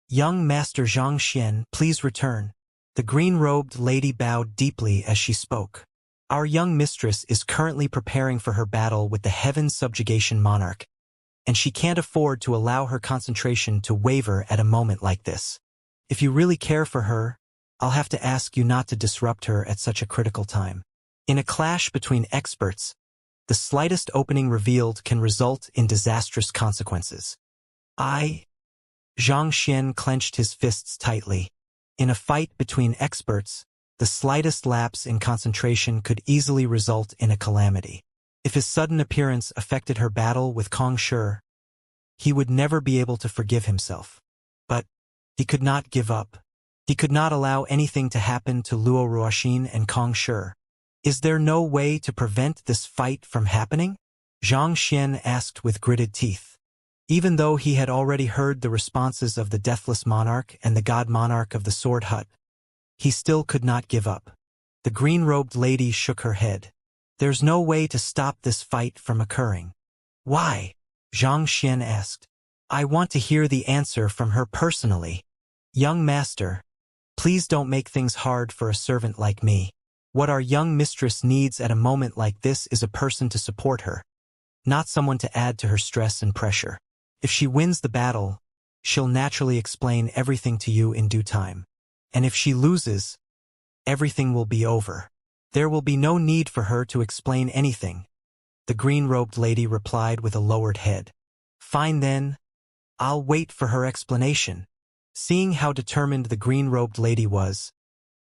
Speaker 1: "Young Master Xianxia, please return." The green-robed lady bowed deeply as she spoke. "Our young mistress is currently preparing for her battle with the Heaven Subjugation Monarch, and she can't afford to allow her concentration to waver at a moment like this. If you really care for her, I'll have to ask you not to disrupt her at such a critical time." In a clash between experts, the slightest opening revealed can result in disastrous consequences. Zhang Xian clenched his fists tightly. In a fight between experts, the slightest lapse in concentration could easily result in a calamity. If his sudden appearance affected her battle with Kong Shi, he would never be able to forgive himself. But he could not give up. He could not allow anything to happen to Luo Ruoxin and Kong Shi. "Is there no way to prevent this fight from happening?" Zhang Xian asked with gritted teeth. Even though he had already heard the responses of the Deathless Monarch and the God Monarch of the Sword Hut, he still could not give up. The green-robed lady shook her head. "There's no way to stop this fight from occurring." "Why?" Zhang Xian asked. "I want to hear the answer from her personally." "Young master, please don't make things hard for a servant like me. What our young mistress needs at a moment like this is a person to support her, not someone to add to her stress and pressure. If she wins the battle, she'll naturally explain everything to you in due time. And if she loses, everything will be over. There will be no need for her to explain anything." The green-robed lady replied with a lowered head. "Fine then, I'll wait for her explanation." Seeing how determined the green-robed lady was,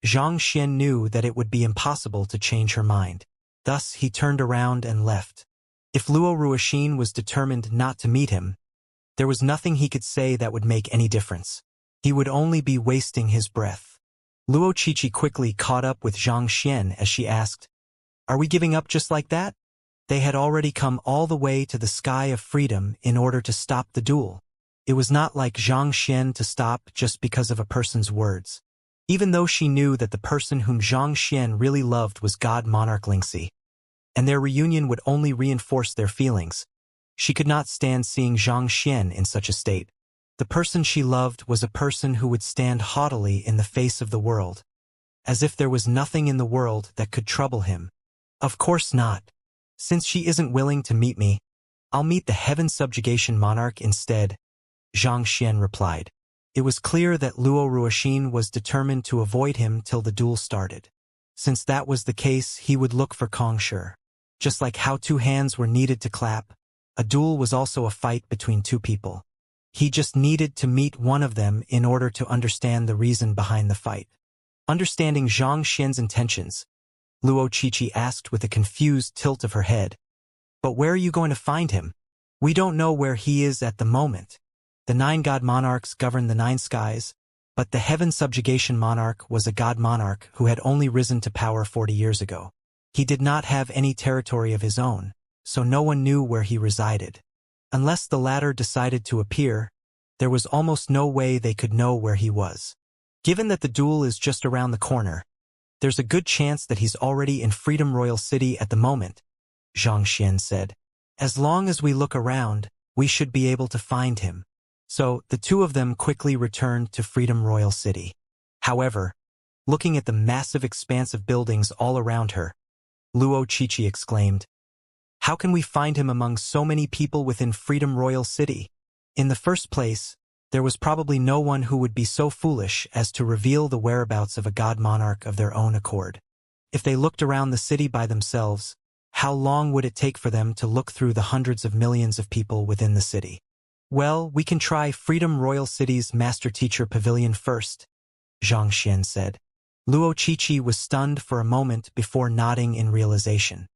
Speaker 1: Zhang Xian knew that it would be impossible to change her mind. Thus he turned around and left. If Luo Ruoxin was determined not to meet him, there was nothing he could say that would make any difference. He would only be wasting his breath. Luo Qiqi quickly caught up with Zhang Xian as she asked, "Are we giving up just like that?" They had already come all the way to the sky of freedom in order to stop the duel. It was not like Zhang Xian to stop just because of a person's words. Even though she knew that the person whom Zhang Xian really loved was God Monarch Lingxi, and their reunion would only reinforce their feelings, she could not stand seeing Zhang Xian in such a state. The person she loved was a person who would stand haughtily in the face of the world, as if there was nothing in the world that could trouble him. "Of course not. Since she isn't willing to meet me, I'll meet the Heaven Subjugation Monarch instead," Zhang Xian replied. It was clear that Luo Ruoxin was determined to avoid him till the duel started. Since that was the case, he would look for Kong Shi. Just like how two hands were needed to clap, a duel was also a fight between two people. He just needed to meet one of them in order to understand the reason behind the fight. Understanding Zhang Xian's intentions, Luo Qiqi asked with a confused tilt of her head, "But where are you going to find him? We don't know where he is at the moment. The 9 god monarchs govern the 9 skies, but the Heaven Subjugation Monarch was a god monarch who had only risen to power 40 years ago. He did not have any territory of his own, so no one knew where he resided. Unless the latter decided to appear, there was almost no way they could know where he was. Given that the duel is just around the corner, there's a good chance that he's already in Freedom Royal City at the moment," Zhang Xian said. "As long as we look around, we should be able to find him." So the two of them quickly returned to Freedom Royal City. However, looking at the massive expanse of buildings all around her, Luo Qiqi exclaimed, "How can we find him among so many people within Freedom Royal City? In the first place, there was probably no one who would be so foolish as to reveal the whereabouts of a god monarch of their own accord. If they looked around the city by themselves, how long would it take for them to look through the hundreds of millions of people within the city? Well, we can try Freedom Royal City's Master Teacher Pavilion first," Zhang Xian said. Luo Qiqi was stunned for a moment before nodding in realization.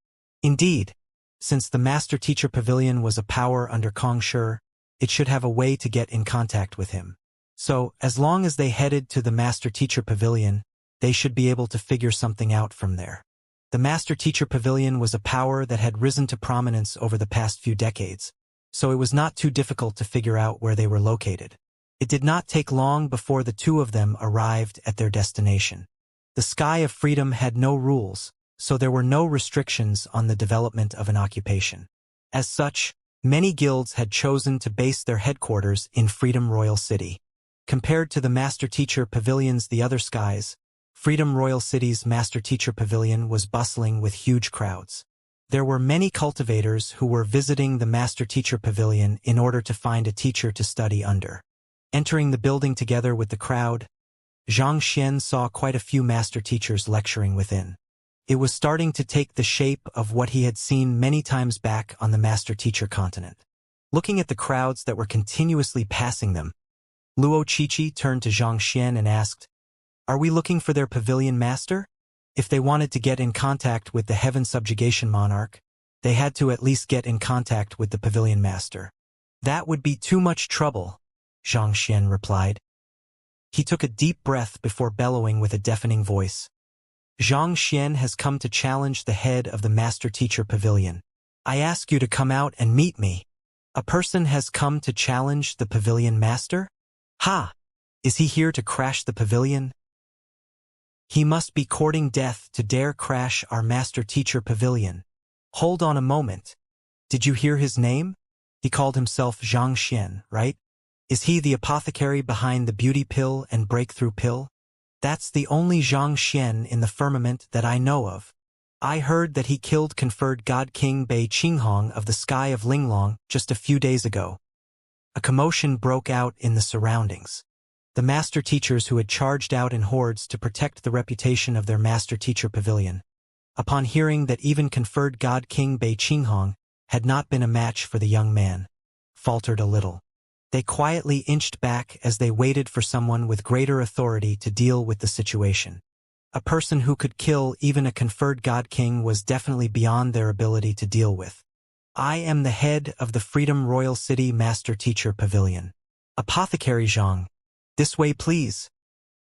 Speaker 1: Indeed, since the Master Teacher Pavilion was a power under Kong Shi, it should have a way to get in contact with him. So, as long as they headed to the Master Teacher Pavilion, they should be able to figure something out from there. The Master Teacher Pavilion was a power that had risen to prominence over the past few decades, so it was not too difficult to figure out where they were located. It did not take long before the two of them arrived at their destination. The sky of freedom had no rules, so there were no restrictions on the development of an occupation. As such, many guilds had chosen to base their headquarters in Freedom Royal City. Compared to the Master Teacher Pavilions the other skies, Freedom Royal City's Master Teacher Pavilion was bustling with huge crowds. There were many cultivators who were visiting the Master Teacher Pavilion in order to find a teacher to study under. Entering the building together with the crowd, Xianxia saw quite a few master teachers lecturing within. It was starting to take the shape of what he had seen many times back on the Master Teacher continent. Looking at the crowds that were continuously passing them, Luo Qiqi turned to Xianxia and asked, "Are we looking for their pavilion master?" If they wanted to get in contact with the Heaven Subjugation Monarch, they had to at least get in contact with the pavilion master. "That would be too much trouble," Xianxia replied. He took a deep breath before bellowing with a deafening voice. "Xianxia has come to challenge the head of the Master Teacher Pavilion. I ask you to come out and meet me." "A person has come to challenge the pavilion master? Ha! Is he here to crash the pavilion? He must be courting death to dare crash our Master Teacher Pavilion. Hold on a moment. Did you hear his name? He called himself Xianxia, right? Is he the apothecary behind the beauty pill and breakthrough pill? That's the only Xianxia in the firmament that I know of. I heard that he killed conferred God King Bei Qinghong of the sky of Linglong just a few days ago." A commotion broke out in the surroundings. The master teachers who had charged out in hordes to protect the reputation of their Master Teacher Pavilion, upon hearing that even conferred God King Bei Qinghong had not been a match for the young man, faltered a little. They quietly inched back as they waited for someone with greater authority to deal with the situation. A person who could kill even a conferred God King was definitely beyond their ability to deal with. "I am the head of the Freedom Royal City Master Teacher Pavilion. Apothecary Zhang. This way, please."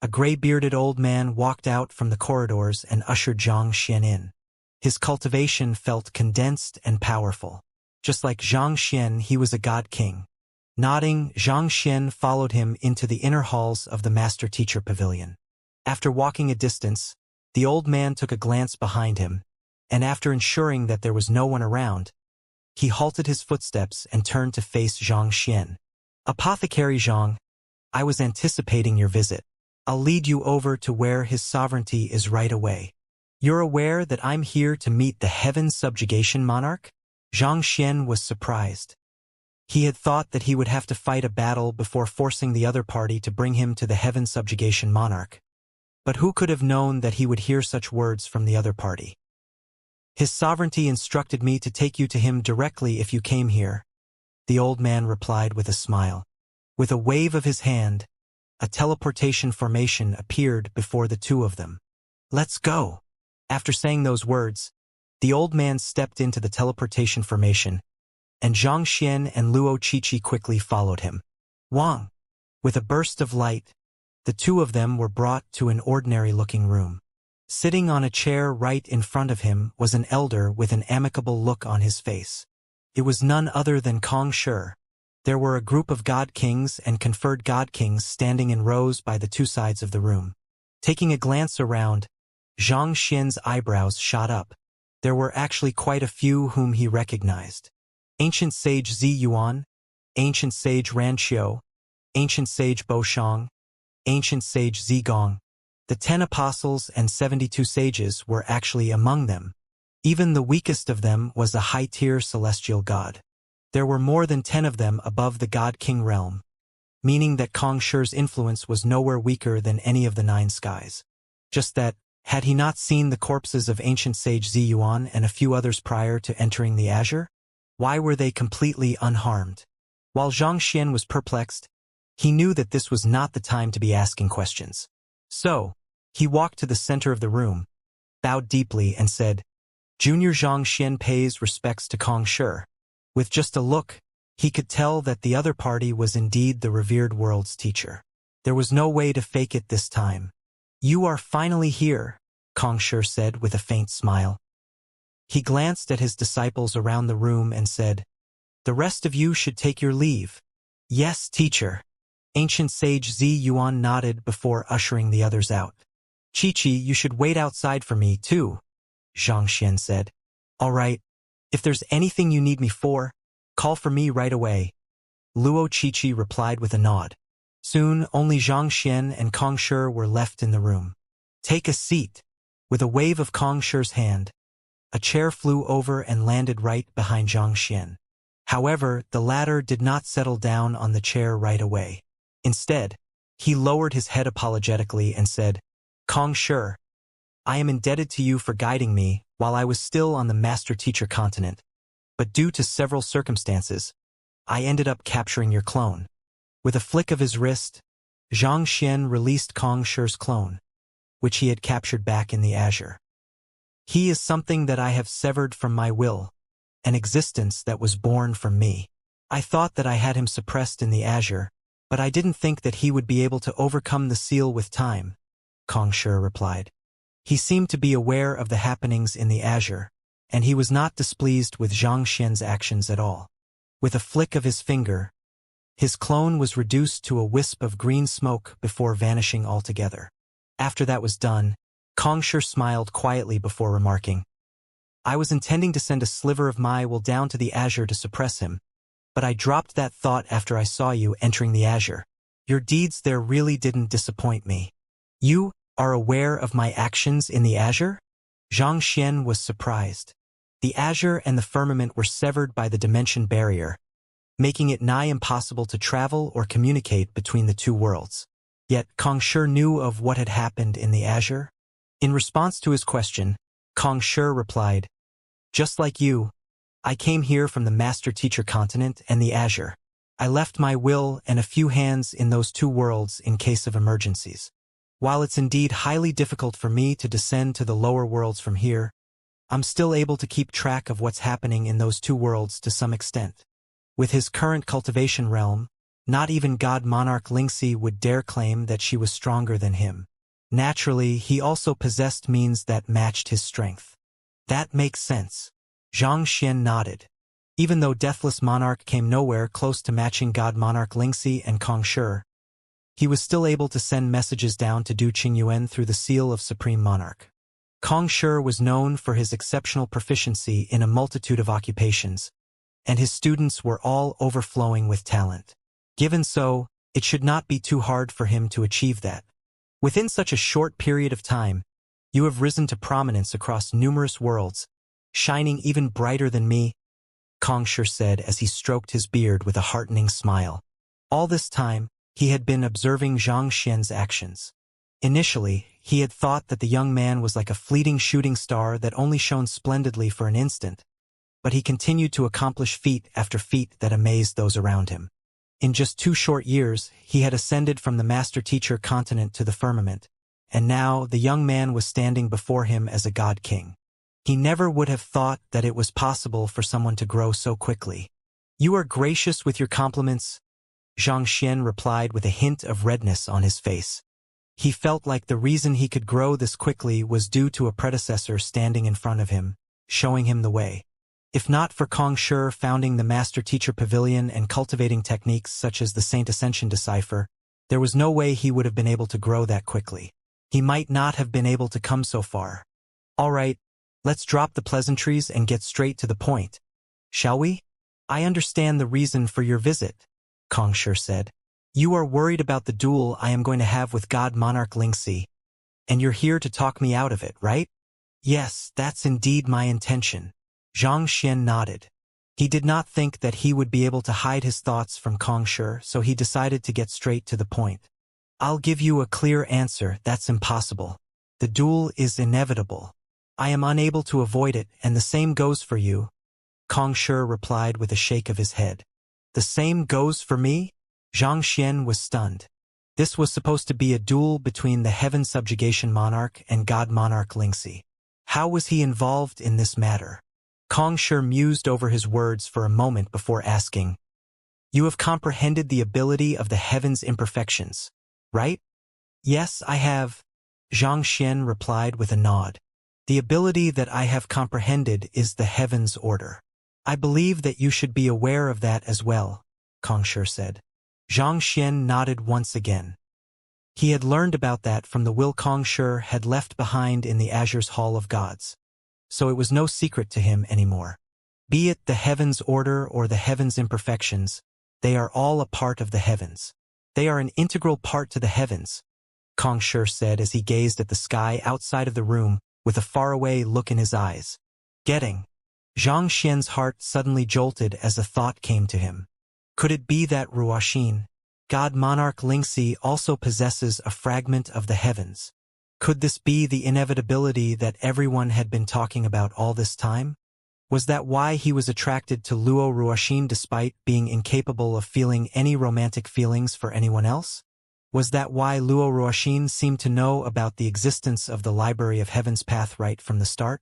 Speaker 1: A gray-bearded old man walked out from the corridors and ushered Xianxia in. His cultivation felt condensed and powerful. Just like Xianxia, he was a god king. Nodding, Xianxia followed him into the inner halls of the Master Teacher Pavilion. After walking a distance, the old man took a glance behind him, and after ensuring that there was no one around, he halted his footsteps and turned to face Xianxia. "Apothecary Zhang, I was anticipating your visit. I'll lead you over to where his sovereignty is right away. You're aware that I'm here to meet the Heaven Subjugation Monarch?" Xianxia was surprised. He had thought that he would have to fight a battle before forcing the other party to bring him to the Heaven Subjugation Monarch. But who could have known that he would hear such words from the other party? "His sovereignty instructed me to take you to him directly if you came here," the old man replied with a smile. With a wave of his hand, a teleportation formation appeared before the two of them. "Let's go." After saying those words, the old man stepped into the teleportation formation, and Xianxia and Luo Qiqi quickly followed him. "Wang." With a burst of light, the two of them were brought to an ordinary-looking room. Sitting on a chair right in front of him was an elder with an amicable look on his face. It was none other than Kong Shi. There were a group of god kings and conferred god kings standing in rows by the two sides of the room. Taking a glance around, Xianxia's eyebrows shot up. There were actually quite a few whom he recognized. Ancient Sage Zi Yuan, Ancient Sage Ran Qiu, Ancient Sage Bo Shang, Ancient Sage Zi Gong. The 10 apostles and 72 sages were actually among them. Even the weakest of them was a high-tier celestial god. There were more than 10 of them above the God King realm, meaning that Kong Shi's influence was nowhere weaker than any of the 9 skies. Just that, had he not seen the corpses of Ancient Sage Zi Yuan and a few others prior to entering the Azure? Why were they completely unharmed? While Xianxia was perplexed, he knew that this was not the time to be asking questions. So, he walked to the center of the room, bowed deeply and said, "Junior Xianxia pays respects to Kong Shi." With just a look, he could tell that the other party was indeed the revered world's teacher. There was no way to fake it this time. "You are finally here," Kong Shi said with a faint smile. He glanced at his disciples around the room and said, "The rest of you should take your leave." "Yes, teacher." Ancient sage Zi Yuan nodded before ushering the others out. Chi-Chi, you should wait outside for me, too, Xianxia said. All right. If there's anything you need me for, call for me right away. Luo Chi-Chi replied with a nod. Soon, only Zhang Xian and Kong Shi were left in the room. Take a seat. With a wave of Kong Shi's hand, a chair flew over and landed right behind Zhang Xian. However, the latter did not settle down on the chair right away. Instead, he lowered his head apologetically and said, Kong Shi, I am indebted to you for guiding me while I was still on the master-teacher continent, but due to several circumstances, I ended up capturing your clone. With a flick of his wrist, Zhang Xian released Kong Shi's clone, which he had captured back in the azure. He is something that I have severed from my will, an existence that was born from me. I thought that I had him suppressed in the azure, but I didn't think that he would be able to overcome the seal with time, Kong Shi replied. He seemed to be aware of the happenings in the azure, and he was not displeased with Zhang Xian's actions at all. With a flick of his finger, his clone was reduced to a wisp of green smoke before vanishing altogether. After that was done, Kong Shi smiled quietly before remarking, I was intending to send a sliver of my will down to the azure to suppress him, but I dropped that thought after I saw you entering the azure. Your deeds there really didn't disappoint me. You are aware of my actions in the azure? Zhang Xian was surprised. The azure and the firmament were severed by the dimension barrier, making it nigh impossible to travel or communicate between the two worlds. Yet Kong Shi knew of what had happened in the azure. In response to his question, Kong Shi replied, Just like you, I came here from the master-teacher continent and the azure. I left my will and a few hands in those two worlds in case of emergencies. While it's indeed highly difficult for me to descend to the lower worlds from here, I'm still able to keep track of what's happening in those two worlds to some extent. With his current cultivation realm, not even God Monarch Lingxi would dare claim that she was stronger than him. Naturally, he also possessed means that matched his strength. That makes sense. Zhang Xian nodded. Even though Deathless Monarch came nowhere close to matching God Monarch Lingxi and Kong Shi, he was still able to send messages down to Du Qingyuan through the seal of Supreme Monarch. Kong Shi was known for his exceptional proficiency in a multitude of occupations, and his students were all overflowing with talent. Given so, it should not be too hard for him to achieve that. Within such a short period of time, you have risen to prominence across numerous worlds, shining even brighter than me, Kong Shi said as he stroked his beard with a heartening smile. All this time, he had been observing Zhang Xian's actions. Initially, he had thought that the young man was like a fleeting shooting star that only shone splendidly for an instant, but he continued to accomplish feat after feat that amazed those around him. In just 2 short years, he had ascended from the master-teacher continent to the firmament, and now the young man was standing before him as a god-king. He never would have thought that it was possible for someone to grow so quickly. You are gracious with your compliments, Zhang Xian replied with a hint of redness on his face. He felt like the reason he could grow this quickly was due to a predecessor standing in front of him, showing him the way. If not for Kong Shi founding the Master-Teacher Pavilion and cultivating techniques such as the Saint Ascension Decipher, there was no way he would have been able to grow that quickly. He might not have been able to come so far. All right, let's drop the pleasantries and get straight to the point, shall we? I understand the reason for your visit, Kong Shi said. You are worried about the duel I am going to have with God Monarch Lingxi, and you're here to talk me out of it, right? Yes, that's indeed my intention. Zhang Xian nodded. He did not think that he would be able to hide his thoughts from Kong Shi, so he decided to get straight to the point. I'll give you a clear answer, that's impossible. The duel is inevitable. I am unable to avoid it, and the same goes for you, Kong Shi replied with a shake of his head. The same goes for me? Zhang Xian was stunned. This was supposed to be a duel between the Heaven Subjugation Monarch and God Monarch Lingxi. How was he involved in this matter? Kong Shi mused over his words for a moment before asking, You have comprehended the ability of the heaven's imperfections, right? Yes, I have, Zhang Xian replied with a nod. The ability that I have comprehended is the heaven's order. I believe that you should be aware of that as well, Kong Shi said. Xianxia nodded once again. He had learned about that from the will Kongshi had left behind in the Azure's Hall of Gods. So it was no secret to him anymore. Be it the heavens' order or the heavens' imperfections, they are all a part of the heavens. They are an integral part to the heavens, Kongshi said as he gazed at the sky outside of the room with a faraway look in his eyes. Getting. Xianxia's heart suddenly jolted as a thought came to him. Could it be that Ruoxin, God Monarch Lingxi, also possesses a fragment of the heavens? Could this be the inevitability that everyone had been talking about all this time? Was that why he was attracted to Luo Ruoxin despite being incapable of feeling any romantic feelings for anyone else? Was that why Luo Ruoxin seemed to know about the existence of the Library of Heaven's path right from the start?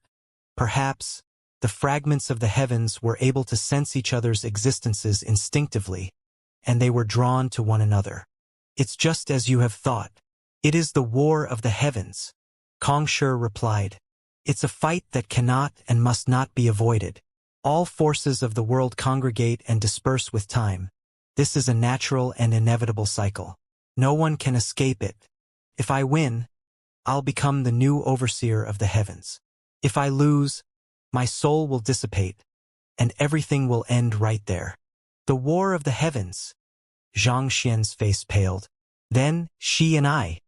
Speaker 1: Perhaps, the fragments of the heavens were able to sense each other's existences instinctively, and they were drawn to one another. It's just as you have thought. It is the war of the heavens, Kongshi replied. It's a fight that cannot and must not be avoided. All forces of the world congregate and disperse with time. This is a natural and inevitable cycle. No one can escape it. If I win, I'll become the new overseer of the heavens. If I lose, my soul will dissipate, and everything will end right there. The war of the heavens. Xianxia's face paled. Then, she and I.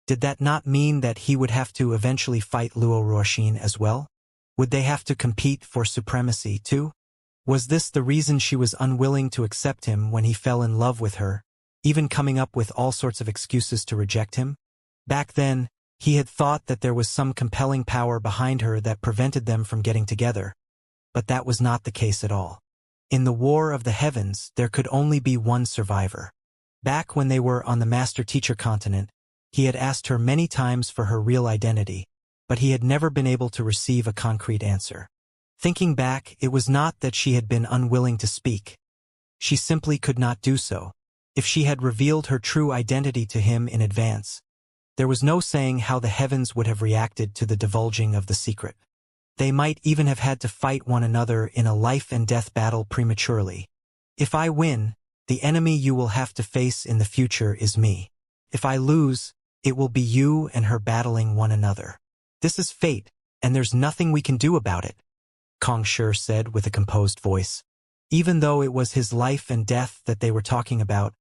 Speaker 1: Did that not mean that he would have to eventually fight Luo Ruoxin as well? Would they have to compete for supremacy too? Was this the reason she was unwilling to accept him when he fell in love with her, even coming up with all sorts of excuses to reject him? Back then, he had thought that there was some compelling power behind her that prevented them from getting together. But that was not the case at all. In the war of the heavens, there could only be one survivor. Back when they were on the master-teacher continent, he had asked her many times for her real identity, but he had never been able to receive a concrete answer. Thinking back, it was not that she had been unwilling to speak. She simply could not do so. If she had revealed her true identity to him in advance, there was no saying how the heavens would have reacted to the divulging of the secret. They might even have had to fight one another in a life-and-death battle prematurely. If I win, the enemy you will have to face in the future is me. If I lose, it will be you and her battling one another. This is fate, and there's nothing we can do about it, Kongshi said with a composed voice. Even though it was his life and death that they were talking about,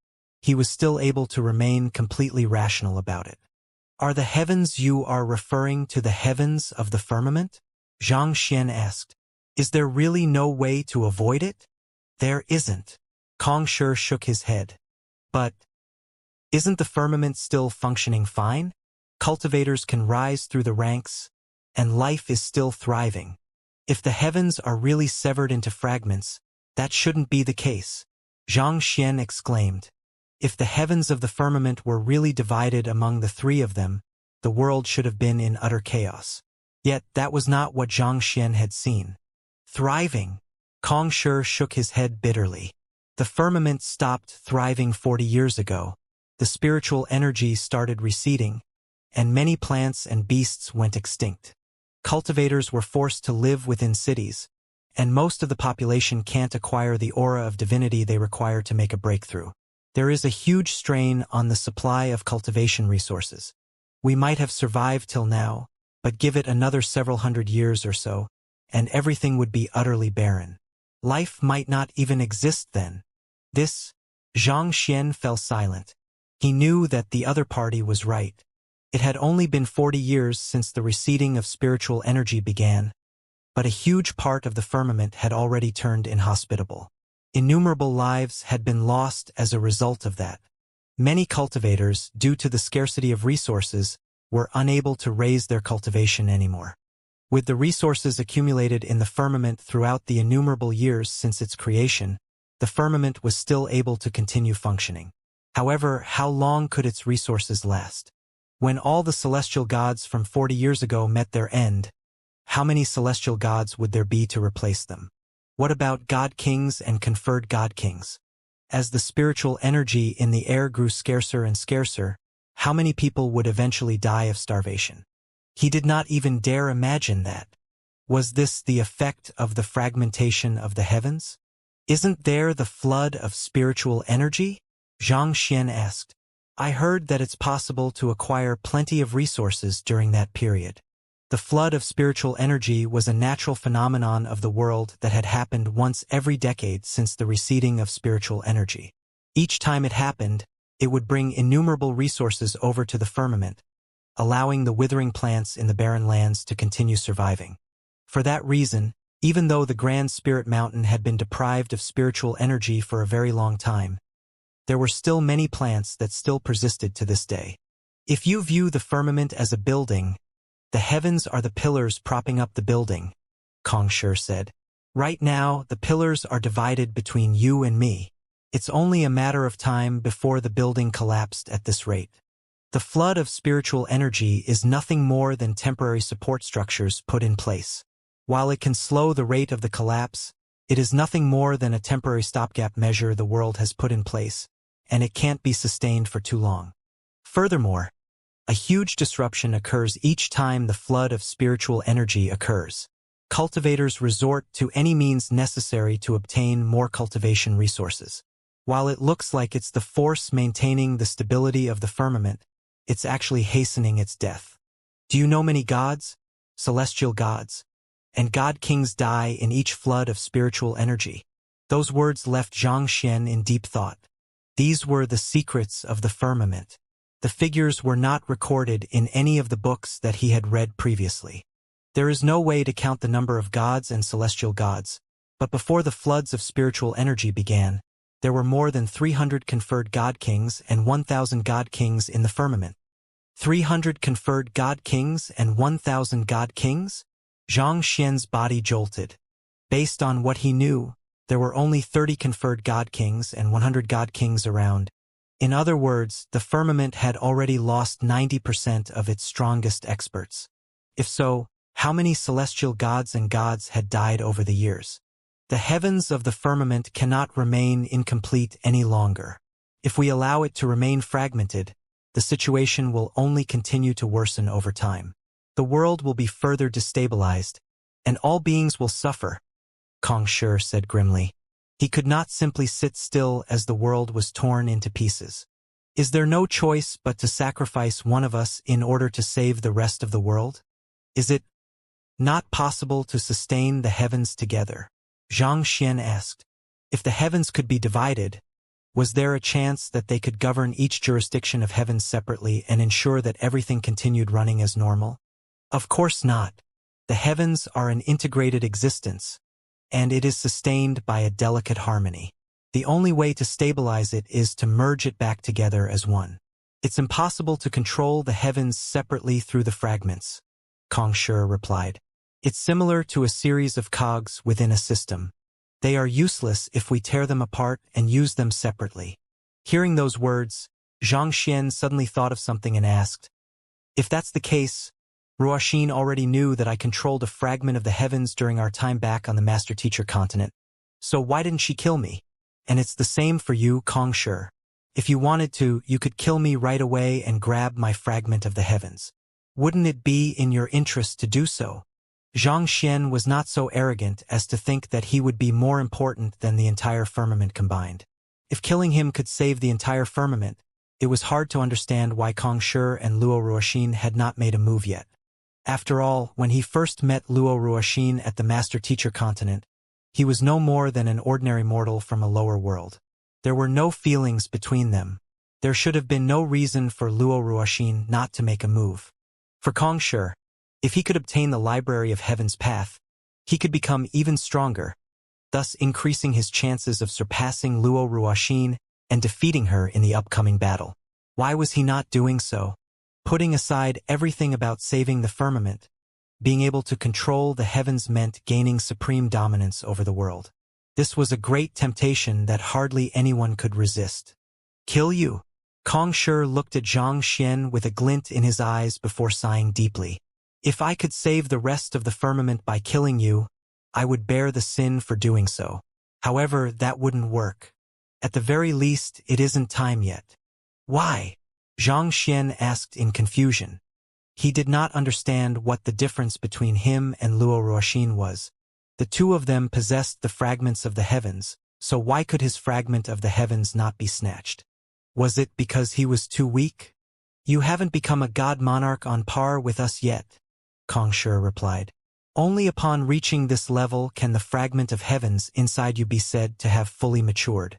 Speaker 1: he was still able to remain completely rational about it. Are the heavens you are referring to the heavens of the firmament? Xianxia asked. Is there really no way to avoid it? There isn't. Kongshi shook his head. But isn't the firmament still functioning fine? Cultivators can rise through the ranks, and life is still thriving. If the heavens are really severed into fragments, that shouldn't be the case, Xianxia exclaimed. If the heavens of the firmament were really divided among the three of them, the world should have been in utter chaos. Yet that was not what Xianxia had seen. Thriving? Kongshi shook his head bitterly. The firmament stopped thriving 40 years ago. The spiritual energy started receding, and many plants and beasts went extinct. Cultivators were forced to live within cities, and most of the population can't acquire the aura of divinity they require to make a breakthrough. There is a huge strain on the supply of cultivation resources. We might have survived till now, but give it another several hundred years or so, and everything would be utterly barren. Life might not even exist then. Xianxia fell silent. He knew that the other party was right. It had only been 40 years since the receding of spiritual energy began, but a huge part of the firmament had already turned inhospitable. Innumerable lives had been lost as a result of that. Many cultivators, due to the scarcity of resources, were unable to raise their cultivation anymore. With the resources accumulated in the firmament throughout the innumerable years since its creation, the firmament was still able to continue functioning. However, how long could its resources last? When all the celestial gods from 40 years ago met their end, how many celestial gods would there be to replace them? What about god-kings and conferred god-kings? As the spiritual energy in the air grew scarcer and scarcer, how many people would eventually die of starvation? He did not even dare imagine that. Was this the effect of the fragmentation of the heavens? Isn't there the flood of spiritual energy? Xianxia asked. I heard that it's possible to acquire plenty of resources during that period. The flood of spiritual energy was a natural phenomenon of the world that had happened once every decade since the receding of spiritual energy. Each time it happened, it would bring innumerable resources over to the firmament, allowing the withering plants in the barren lands to continue surviving. For that reason, even though the Grand Spirit Mountain had been deprived of spiritual energy for a very long time, there were still many plants that still persisted to this day. If you view the firmament as a building, the heavens are the pillars propping up the building, Xianxia said. Right now, the pillars are divided between you and me. It's only a matter of time before the building collapsed at this rate. The flood of spiritual energy is nothing more than temporary support structures put in place. While it can slow the rate of the collapse, it is nothing more than a temporary stopgap measure the world has put in place, and it can't be sustained for too long. Furthermore, a huge disruption occurs each time the flood of spiritual energy occurs. Cultivators resort to any means necessary to obtain more cultivation resources. While it looks like it's the force maintaining the stability of the firmament, it's actually hastening its death. Do you know many gods, celestial gods, and god kings die in each flood of spiritual energy? Those words left Xianxia in deep thought. These were the secrets of the firmament. The figures were not recorded in any of the books that he had read previously. There is no way to count the number of gods and celestial gods, but before the floods of spiritual energy began, there were more than 300 conferred god kings and 1,000 god kings in the firmament. 300 conferred god kings and 1,000 god kings? Xianxia's body jolted. Based on what he knew, there were only 30 conferred god kings and 100 god kings around. In other words, the firmament had already lost 90% of its strongest experts. If so, how many celestial gods and gods had died over the years? The heavens of the firmament cannot remain incomplete any longer. If we allow it to remain fragmented, the situation will only continue to worsen over time. The world will be further destabilized, and all beings will suffer, Xianxia said grimly. He could not simply sit still as the world was torn into pieces. Is there no choice but to sacrifice one of us in order to save the rest of the world? Is it not possible to sustain the heavens together? Xianxia asked. If the heavens could be divided, was there a chance that they could govern each jurisdiction of heavens separately and ensure that everything continued running as normal? Of course not. The heavens are an integrated existence, and it is sustained by a delicate harmony. The only way to stabilize it is to merge it back together as one. It's impossible to control the heavens separately through the fragments, Xianxia replied. It's similar to a series of cogs within a system. They are useless if we tear them apart and use them separately. Hearing those words, Xianxia suddenly thought of something and asked, if that's the case, Ruoxin already knew that I controlled a fragment of the heavens during our time back on the Master-Teacher continent. So why didn't she kill me? And it's the same for you, Xianxia. If you wanted to, you could kill me right away and grab my fragment of the heavens. Wouldn't it be in your interest to do so? Xianxia was not so arrogant as to think that he would be more important than the entire firmament combined. If killing him could save the entire firmament, it was hard to understand why Xianxia and Luo Ruoxin had not made a move yet. After all, when he first met Luo Ruoxin at the Master-Teacher continent, he was no more than an ordinary mortal from a lower world. There were no feelings between them. There should have been no reason for Luo Ruoxin not to make a move. For Xianxia, if he could obtain the Library of Heaven's Path, he could become even stronger, thus increasing his chances of surpassing Luo Ruoxin and defeating her in the upcoming battle. Why was he not doing so? Putting aside everything about saving the firmament, being able to control the heavens meant gaining supreme dominance over the world. This was a great temptation that hardly anyone could resist. Kill you? Xianxia looked at Xianxia with a glint in his eyes before sighing deeply. If I could save the rest of the firmament by killing you, I would bear the sin for doing so. However, that wouldn't work. At the very least, it isn't time yet. Why? Xianxia asked in confusion. He did not understand what the difference between him and Luo Ruoxin was. The two of them possessed the fragments of the heavens, so why could his fragment of the heavens not be snatched? Was it because he was too weak? You haven't become a god monarch on par with us yet, Kong Shi replied. Only upon reaching this level can the fragment of heavens inside you be said to have fully matured.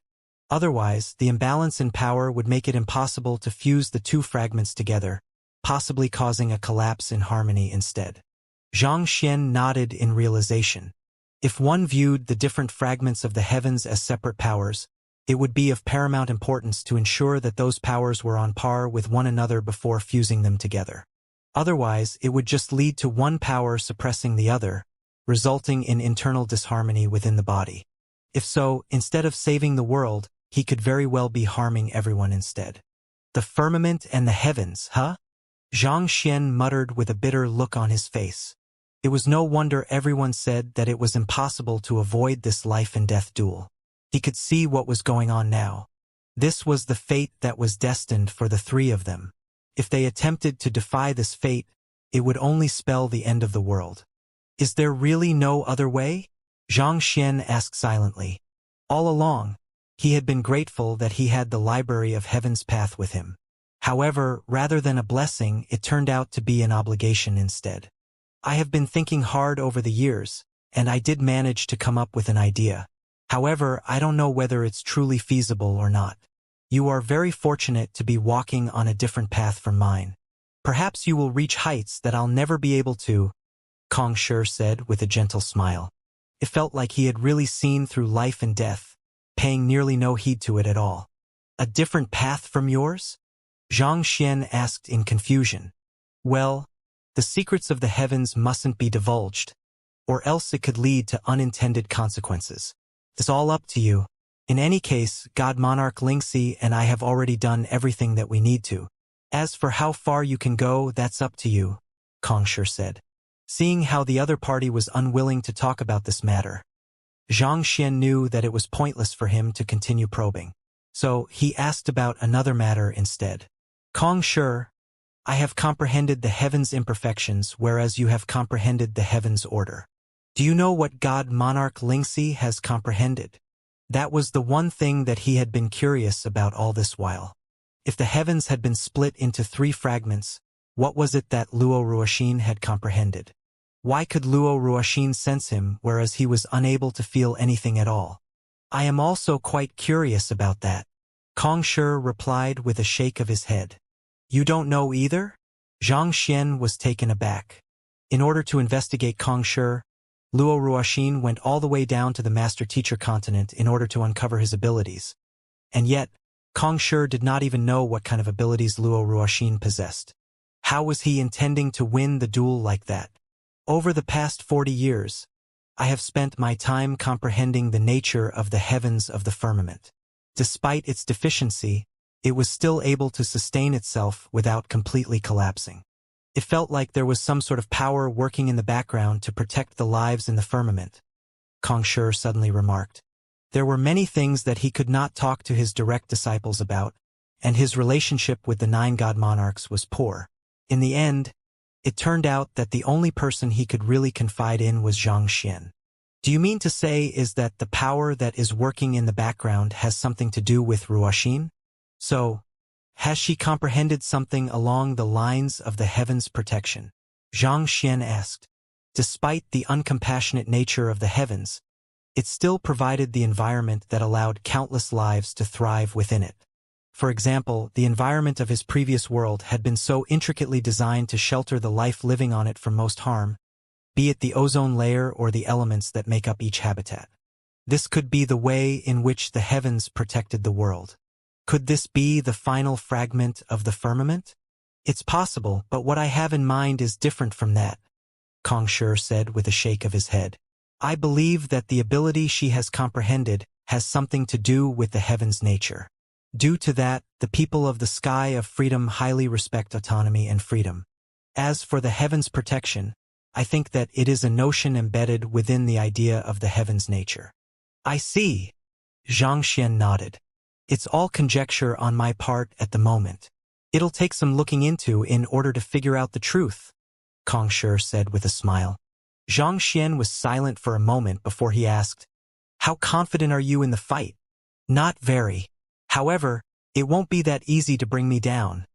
Speaker 1: Otherwise, the imbalance in power would make it impossible to fuse the two fragments together, possibly causing a collapse in harmony instead. Xianxia nodded in realization. If one viewed the different fragments of the heavens as separate powers, it would be of paramount importance to ensure that those powers were on par with one another before fusing them together. Otherwise, it would just lead to one power suppressing the other, resulting in internal disharmony within the body. If so, instead of saving the world, he could very well be harming everyone instead. The firmament and the heavens, huh? Xianxia muttered with a bitter look on his face. It was no wonder everyone said that it was impossible to avoid this life and death duel. He could see what was going on now. This was the fate that was destined for the three of them. If they attempted to defy this fate, it would only spell the end of the world. Is there really no other way? Xianxia asked silently. All along, he had been grateful that he had the Library of Heaven's path with him. However, rather than a blessing, it turned out to be an obligation instead. I have been thinking hard over the years, and I did manage to come up with an idea. However, I don't know whether it's truly feasible or not. You are very fortunate to be walking on a different path from mine. Perhaps you will reach heights that I'll never be able to, Kong Shi said with a gentle smile. It felt like he had really seen through life and death, paying nearly no heed to it at all. A different path from yours? Xianxia asked in confusion. Well, the secrets of the heavens mustn't be divulged, or else it could lead to unintended consequences. It's all up to you. In any case, God Monarch Xianxia and I have already done everything that we need to. As for how far you can go, that's up to you, Kong Shi said. Seeing how the other party was unwilling to talk about this matter, Xianxia knew that it was pointless for him to continue probing. So he asked about another matter instead. Kong Shi, I have comprehended the heavens' imperfections, whereas you have comprehended the heavens' order. Do you know what God Monarch Xianxia has comprehended? That was the one thing that he had been curious about all this while. If the heavens had been split into three fragments, what was it that Luo Ruoxin had comprehended? Why could Luo Ruoxin sense him, whereas he was unable to feel anything at all? I am also quite curious about that, Kong Shi replied with a shake of his head. You don't know either? Xianxia was taken aback. In order to investigate Kong Shi, Luo Ruoxin went all the way down to the master-teacher continent in order to uncover his abilities. And yet, Kong Shi did not even know what kind of abilities Luo Ruoxin possessed. How was he intending to win the duel like that? Over the past 40 years, I have spent my time comprehending the nature of the heavens of the firmament. Despite its deficiency, it was still able to sustain itself without completely collapsing. It felt like there was some sort of power working in the background to protect the lives in the firmament, Kong Shi suddenly remarked. There were many things that he could not talk to his direct disciples about, and his relationship with the 9 god monarchs was poor. In the end, it turned out that the only person he could really confide in was Xianxia. Do you mean to say is that the power that is working in the background has something to do with Ruoxin? So, has she comprehended something along the lines of the heavens' protection? Xianxia asked. Despite the uncompassionate nature of the heavens, it still provided the environment that allowed countless lives to thrive within it. For example, the environment of his previous world had been so intricately designed to shelter the life living on it from most harm, be it the ozone layer or the elements that make up each habitat. This could be the way in which the heavens protected the world. Could this be the final fragment of the firmament? It's possible, but what I have in mind is different from that, Kong Shi said with a shake of his head. I believe that the ability she has comprehended has something to do with the heavens' nature. Due to that, the people of the Sky of Freedom highly respect autonomy and freedom. As for the heavens' protection, I think that it is a notion embedded within the idea of the heavens' nature. I see. Xianxia nodded. It's all conjecture on my part at the moment. It'll take some looking into in order to figure out the truth, Kong Shi said with a smile. Xianxia was silent for a moment before he asked, How confident are you in the fight? Not very. However, It won't be that easy to bring me down,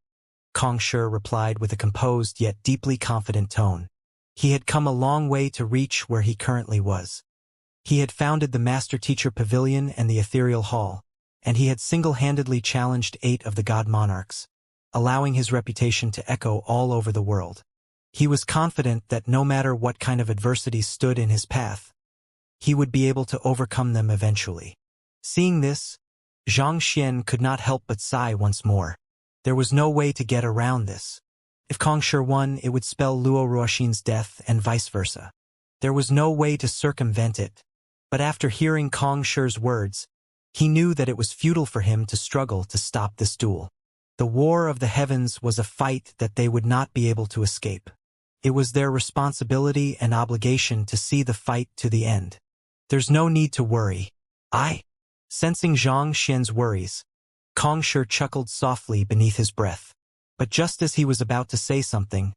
Speaker 1: Kong Shi replied with a composed yet deeply confident tone. He had come a long way to reach where he currently was. He had founded the Master-Teacher Pavilion and the Ethereal Hall, and he had single-handedly challenged 8 of the God Monarchs, allowing his reputation to echo all over the world. He was confident that no matter what kind of adversities stood in his path, he would be able to overcome them eventually. Seeing this, Xianxia could not help but sigh once more. There was no way to get around this. If Kong Shi won, it would spell Luo Ruoxin's death and vice versa. There was no way to circumvent it. But after hearing Kong Shi's words, he knew that it was futile for him to struggle to stop this duel. The War of the Heavens was a fight that they would not be able to escape. It was their responsibility and obligation to see the fight to the end. There's no need to worry. Sensing Zhang Xian's worries, Kong Shi chuckled softly beneath his breath. But just as he was about to say something,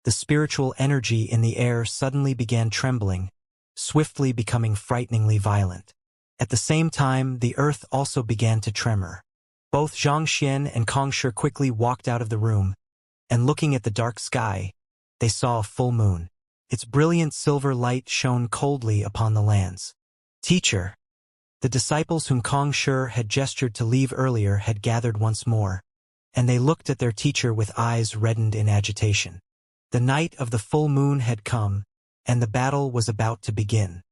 Speaker 1: the spiritual energy in the air suddenly began trembling, swiftly becoming frighteningly violent. At the same time, the earth also began to tremor. Both Zhang Xian and Kong Shi quickly walked out of the room, and looking at the dark sky, they saw a full moon. Its brilliant silver light shone coldly upon the lands. Teacher! The disciples whom Kong Shi had gestured to leave earlier had gathered once more, and they looked at their teacher with eyes reddened in agitation. The night of the full moon had come, and the battle was about to begin.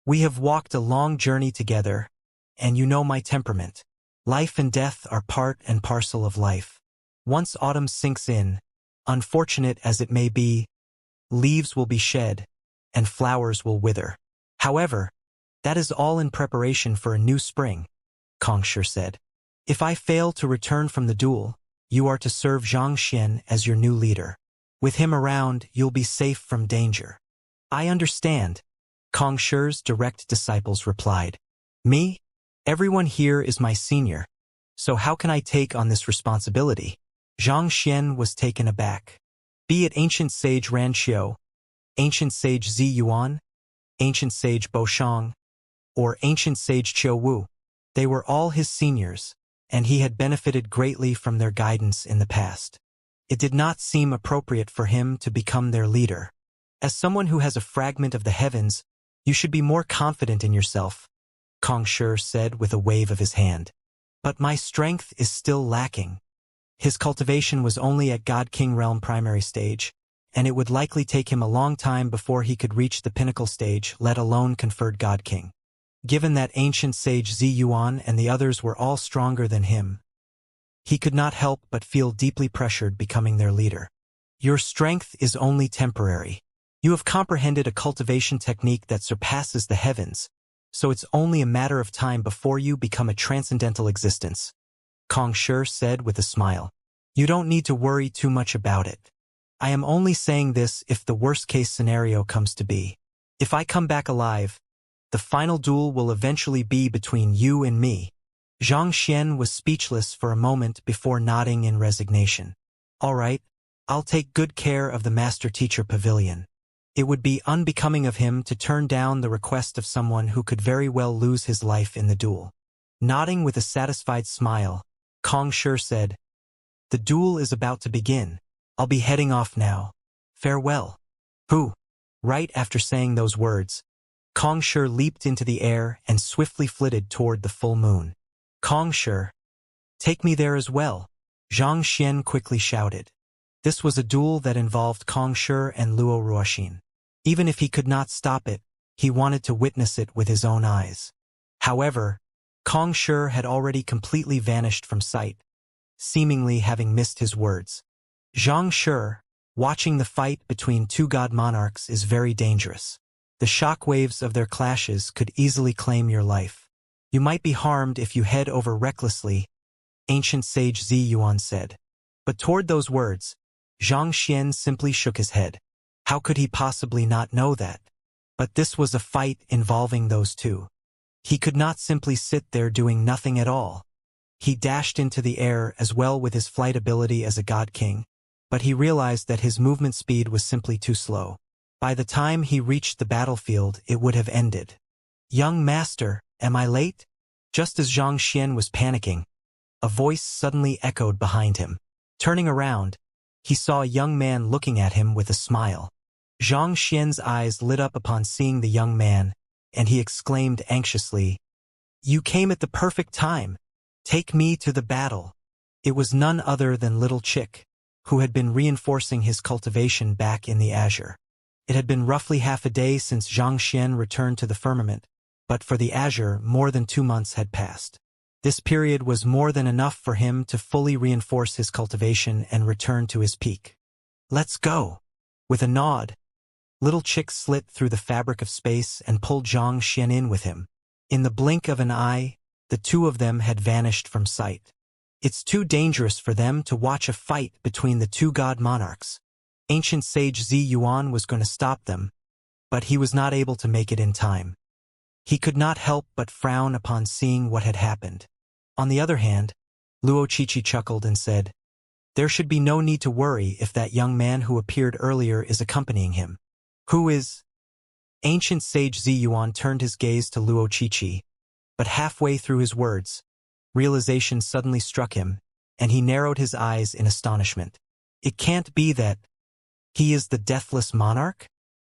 Speaker 1: We have walked a long journey together, and you know my temperament. Life and death are part and parcel of life. Once autumn sinks in, unfortunate as it may be, leaves will be shed, and flowers will wither. However, that is all in preparation for a new spring, Kong Shi said. If I fail to return from the duel, you are to serve Zhang Xian as your new leader. With him around, you'll be safe from danger. I understand, Kong Shi's direct disciples replied. Me? Everyone here is my senior, so how can I take on this responsibility? Zhang Xian was taken aback. Be it ancient sage Ran Qiu, ancient sage Zi Yuan, ancient sage Bo Shang, or ancient sage Qiu Wu, they were all his seniors, and he had benefited greatly from their guidance in the past. It did not seem appropriate for him to become their leader. As someone who has a fragment of the heavens, you should be more confident in yourself, Kong Shi said with a wave of his hand. But my strength is still lacking. His cultivation was only at God King Realm primary stage, and it would likely take him a long time before he could reach the pinnacle stage, let alone conferred God King. Given that ancient sage Zi Yuan and the others were all stronger than him, he could not help but feel deeply pressured becoming their leader. Your strength is only temporary. You have comprehended a cultivation technique that surpasses the heavens, so it's only a matter of time before you become a transcendental existence, Kong Shi said with a smile. You don't need to worry too much about it. I am only saying this if the worst-case scenario comes to be. If I come back alive, the final duel will eventually be between you and me. Zhang Xian was speechless for a moment before nodding in resignation. All right, I'll take good care of the Master-Teacher Pavilion. It would be unbecoming of him to turn down the request of someone who could very well lose his life in the duel. Nodding with a satisfied smile, Kong Shi said, The duel is about to begin. I'll be heading off now. Farewell. Who? Right after saying those words, Kong Shi leaped into the air and swiftly flitted toward the full moon. Kong Shi, take me there as well, Zhang Xian quickly shouted. This was a duel that involved Kong Shi and Luo Ruoxin. Even if he could not stop it, he wanted to witness it with his own eyes. However, Kong Shi had already completely vanished from sight, seemingly having missed his words. Zhang Shi, watching the fight between two god monarchs is very dangerous. The shockwaves of their clashes could easily claim your life. You might be harmed if you head over recklessly, ancient sage Zi Yuan said. But toward those words, Zhang Xian simply shook his head. How could he possibly not know that? But this was a fight involving those two. He could not simply sit there doing nothing at all. He dashed into the air as well with his flight ability as a god king, but he realized that his movement speed was simply too slow. By the time he reached the battlefield, it would have ended. Young master, am I late? Just as Zhang Xian was panicking, a voice suddenly echoed behind him. Turning around, he saw a young man looking at him with a smile. Xianxia's eyes lit up upon seeing the young man, and he exclaimed anxiously, "You came at the perfect time. Take me to the battle." It was none other than little Chick, who had been reinforcing his cultivation back in the azure. It had been roughly half a day since Xianxia returned to the firmament, but for the azure more than 2 months had passed. This period was more than enough for him to fully reinforce his cultivation and return to his peak. "Let's go." With a nod, little Chick slit through the fabric of space and pulled Xianxia in with him. In the blink of an eye, the two of them had vanished from sight. It's too dangerous for them to watch a fight between the two god monarchs. Ancient sage Zi Yuan was going to stop them, but he was not able to make it in time. He could not help but frown upon seeing what had happened. On the other hand, Luo Qiqi chuckled and said, "There should be no need to worry if that young man who appeared earlier is accompanying him." "Who is?" Ancient sage Zi Yuan turned his gaze to Luo Qiqi, but halfway through his words, realization suddenly struck him, and he narrowed his eyes in astonishment. It can't be that he is the deathless monarch?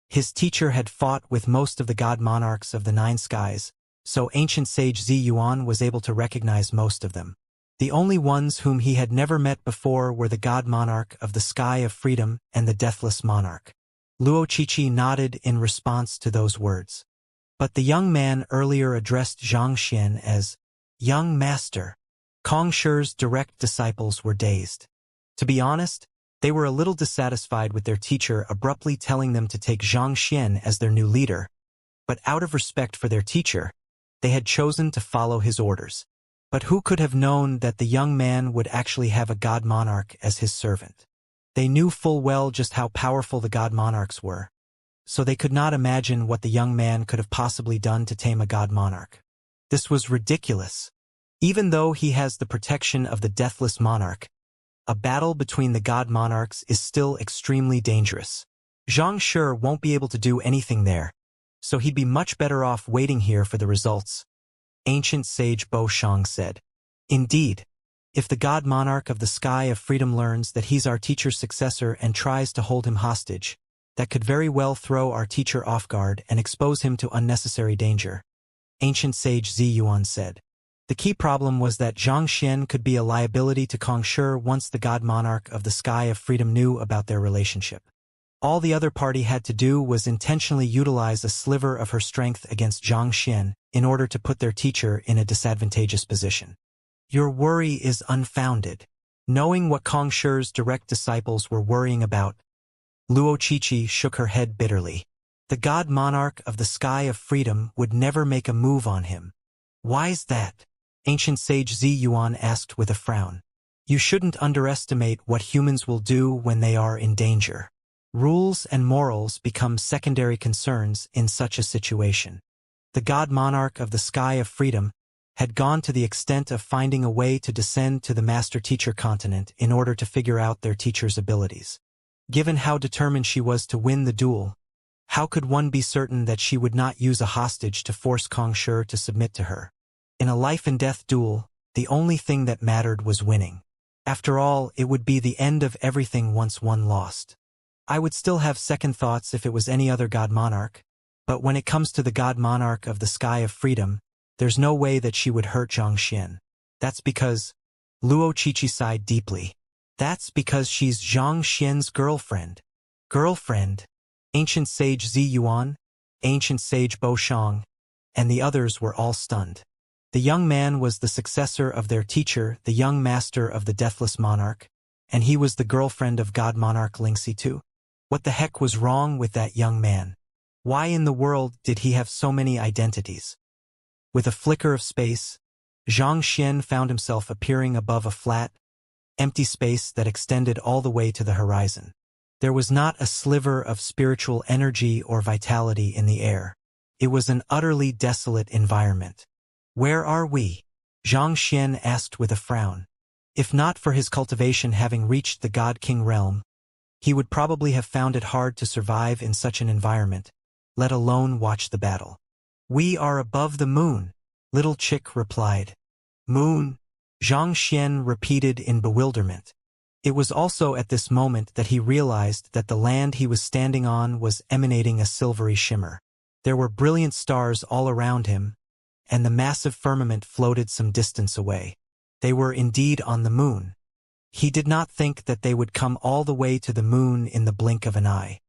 Speaker 1: His teacher had fought with most of the god monarchs of the 9 skies, so ancient sage Zi Yuan was able to recognize most of them. The only ones whom he had never met before were the god monarch of the sky of freedom and the deathless monarch. Luo Qiqi nodded in response to those words. But the young man earlier addressed Xianxia as young master. Kong Shi's direct disciples were dazed. To be honest, they were a little dissatisfied with their teacher abruptly telling them to take Xianxia as their new leader, but out of respect for their teacher, they had chosen to follow his orders. But who could have known that the young man would actually have a god monarch as his servant? They knew full well just how powerful the god monarchs were, so they could not imagine what the young man could have possibly done to tame a god monarch. This was ridiculous. Even though he has the protection of the deathless monarch, a battle between the god monarchs is still extremely dangerous. Xianxia won't be able to do anything there, so he'd be much better off waiting here for the results. Ancient sage Bo Shang said. Indeed, if the god monarch of the sky of freedom learns that he's our teacher's successor and tries to hold him hostage, that could very well throw our teacher off guard and expose him to unnecessary danger. Ancient sage Zi Yuan said. The key problem was that Xianxia could be a liability to Kong Shi once the god monarch of the sky of freedom knew about their relationship. All the other party had to do was intentionally utilize a sliver of her strength against Xianxia in order to put their teacher in a disadvantageous position. Your worry is unfounded. Knowing what Kong Shi's direct disciples were worrying about, Luo Qiqi shook her head bitterly. The god monarch of the sky of freedom would never make a move on him. Why's that? Ancient sage Zi Yuan asked with a frown. You shouldn't underestimate what humans will do when they are in danger. Rules and morals become secondary concerns in such a situation. The god monarch of the sky of freedom had gone to the extent of finding a way to descend to the master-teacher continent in order to figure out their teacher's abilities. Given how determined she was to win the duel, how could one be certain that she would not use a hostage to force Kong Shi to submit to her? In a life-and-death duel, the only thing that mattered was winning. After all, it would be the end of everything once one lost. I would still have second thoughts if it was any other god monarch, but when it comes to the god monarch of the sky of freedom, there's no way that she would hurt Xianxia. That's because... Luo Qiqi sighed deeply. That's because she's Xianxia's girlfriend. Girlfriend? Ancient sage Zi Yuan, ancient sage Bo Shang, and the others were all stunned. The young man was the successor of their teacher, the young master of the deathless monarch, and he was the girlfriend of god monarch Lingxi too. What the heck was wrong with that young man? Why in the world did he have so many identities? With a flicker of space, Xianxia found himself appearing above a flat, empty space that extended all the way to the horizon. There was not a sliver of spiritual energy or vitality in the air. It was an utterly desolate environment. Where are we? Xianxia asked with a frown. If not for his cultivation having reached the God-King realm, he would probably have found it hard to survive in such an environment, let alone watch the battle. We are above the moon, little Chick replied. Moon? Xianxia repeated in bewilderment. It was also at this moment that he realized that the land he was standing on was emanating a silvery shimmer. There were brilliant stars all around him, and the massive firmament floated some distance away. They were indeed on the moon. He did not think that they would come all the way to the moon in the blink of an eye.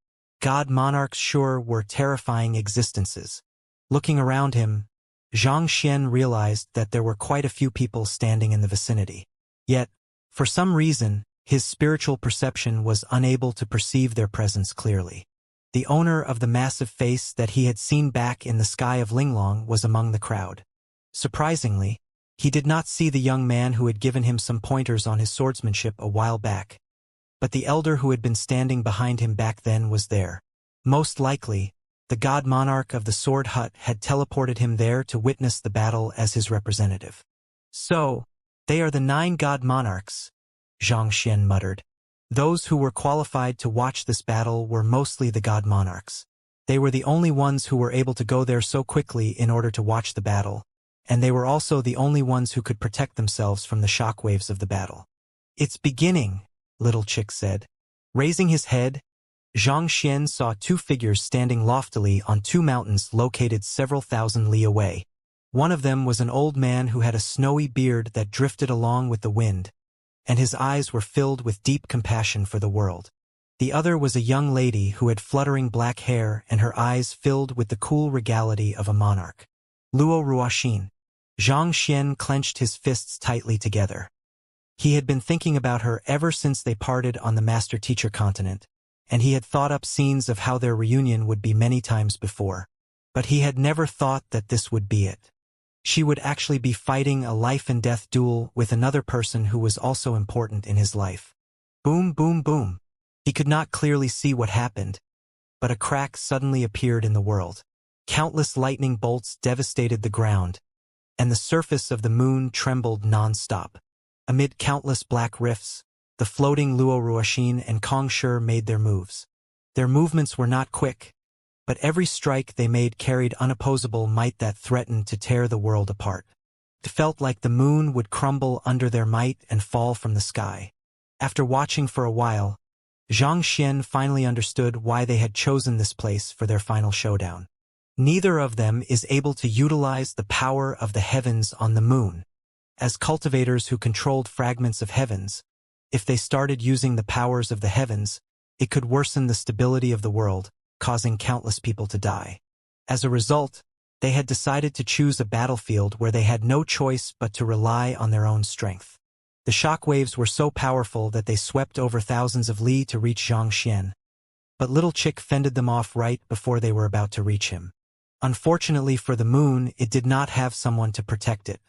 Speaker 1: God monarchs sure were terrifying existences. Looking around him, Xianxia realized that there were quite a few people standing in the vicinity. Yet, for some reason, his spiritual perception was unable to perceive their presence clearly. The owner of the massive face that he had seen back in the sky of Linglong was among the crowd. Surprisingly, he did not see the young man who had given him some pointers on his swordsmanship a while back. But the elder who had been standing behind him back then was there. Most likely, the god monarch of the sword hut had teleported him there to witness the battle as his representative. So, they are the 9 god monarchs, Xianxia muttered. Those who were qualified to watch this battle were mostly the god monarchs. They were the only ones who were able to go there so quickly in order to watch the battle, and they were also the only ones who could protect themselves from the shockwaves of the battle. It's beginning, Little Chick said. Raising his head, Xianxia saw 2 figures standing loftily on 2 mountains located several thousand li away. One of them was an old man who had a snowy beard that drifted along with the wind, and his eyes were filled with deep compassion for the world. The other was a young lady who had fluttering black hair and her eyes filled with the cool regality of a monarch. Luo Ruoxin. Xianxia clenched his fists tightly together. He had been thinking about her ever since they parted on the master-teacher continent, and he had thought up scenes of how their reunion would be many times before. But he had never thought that this would be it. She would actually be fighting a life-and-death duel with another person who was also important in his life. Boom, boom, boom. He could not clearly see what happened, but a crack suddenly appeared in the world. Countless lightning bolts devastated the ground, and the surface of the moon trembled non-stop. Amid countless black rifts, the floating Luo Ruoxin and Kong Shi made their moves. Their movements were not quick, but every strike they made carried unopposable might that threatened to tear the world apart. It felt like the moon would crumble under their might and fall from the sky. After watching for a while, Xianxia finally understood why they had chosen this place for their final showdown. Neither of them is able to utilize the power of the heavens on the moon. As cultivators who controlled fragments of heavens, if they started using the powers of the heavens, it could worsen the stability of the world, causing countless people to die. As a result, they had decided to choose a battlefield where they had no choice but to rely on their own strength. The shockwaves were so powerful that they swept over thousands of li to reach Xianxia, but Little Chick fended them off right before they were about to reach him. Unfortunately for the moon, it did not have someone to protect it.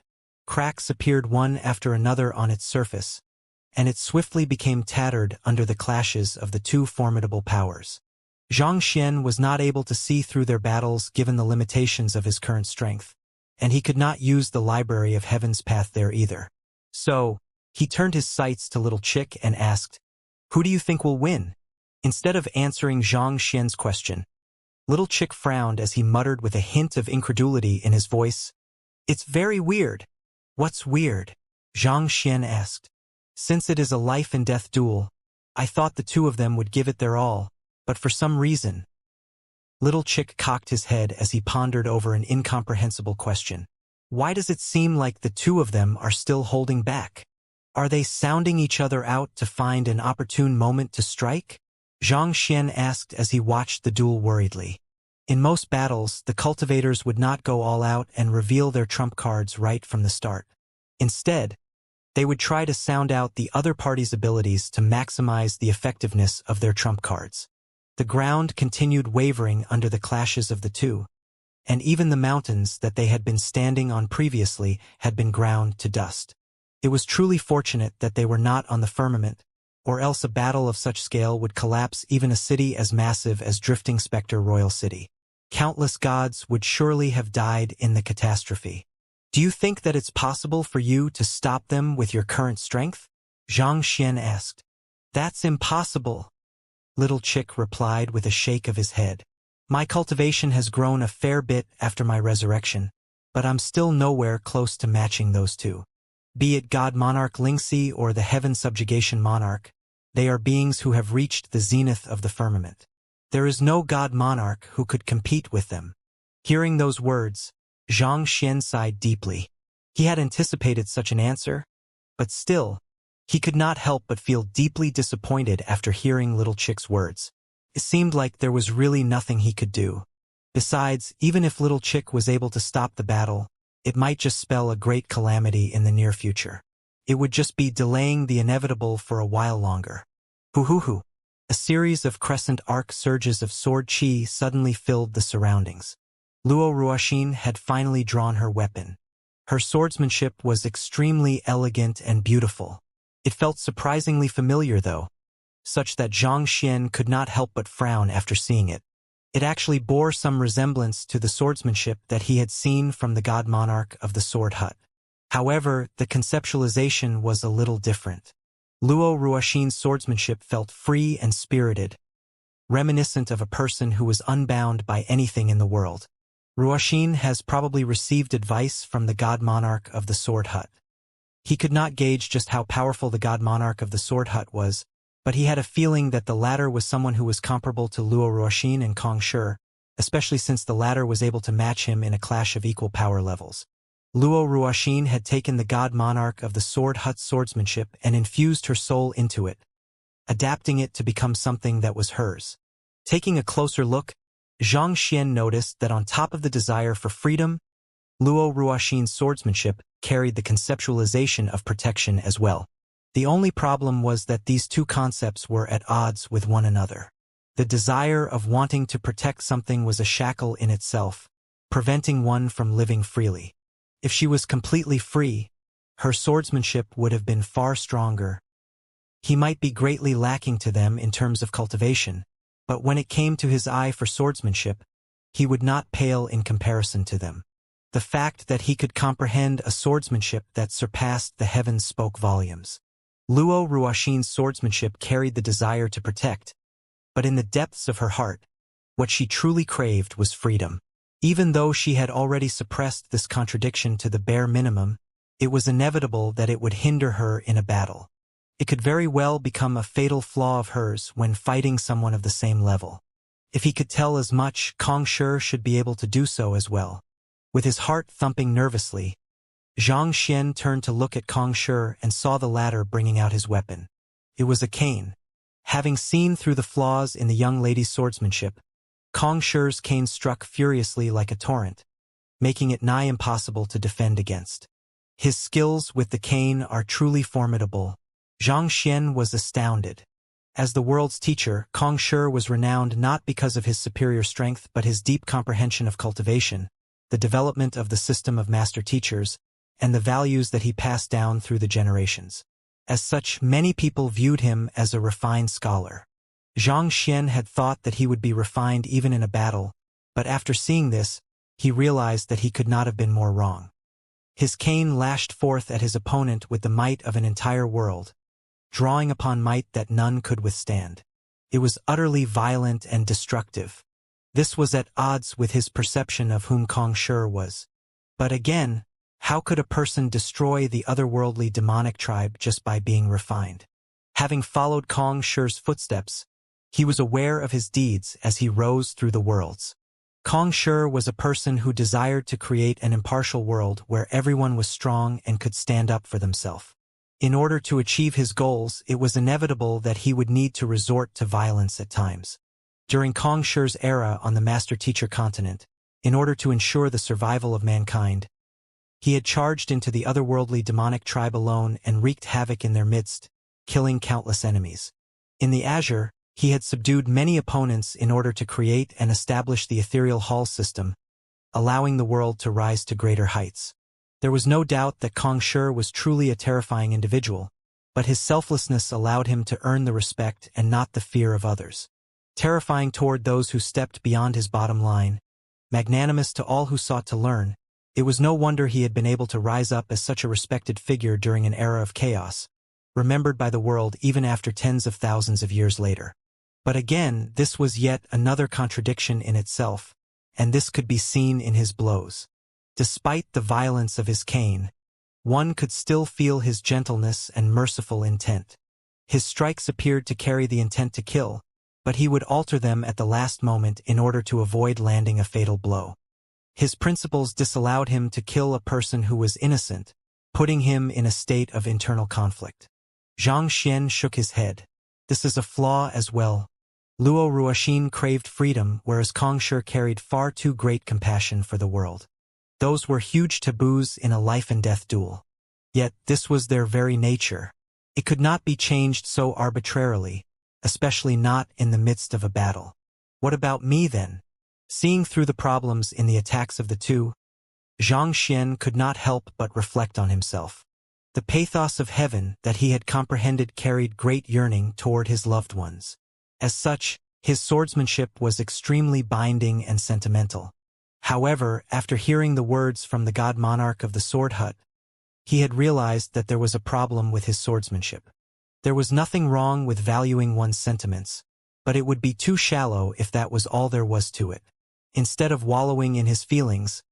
Speaker 1: Cracks appeared one after another on its surface, and it swiftly became tattered under the clashes of the 2 formidable powers. Xianxia was not able to see through their battles given the limitations of his current strength, and he could not use the Library of Heaven's path there either. So, he turned his sights to Little Chick and asked, "Who do you think will win?" Instead of answering Xianxia's question, Little Chick frowned as he muttered with a hint of incredulity in his voice, "It's very weird." "What's weird?" Xianxia asked. "Since it is a life-and-death duel, I thought the 2 of them would give it their all, but for some reason—" Little Chick cocked his head as he pondered over an incomprehensible question. "Why does it seem like the 2 of them are still holding back? Are they sounding each other out to find an opportune moment to strike?" Xianxia asked as he watched the duel worriedly. In most battles, the cultivators would not go all out and reveal their trump cards right from the start. Instead, they would try to sound out the other party's abilities to maximize the effectiveness of their trump cards. The ground continued wavering under the clashes of the 2, and even the mountains that they had been standing on previously had been ground to dust. It was truly fortunate that they were not on the firmament, or else a battle of such scale would collapse even a city as massive as Drifting Spectre Royal City. Countless gods would surely have died in the catastrophe. "Do you think that it's possible for you to stop them with your current strength?" Xianxia asked. "That's impossible," Little Chick replied with a shake of his head. "My cultivation has grown a fair bit after my resurrection, but I'm still nowhere close to matching those 2. Be it God Monarch Lingxi or the Heaven Subjugation Monarch, they are beings who have reached the zenith of the firmament. There is no God Monarch who could compete with them. Hearing those words, Xianxia sighed deeply. He had anticipated such an answer, but still, he could not help but feel deeply disappointed after hearing Little Chick's words. It seemed like there was really nothing he could do. Besides, even if Little Chick was able to stop the battle, it might just spell a great calamity in the near future. It would just be delaying the inevitable for a while longer. Hoo-hoo-hoo. A series of crescent arc surges of sword chi suddenly filled the surroundings. Luo Ruoxin had finally drawn her weapon. Her swordsmanship was extremely elegant and beautiful. It felt surprisingly familiar, though, such that Zhang Xian could not help but frown after seeing it. It actually bore some resemblance to the swordsmanship that he had seen from the God Monarch of the Sword Hut. However, the conceptualization was a little different. Luo Ruoxin's swordsmanship felt free and spirited, reminiscent of a person who was unbound by anything in the world. Ruoxin has probably received advice from the God Monarch of the Sword Hut. He could not gauge just how powerful the God Monarch of the Sword Hut was, but he had a feeling that the latter was someone who was comparable to Luo Ruoxin and Kong Shi, especially since the latter was able to match him in a clash of equal power levels. Luo Ruoxin had taken the God Monarch of the Sword Hut's swordsmanship and infused her soul into it, adapting it to become something that was hers. Taking a closer look, Zhang Xian noticed that on top of the desire for freedom, Luo Ruoxin's swordsmanship carried the conceptualization of protection as well. The only problem was that these two concepts were at odds with one another. The desire of wanting to protect something was a shackle in itself, preventing one from living freely. If she was completely free, her swordsmanship would have been far stronger. He might be greatly lacking to them in terms of cultivation, but when it came to his eye for swordsmanship, he would not pale in comparison to them. The fact that he could comprehend a swordsmanship that surpassed the heavens spoke volumes. Luo Ruoxin's swordsmanship carried the desire to protect, but in the depths of her heart, what she truly craved was freedom. Even though she had already suppressed this contradiction to the bare minimum, it was inevitable that it would hinder her in a battle. It could very well become a fatal flaw of hers when fighting someone of the same level. If he could tell as much, Kong Shi should be able to do so as well. With his heart thumping nervously, Zhang Xian turned to look at Kong Shi and saw the latter bringing out his weapon. It was a cane. Having seen through the flaws in the young lady's swordsmanship, Kong Shi's cane struck furiously like a torrent, making it nigh impossible to defend against. His skills with the cane are truly formidable. Zhang Xian was astounded. As the world's teacher, Kong Shi was renowned not because of his superior strength but his deep comprehension of cultivation, the development of the system of master teachers, and the values that he passed down through the generations. As such, many people viewed him as a refined scholar. Zhang Xian had thought that he would be refined even in a battle, but after seeing this, he realized that he could not have been more wrong. His cane lashed forth at his opponent with the might of an entire world, drawing upon might that none could withstand. It was utterly violent and destructive. This was at odds with his perception of whom Kong Shi was. But again, how could a person destroy the otherworldly demonic tribe just by being refined? Having followed Kong Shi's footsteps, he was aware of his deeds as he rose through the worlds. Kong Shi was a person who desired to create an impartial world where everyone was strong and could stand up for themselves. In order to achieve his goals, it was inevitable that he would need to resort to violence at times. During Kong Shi's era on the Master-Teacher continent, in order to ensure the survival of mankind, he had charged into the otherworldly demonic tribe alone and wreaked havoc in their midst, killing countless enemies. In the Azure, he had subdued many opponents in order to create and establish the ethereal hall system, allowing the world to rise to greater heights. There was no doubt that Kong Shi was truly a terrifying individual, but his selflessness allowed him to earn the respect and not the fear of others. Terrifying toward those who stepped beyond his bottom line, magnanimous to all who sought to learn, it was no wonder he had been able to rise up as such a respected figure during an era of chaos, remembered by the world even after tens of thousands of years later. But again, this was yet another contradiction in itself, and this could be seen in his blows. Despite the violence of his cane, one could still feel his gentleness and merciful intent. His strikes appeared to carry the intent to kill, but he would alter them at the last moment in order to avoid landing a fatal blow. His principles disallowed him to kill a person who was innocent, putting him in a state of internal conflict. Xianxia shook his head. This is a flaw as well. Luo Ruoxin craved freedom, whereas Kongshi carried far too great compassion for the world. Those were huge taboos in a life-and-death duel. Yet this was their very nature. It could not be changed so arbitrarily, especially not in the midst of a battle. What about me then? Seeing through the problems in the attacks of the two, Xianxia could not help but reflect on himself. The pathos of heaven that he had comprehended carried great yearning toward his loved ones. As such, his swordsmanship was extremely binding and sentimental. However, after hearing the words from the god monarch of the sword hut, he had realized that there was a problem with his swordsmanship. There was nothing wrong with valuing one's sentiments, but it would be too shallow if that was all there was to it. Instead of wallowing in his feelings,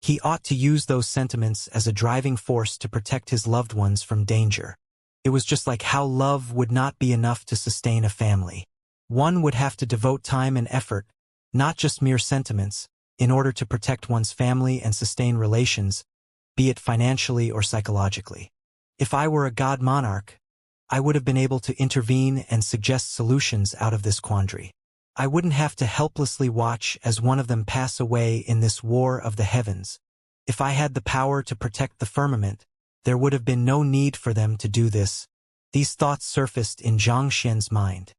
Speaker 1: he ought to use those sentiments as a driving force to protect his loved ones from danger. It was just like how love would not be enough to sustain a family. One would have to devote time and effort, not just mere sentiments, in order to protect one's family and sustain relations, be it financially or psychologically. If I were a god monarch, I would have been able to intervene and suggest solutions out of this quandary. I wouldn't have to helplessly watch as one of them pass away in this war of the heavens. If I had the power to protect the firmament, there would have been no need for them to do this. These thoughts surfaced in Xianxia's mind.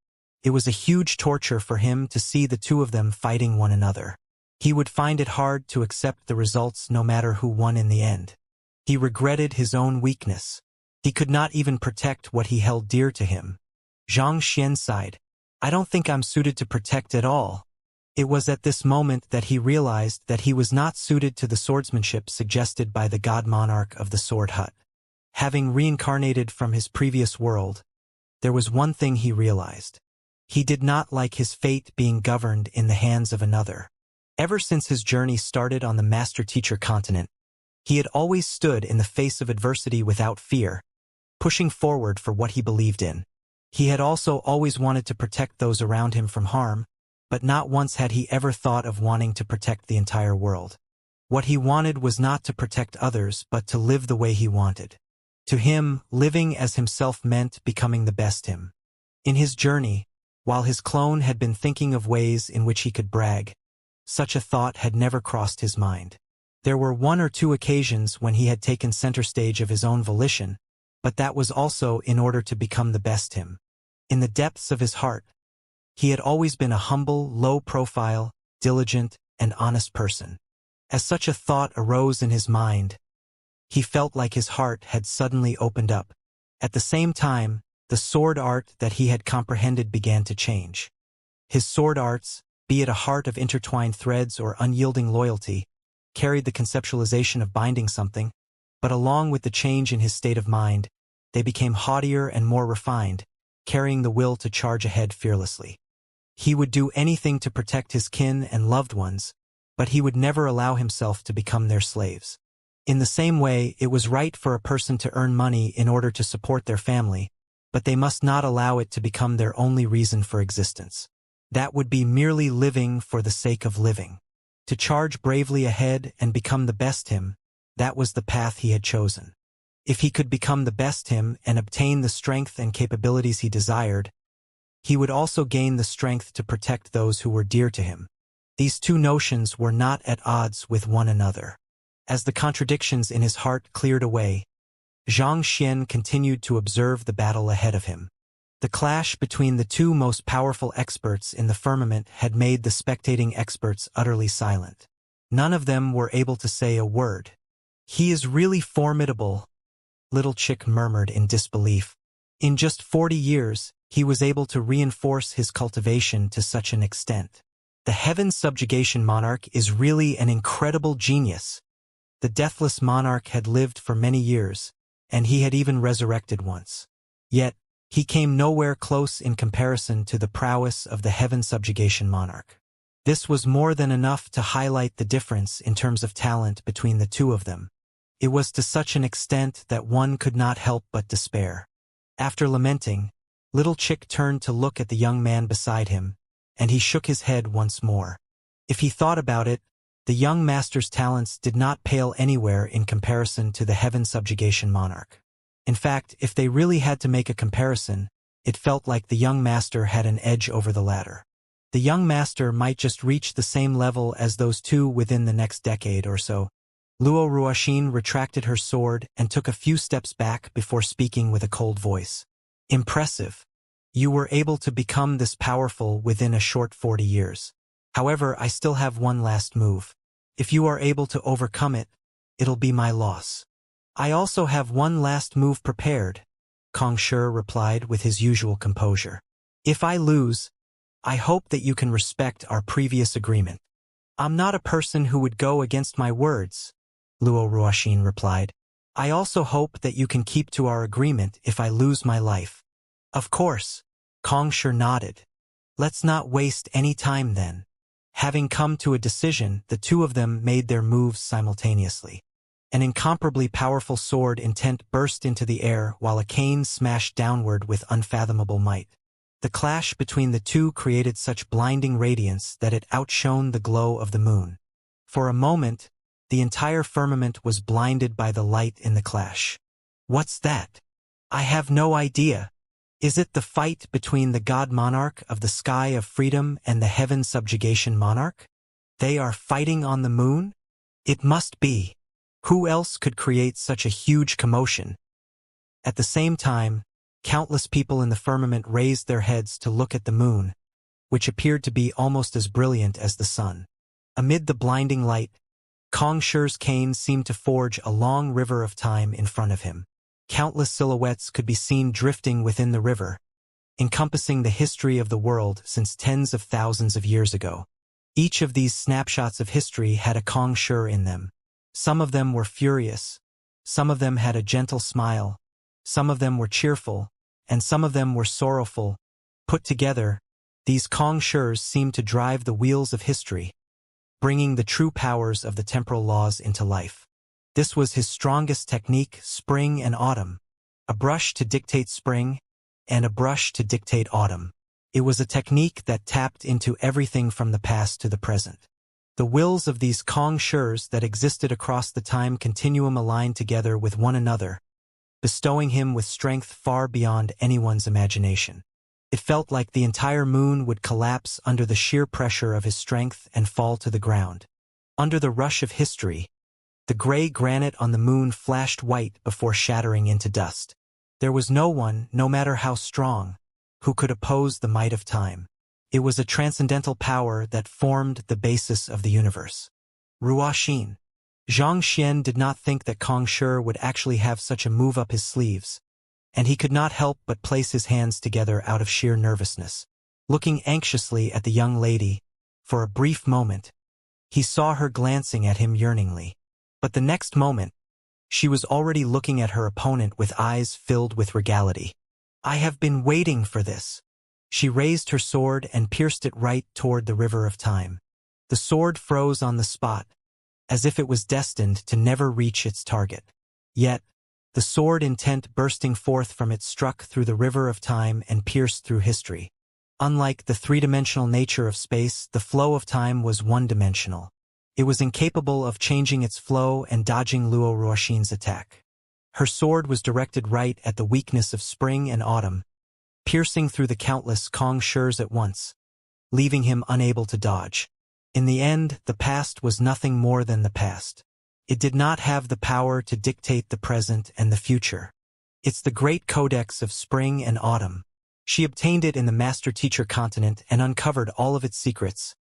Speaker 1: It was a huge torture for him to see the two of them fighting one another. He would find it hard to accept the results no matter who won in the end. He regretted his own weakness. He could not even protect what he held dear to him. Xianxia sighed. I don't think I'm suited to protect at all. It was at this moment that he realized that he was not suited to the swordsmanship suggested by the god monarch of the sword hut. Having reincarnated from his previous world, there was one thing he realized. He did not like his fate being governed in the hands of another. Ever since his journey started on the master-teacher continent, he had always stood in the face of adversity without fear, pushing forward for what he believed in. He had also always wanted to protect those around him from harm, but not once had he ever thought of wanting to protect the entire world. What he wanted was not to protect others, but to live the way he wanted. To him, living as himself meant becoming the best him. In his journey, while his clone had been thinking of ways in which he could brag, such a thought had never crossed his mind. There were one or two occasions when he had taken center stage of his own volition, but that was also in order to become the best him. In the depths of his heart, he had always been a humble, low-profile, diligent, and honest person. As such a thought arose in his mind, he felt like his heart had suddenly opened up. At the same time, the sword art that he had comprehended began to change. His sword arts, be it a heart of intertwined threads or unyielding loyalty, carried the conceptualization of binding something, but along with the change in his state of mind, they became haughtier and more refined, carrying the will to charge ahead fearlessly. He would do anything to protect his kin and loved ones, but he would never allow himself to become their slaves. In the same way, it was right for a person to earn money in order to support their family, but they must not allow it to become their only reason for existence. That would be merely living for the sake of living. To charge bravely ahead and become the best him, that was the path he had chosen. If he could become the best him and obtain the strength and capabilities he desired, he would also gain the strength to protect those who were dear to him. These two notions were not at odds with one another. As the contradictions in his heart cleared away, Xianxia continued to observe the battle ahead of him. The clash between the two most powerful experts in the firmament had made the spectating experts utterly silent. None of them were able to say a word. He is really formidable, Little Chick murmured in disbelief. In just 40 years, he was able to reinforce his cultivation to such an extent. The heaven subjugation monarch is really an incredible genius. The deathless monarch had lived for many years, and he had even resurrected once. Yet, he came nowhere close in comparison to the prowess of the heaven subjugation monarch. This was more than enough to highlight the difference in terms of talent between the two of them. It was to such an extent that one could not help but despair. After lamenting, Little Chick turned to look at the young man beside him, and he shook his head once more. If he thought about it, the young master's talents did not pale anywhere in comparison to the heaven subjugation monarch. In fact, if they really had to make a comparison, it felt like the young master had an edge over the latter. The young master might just reach the same level as those two within the next decade or so. Luo Ruoxin retracted her sword and took a few steps back before speaking with a cold voice. Impressive. You were able to become this powerful within a short 40 years. However, I still have one last move. If you are able to overcome it, it'll be my loss. I also have one last move prepared, Kong Shi replied with his usual composure. If I lose, I hope that you can respect our previous agreement. I'm not a person who would go against my words, Luo Ruoxin replied. I also hope that you can keep to our agreement if I lose my life. Of course, Kong Shi nodded. Let's not waste any time then. Having come to a decision, the two of them made their moves simultaneously. An incomparably powerful sword intent burst into the air while a cane smashed downward with unfathomable might. The clash between the two created such blinding radiance that it outshone the glow of the moon. For a moment, the entire firmament was blinded by the light in the clash. What's that? I have no idea. Is it the fight between the god monarch of the sky of freedom and the heaven subjugation monarch? They are fighting on the moon? It must be. Who else could create such a huge commotion? At the same time, countless people in the firmament raised their heads to look at the moon, which appeared to be almost as brilliant as the sun. Amid the blinding light, Kong Shi's cane seemed to forge a long river of time in front of him. Countless silhouettes could be seen drifting within the river, encompassing the history of the world since tens of thousands of years ago. Each of these snapshots of history had a Kong Shi in them. Some of them were furious, some of them had a gentle smile, some of them were cheerful, and some of them were sorrowful. Put together, these Kong Shis seemed to drive the wheels of history, bringing the true powers of the temporal laws into life. This was his strongest technique, spring and autumn. A brush to dictate spring, and a brush to dictate autumn. It was a technique that tapped into everything from the past to the present. The wills of these Kong Shis that existed across the time continuum aligned together with one another, bestowing him with strength far beyond anyone's imagination. It felt like the entire moon would collapse under the sheer pressure of his strength and fall to the ground. Under the rush of history, the gray granite on the moon flashed white before shattering into dust. There was no one, no matter how strong, who could oppose the might of time. It was a transcendental power that formed the basis of the universe. Ruoxin. Xianxia did not think that Kong Shi would actually have such a move up his sleeves, and he could not help but place his hands together out of sheer nervousness. Looking anxiously at the young lady, for a brief moment, he saw her glancing at him yearningly. But the next moment, she was already looking at her opponent with eyes filled with regality. I have been waiting for this. She raised her sword and pierced it right toward the river of time. The sword froze on the spot, as if it was destined to never reach its target. Yet, the sword intent bursting forth from it struck through the river of time and pierced through history. Unlike the three-dimensional nature of space, the flow of time was one-dimensional. It was incapable of changing its flow and dodging Luo Ruoxin's attack. Her sword was directed right at the weakness of spring and autumn, piercing through the countless Kong Shis at once, leaving him unable to dodge. In the end, the past was nothing more than the past. It did not have the power to dictate the present and the future. It's the great codex of spring and autumn. She obtained it in the master-teacher continent and uncovered all of its secrets.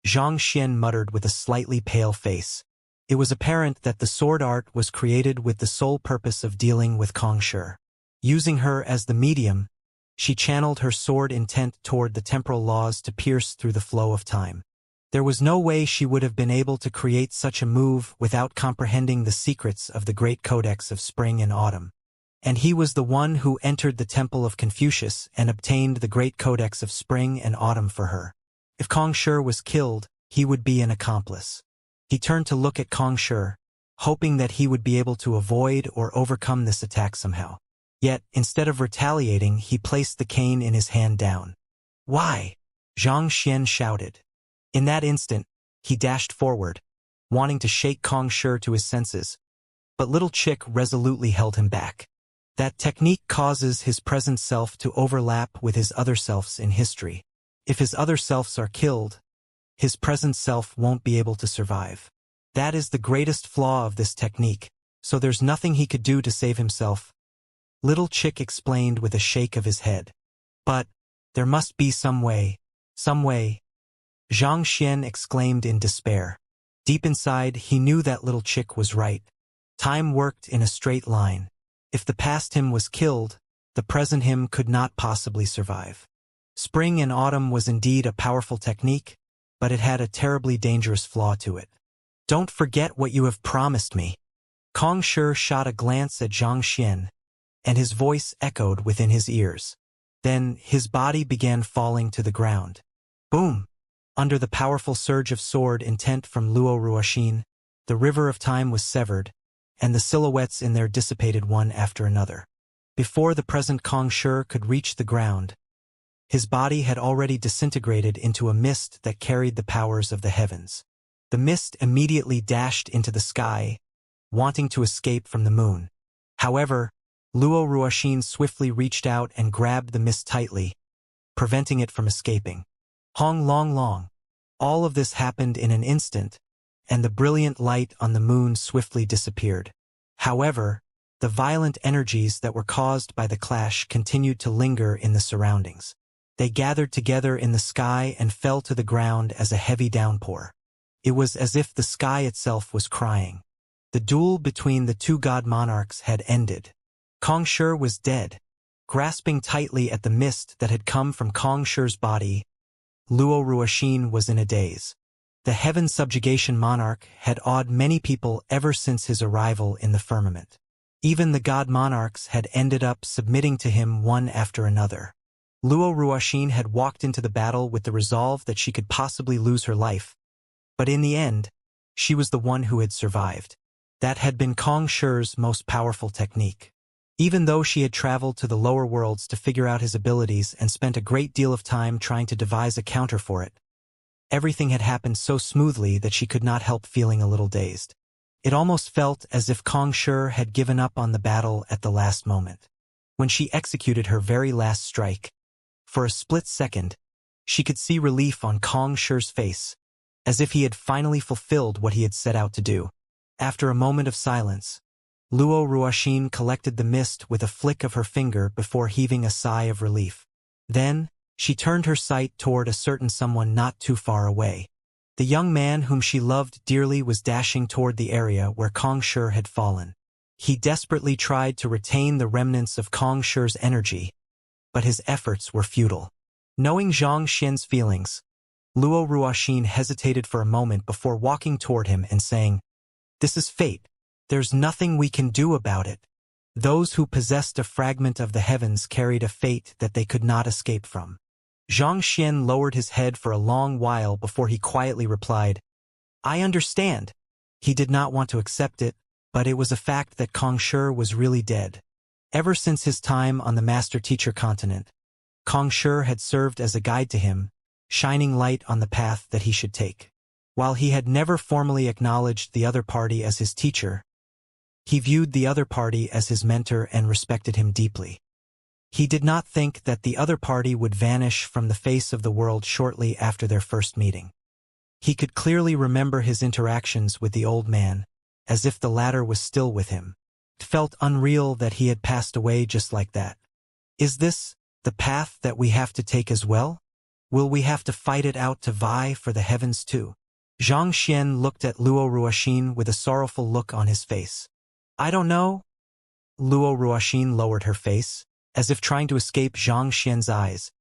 Speaker 1: Xianxia muttered with a slightly pale face. It was apparent that the sword art was created with the sole purpose of dealing with Kong Shi. Using her as the medium, she channeled her sword intent toward the temporal laws to pierce through the flow of time. There was no way she would have been able to create such a move without comprehending the secrets of the great codex of spring and autumn. And he was the one who entered the temple of Confucius and obtained the great codex of spring and autumn for her. If Kong Shi was killed, he would be an accomplice. He turned to look at Kong Shi, hoping that he would be able to avoid or overcome this attack somehow. Yet, instead of retaliating, he placed the cane in his hand down. "Why?" Xianxia shouted. In that instant, he dashed forward, wanting to shake Kong Shi to his senses. But Little Chick resolutely held him back. That technique causes his present self to overlap with his other selves in history. If his other selves are killed, his present self won't be able to survive. That is the greatest flaw of this technique, so there's nothing he could do to save himself. Little Chick explained with a shake of his head. But there must be some way. Some way. Xianxia exclaimed in despair. Deep inside, he knew that Little Chick was right. Time worked in a straight line. If the past him was killed, the present him could not possibly survive. Spring and autumn was indeed a powerful technique, but it had a terribly dangerous flaw to it. "Don't forget what you have promised me." Kong Shi shot a glance at Xianxia, and his voice echoed within his ears. Then his body began falling to the ground. Boom! Under the powerful surge of sword intent from Luo Ruoxin, the river of time was severed, and the silhouettes in there dissipated one after another. Before the present Kong Shi could reach the ground, his body had already disintegrated into a mist that carried the powers of the heavens. The mist immediately dashed into the sky, wanting to escape from the moon. However, Luo Ruoxin swiftly reached out and grabbed the mist tightly, preventing it from escaping. Hong long long. All of this happened in an instant, and the brilliant light on the moon swiftly disappeared. However, the violent energies that were caused by the clash continued to linger in the surroundings. They gathered together in the sky and fell to the ground as a heavy downpour. It was as if the sky itself was crying. The duel between the two god monarchs had ended. Kong Shi was dead. Grasping tightly at the mist that had come from Kong Shi's body, Luo Ruoxin was in a daze. The heaven subjugation monarch had awed many people ever since his arrival in the firmament. Even the god monarchs had ended up submitting to him one after another. Luo Ruoxin had walked into the battle with the resolve that she could possibly lose her life, but in the end, she was the one who had survived. That had been Kong Shi's most powerful technique. Even though she had traveled to the lower worlds to figure out his abilities and spent a great deal of time trying to devise a counter for it, everything had happened so smoothly that she could not help feeling a little dazed. It almost felt as if Kong Shi had given up on the battle at the last moment. When she executed her very last strike, for a split second, she could see relief on Kong Shi's face, as if he had finally fulfilled what he had set out to do. After a moment of silence, Luo Ruoxin collected the mist with a flick of her finger before heaving a sigh of relief. Then, she turned her sight toward a certain someone not too far away. The young man whom she loved dearly was dashing toward the area where Kong Shi had fallen. He desperately tried to retain the remnants of Kong Shi's energy, but his efforts were futile. Knowing Xianxia's feelings, Luo Ruoxin hesitated for a moment before walking toward him and saying, "This is fate. There's nothing we can do about it." Those who possessed a fragment of the heavens carried a fate that they could not escape from. Xianxia lowered his head for a long while before he quietly replied, "I understand." He did not want to accept it, but it was a fact that Kong Shi was really dead. Ever since his time on the Master-Teacher continent, Kong Shi had served as a guide to him, shining light on the path that he should take. While he had never formally acknowledged the other party as his teacher, he viewed the other party as his mentor and respected him deeply. He did not think that the other party would vanish from the face of the world shortly after their first meeting. He could clearly remember his interactions with the old man, as if the latter was still with him. It felt unreal that he had passed away just like that. Is this the path that we have to take as well? Will we have to fight it out to vie for the heavens too? Xianxia looked at Luo Ruoxin with a sorrowful look on his face. "I don't know." Luo Ruoxin lowered her face, as if trying to escape Xianxia's eyes.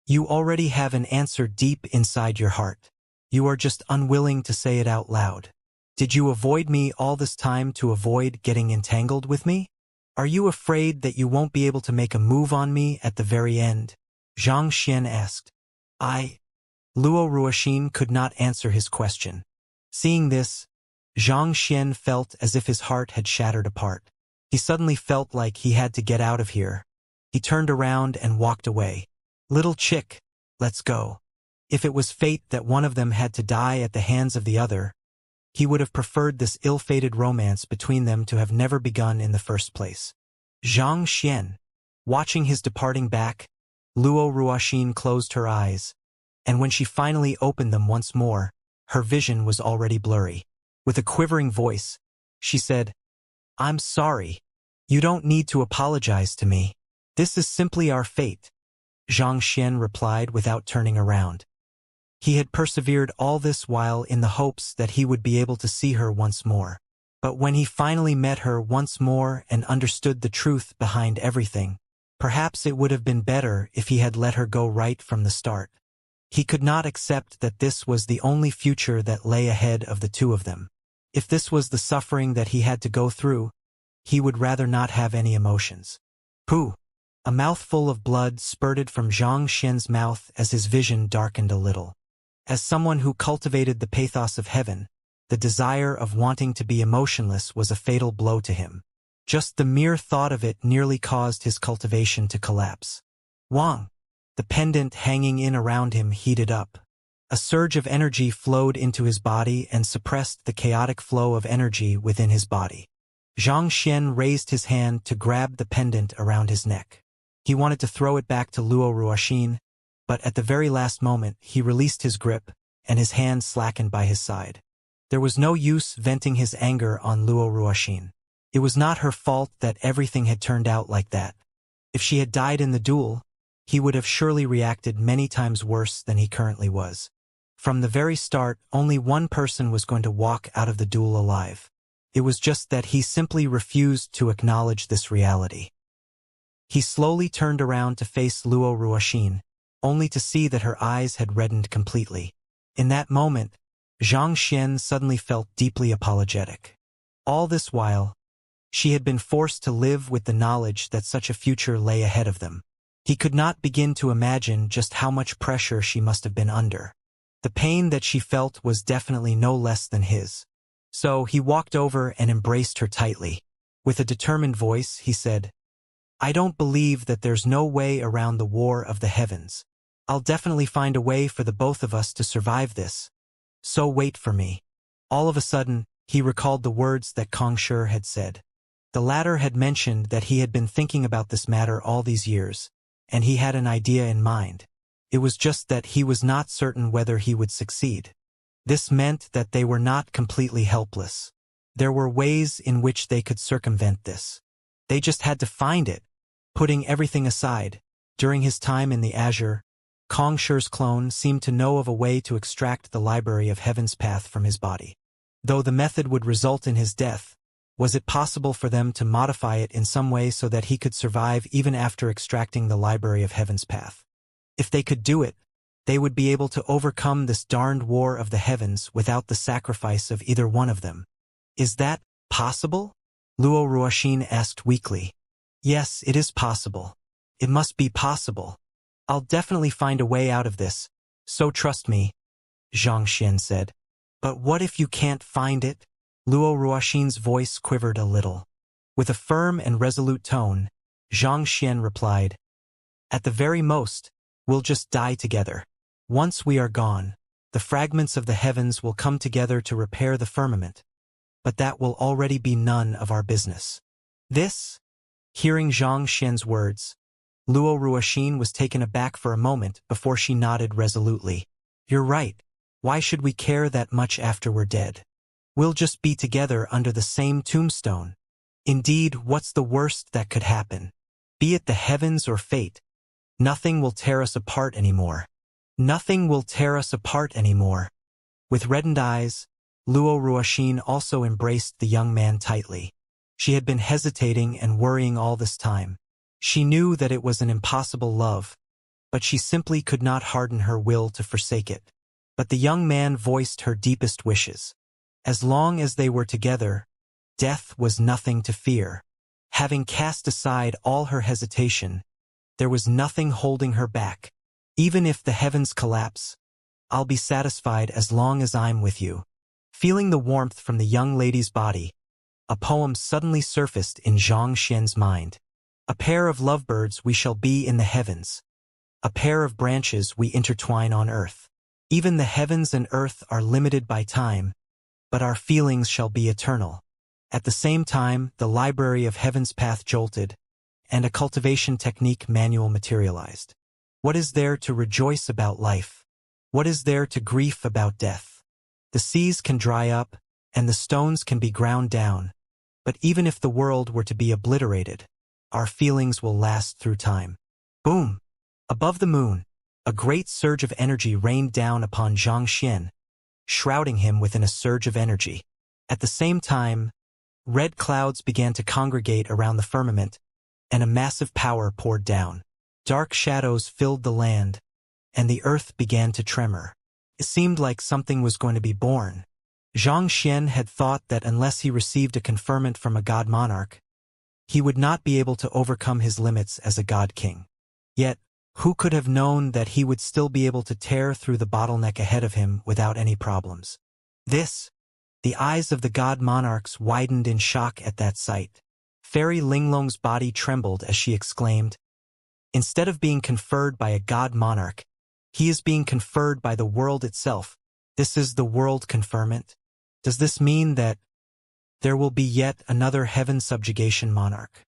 Speaker 1: "You already have an answer deep inside your heart. You are just unwilling to say it out loud. Did you avoid me all this time to avoid getting entangled with me? Are you afraid that you won't be able to make a move on me at the very end?" Xianxia asked. Luo Ruoxin could not answer his question. Seeing this, Xianxia felt as if his heart had shattered apart. He suddenly felt like he had to get out of here. He turned around and walked away. Little chick, let's go. If it was fate that one of them had to die at the hands of the other, he would have preferred this ill-fated romance between them to have never begun in the first place. Xianxia, watching his departing back, Luo Ruoxin closed her eyes, and when she finally opened them once more, her vision was already blurry. With a quivering voice, she said, "I'm sorry. You don't need to apologize to me. This is simply our fate," Xianxia replied without turning around. He had persevered all this while in the hopes that he would be able to see her once more. But when he finally met her once more and understood the truth behind everything, perhaps it would have been better if he had let her go right from the start. He could not accept that this was the only future that lay ahead of the two of them. If this was the suffering that he had to go through, he would rather not have any emotions. Pooh! A mouthful of blood spurted from Xianxia's mouth as his vision darkened a little. As someone who cultivated the pathos of heaven, the desire of wanting to be emotionless was a fatal blow to him. Just the mere thought of it nearly caused his cultivation to collapse. Wang! The pendant hanging in around him heated up. A surge of energy flowed into his body and suppressed the chaotic flow of energy within his body. Xianxia raised his hand to grab the pendant around his neck. He wanted to throw it back to Luo Ruoxin, but at the very last moment he released his grip, and his hand slackened by his side. There was no use venting his anger on Luo Ruoxin. It was not her fault that everything had turned out like that. If she had died in the duel, he would have surely reacted many times worse than he currently was. From the very start, only one person was going to walk out of the duel alive. It was just that he simply refused to acknowledge this reality. He slowly turned around to face Luo Ruoxin, only to see that her eyes had reddened completely. In that moment, Xianxia suddenly felt deeply apologetic. All this while, she had been forced to live with the knowledge that such a future lay ahead of them. He could not begin to imagine just how much pressure she must have been under. The pain that she felt was definitely no less than his. So he walked over and embraced her tightly. With a determined voice, he said, "I don't believe that there's no way around the war of the heavens. I'll definitely find a way for the both of us to survive this. So wait for me." All of a sudden, he recalled the words that Kongshi had said. The latter had mentioned that he had been thinking about this matter all these years, and he had an idea in mind. It was just that he was not certain whether he would succeed. This meant that they were not completely helpless. There were ways in which they could circumvent this. They just had to find it. Putting everything aside, during his time in the Azure, Kongshi's clone seemed to know of a way to extract the Library of Heaven's Path from his body. Though the method would result in his death, was it possible for them to modify it in some way so that he could survive even after extracting the Library of Heaven's Path? If they could do it, they would be able to overcome this darned war of the heavens without the sacrifice of either one of them. Is that possible? Luo Ruoxin asked weakly. Yes, it is possible. It must be possible. I'll definitely find a way out of this, so trust me, Xianxia said. But what if you can't find it? Luo Ruoxin's voice quivered a little. With a firm and resolute tone, Xianxia replied, "At the very most, we'll just die together. Once we are gone, the fragments of the heavens will come together to repair the firmament. But that will already be none of our business." This? Hearing Xianxia's words, Luo Ruoxin was taken aback for a moment before she nodded resolutely. You're right. Why should we care that much after we're dead? We'll just be together under the same tombstone. Indeed, what's the worst that could happen? Be it the heavens or fate, nothing will tear us apart anymore. Nothing will tear us apart anymore. With reddened eyes, Luo Ruoxin also embraced the young man tightly. She had been hesitating and worrying all this time. She knew that it was an impossible love, but she simply could not harden her will to forsake it. But the young man voiced her deepest wishes. As long as they were together, death was nothing to fear. Having cast aside all her hesitation, there was nothing holding her back. Even if the heavens collapse, I'll be satisfied as long as I'm with you. Feeling the warmth from the young lady's body, a poem suddenly surfaced in Xianxia's mind. A pair of lovebirds we shall be in the heavens. A pair of branches we intertwine on earth. Even the heavens and earth are limited by time, but our feelings shall be eternal. At the same time, the library of Heaven's Path jolted, and a cultivation technique manual materialized. What is there to rejoice about life? What is there to grief about death? The seas can dry up, and the stones can be ground down, but even if the world were to be obliterated, our feelings will last through time. Boom! Above the moon, a great surge of energy rained down upon Xianxia, shrouding him within a surge of energy. At the same time, red clouds began to congregate around the firmament, and a massive power poured down. Dark shadows filled the land, and the earth began to tremor. It seemed like something was going to be born. Xianxia had thought that unless he received a conferment from a god monarch, he would not be able to overcome his limits as a god king. Yet, who could have known that he would still be able to tear through the bottleneck ahead of him without any problems? The eyes of the god monarchs widened in shock at that sight. Fairy Linglong's body trembled as she exclaimed, "Instead of being conferred by a god monarch, he is being conferred by the world itself. This is the world conferment? Does this mean that there will be yet another heaven subjugation monarch?"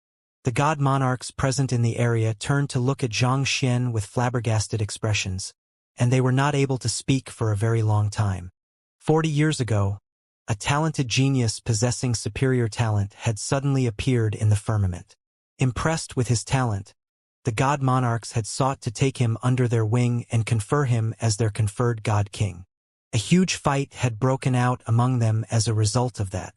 Speaker 1: The god monarchs present in the area turned to look at Xianxia with flabbergasted expressions, and they were not able to speak for a very long time. 40 years ago, a talented genius possessing superior talent had suddenly appeared in the firmament. Impressed with his talent, the god monarchs had sought to take him under their wing and confer him as their conferred god king. A huge fight had broken out among them as a result of that.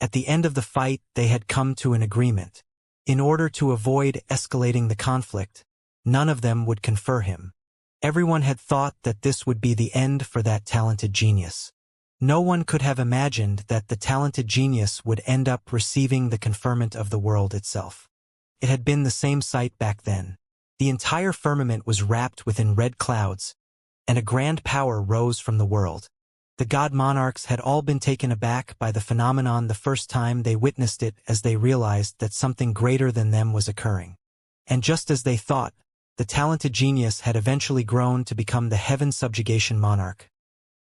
Speaker 1: At the end of the fight, they had come to an agreement. In order to avoid escalating the conflict, none of them would confer him. Everyone had thought that this would be the end for that talented genius. No one could have imagined that the talented genius would end up receiving the conferment of the world itself. It had been the same sight back then. The entire firmament was wrapped within red clouds, and a grand power rose from the world. The god monarchs had all been taken aback by the phenomenon the first time they witnessed it, as they realized that something greater than them was occurring. And just as they thought, the talented genius had eventually grown to become the heaven subjugation monarch,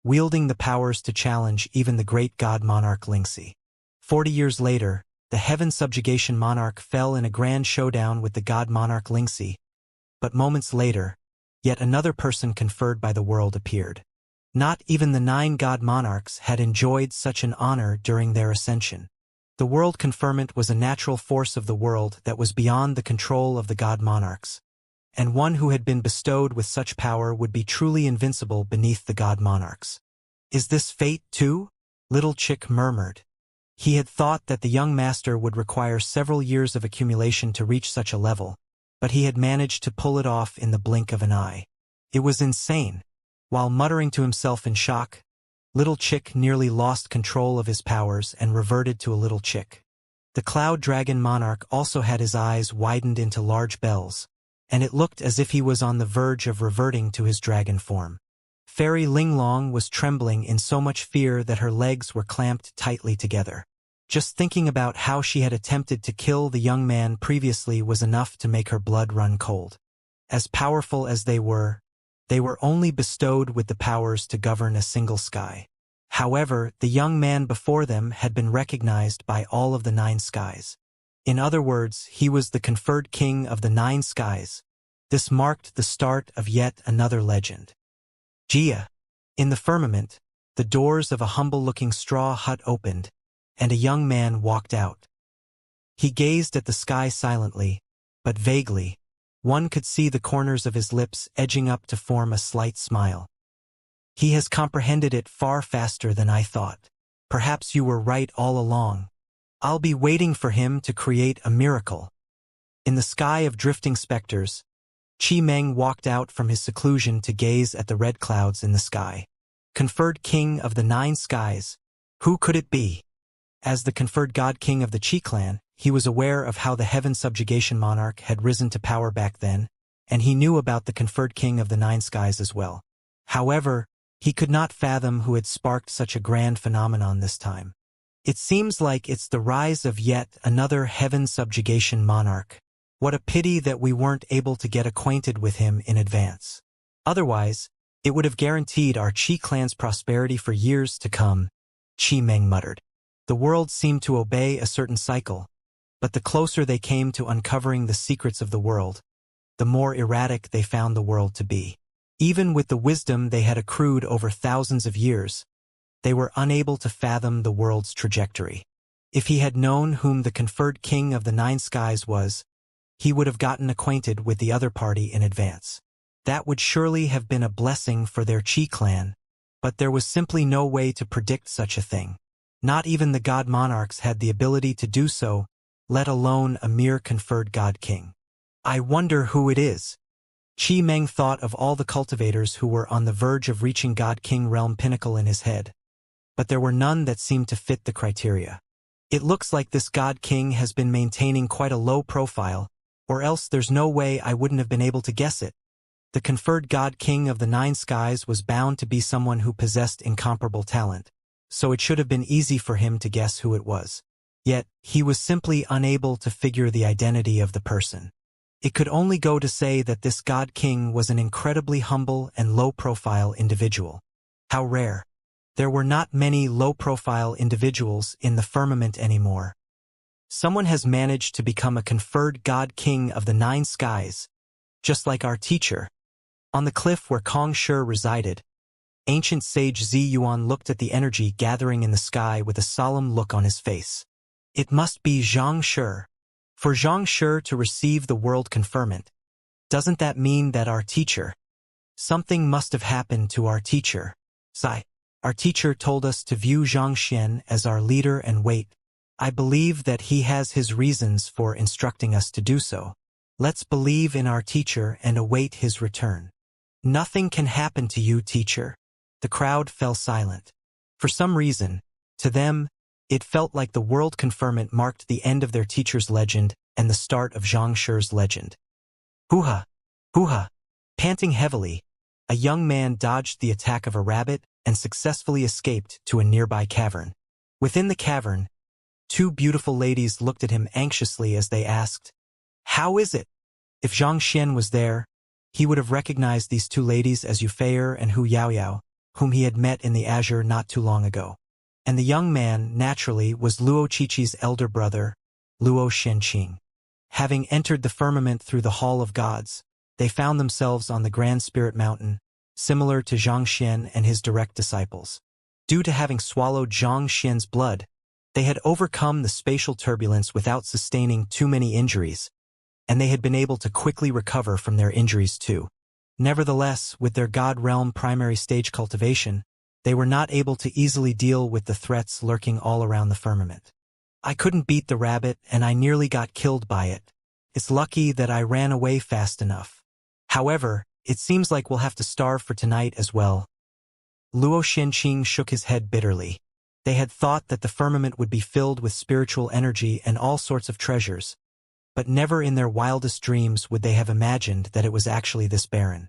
Speaker 1: wielding the powers to challenge even the great god monarch Xianxia. 40 years later, the heaven subjugation monarch fell in a grand showdown with the god monarch Xianxia. But moments later, yet another person conferred by the world appeared. Not even the 9 god monarchs had enjoyed such an honor during their ascension. The world conferment was a natural force of the world that was beyond the control of the god monarchs, and one who had been bestowed with such power would be truly invincible beneath the god monarchs. "Is this fate too?" Little Chick murmured. He had thought that the young master would require several years of accumulation to reach such a level, but he had managed to pull it off in the blink of an eye. It was insane. While muttering to himself in shock, Little Chick nearly lost control of his powers and reverted to a little chick. The Cloud Dragon Monarch also had his eyes widened into large bells, and it looked as if he was on the verge of reverting to his dragon form. Fairy Linglong was trembling in so much fear that her legs were clamped tightly together. Just thinking about how she had attempted to kill the young man previously was enough to make her blood run cold. As powerful as they were only bestowed with the powers to govern a single sky. However, the young man before them had been recognized by all of the 9 skies. In other words, he was the conferred king of the 9 skies. This marked the start of yet another legend. Gia. In the firmament, the doors of a humble-looking straw hut opened, and a young man walked out. He gazed at the sky silently, but vaguely. One could see the corners of his lips edging up to form a slight smile. "He has comprehended it far faster than I thought. Perhaps you were right all along. I'll be waiting for him to create a miracle." In the sky of drifting specters, Chi Meng walked out from his seclusion to gaze at the red clouds in the sky. Conferred king of the 9 skies, who could it be? As the conferred god king of the Chi clan, he was aware of how the heaven subjugation monarch had risen to power back then, and he knew about the conferred king of the 9 skies as well. However, He could not fathom who had sparked such a grand phenomenon this time. It seems like it's the rise of yet another heaven subjugation monarch. What a pity that we weren't able to get acquainted with him in advance. Otherwise, it would have guaranteed our Qi clan's prosperity for years to come, Qi Meng muttered. The world seemed to obey a certain cycle, but the closer they came to uncovering the secrets of the world, the more erratic they found the world to be. Even with the wisdom they had accrued over thousands of years, they were unable to fathom the world's trajectory. If he had known whom the conferred king of the nine skies was, he would have gotten acquainted with the other party in advance. That would surely have been a blessing for their Qi clan, but there was simply no way to predict such a thing. Not even the god monarchs had the ability to do so, let alone a mere conferred god king. I wonder who it is. Qi Meng thought of all the cultivators who were on the verge of reaching God King realm pinnacle in his head, but there were none that seemed to fit the criteria. It looks like this God King has been maintaining quite a low profile, or else there's no way I wouldn't have been able to guess it. The conferred God King of the nine skies was bound to be someone who possessed incomparable talent, so it should have been easy for him to guess who it was. Yet, he was simply unable to figure the identity of the person. It could only go to say that this God King was an incredibly humble and low-profile individual. How rare. There were not many low-profile individuals in the firmament anymore. Someone has managed to become a conferred God King of the nine skies, just like our teacher. On the cliff where Kong Shi resided, ancient sage Zi Yuan looked at the energy gathering in the sky with a solemn look on his face. It must be Xianxia. For Xianxia to receive the world conferment, doesn't that mean that our teacher? Something must have happened to our teacher. Our teacher told us to view Xianxian as our leader and wait. I believe that he has his reasons for instructing us to do so. Let's believe in our teacher and await his return. Nothing can happen to you, teacher. The crowd fell silent. For some reason, to them, it felt like the world conferment marked the end of their teacher's legend and the start of Xianxia's legend. Hoo-ha! Hoo-ha! Panting heavily, a young man dodged the attack of a rabbit and successfully escaped to a nearby cavern. Within the cavern, two beautiful ladies looked at him anxiously as they asked, "How is it?" If Zhang Xian was there, he would have recognized these two ladies as Yu Feier and Hu Yaoyao, whom he had met in the azure not too long ago. And the young man, naturally, was Luo Qiqi's elder brother, Luo Shenqing. Having entered the firmament through the Hall of Gods, they found themselves on the Grand Spirit Mountain, similar to Zhang Xian and his direct disciples. Due to having swallowed Zhang Xian's blood, they had overcome the spatial turbulence without sustaining too many injuries, and they had been able to quickly recover from their injuries too. Nevertheless, with their God Realm primary stage cultivation, they were not able to easily deal with the threats lurking all around the firmament. I couldn't beat the rabbit and I nearly got killed by it. It's lucky that I ran away fast enough. However, it seems like we'll have to starve for tonight as well. Luo Shenqing shook his head bitterly. They had thought that the firmament would be filled with spiritual energy and all sorts of treasures, but never in their wildest dreams would they have imagined that it was actually this barren.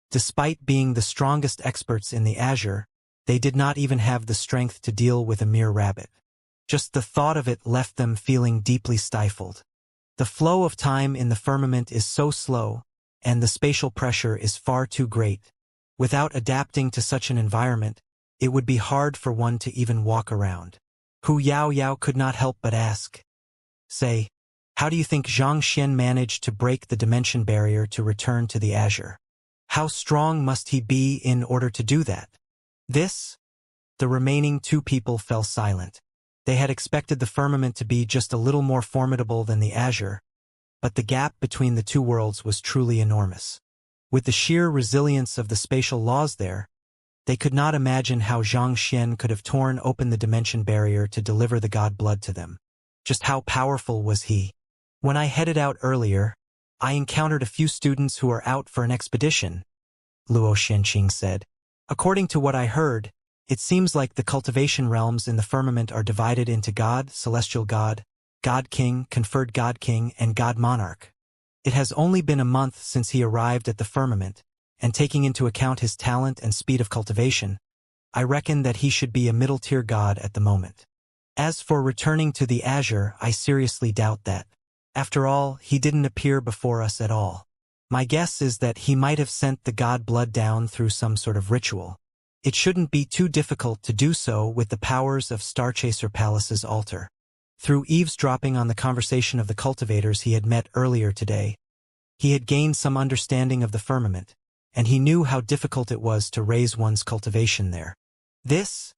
Speaker 1: Despite being the strongest experts in the azure, they did not even have the strength to deal with a mere rabbit. Just the thought of it left them feeling deeply stifled. The flow of time in the firmament is so slow, and the spatial pressure is far too great. Without adapting to such an environment, it would be hard for one to even walk around. Hu Yaoyao could not help but ask, "Say, how do you think Zhang Xian managed to break the dimension barrier to return to the azure? How strong must he be in order to do that?" The remaining two people fell silent. They had expected the firmament to be just a little more formidable than the azure, but the gap between the two worlds was truly enormous. With the sheer resilience of the spatial laws there, they could not imagine how Zhang Xian could have torn open the dimension barrier to deliver the god blood to them. Just how powerful was he? When I headed out earlier, I encountered a few students who are out for an expedition, Luo Shenqing said. According to what I heard, it seems like the cultivation realms in the firmament are divided into God, Celestial God, God King, Conferred God King, and God Monarch. It has only been a month since he arrived at the firmament, and taking into account his talent and speed of cultivation, I reckon that he should be a middle-tier god at the moment. As for returning to the Azure, I seriously doubt that. After all, he didn't appear before us at all. My guess is that he might have sent the god blood down through some sort of ritual. It shouldn't be too difficult to do so with the powers of Starchaser Palace's altar. Through eavesdropping on the conversation of the cultivators he had met earlier today, he had gained some understanding of the firmament, and he knew how difficult it was to raise one's cultivation there. This?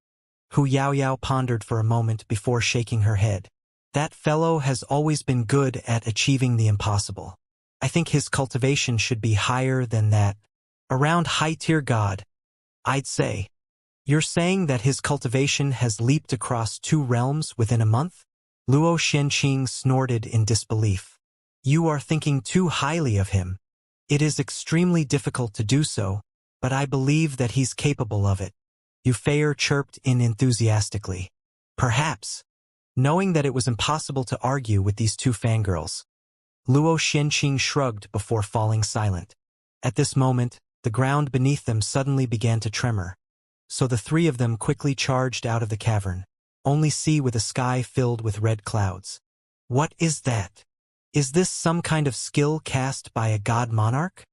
Speaker 1: Hu Yaoyao pondered for a moment before shaking her head. That fellow has always been good at achieving the impossible. I think his cultivation should be higher than that. Around high-tier god, I'd say. You're saying that his cultivation has leaped across 2 realms within a month? Luo Xianxia snorted in disbelief. You are thinking too highly of him. It is extremely difficult to do so, but I believe that he's capable of it. Yufei chirped in enthusiastically. Perhaps. Knowing that it was impossible to argue with these 2 fangirls, Luo Xianxia shrugged before falling silent. At this moment, the ground beneath them suddenly began to tremor, so the 3 of them quickly charged out of the cavern, only see with a sky filled with red clouds. What is that? Is this some kind of skill cast by a god monarch?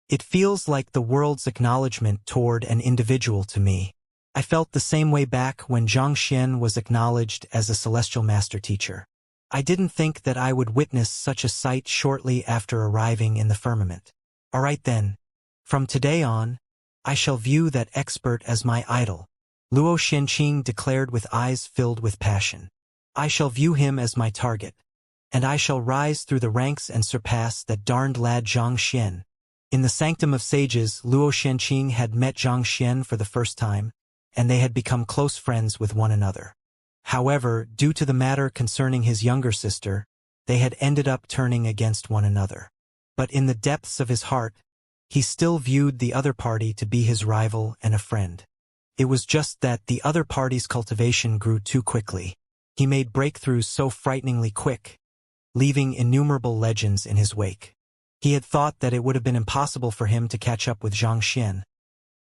Speaker 1: It feels like the world's acknowledgement toward an individual to me. I felt the same way back when Xianxia was acknowledged as a celestial master teacher. I didn't think that I would witness such a sight shortly after arriving in the firmament. All right then. From today on, I shall view that expert as my idol, Luo Xianxia declared with eyes filled with passion. I shall view him as my target, and I shall rise through the ranks and surpass that darned lad Zhang Xian. In the Sanctum of Sages, Luo Xianxia had met Zhang Xian for the first time, and they had become close friends with one another. However, due to the matter concerning his younger sister, they had ended up turning against one another. But in the depths of his heart, he still viewed the other party to be his rival and a friend. It was just that the other party's cultivation grew too quickly. He made breakthroughs so frighteningly quick, leaving innumerable legends in his wake. He had thought that it would have been impossible for him to catch up with Zhang Xian.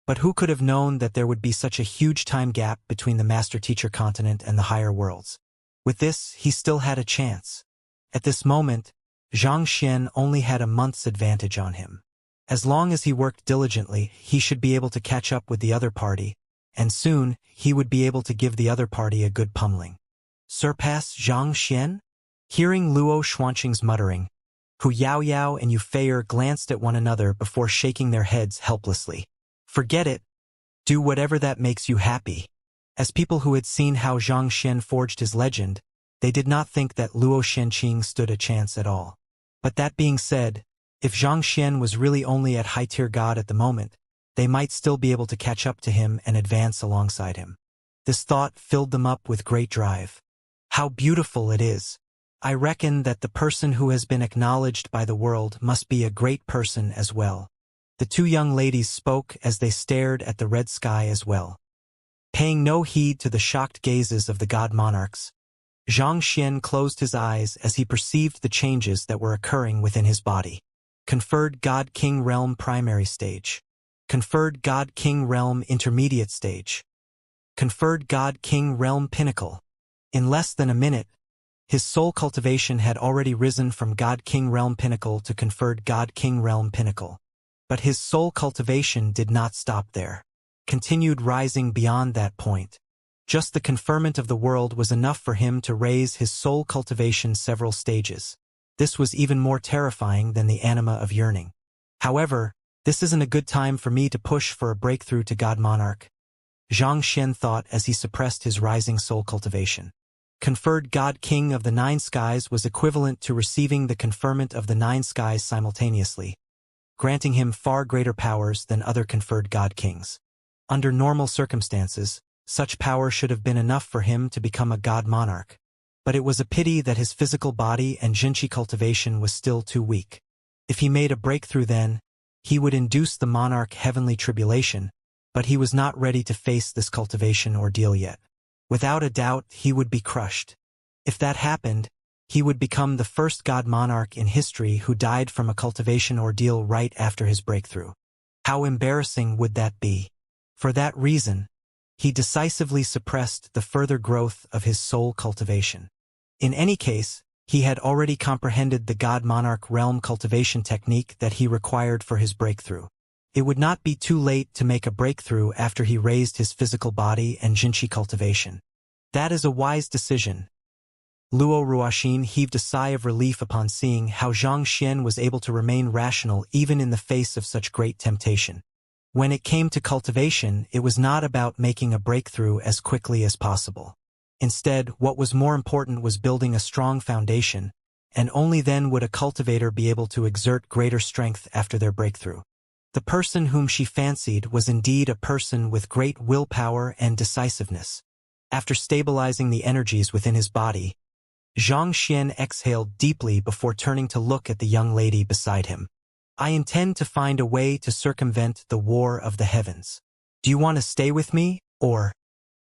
Speaker 1: But who could have known that there would be such a huge time gap between the Master-Teacher continent and the higher worlds? With this, he still had a chance. At this moment, Zhang Xian only had a month's advantage on him. As long as he worked diligently, he should be able to catch up with the other party, and soon he would be able to give the other party a good pummeling. Surpass Zhang Xian? Hearing Luo Xuanqing's muttering, Hu Yaoyao and Yufei glanced at one another before shaking their heads helplessly. Forget it. Do whatever that makes you happy. As people who had seen how Zhang Xian forged his legend, they did not think that Luo Xianxia stood a chance at all. But that being said, if Zhang Xian was really only at high-tier god at the moment, they might still be able to catch up to him and advance alongside him. This thought filled them up with great drive. How beautiful it is. I reckon that the person who has been acknowledged by the world must be a great person as well. The 2 young ladies spoke as they stared at the red sky as well. Paying no heed to the shocked gazes of the god monarchs, Zhang Xian closed his eyes as he perceived the changes that were occurring within his body. Conferred God King Realm Primary Stage. Conferred God King Realm Intermediate Stage. Conferred God King Realm Pinnacle. In less than a minute, his soul cultivation had already risen from God King Realm Pinnacle to conferred God King Realm Pinnacle. But his soul cultivation did not stop there. Continued rising beyond that point. Just the conferment of the world was enough for him to raise his soul cultivation several stages. This was even more terrifying than the anima of yearning. However, this isn't a good time for me to push for a breakthrough to God Monarch, Zhang Xian thought as he suppressed his rising soul cultivation. Conferred God King of the 9 skies was equivalent to receiving the conferment of the 9 skies simultaneously, granting him far greater powers than other conferred God Kings. Under normal circumstances, such power should have been enough for him to become a God Monarch. But it was a pity that his physical body and Jinchi cultivation was still too weak. If he made a breakthrough then, he would induce the monarch heavenly tribulation, but he was not ready to face this cultivation ordeal yet. Without a doubt, he would be crushed. If that happened, he would become the first god monarch in history who died from a cultivation ordeal right after his breakthrough. How embarrassing would that be? For that reason, he decisively suppressed the further growth of his soul cultivation. In any case, he had already comprehended the God Monarch realm cultivation technique that he required for his breakthrough. It would not be too late to make a breakthrough after he raised his physical body and Jinshi cultivation. That is a wise decision. Luo Ruoxin heaved a sigh of relief upon seeing how Xianxia was able to remain rational even in the face of such great temptation. When it came to cultivation, it was not about making a breakthrough as quickly as possible. Instead, what was more important was building a strong foundation, and only then would a cultivator be able to exert greater strength after their breakthrough. The person whom she fancied was indeed a person with great willpower and decisiveness. After stabilizing the energies within his body, Xianxia exhaled deeply before turning to look at the young lady beside him. I intend to find a way to circumvent the war of the heavens. Do you want to stay with me, or?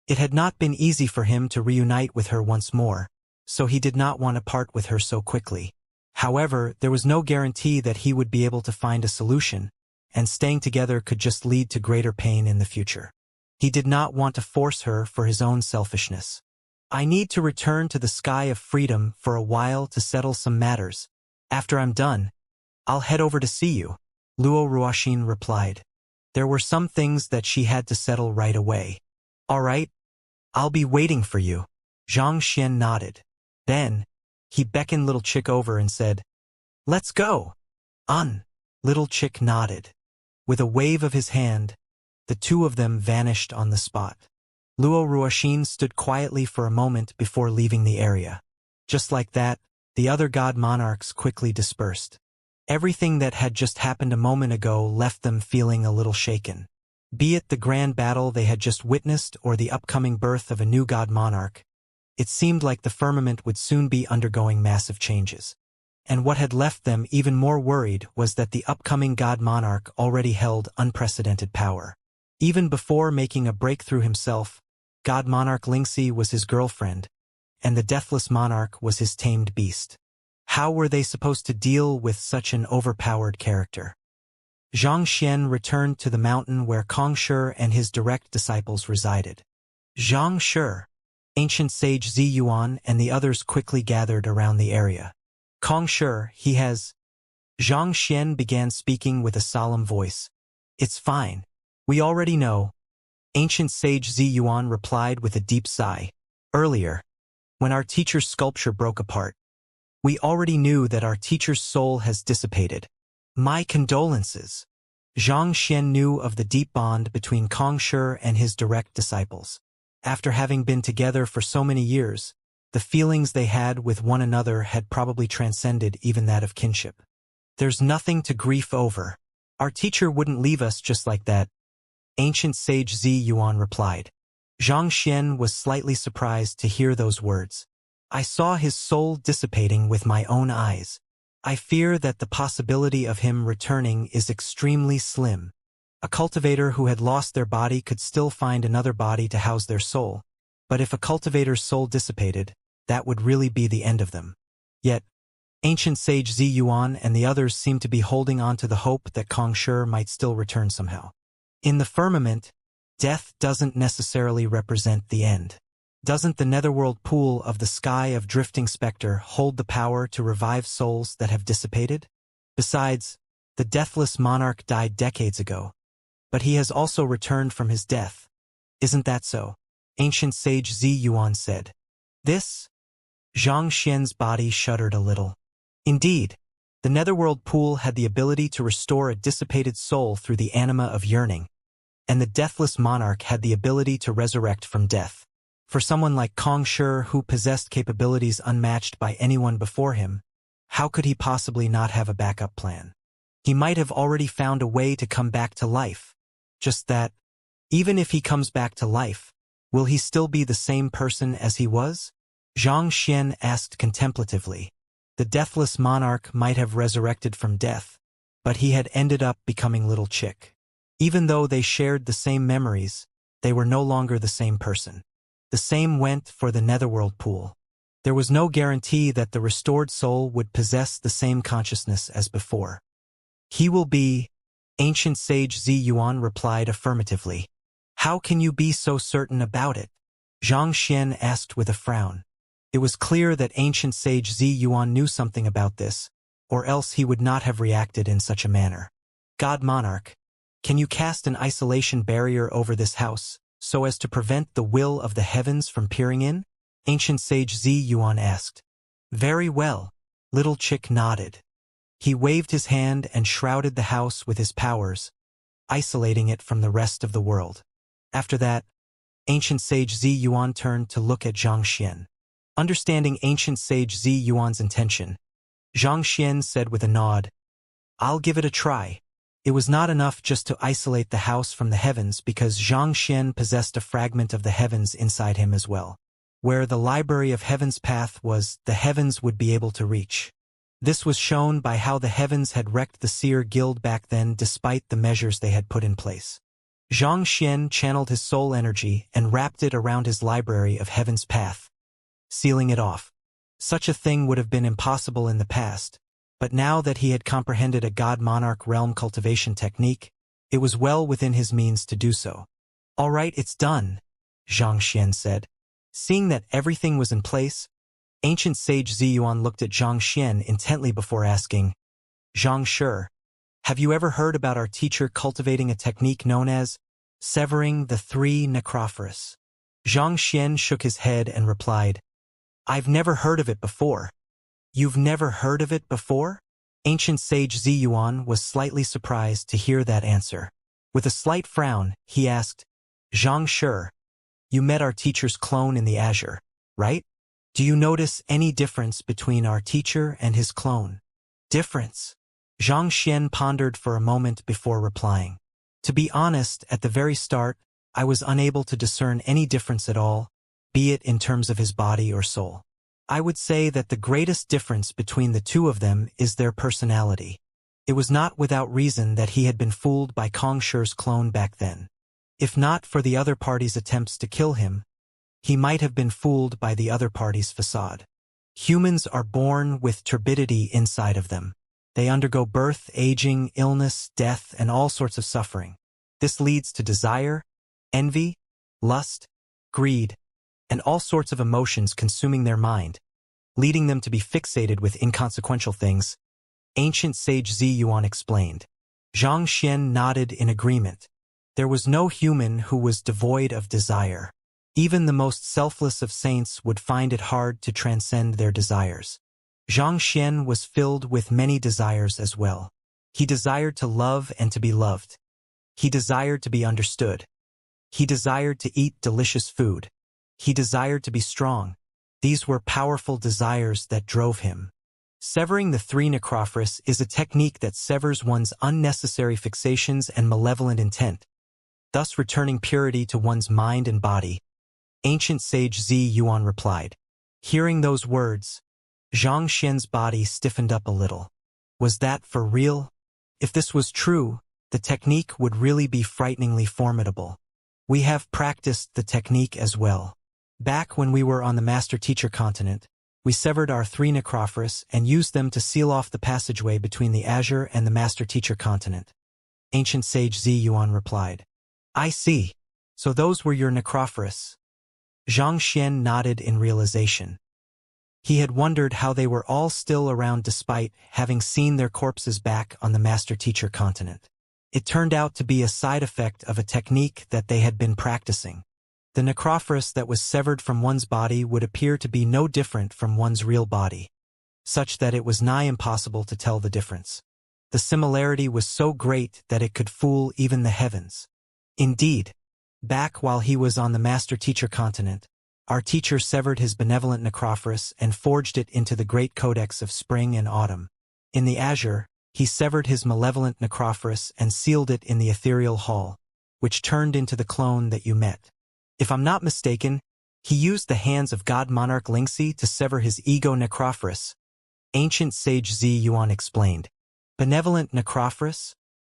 Speaker 1: It had not been easy for him to reunite with her once more, so he did not want to part with her so quickly. However, there was no guarantee that he would be able to find a solution, and staying together could just lead to greater pain in the future. He did not want to force her for his own selfishness. I need to return to the sky of freedom for a while to settle some matters. After I'm done, I'll head over to see you, Luo Ruoxin replied. There were some things that she had to settle right away. All right, I'll be waiting for you. Xianxia nodded. Then, he beckoned Little Chick over and said, Let's go. Little Chick nodded. With a wave of his hand, the two of them vanished on the spot. Luo Ruoxin stood quietly for a moment before leaving the area. Just like that, the other god monarchs quickly dispersed. Everything that had just happened a moment ago left them feeling a little shaken. Be it the grand battle they had just witnessed or the upcoming birth of a new god monarch, it seemed like the firmament would soon be undergoing massive changes. And what had left them even more worried was that the upcoming god monarch already held unprecedented power. Even before making a breakthrough himself, God Monarch Lingxi was his girlfriend, and the Deathless Monarch was his tamed beast. How were they supposed to deal with such an overpowered character? Xianxia returned to the mountain where Kongshi and his direct disciples resided. Xianxia, ancient sage Ziyuan and the others quickly gathered around the area. Kongshi, he has... Xianxia began speaking with a solemn voice. It's fine. We already know. Ancient sage Ziyuan replied with a deep sigh. Earlier, when our teacher's sculpture broke apart, we already knew that our teacher's soul has dissipated. My condolences. Xianxia knew of the deep bond between Kongshi and his direct disciples. After having been together for so many years, the feelings they had with one another had probably transcended even that of kinship. There's nothing to grieve over. Our teacher wouldn't leave us just like that. Ancient sage Ziyuan replied. Xianxia was slightly surprised to hear those words. I saw his soul dissipating with my own eyes. I fear that the possibility of him returning is extremely slim. A cultivator who had lost their body could still find another body to house their soul, but if a cultivator's soul dissipated, that would really be the end of them. Yet, ancient sage Ziyuan and the others seemed to be holding on to the hope that Kongshi might still return somehow. In the firmament, death doesn't necessarily represent the end. Doesn't the netherworld pool of the sky of drifting specter hold the power to revive souls that have dissipated? Besides, the deathless monarch died decades ago, but he has also returned from his death. Isn't that so? Ancient sage Ziyuan said. This? Xianxia's body shuddered a little. Indeed, the netherworld pool had the ability to restore a dissipated soul through the anima of yearning, and the deathless monarch had the ability to resurrect from death. For someone like Kongshi who possessed capabilities unmatched by anyone before him, how could he possibly not have a backup plan? He might have already found a way to come back to life. Just that, even if he comes back to life, will he still be the same person as he was? Xianxia asked contemplatively. The deathless monarch might have resurrected from death, but he had ended up becoming Little Chick. Even though they shared the same memories, they were no longer the same person. The same went for the netherworld pool. There was no guarantee that the restored soul would possess the same consciousness as before. He will be... Ancient sage Zi Yuan replied affirmatively. How can you be so certain about it? Xianxia asked with a frown. It was clear that ancient sage Zi Yuan knew something about this, or else he would not have reacted in such a manner. God Monarch, can you cast an isolation barrier over this house, so as to prevent the will of the heavens from peering in? Ancient sage Zi Yuan asked. Very well. Little Chick nodded. He waved his hand and shrouded the house with his powers, isolating it from the rest of the world. After that, ancient sage Zi Yuan turned to look at Xianxia. Understanding ancient sage Zi Yuan's intention, Xianxia said with a nod, I'll give it a try. It was not enough just to isolate the house from the heavens because Xianxia possessed a fragment of the heavens inside him as well. Where the library of heaven's path was, the heavens would be able to reach. This was shown by how the heavens had wrecked the Seer Guild back then despite the measures they had put in place. Xianxia channeled his soul energy and wrapped it around his library of heaven's path, sealing it off. Such a thing would have been impossible in the past, but now that he had comprehended a God Monarch realm cultivation technique, it was well within his means to do so. All right, it's done, Xianxia said. Seeing that everything was in place, ancient sage Zi Yuan looked at Xianxia intently before asking, Xianxia, have you ever heard about our teacher cultivating a technique known as severing the three necrophorus? Xianxia shook his head and replied, I've never heard of it before. You've never heard of it before? Ancient sage Zi Yuan was slightly surprised to hear that answer. With a slight frown, he asked, Xianxia, you met our teacher's clone in the Azure, right? Do you notice any difference between our teacher and his clone? Difference? Xianxia pondered for a moment before replying. To be honest, at the very start, I was unable to discern any difference at all, be it in terms of his body or soul. I would say that the greatest difference between the two of them is their personality. It was not without reason that he had been fooled by Kong Shi's clone back then. If not for the other party's attempts to kill him, he might have been fooled by the other party's facade. Humans are born with turbidity inside of them. They undergo birth, aging, illness, death, and all sorts of suffering. This leads to desire, envy, lust, greed, and all sorts of emotions consuming their mind, leading them to be fixated with inconsequential things. Ancient sage Zi Yuan explained. Xianxia nodded in agreement. There was no human who was devoid of desire. Even the most selfless of saints would find it hard to transcend their desires. Xianxia was filled with many desires as well. He desired to love and to be loved. He desired to be understood. He desired to eat delicious food. He desired to be strong. These were powerful desires that drove him. Severing the three necrophorus is a technique that severs one's unnecessary fixations and malevolent intent, thus returning purity to one's mind and body. Ancient sage Zi Yuan replied. Hearing those words, Xianxia's body stiffened up a little. Was that for real? If this was true, the technique would really be frighteningly formidable. We have practiced the technique as well. Back when we were on the Master-Teacher continent, we severed our three necrophorus and used them to seal off the passageway between the Azure and the Master-Teacher continent. Ancient sage Zi Yuan replied. I see. So those were your necrophorus. Xianxia nodded in realization. He had wondered how they were all still around despite having seen their corpses back on the Master-Teacher continent. It turned out to be a side effect of a technique that they had been practicing. The necrophorus that was severed from one's body would appear to be no different from one's real body, such that it was nigh impossible to tell the difference. The similarity was so great that it could fool even the heavens. Indeed, back while he was on the Master-Teacher continent, our teacher severed his benevolent necrophorus and forged it into the great codex of spring and autumn. In the Azure, he severed his malevolent necrophorus and sealed it in the ethereal hall, which turned into the clone that you met. If I'm not mistaken, he used the hands of God Monarch Lingxi to sever his ego necrophorus. Ancient sage Zi Yuan explained. Benevolent necrophorus,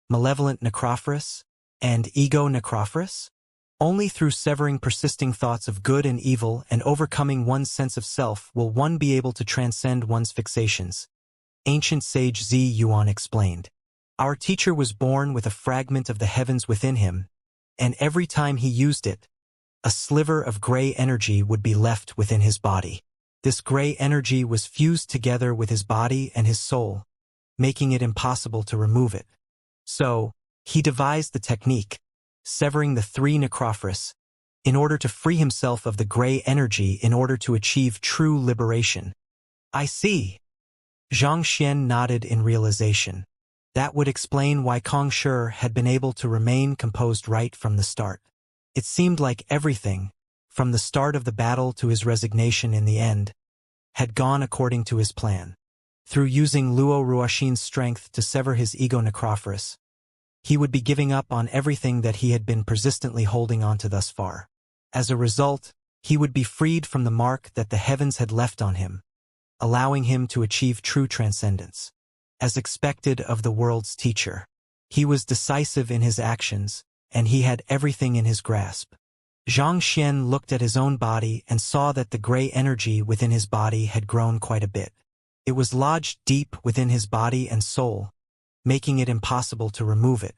Speaker 1: malevolent necrophorus, and ego necrophorus? Only through severing persisting thoughts of good and evil and overcoming one's sense of self will one be able to transcend one's fixations. Ancient sage Zi Yuan explained. Our teacher was born with a fragment of the heavens within him, and every time he used it, a sliver of gray energy would be left within his body. This gray energy was fused together with his body and his soul, making it impossible to remove it. So, he devised the technique, severing the three necrophorus, in order to free himself of the gray energy in order to achieve true liberation. I see. Xianxia nodded in realization. That would explain why Kong Shi had been able to remain composed right from the start. It seemed like everything, from the start of the battle to his resignation in the end, had gone according to his plan. Through using Luo Ruoxin's strength to sever his ego necrophorus, he would be giving up on everything that he had been persistently holding onto thus far. As a result, he would be freed from the mark that the heavens had left on him, allowing him to achieve true transcendence. As expected of the world's teacher, he was decisive in his actions, and he had everything in his grasp. Xianxia looked at his own body and saw that the gray energy within his body had grown quite a bit. It was lodged deep within his body and soul, making it impossible to remove it.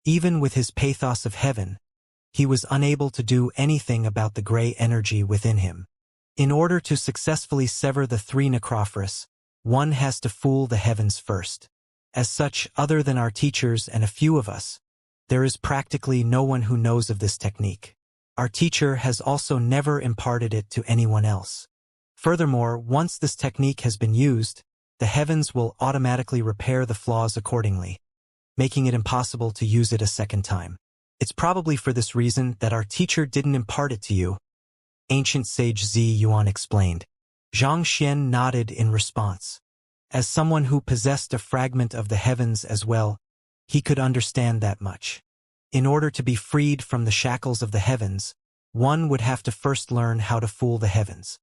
Speaker 1: Even with his pathos of heaven, he was unable to do anything about the gray energy within him. In order to successfully sever the three necrophorus, one has to fool the heavens first. As such, other than our teachers and a few of us, there is practically no one who knows of this technique. Our teacher has also never imparted it to anyone else. Furthermore, once this technique has been used, the heavens will automatically repair the flaws accordingly, making it impossible to use it a second time. It's probably for this reason that our teacher didn't impart it to you, ancient sage Zi Yuan explained. Xianxia nodded in response. As someone who possessed a fragment of the heavens as well, he could understand that much. In order to be freed from the shackles of the heavens, one would have to first learn how to fool the heavens.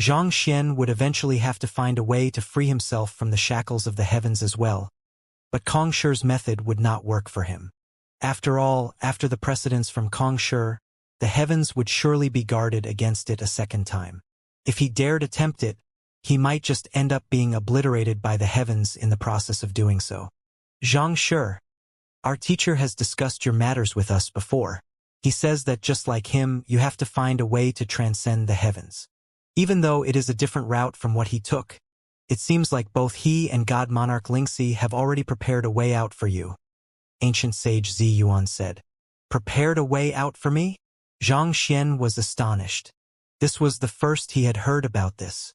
Speaker 1: Xianxia would eventually have to find a way to free himself from the shackles of the heavens as well, but Kong Shi's method would not work for him. After all, after the precedence from Kong Shi, the heavens would surely be guarded against it a second time. If he dared attempt it, he might just end up being obliterated by the heavens in the process of doing so. Xianxia, our teacher has discussed your matters with us before. He says that just like him, you have to find a way to transcend the heavens. Even though it is a different route from what he took, it seems like both he and God Monarch Lingxi have already prepared a way out for you, ancient sage Zi Yuan said. Prepared a way out for me? Xianxia was astonished. This was the first he had heard about this.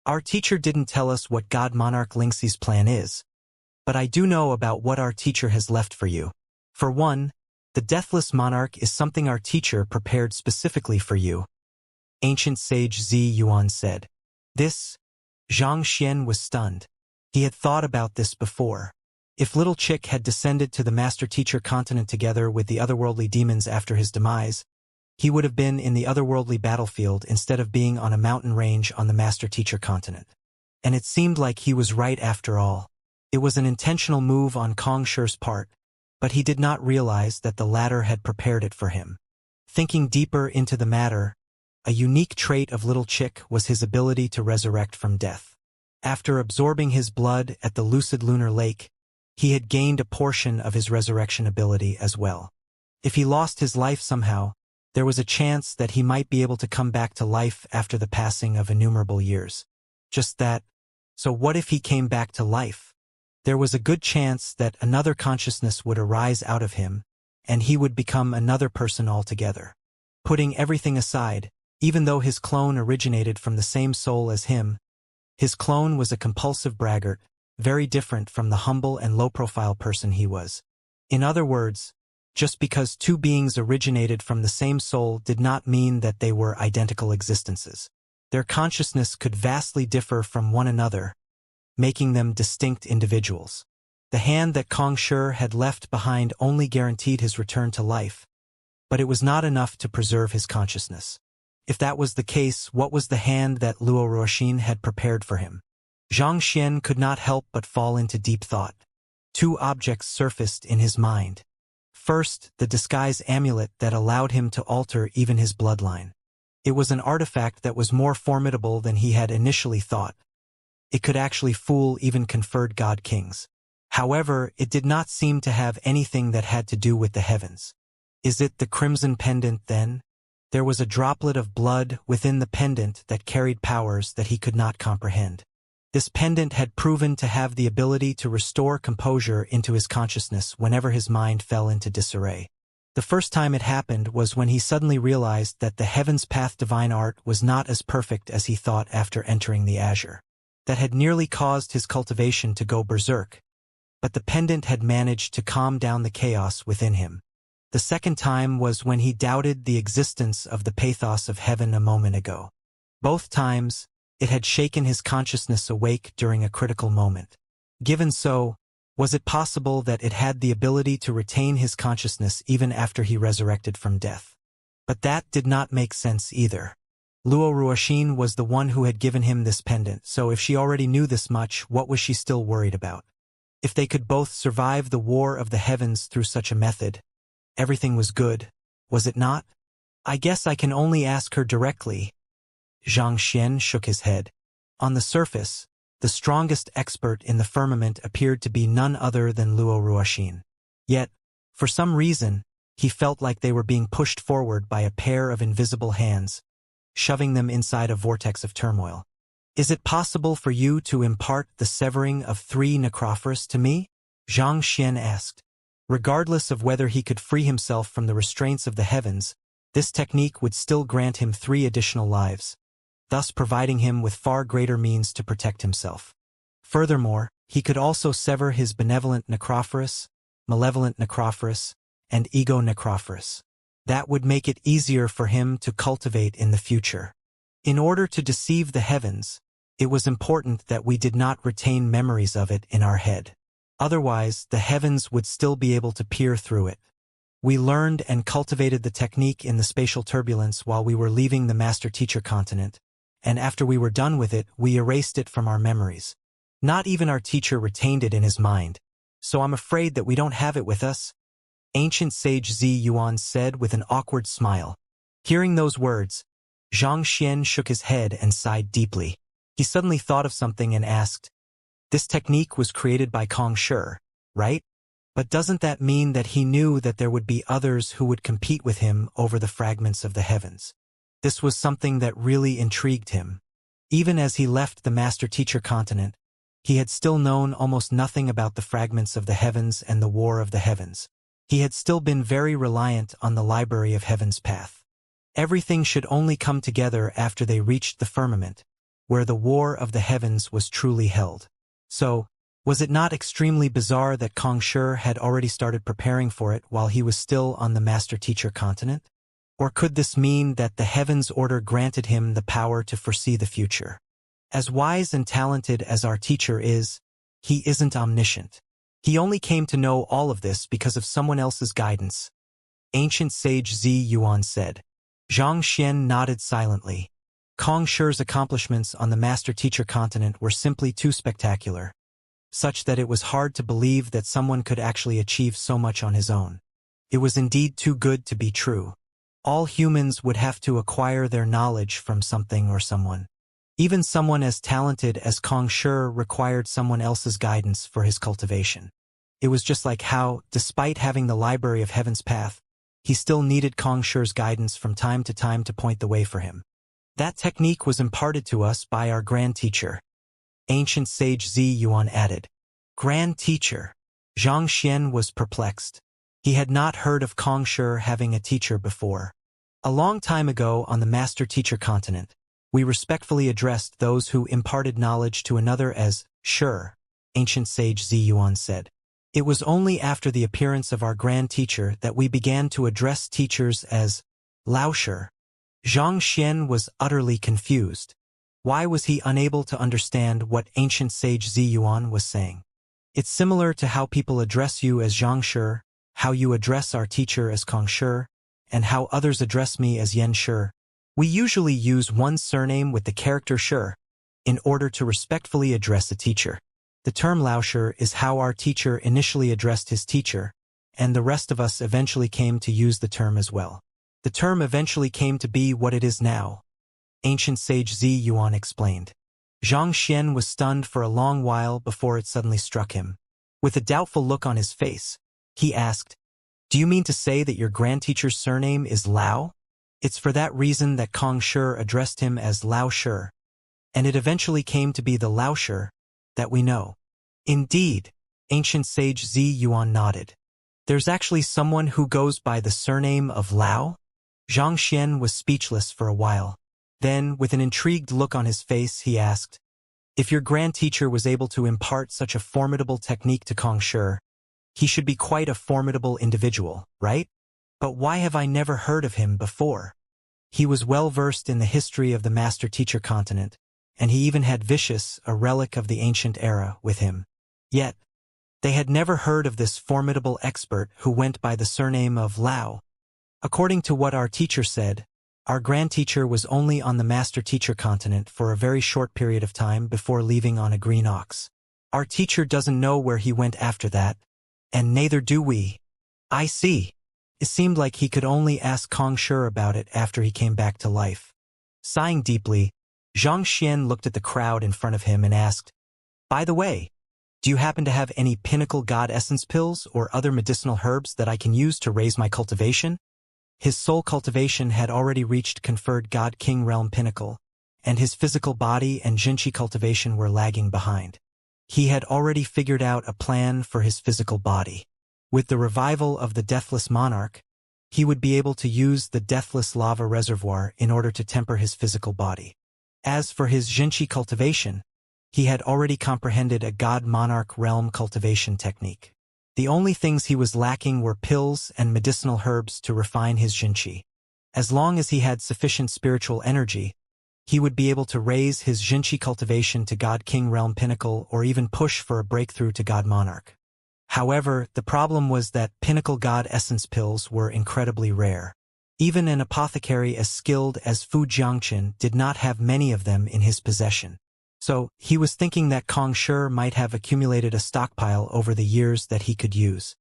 Speaker 1: Our teacher didn't tell us what God Monarch Lingxi's plan is, but I do know about what our teacher has left for you. For one, the Deathless Monarch is something our teacher prepared specifically for you, ancient sage Zi Yuan said. This? Xianxia was stunned. He had thought about this before. If Little Chick had descended to the Master-Teacher continent together with the otherworldly demons after his demise, he would have been in the otherworldly battlefield instead of being on a mountain range on the Master-Teacher continent. And it seemed like he was right after all. It was an intentional move on Kong Shi's part, but he did not realize that the latter had prepared it for him. Thinking deeper into the matter, a unique trait of Little Chick was his ability to resurrect from death. After absorbing his blood at the Lucid Lunar Lake, he had gained a portion of his resurrection ability as well. If he lost his life somehow, there was a chance that he might be able to come back to life after the passing of innumerable years. Just that. So what if he came back to life? There was a good chance that another consciousness would arise out of him, and he would become another person altogether. Putting everything aside, even though his clone originated from the same soul as him, his clone was a compulsive braggart, very different from the humble and low-profile person he was. In other words, just because two beings originated from the same soul did not mean that they were identical existences. Their consciousness could vastly differ from one another, making them distinct individuals. The hand that Kong Shi had left behind only guaranteed his return to life, but it was not enough to preserve his consciousness. If that was the case, what was the hand that Luo Ruoxin had prepared for him? Xianxia could not help but fall into deep thought. Two objects surfaced in his mind. First, the disguise amulet that allowed him to alter even his bloodline. It was an artifact that was more formidable than he had initially thought. It could actually fool even conferred god kings. However, it did not seem to have anything that had to do with the heavens. Is it the crimson pendant, then? There was a droplet of blood within the pendant that carried powers that he could not comprehend. This pendant had proven to have the ability to restore composure into his consciousness whenever his mind fell into disarray. The first time it happened was when he suddenly realized that the Heaven's Path divine art was not as perfect as he thought after entering the Azure. That had nearly caused his cultivation to go berserk, but the pendant had managed to calm down the chaos within him. The second time was when he doubted the existence of the pathos of heaven a moment ago. Both times, it had shaken his consciousness awake during a critical moment. Given so, was it possible that it had the ability to retain his consciousness even after he resurrected from death? But that did not make sense either. Luo Ruoxin was the one who had given him this pendant, so if she already knew this much, what was she still worried about? If they could both survive the war of the heavens through such a method, everything was good, was it not? I guess I can only ask her directly. Xianxia shook his head. On the surface, the strongest expert in the firmament appeared to be none other than Luo Ruoxin. Yet, for some reason, he felt like they were being pushed forward by a pair of invisible hands, shoving them inside a vortex of turmoil. Is it possible for you to impart the severing of 3 necrophorus to me? Xianxia asked. Regardless of whether he could free himself from the restraints of the heavens, this technique would still grant him 3 additional lives, thus providing him with far greater means to protect himself. Furthermore, he could also sever his benevolent necrophorus, malevolent necrophorus, and ego necrophorus. That would make it easier for him to cultivate in the future. In order to deceive the heavens, it was important that we did not retain memories of it in our head. Otherwise, the heavens would still be able to peer through it. We learned and cultivated the technique in the spatial turbulence while we were leaving the master-teacher continent, and after we were done with it, we erased it from our memories. Not even our teacher retained it in his mind, so I'm afraid that we don't have it with us. Ancient sage Zi Yuan said with an awkward smile. Hearing those words, Xianxia shook his head and sighed deeply. He suddenly thought of something and asked, "This technique was created by Kong Shi, right? But doesn't that mean that he knew that there would be others who would compete with him over the fragments of the heavens?" This was something that really intrigued him. Even as he left the master-teacher continent, he had still known almost nothing about the fragments of the heavens and the war of the heavens. He had still been very reliant on the library of Heaven's Path. Everything should only come together after they reached the firmament, where the war of the heavens was truly held. So, was it not extremely bizarre that Kong Shi had already started preparing for it while he was still on the master-teacher continent? Or could this mean that the heavens order granted him the power to foresee the future? As wise and talented as our teacher is, he isn't omniscient. He only came to know all of this because of someone else's guidance. Ancient sage Zi Yuan said. Xianxia nodded silently. Kong Shi's accomplishments on the master-teacher continent were simply too spectacular, such that it was hard to believe that someone could actually achieve so much on his own. It was indeed too good to be true. All humans would have to acquire their knowledge from something or someone. Even someone as talented as Kong Shi required someone else's guidance for his cultivation. It was just like how, despite having the library of Heaven's Path, he still needed Kong Shi's guidance from time to point the way for him. That technique was imparted to us by our grand teacher. Ancient sage Zi Yuan added. Grand teacher. Xianxia was perplexed. He had not heard of Kong Shi having a teacher before. A long time ago on the master-teacher continent, we respectfully addressed those who imparted knowledge to another as Shi, ancient sage Zi Yuan said. It was only after the appearance of our grand teacher that we began to address teachers as Lao Shi. Xianxia was utterly confused. Why was he unable to understand what ancient sage Zi Yuan was saying? It's similar to how people address you as Zhang Shi, how you address our teacher as Kong Shi, and how others address me as Yan Shi. We usually use one surname with the character Shi in order to respectfully address a teacher. The term Lao Shi is how our teacher initially addressed his teacher, and the rest of us eventually came to use the term as well. The term eventually came to be what it is now. Ancient sage Zi Yuan explained. Xianxia was stunned for a long while before it suddenly struck him. With a doubtful look on his face, he asked, "Do you mean to say that your grandteacher's surname is Lao?" It's for that reason that Kong Shi addressed him as Lao Shi, and it eventually came to be the Lao Shi that we know. Indeed, ancient sage Zi Yuan nodded. There's actually someone who goes by the surname of Lao? Xianxia was speechless for a while. Then, with an intrigued look on his face, he asked, "If your grandteacher was able to impart such a formidable technique to Kong Shi, he should be quite a formidable individual, right? But why have I never heard of him before?" He was well versed in the history of the master-teacher continent, and he even had Vicious, a relic of the ancient era, with him. Yet, they had never heard of this formidable expert who went by the surname of Lao. According to what our teacher said, our grandteacher was only on the master-teacher continent for a very short period of time before leaving on a green ox. Our teacher doesn't know where he went after that, and neither do we. I see. It seemed like he could only ask Kong Shi about it after he came back to life. Sighing deeply, Xianxia looked at the crowd in front of him and asked, "By the way, do you happen to have any pinnacle god essence pills or other medicinal herbs that I can use to raise my cultivation?" His soul cultivation had already reached conferred God King realm pinnacle, and his physical body and Jinchi cultivation were lagging behind. He had already figured out a plan for his physical body. With the revival of the Deathless Monarch, he would be able to use the Deathless Lava Reservoir in order to temper his physical body. As for his Jinchi cultivation, he had already comprehended a God Monarch realm cultivation technique. The only things he was lacking were pills and medicinal herbs to refine his Jinchi. As long as he had sufficient spiritual energy, he would be able to raise his Jinchi cultivation to God King realm pinnacle or even push for a breakthrough to God Monarch. However, the problem was that pinnacle God essence pills were incredibly rare. Even an apothecary as skilled as Fu Jiangchen did not have many of them in his possession. So, he was thinking that Kong Shi might have accumulated a stockpile over the years that he could use.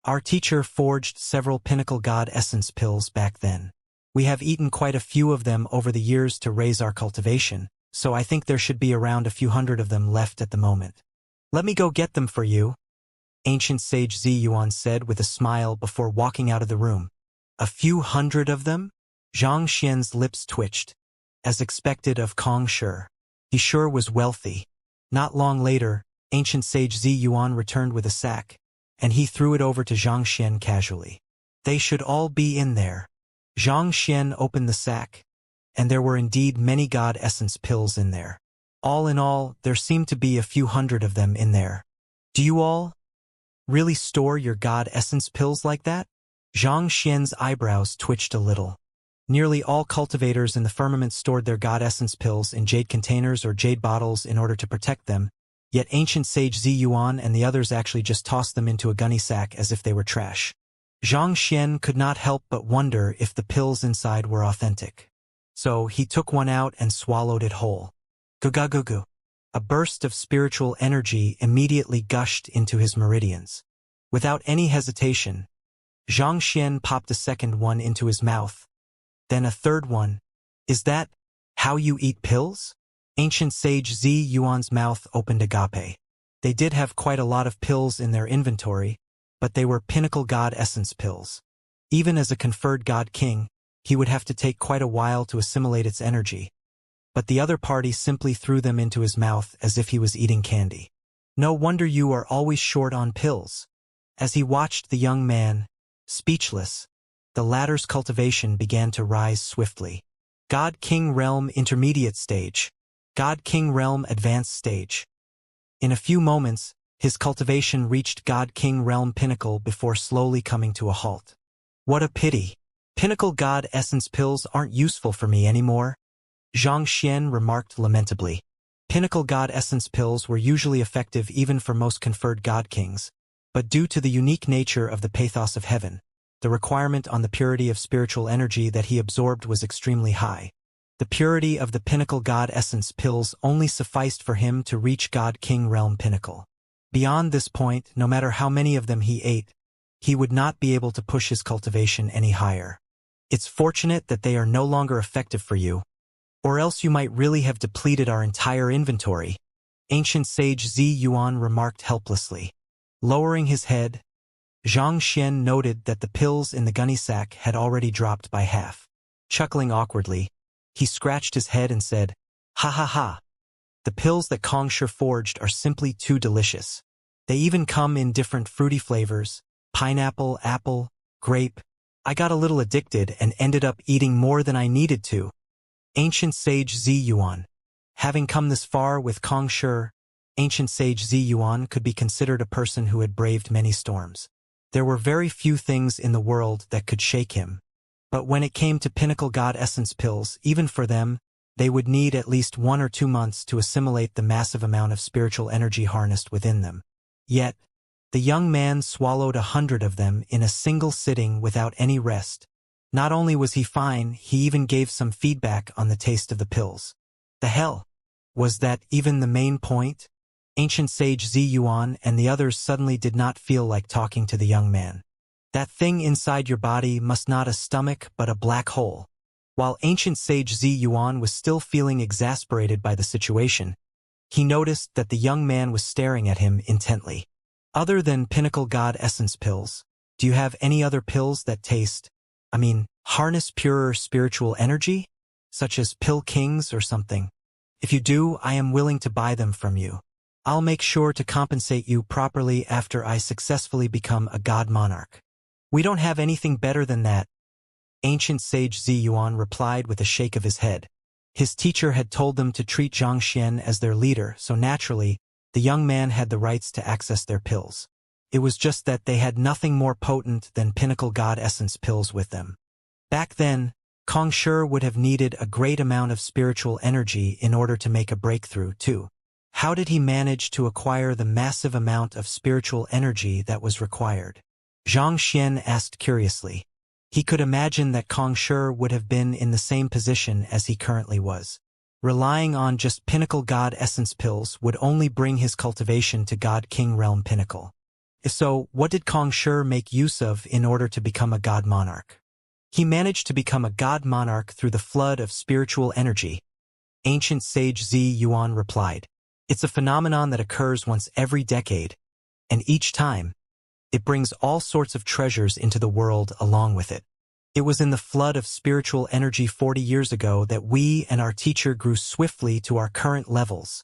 Speaker 1: Our teacher forged several pinnacle God essence pills back then. We have eaten quite a few of them over the years to raise our cultivation, so I think there should be around a few hundred of them left at the moment. "Let me go get them for you," ancient sage Zi Yuan said with a smile before walking out of the room. "A few hundred of them?" Xianxia's lips twitched. As expected of Kong Shi, he sure was wealthy. Not long later, ancient sage Zi Yuan returned with a sack, and he threw it over to Xianxia casually. "They should all be in there." Xianxia opened the sack, and there were indeed many God essence pills in there. All in all, there seemed to be a few hundred of them in there. "Do you all really store your God essence pills like that?" Xianxia's eyebrows twitched a little. Nearly all cultivators in the firmament stored their God essence pills in jade containers or jade bottles in order to protect them, yet ancient sage Zi Yuan and the others actually just tossed them into a gunny sack as if they were trash. Xianxia could not help but wonder if the pills inside were authentic. So he took one out and swallowed it whole. Gugagugu. A burst of spiritual energy immediately gushed into his meridians. Without any hesitation, Xianxia popped a second one into his mouth. Then a third one. "Is that how you eat pills?" Ancient sage Zi Yuan's mouth opened agape. They did have quite a lot of pills in their inventory, but they were pinnacle God essence pills. Even as a conferred God King, he would have to take quite a while to assimilate its energy. But the other party simply threw them into his mouth as if he was eating candy. "No wonder you are always short on pills." As he watched the young man, speechless, the latter's cultivation began to rise swiftly. God King Realm Intermediate Stage. God King Realm Advanced Stage. In a few moments, his cultivation reached God King Realm Pinnacle before slowly coming to a halt. "What a pity. Pinnacle God Essence pills aren't useful for me anymore," Xianxia remarked lamentably. Pinnacle God Essence pills were usually effective even for most conferred God Kings, but due to the unique nature of the pathos of heaven, the requirement on the purity of spiritual energy that he absorbed was extremely high. The purity of the Pinnacle God Essence pills only sufficed for him to reach God King Realm Pinnacle. Beyond this point, no matter how many of them he ate, he would not be able to push his cultivation any higher. "It's fortunate that they are no longer effective for you, or else you might really have depleted our entire inventory," ancient sage Zi Yuan remarked helplessly. Lowering his head, Xianxia noted that the pills in the gunny sack had already dropped by half. Chuckling awkwardly, he scratched his head and said, "Ha ha ha. The pills that Shi forged are simply too delicious. They even come in different fruity flavors, pineapple, apple, grape. I got a little addicted and ended up eating more than I needed to." Ancient sage Zi Yuan. Having come this far with Shi, ancient sage Zi Yuan could be considered a person who had braved many storms. There were very few things in the world that could shake him. But when it came to pinnacle god essence pills, even for them, they would need at least 1 or 2 months to assimilate the massive amount of spiritual energy harnessed within them. Yet, the young man swallowed 100 of them in a single sitting without any rest. Not only was he fine, he even gave some feedback on the taste of the pills. The hell? Was that even the main point? Ancient sage Zi Yuan and the others suddenly did not feel like talking to the young man. That thing inside your body must not a stomach but a black hole. While ancient sage Zi Yuan was still feeling exasperated by the situation, he noticed that the young man was staring at him intently. Other than pinnacle god essence pills, do you have any other pills that harness purer spiritual energy? Such as pill kings or something? If you do, I am willing to buy them from you. I'll make sure to compensate you properly after I successfully become a god monarch. We don't have anything better than that, ancient sage Zi Yuan replied with a shake of his head. His teacher had told them to treat Xianxia as their leader, so naturally, the young man had the rights to access their pills. It was just that they had nothing more potent than pinnacle god essence pills with them. Back then, Shi would have needed a great amount of spiritual energy in order to make a breakthrough, too. How did he manage to acquire the massive amount of spiritual energy that was required? Xianxia asked curiously. He could imagine that Shi would have been in the same position as he currently was. Relying on just pinnacle god essence pills would only bring his cultivation to god king realm pinnacle. If so, what did Shi make use of in order to become a god monarch? He managed to become a god monarch through the flood of spiritual energy. Ancient sage Zi Yuan replied. It's a phenomenon that occurs once every decade, and each time, it brings all sorts of treasures into the world along with it. It was in the flood of spiritual energy 40 years ago that we and our teacher grew swiftly to our current levels.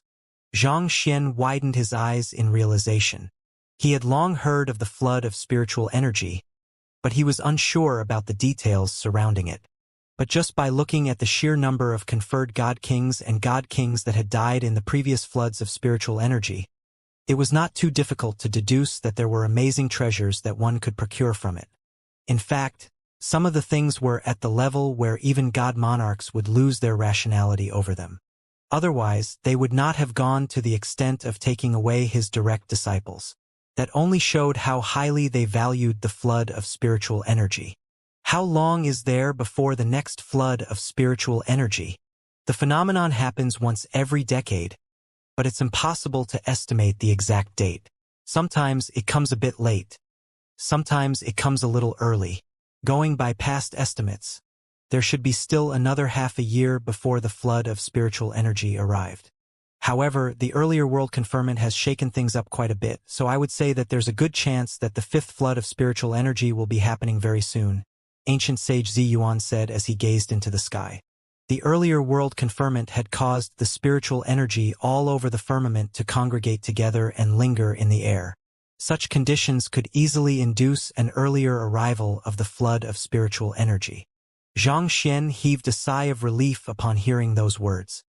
Speaker 1: Xianxia widened his eyes in realization. He had long heard of the flood of spiritual energy, but he was unsure about the details surrounding it. But just by looking at the sheer number of conferred god kings and god kings that had died in the previous floods of spiritual energy, it was not too difficult to deduce that there were amazing treasures that one could procure from it. In fact, some of the things were at the level where even god monarchs would lose their rationality over them. Otherwise, they would not have gone to the extent of taking away his direct disciples. That only showed how highly they valued the flood of spiritual energy. How long is there before the next flood of spiritual energy? The phenomenon happens once every decade, but it's impossible to estimate the exact date. Sometimes it comes a bit late. Sometimes it comes a little early. Going by past estimates, there should be still another half a year before the flood of spiritual energy arrived. However, the earlier world conferment has shaken things up quite a bit, so I would say that there's a good chance that the 5th flood of spiritual energy will be happening very soon, ancient sage Zi Yuan said as he gazed into the sky. The earlier world conferment had caused the spiritual energy all over the firmament to congregate together and linger in the air. Such conditions could easily induce an earlier arrival of the flood of spiritual energy. Xianxia heaved a sigh of relief upon hearing those words.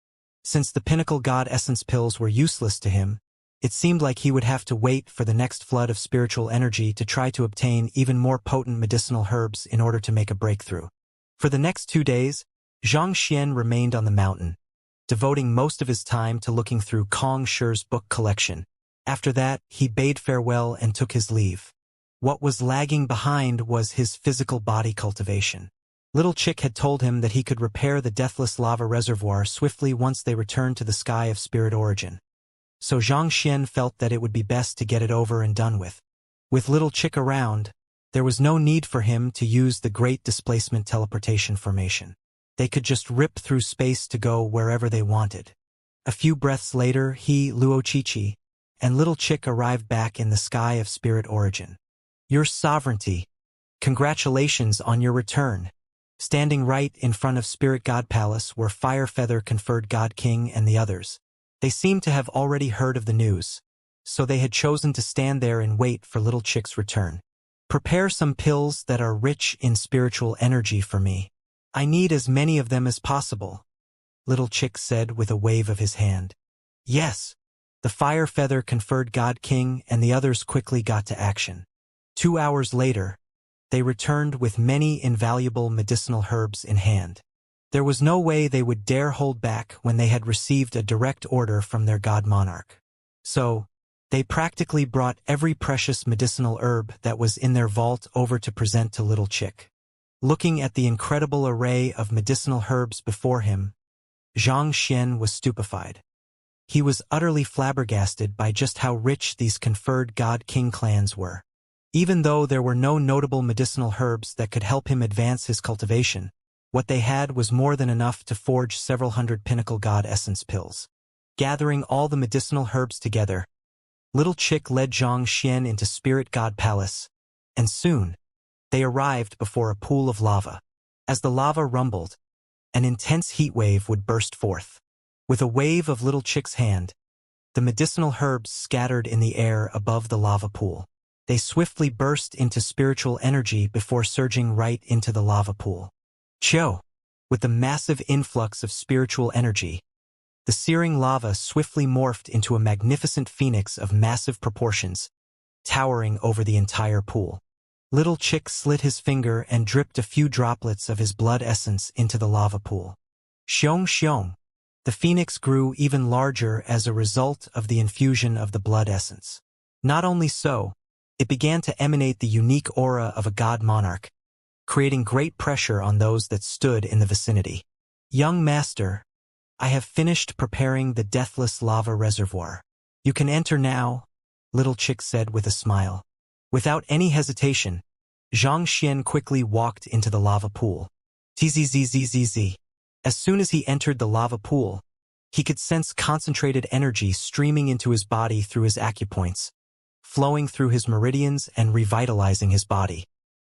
Speaker 1: Since the pinnacle god essence pills were useless to him, it seemed like he would have to wait for the next flood of spiritual energy to try to obtain even more potent medicinal herbs in order to make a breakthrough. For the next 2 days, Xianxia remained on the mountain, devoting most of his time to looking through Shi's book collection. After that, he bade farewell and took his leave. What was lagging behind was his physical body cultivation. Little Chick had told him that he could repair the deathless lava reservoir swiftly once they returned to the sky of spirit origin. So Xianxia felt that it would be best to get it over and done with. With Little Chick around, there was no need for him to use the great displacement teleportation formation. They could just rip through space to go wherever they wanted. A few breaths later, he, Luochichi, and Little Chick arrived back in the sky of spirit origin. Your sovereignty. Congratulations on your return. Standing right in front of Spirit God Palace were Firefeather conferred God King and the others. They seemed to have already heard of the news, so they had chosen to stand there and wait for Little Chick's return. Prepare some pills that are rich in spiritual energy for me. I need as many of them as possible, Little Chick said with a wave of his hand. Yes. The Firefeather conferred God King and the others quickly got to action. 2 hours later, they returned with many invaluable medicinal herbs in hand. There was no way they would dare hold back when they had received a direct order from their god monarch. So, they practically brought every precious medicinal herb that was in their vault over to present to Little Chick. Looking at the incredible array of medicinal herbs before him, Xianxia was stupefied. He was utterly flabbergasted by just how rich these conferred god-king clans were. Even though there were no notable medicinal herbs that could help him advance his cultivation, what they had was more than enough to forge several hundred pinnacle god essence pills. Gathering all the medicinal herbs together, Little Chick led Xianxia into Spirit God Palace, and soon, they arrived before a pool of lava. As the lava rumbled, an intense heat wave would burst forth. With a wave of Little Chick's hand, the medicinal herbs scattered in the air above the lava pool. They swiftly burst into spiritual energy before surging right into the lava pool. Cho! With the massive influx of spiritual energy, the searing lava swiftly morphed into a magnificent phoenix of massive proportions, towering over the entire pool. Little Chick slit his finger and dripped a few droplets of his blood essence into the lava pool. Xiong! The phoenix grew even larger as a result of the infusion of the blood essence. Not only so, it began to emanate the unique aura of a god monarch, creating great pressure on those that stood in the vicinity. Young master, I have finished preparing the deathless lava reservoir. You can enter now, Little Chick said with a smile. Without any hesitation, Xianxia quickly walked into the lava pool. Tzzzzzz. As soon as he entered the lava pool, he could sense concentrated energy streaming into his body through his acupoints, flowing through his meridians and revitalizing his body.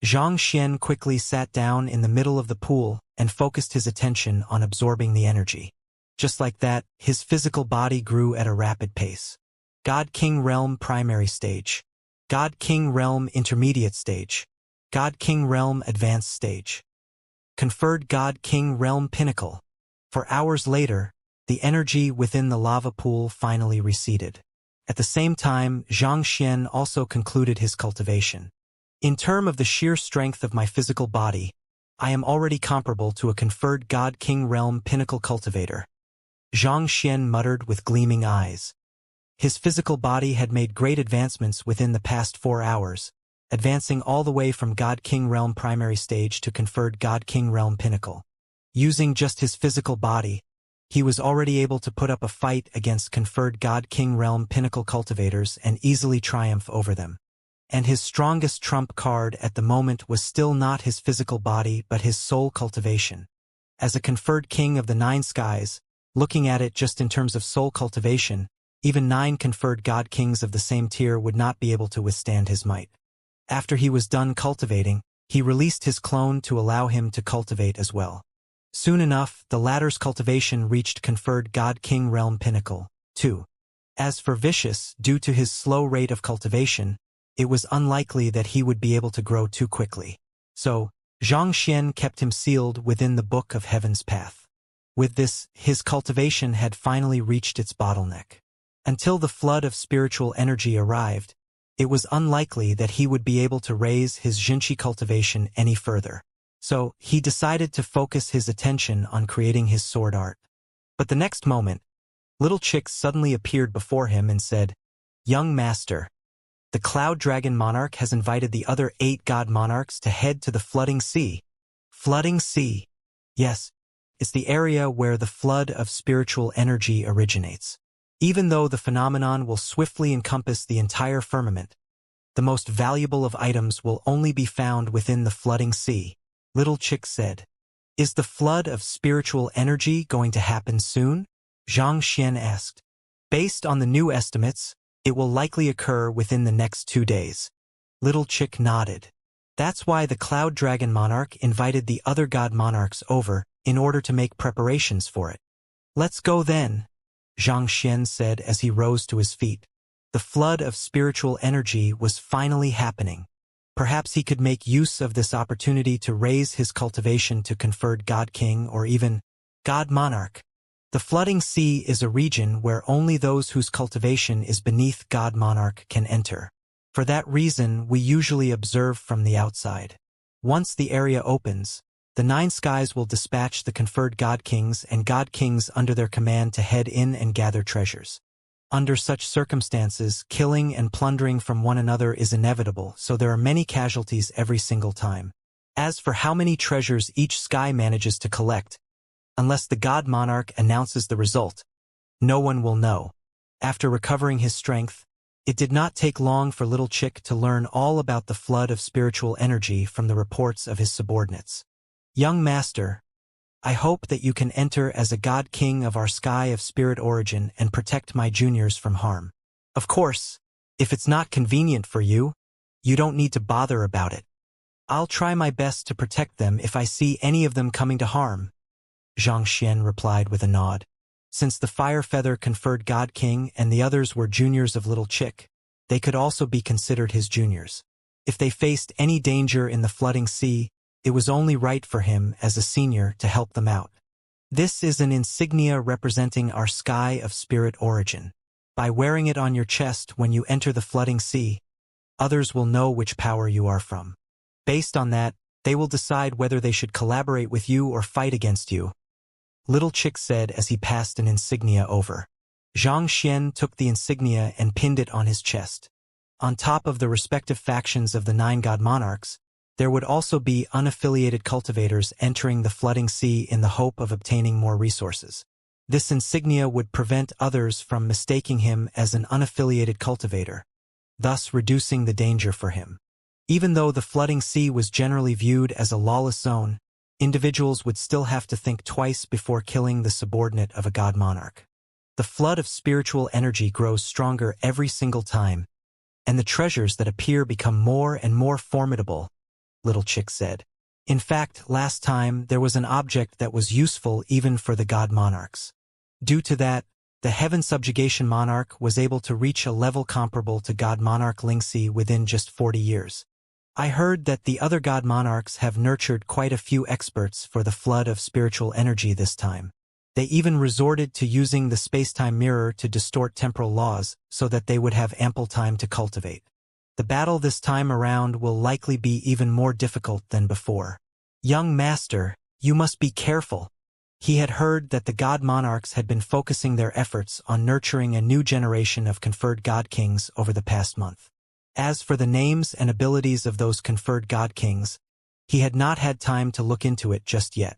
Speaker 1: Xianxia quickly sat down in the middle of the pool and focused his attention on absorbing the energy. Just like that, his physical body grew at a rapid pace. God King Realm Primary Stage. God King Realm Intermediate Stage. God King Realm Advanced Stage. Conferred God King Realm Pinnacle. For hours later, the energy within the lava pool finally receded. At the same time, Xianxia also concluded his cultivation. In terms of the sheer strength of my physical body, I am already comparable to a conferred God King Realm Pinnacle cultivator, Xianxia muttered with gleaming eyes. His physical body had made great advancements within the past 4 hours, advancing all the way from God King Realm Primary Stage to conferred God King Realm Pinnacle. Using just his physical body, he was already able to put up a fight against conferred God King Realm Pinnacle cultivators and easily triumph over them. And his strongest trump card at the moment was still not his physical body but his soul cultivation. As a conferred king of the 9 skies, looking at it just in terms of soul cultivation, even 9 conferred god kings of the same tier would not be able to withstand his might. After he was done cultivating, he released his clone to allow him to cultivate as well. Soon enough, the latter's cultivation reached conferred God King Realm Pinnacle, too. As for Vicious, due to his slow rate of cultivation, it was unlikely that he would be able to grow too quickly. So, Xianxia kept him sealed within the Book of Heaven's path. With this, his cultivation had finally reached its bottleneck. Until the flood of spiritual energy arrived, it was unlikely that he would be able to raise his Jinchi cultivation any further. So, he decided to focus his attention on creating his sword art. But the next moment, Little Chick suddenly appeared before him and said, Young master, the Cloud Dragon Monarch has invited the other 8 god monarchs to head to the Flooding Sea. Flooding Sea. Yes, it's the area where the flood of spiritual energy originates. Even though the phenomenon will swiftly encompass the entire firmament, the most valuable of items will only be found within the Flooding Sea, Little Chick said. Is the flood of spiritual energy going to happen soon? Xianxia asked. Based on the new estimates, It will likely occur within the next 2 days. Little Chick nodded. That's why the Cloud Dragon Monarch invited the other god monarchs over, in order to make preparations for it. Let's go then, Xianxia said as he rose to his feet. The flood of spiritual energy was finally happening. Perhaps he could make use of this opportunity to raise his cultivation to conferred God King or even God Monarch. The flooding sea is a region where only those whose cultivation is beneath God Monarch can enter. For that reason, we usually observe from the outside. Once the area opens, the 9 skies will dispatch the conferred God Kings and God Kings under their command to head in and gather treasures. Under such circumstances, killing and plundering from one another is inevitable, so there are many casualties every single time. As for how many treasures each sky manages to collect, unless the God Monarch announces the result, no one will know. After recovering his strength, it did not take long for Little Chick to learn all about the flood of spiritual energy from the reports of his subordinates. Young master, I hope that you can enter as a God King of our sky of spirit origin and protect my juniors from harm. Of course, if it's not convenient for you, you don't need to bother about it. I'll try my best to protect them if I see any of them coming to harm, Xianxia replied with a nod. Since the Fire Feather conferred God King and the others were juniors of Little Chick, they could also be considered his juniors. If they faced any danger in the flooding sea, it was only right for him as a senior to help them out. This is an insignia representing our sky of spirit origin. By wearing it on your chest when you enter the flooding sea, others will know which power you are from. Based on that, they will decide whether they should collaborate with you or fight against you, Little Chick said as he passed an insignia over. Xianxia took the insignia and pinned it on his chest. On top of the respective factions of the 9 god monarchs, there would also be unaffiliated cultivators entering the flooding sea in the hope of obtaining more resources. This insignia would prevent others from mistaking him as an unaffiliated cultivator, thus reducing the danger for him. Even though the flooding sea was generally viewed as a lawless zone, individuals would still have to think twice before killing the subordinate of a god monarch. The flood of spiritual energy grows stronger every single time, and the treasures that appear become more and more formidable, Little Chick said. In fact, last time there was an object that was useful even for the god monarchs. Due to that, the Heaven Subjugation Monarch was able to reach a level comparable to God Monarch Lingxi within just 40 years. I heard that the other god monarchs have nurtured quite a few experts for the flood of spiritual energy this time. They even resorted to using the space-time mirror to distort temporal laws so that they would have ample time to cultivate. The battle this time around will likely be even more difficult than before. Young master, you must be careful. He had heard that the god monarchs had been focusing their efforts on nurturing a new generation of conferred god kings over the past month. As for the names and abilities of those conferred god kings, he had not had time to look into it just yet.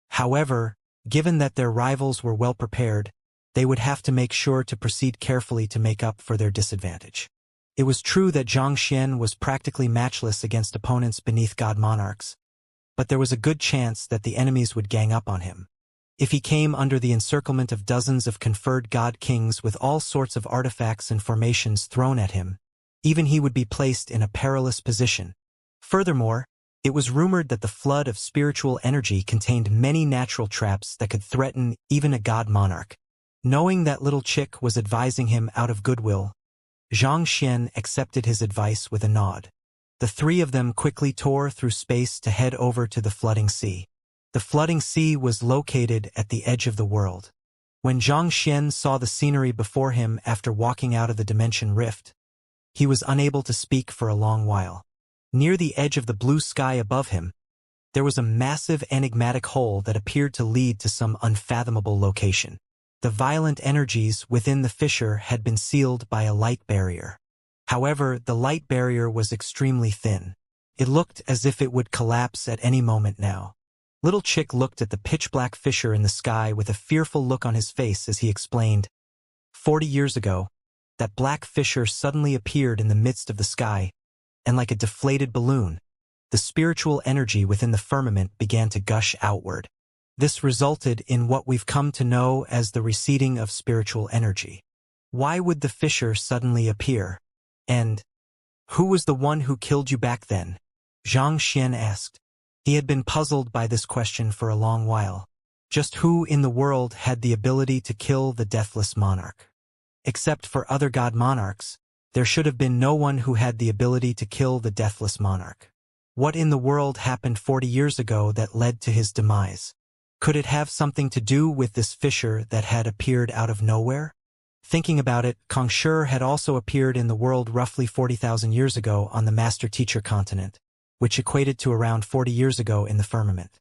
Speaker 1: However, given that their rivals were well prepared, they would have to make sure to proceed carefully to make up for their disadvantage. It was true that Xianxia was practically matchless against opponents beneath god monarchs, but there was a good chance that the enemies would gang up on him. If he came under the encirclement of dozens of conferred god kings with all sorts of artifacts and formations thrown at him, even he would be placed in a perilous position. Furthermore, it was rumored that the flood of spiritual energy contained many natural traps that could threaten even a god monarch. Knowing that Little Chick was advising him out of goodwill, Xianxia accepted his advice with a nod. The 3 of them quickly tore through space to head over to the flooding sea. The flooding sea was located at the edge of the world. When Xianxia saw the scenery before him after walking out of the dimension rift, he was unable to speak for a long while. Near the edge of the blue sky above him, there was a massive enigmatic hole that appeared to lead to some unfathomable location. The violent energies within the fissure had been sealed by a light barrier. However, the light barrier was extremely thin. It looked as if it would collapse at any moment now. Little Chick looked at the pitch-black fissure in the sky with a fearful look on his face as he explained, 40 years ago, that black fissure suddenly appeared in the midst of the sky, and like a deflated balloon, the spiritual energy within the firmament began to gush outward. This resulted in what we've come to know as the receding of spiritual energy. Why would the fisher suddenly appear? And who was the one who killed you back then? Xianxia asked. He had been puzzled by this question for a long while. Just who in the world had the ability to kill the deathless monarch? Except for other god monarchs, there should have been no one who had the ability to kill the deathless monarch. What in the world happened 40 years ago that led to his demise? Could it have something to do with this fisher that had appeared out of nowhere? Thinking about it, Xianxia had also appeared in the world roughly 40,000 years ago on the Master-Teacher continent, which equated to around 40 years ago in the firmament.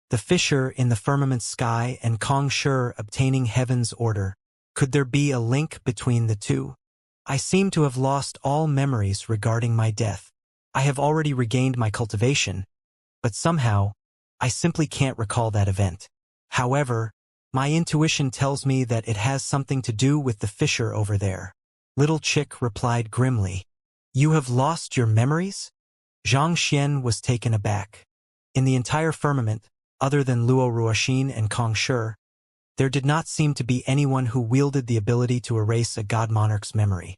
Speaker 1: The fisher in the firmament sky and Xianxia obtaining heaven's order. Could there be a link between the two? I seem to have lost all memories regarding my death. I have already regained my cultivation, but somehow, I simply can't recall that event. However, my intuition tells me that it has something to do with the fisher over there. Little Chick replied grimly. You have lost your memories? Xianxia was taken aback. In the entire firmament, other than Luo Ruoxin and Xianxia, there did not seem to be anyone who wielded the ability to erase a god monarch's memory.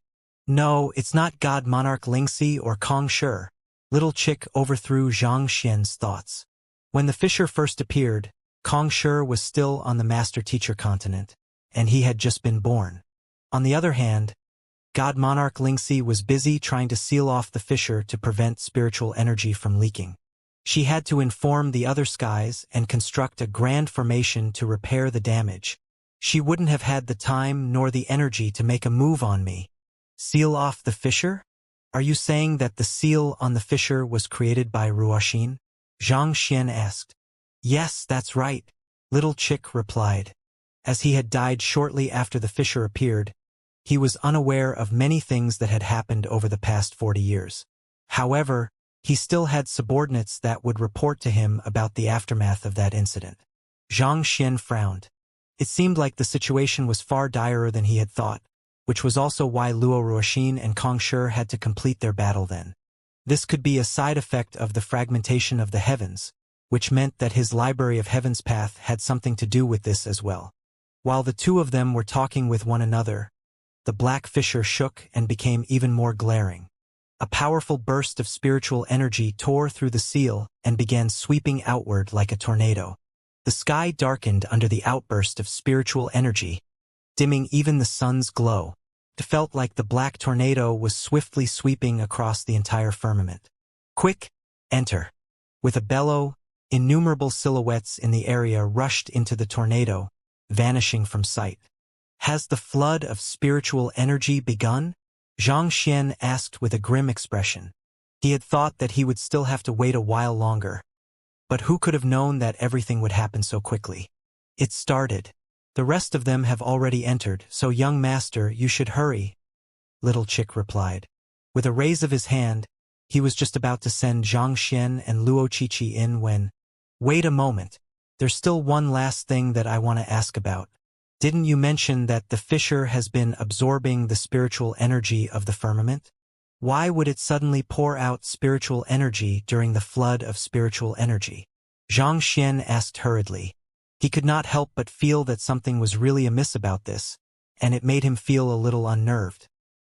Speaker 1: No, it's not god monarch Lingxi or Xianxia. Little Chick overthrew Xianxia's thoughts. When the fisher first appeared, Xianxia was still on the Master-Teacher continent, and he had just been born. On the other hand, god monarch Lingxi was busy trying to seal off the fisher to prevent spiritual energy from leaking. She had to inform the other skies and construct a grand formation to repair the damage. She wouldn't have had the time nor the energy to make a move on me. Seal off the fisher? Are you saying that the seal on the fisher was created by Ruoxin? Xianxia asked. Yes, that's right, Little Chick replied. As he had died shortly after the fisher appeared, he was unaware of many things that had happened over the past 40 years. However, he still had subordinates that would report to him about the aftermath of that incident. Xianxia frowned. It seemed like the situation was far direr than he had thought, which was also why Luo Ruoxin and Xianxia had to complete their battle then. This could be a side effect of the fragmentation of the heavens, which meant that his Library of Heaven's Path had something to do with this as well. While the two of them were talking with one another, the black fisher shook and became even more glaring. A powerful burst of spiritual energy tore through the seal and began sweeping outward like a tornado. The sky darkened under the outburst of spiritual energy, dimming even the sun's glow. It felt like the black tornado was swiftly sweeping across the entire firmament. Quick, enter. With a bellow, innumerable silhouettes in the area rushed into the tornado, vanishing from sight. Has the flood of spiritual energy begun? Xianxia asked with a grim expression. He had thought that he would still have to wait a while longer, but who could have known that everything would happen so quickly? It started. The rest of them have already entered, so young master, you should hurry, Little Chick replied. With a raise of his hand, he was just about to send Xianxia and Luo Qiqi in when, wait a moment, there's still one last thing that I want to ask about. Didn't you mention that the fisher has been absorbing the spiritual energy of the firmament? Why would it suddenly pour out spiritual energy during the flood of spiritual energy? Xianxia asked hurriedly. He could not help but feel that something was really amiss about this, and it made him feel a little unnerved.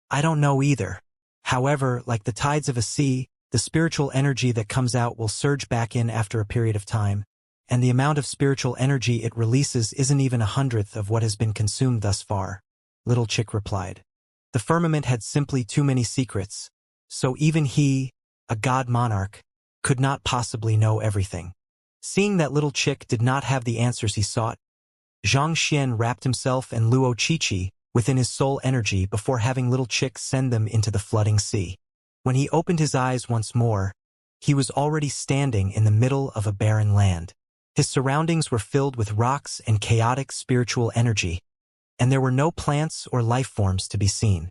Speaker 1: I don't know either. However, like the tides of a sea, the spiritual energy that comes out will surge back in after a period of time, and the amount of spiritual energy it releases isn't even 1/100th of what has been consumed thus far, Little Chick replied. The firmament had simply too many secrets, so even he, a god monarch, could not possibly know everything. Seeing that Little Chick did not have the answers he sought, Xianxia wrapped himself and Luo Qiqi within his soul energy before having Little Chick send them into the flooding sea. When he opened his eyes once more, he was already standing in the middle of a barren land. His surroundings were filled with rocks and chaotic spiritual energy, and there were no plants or life forms to be seen.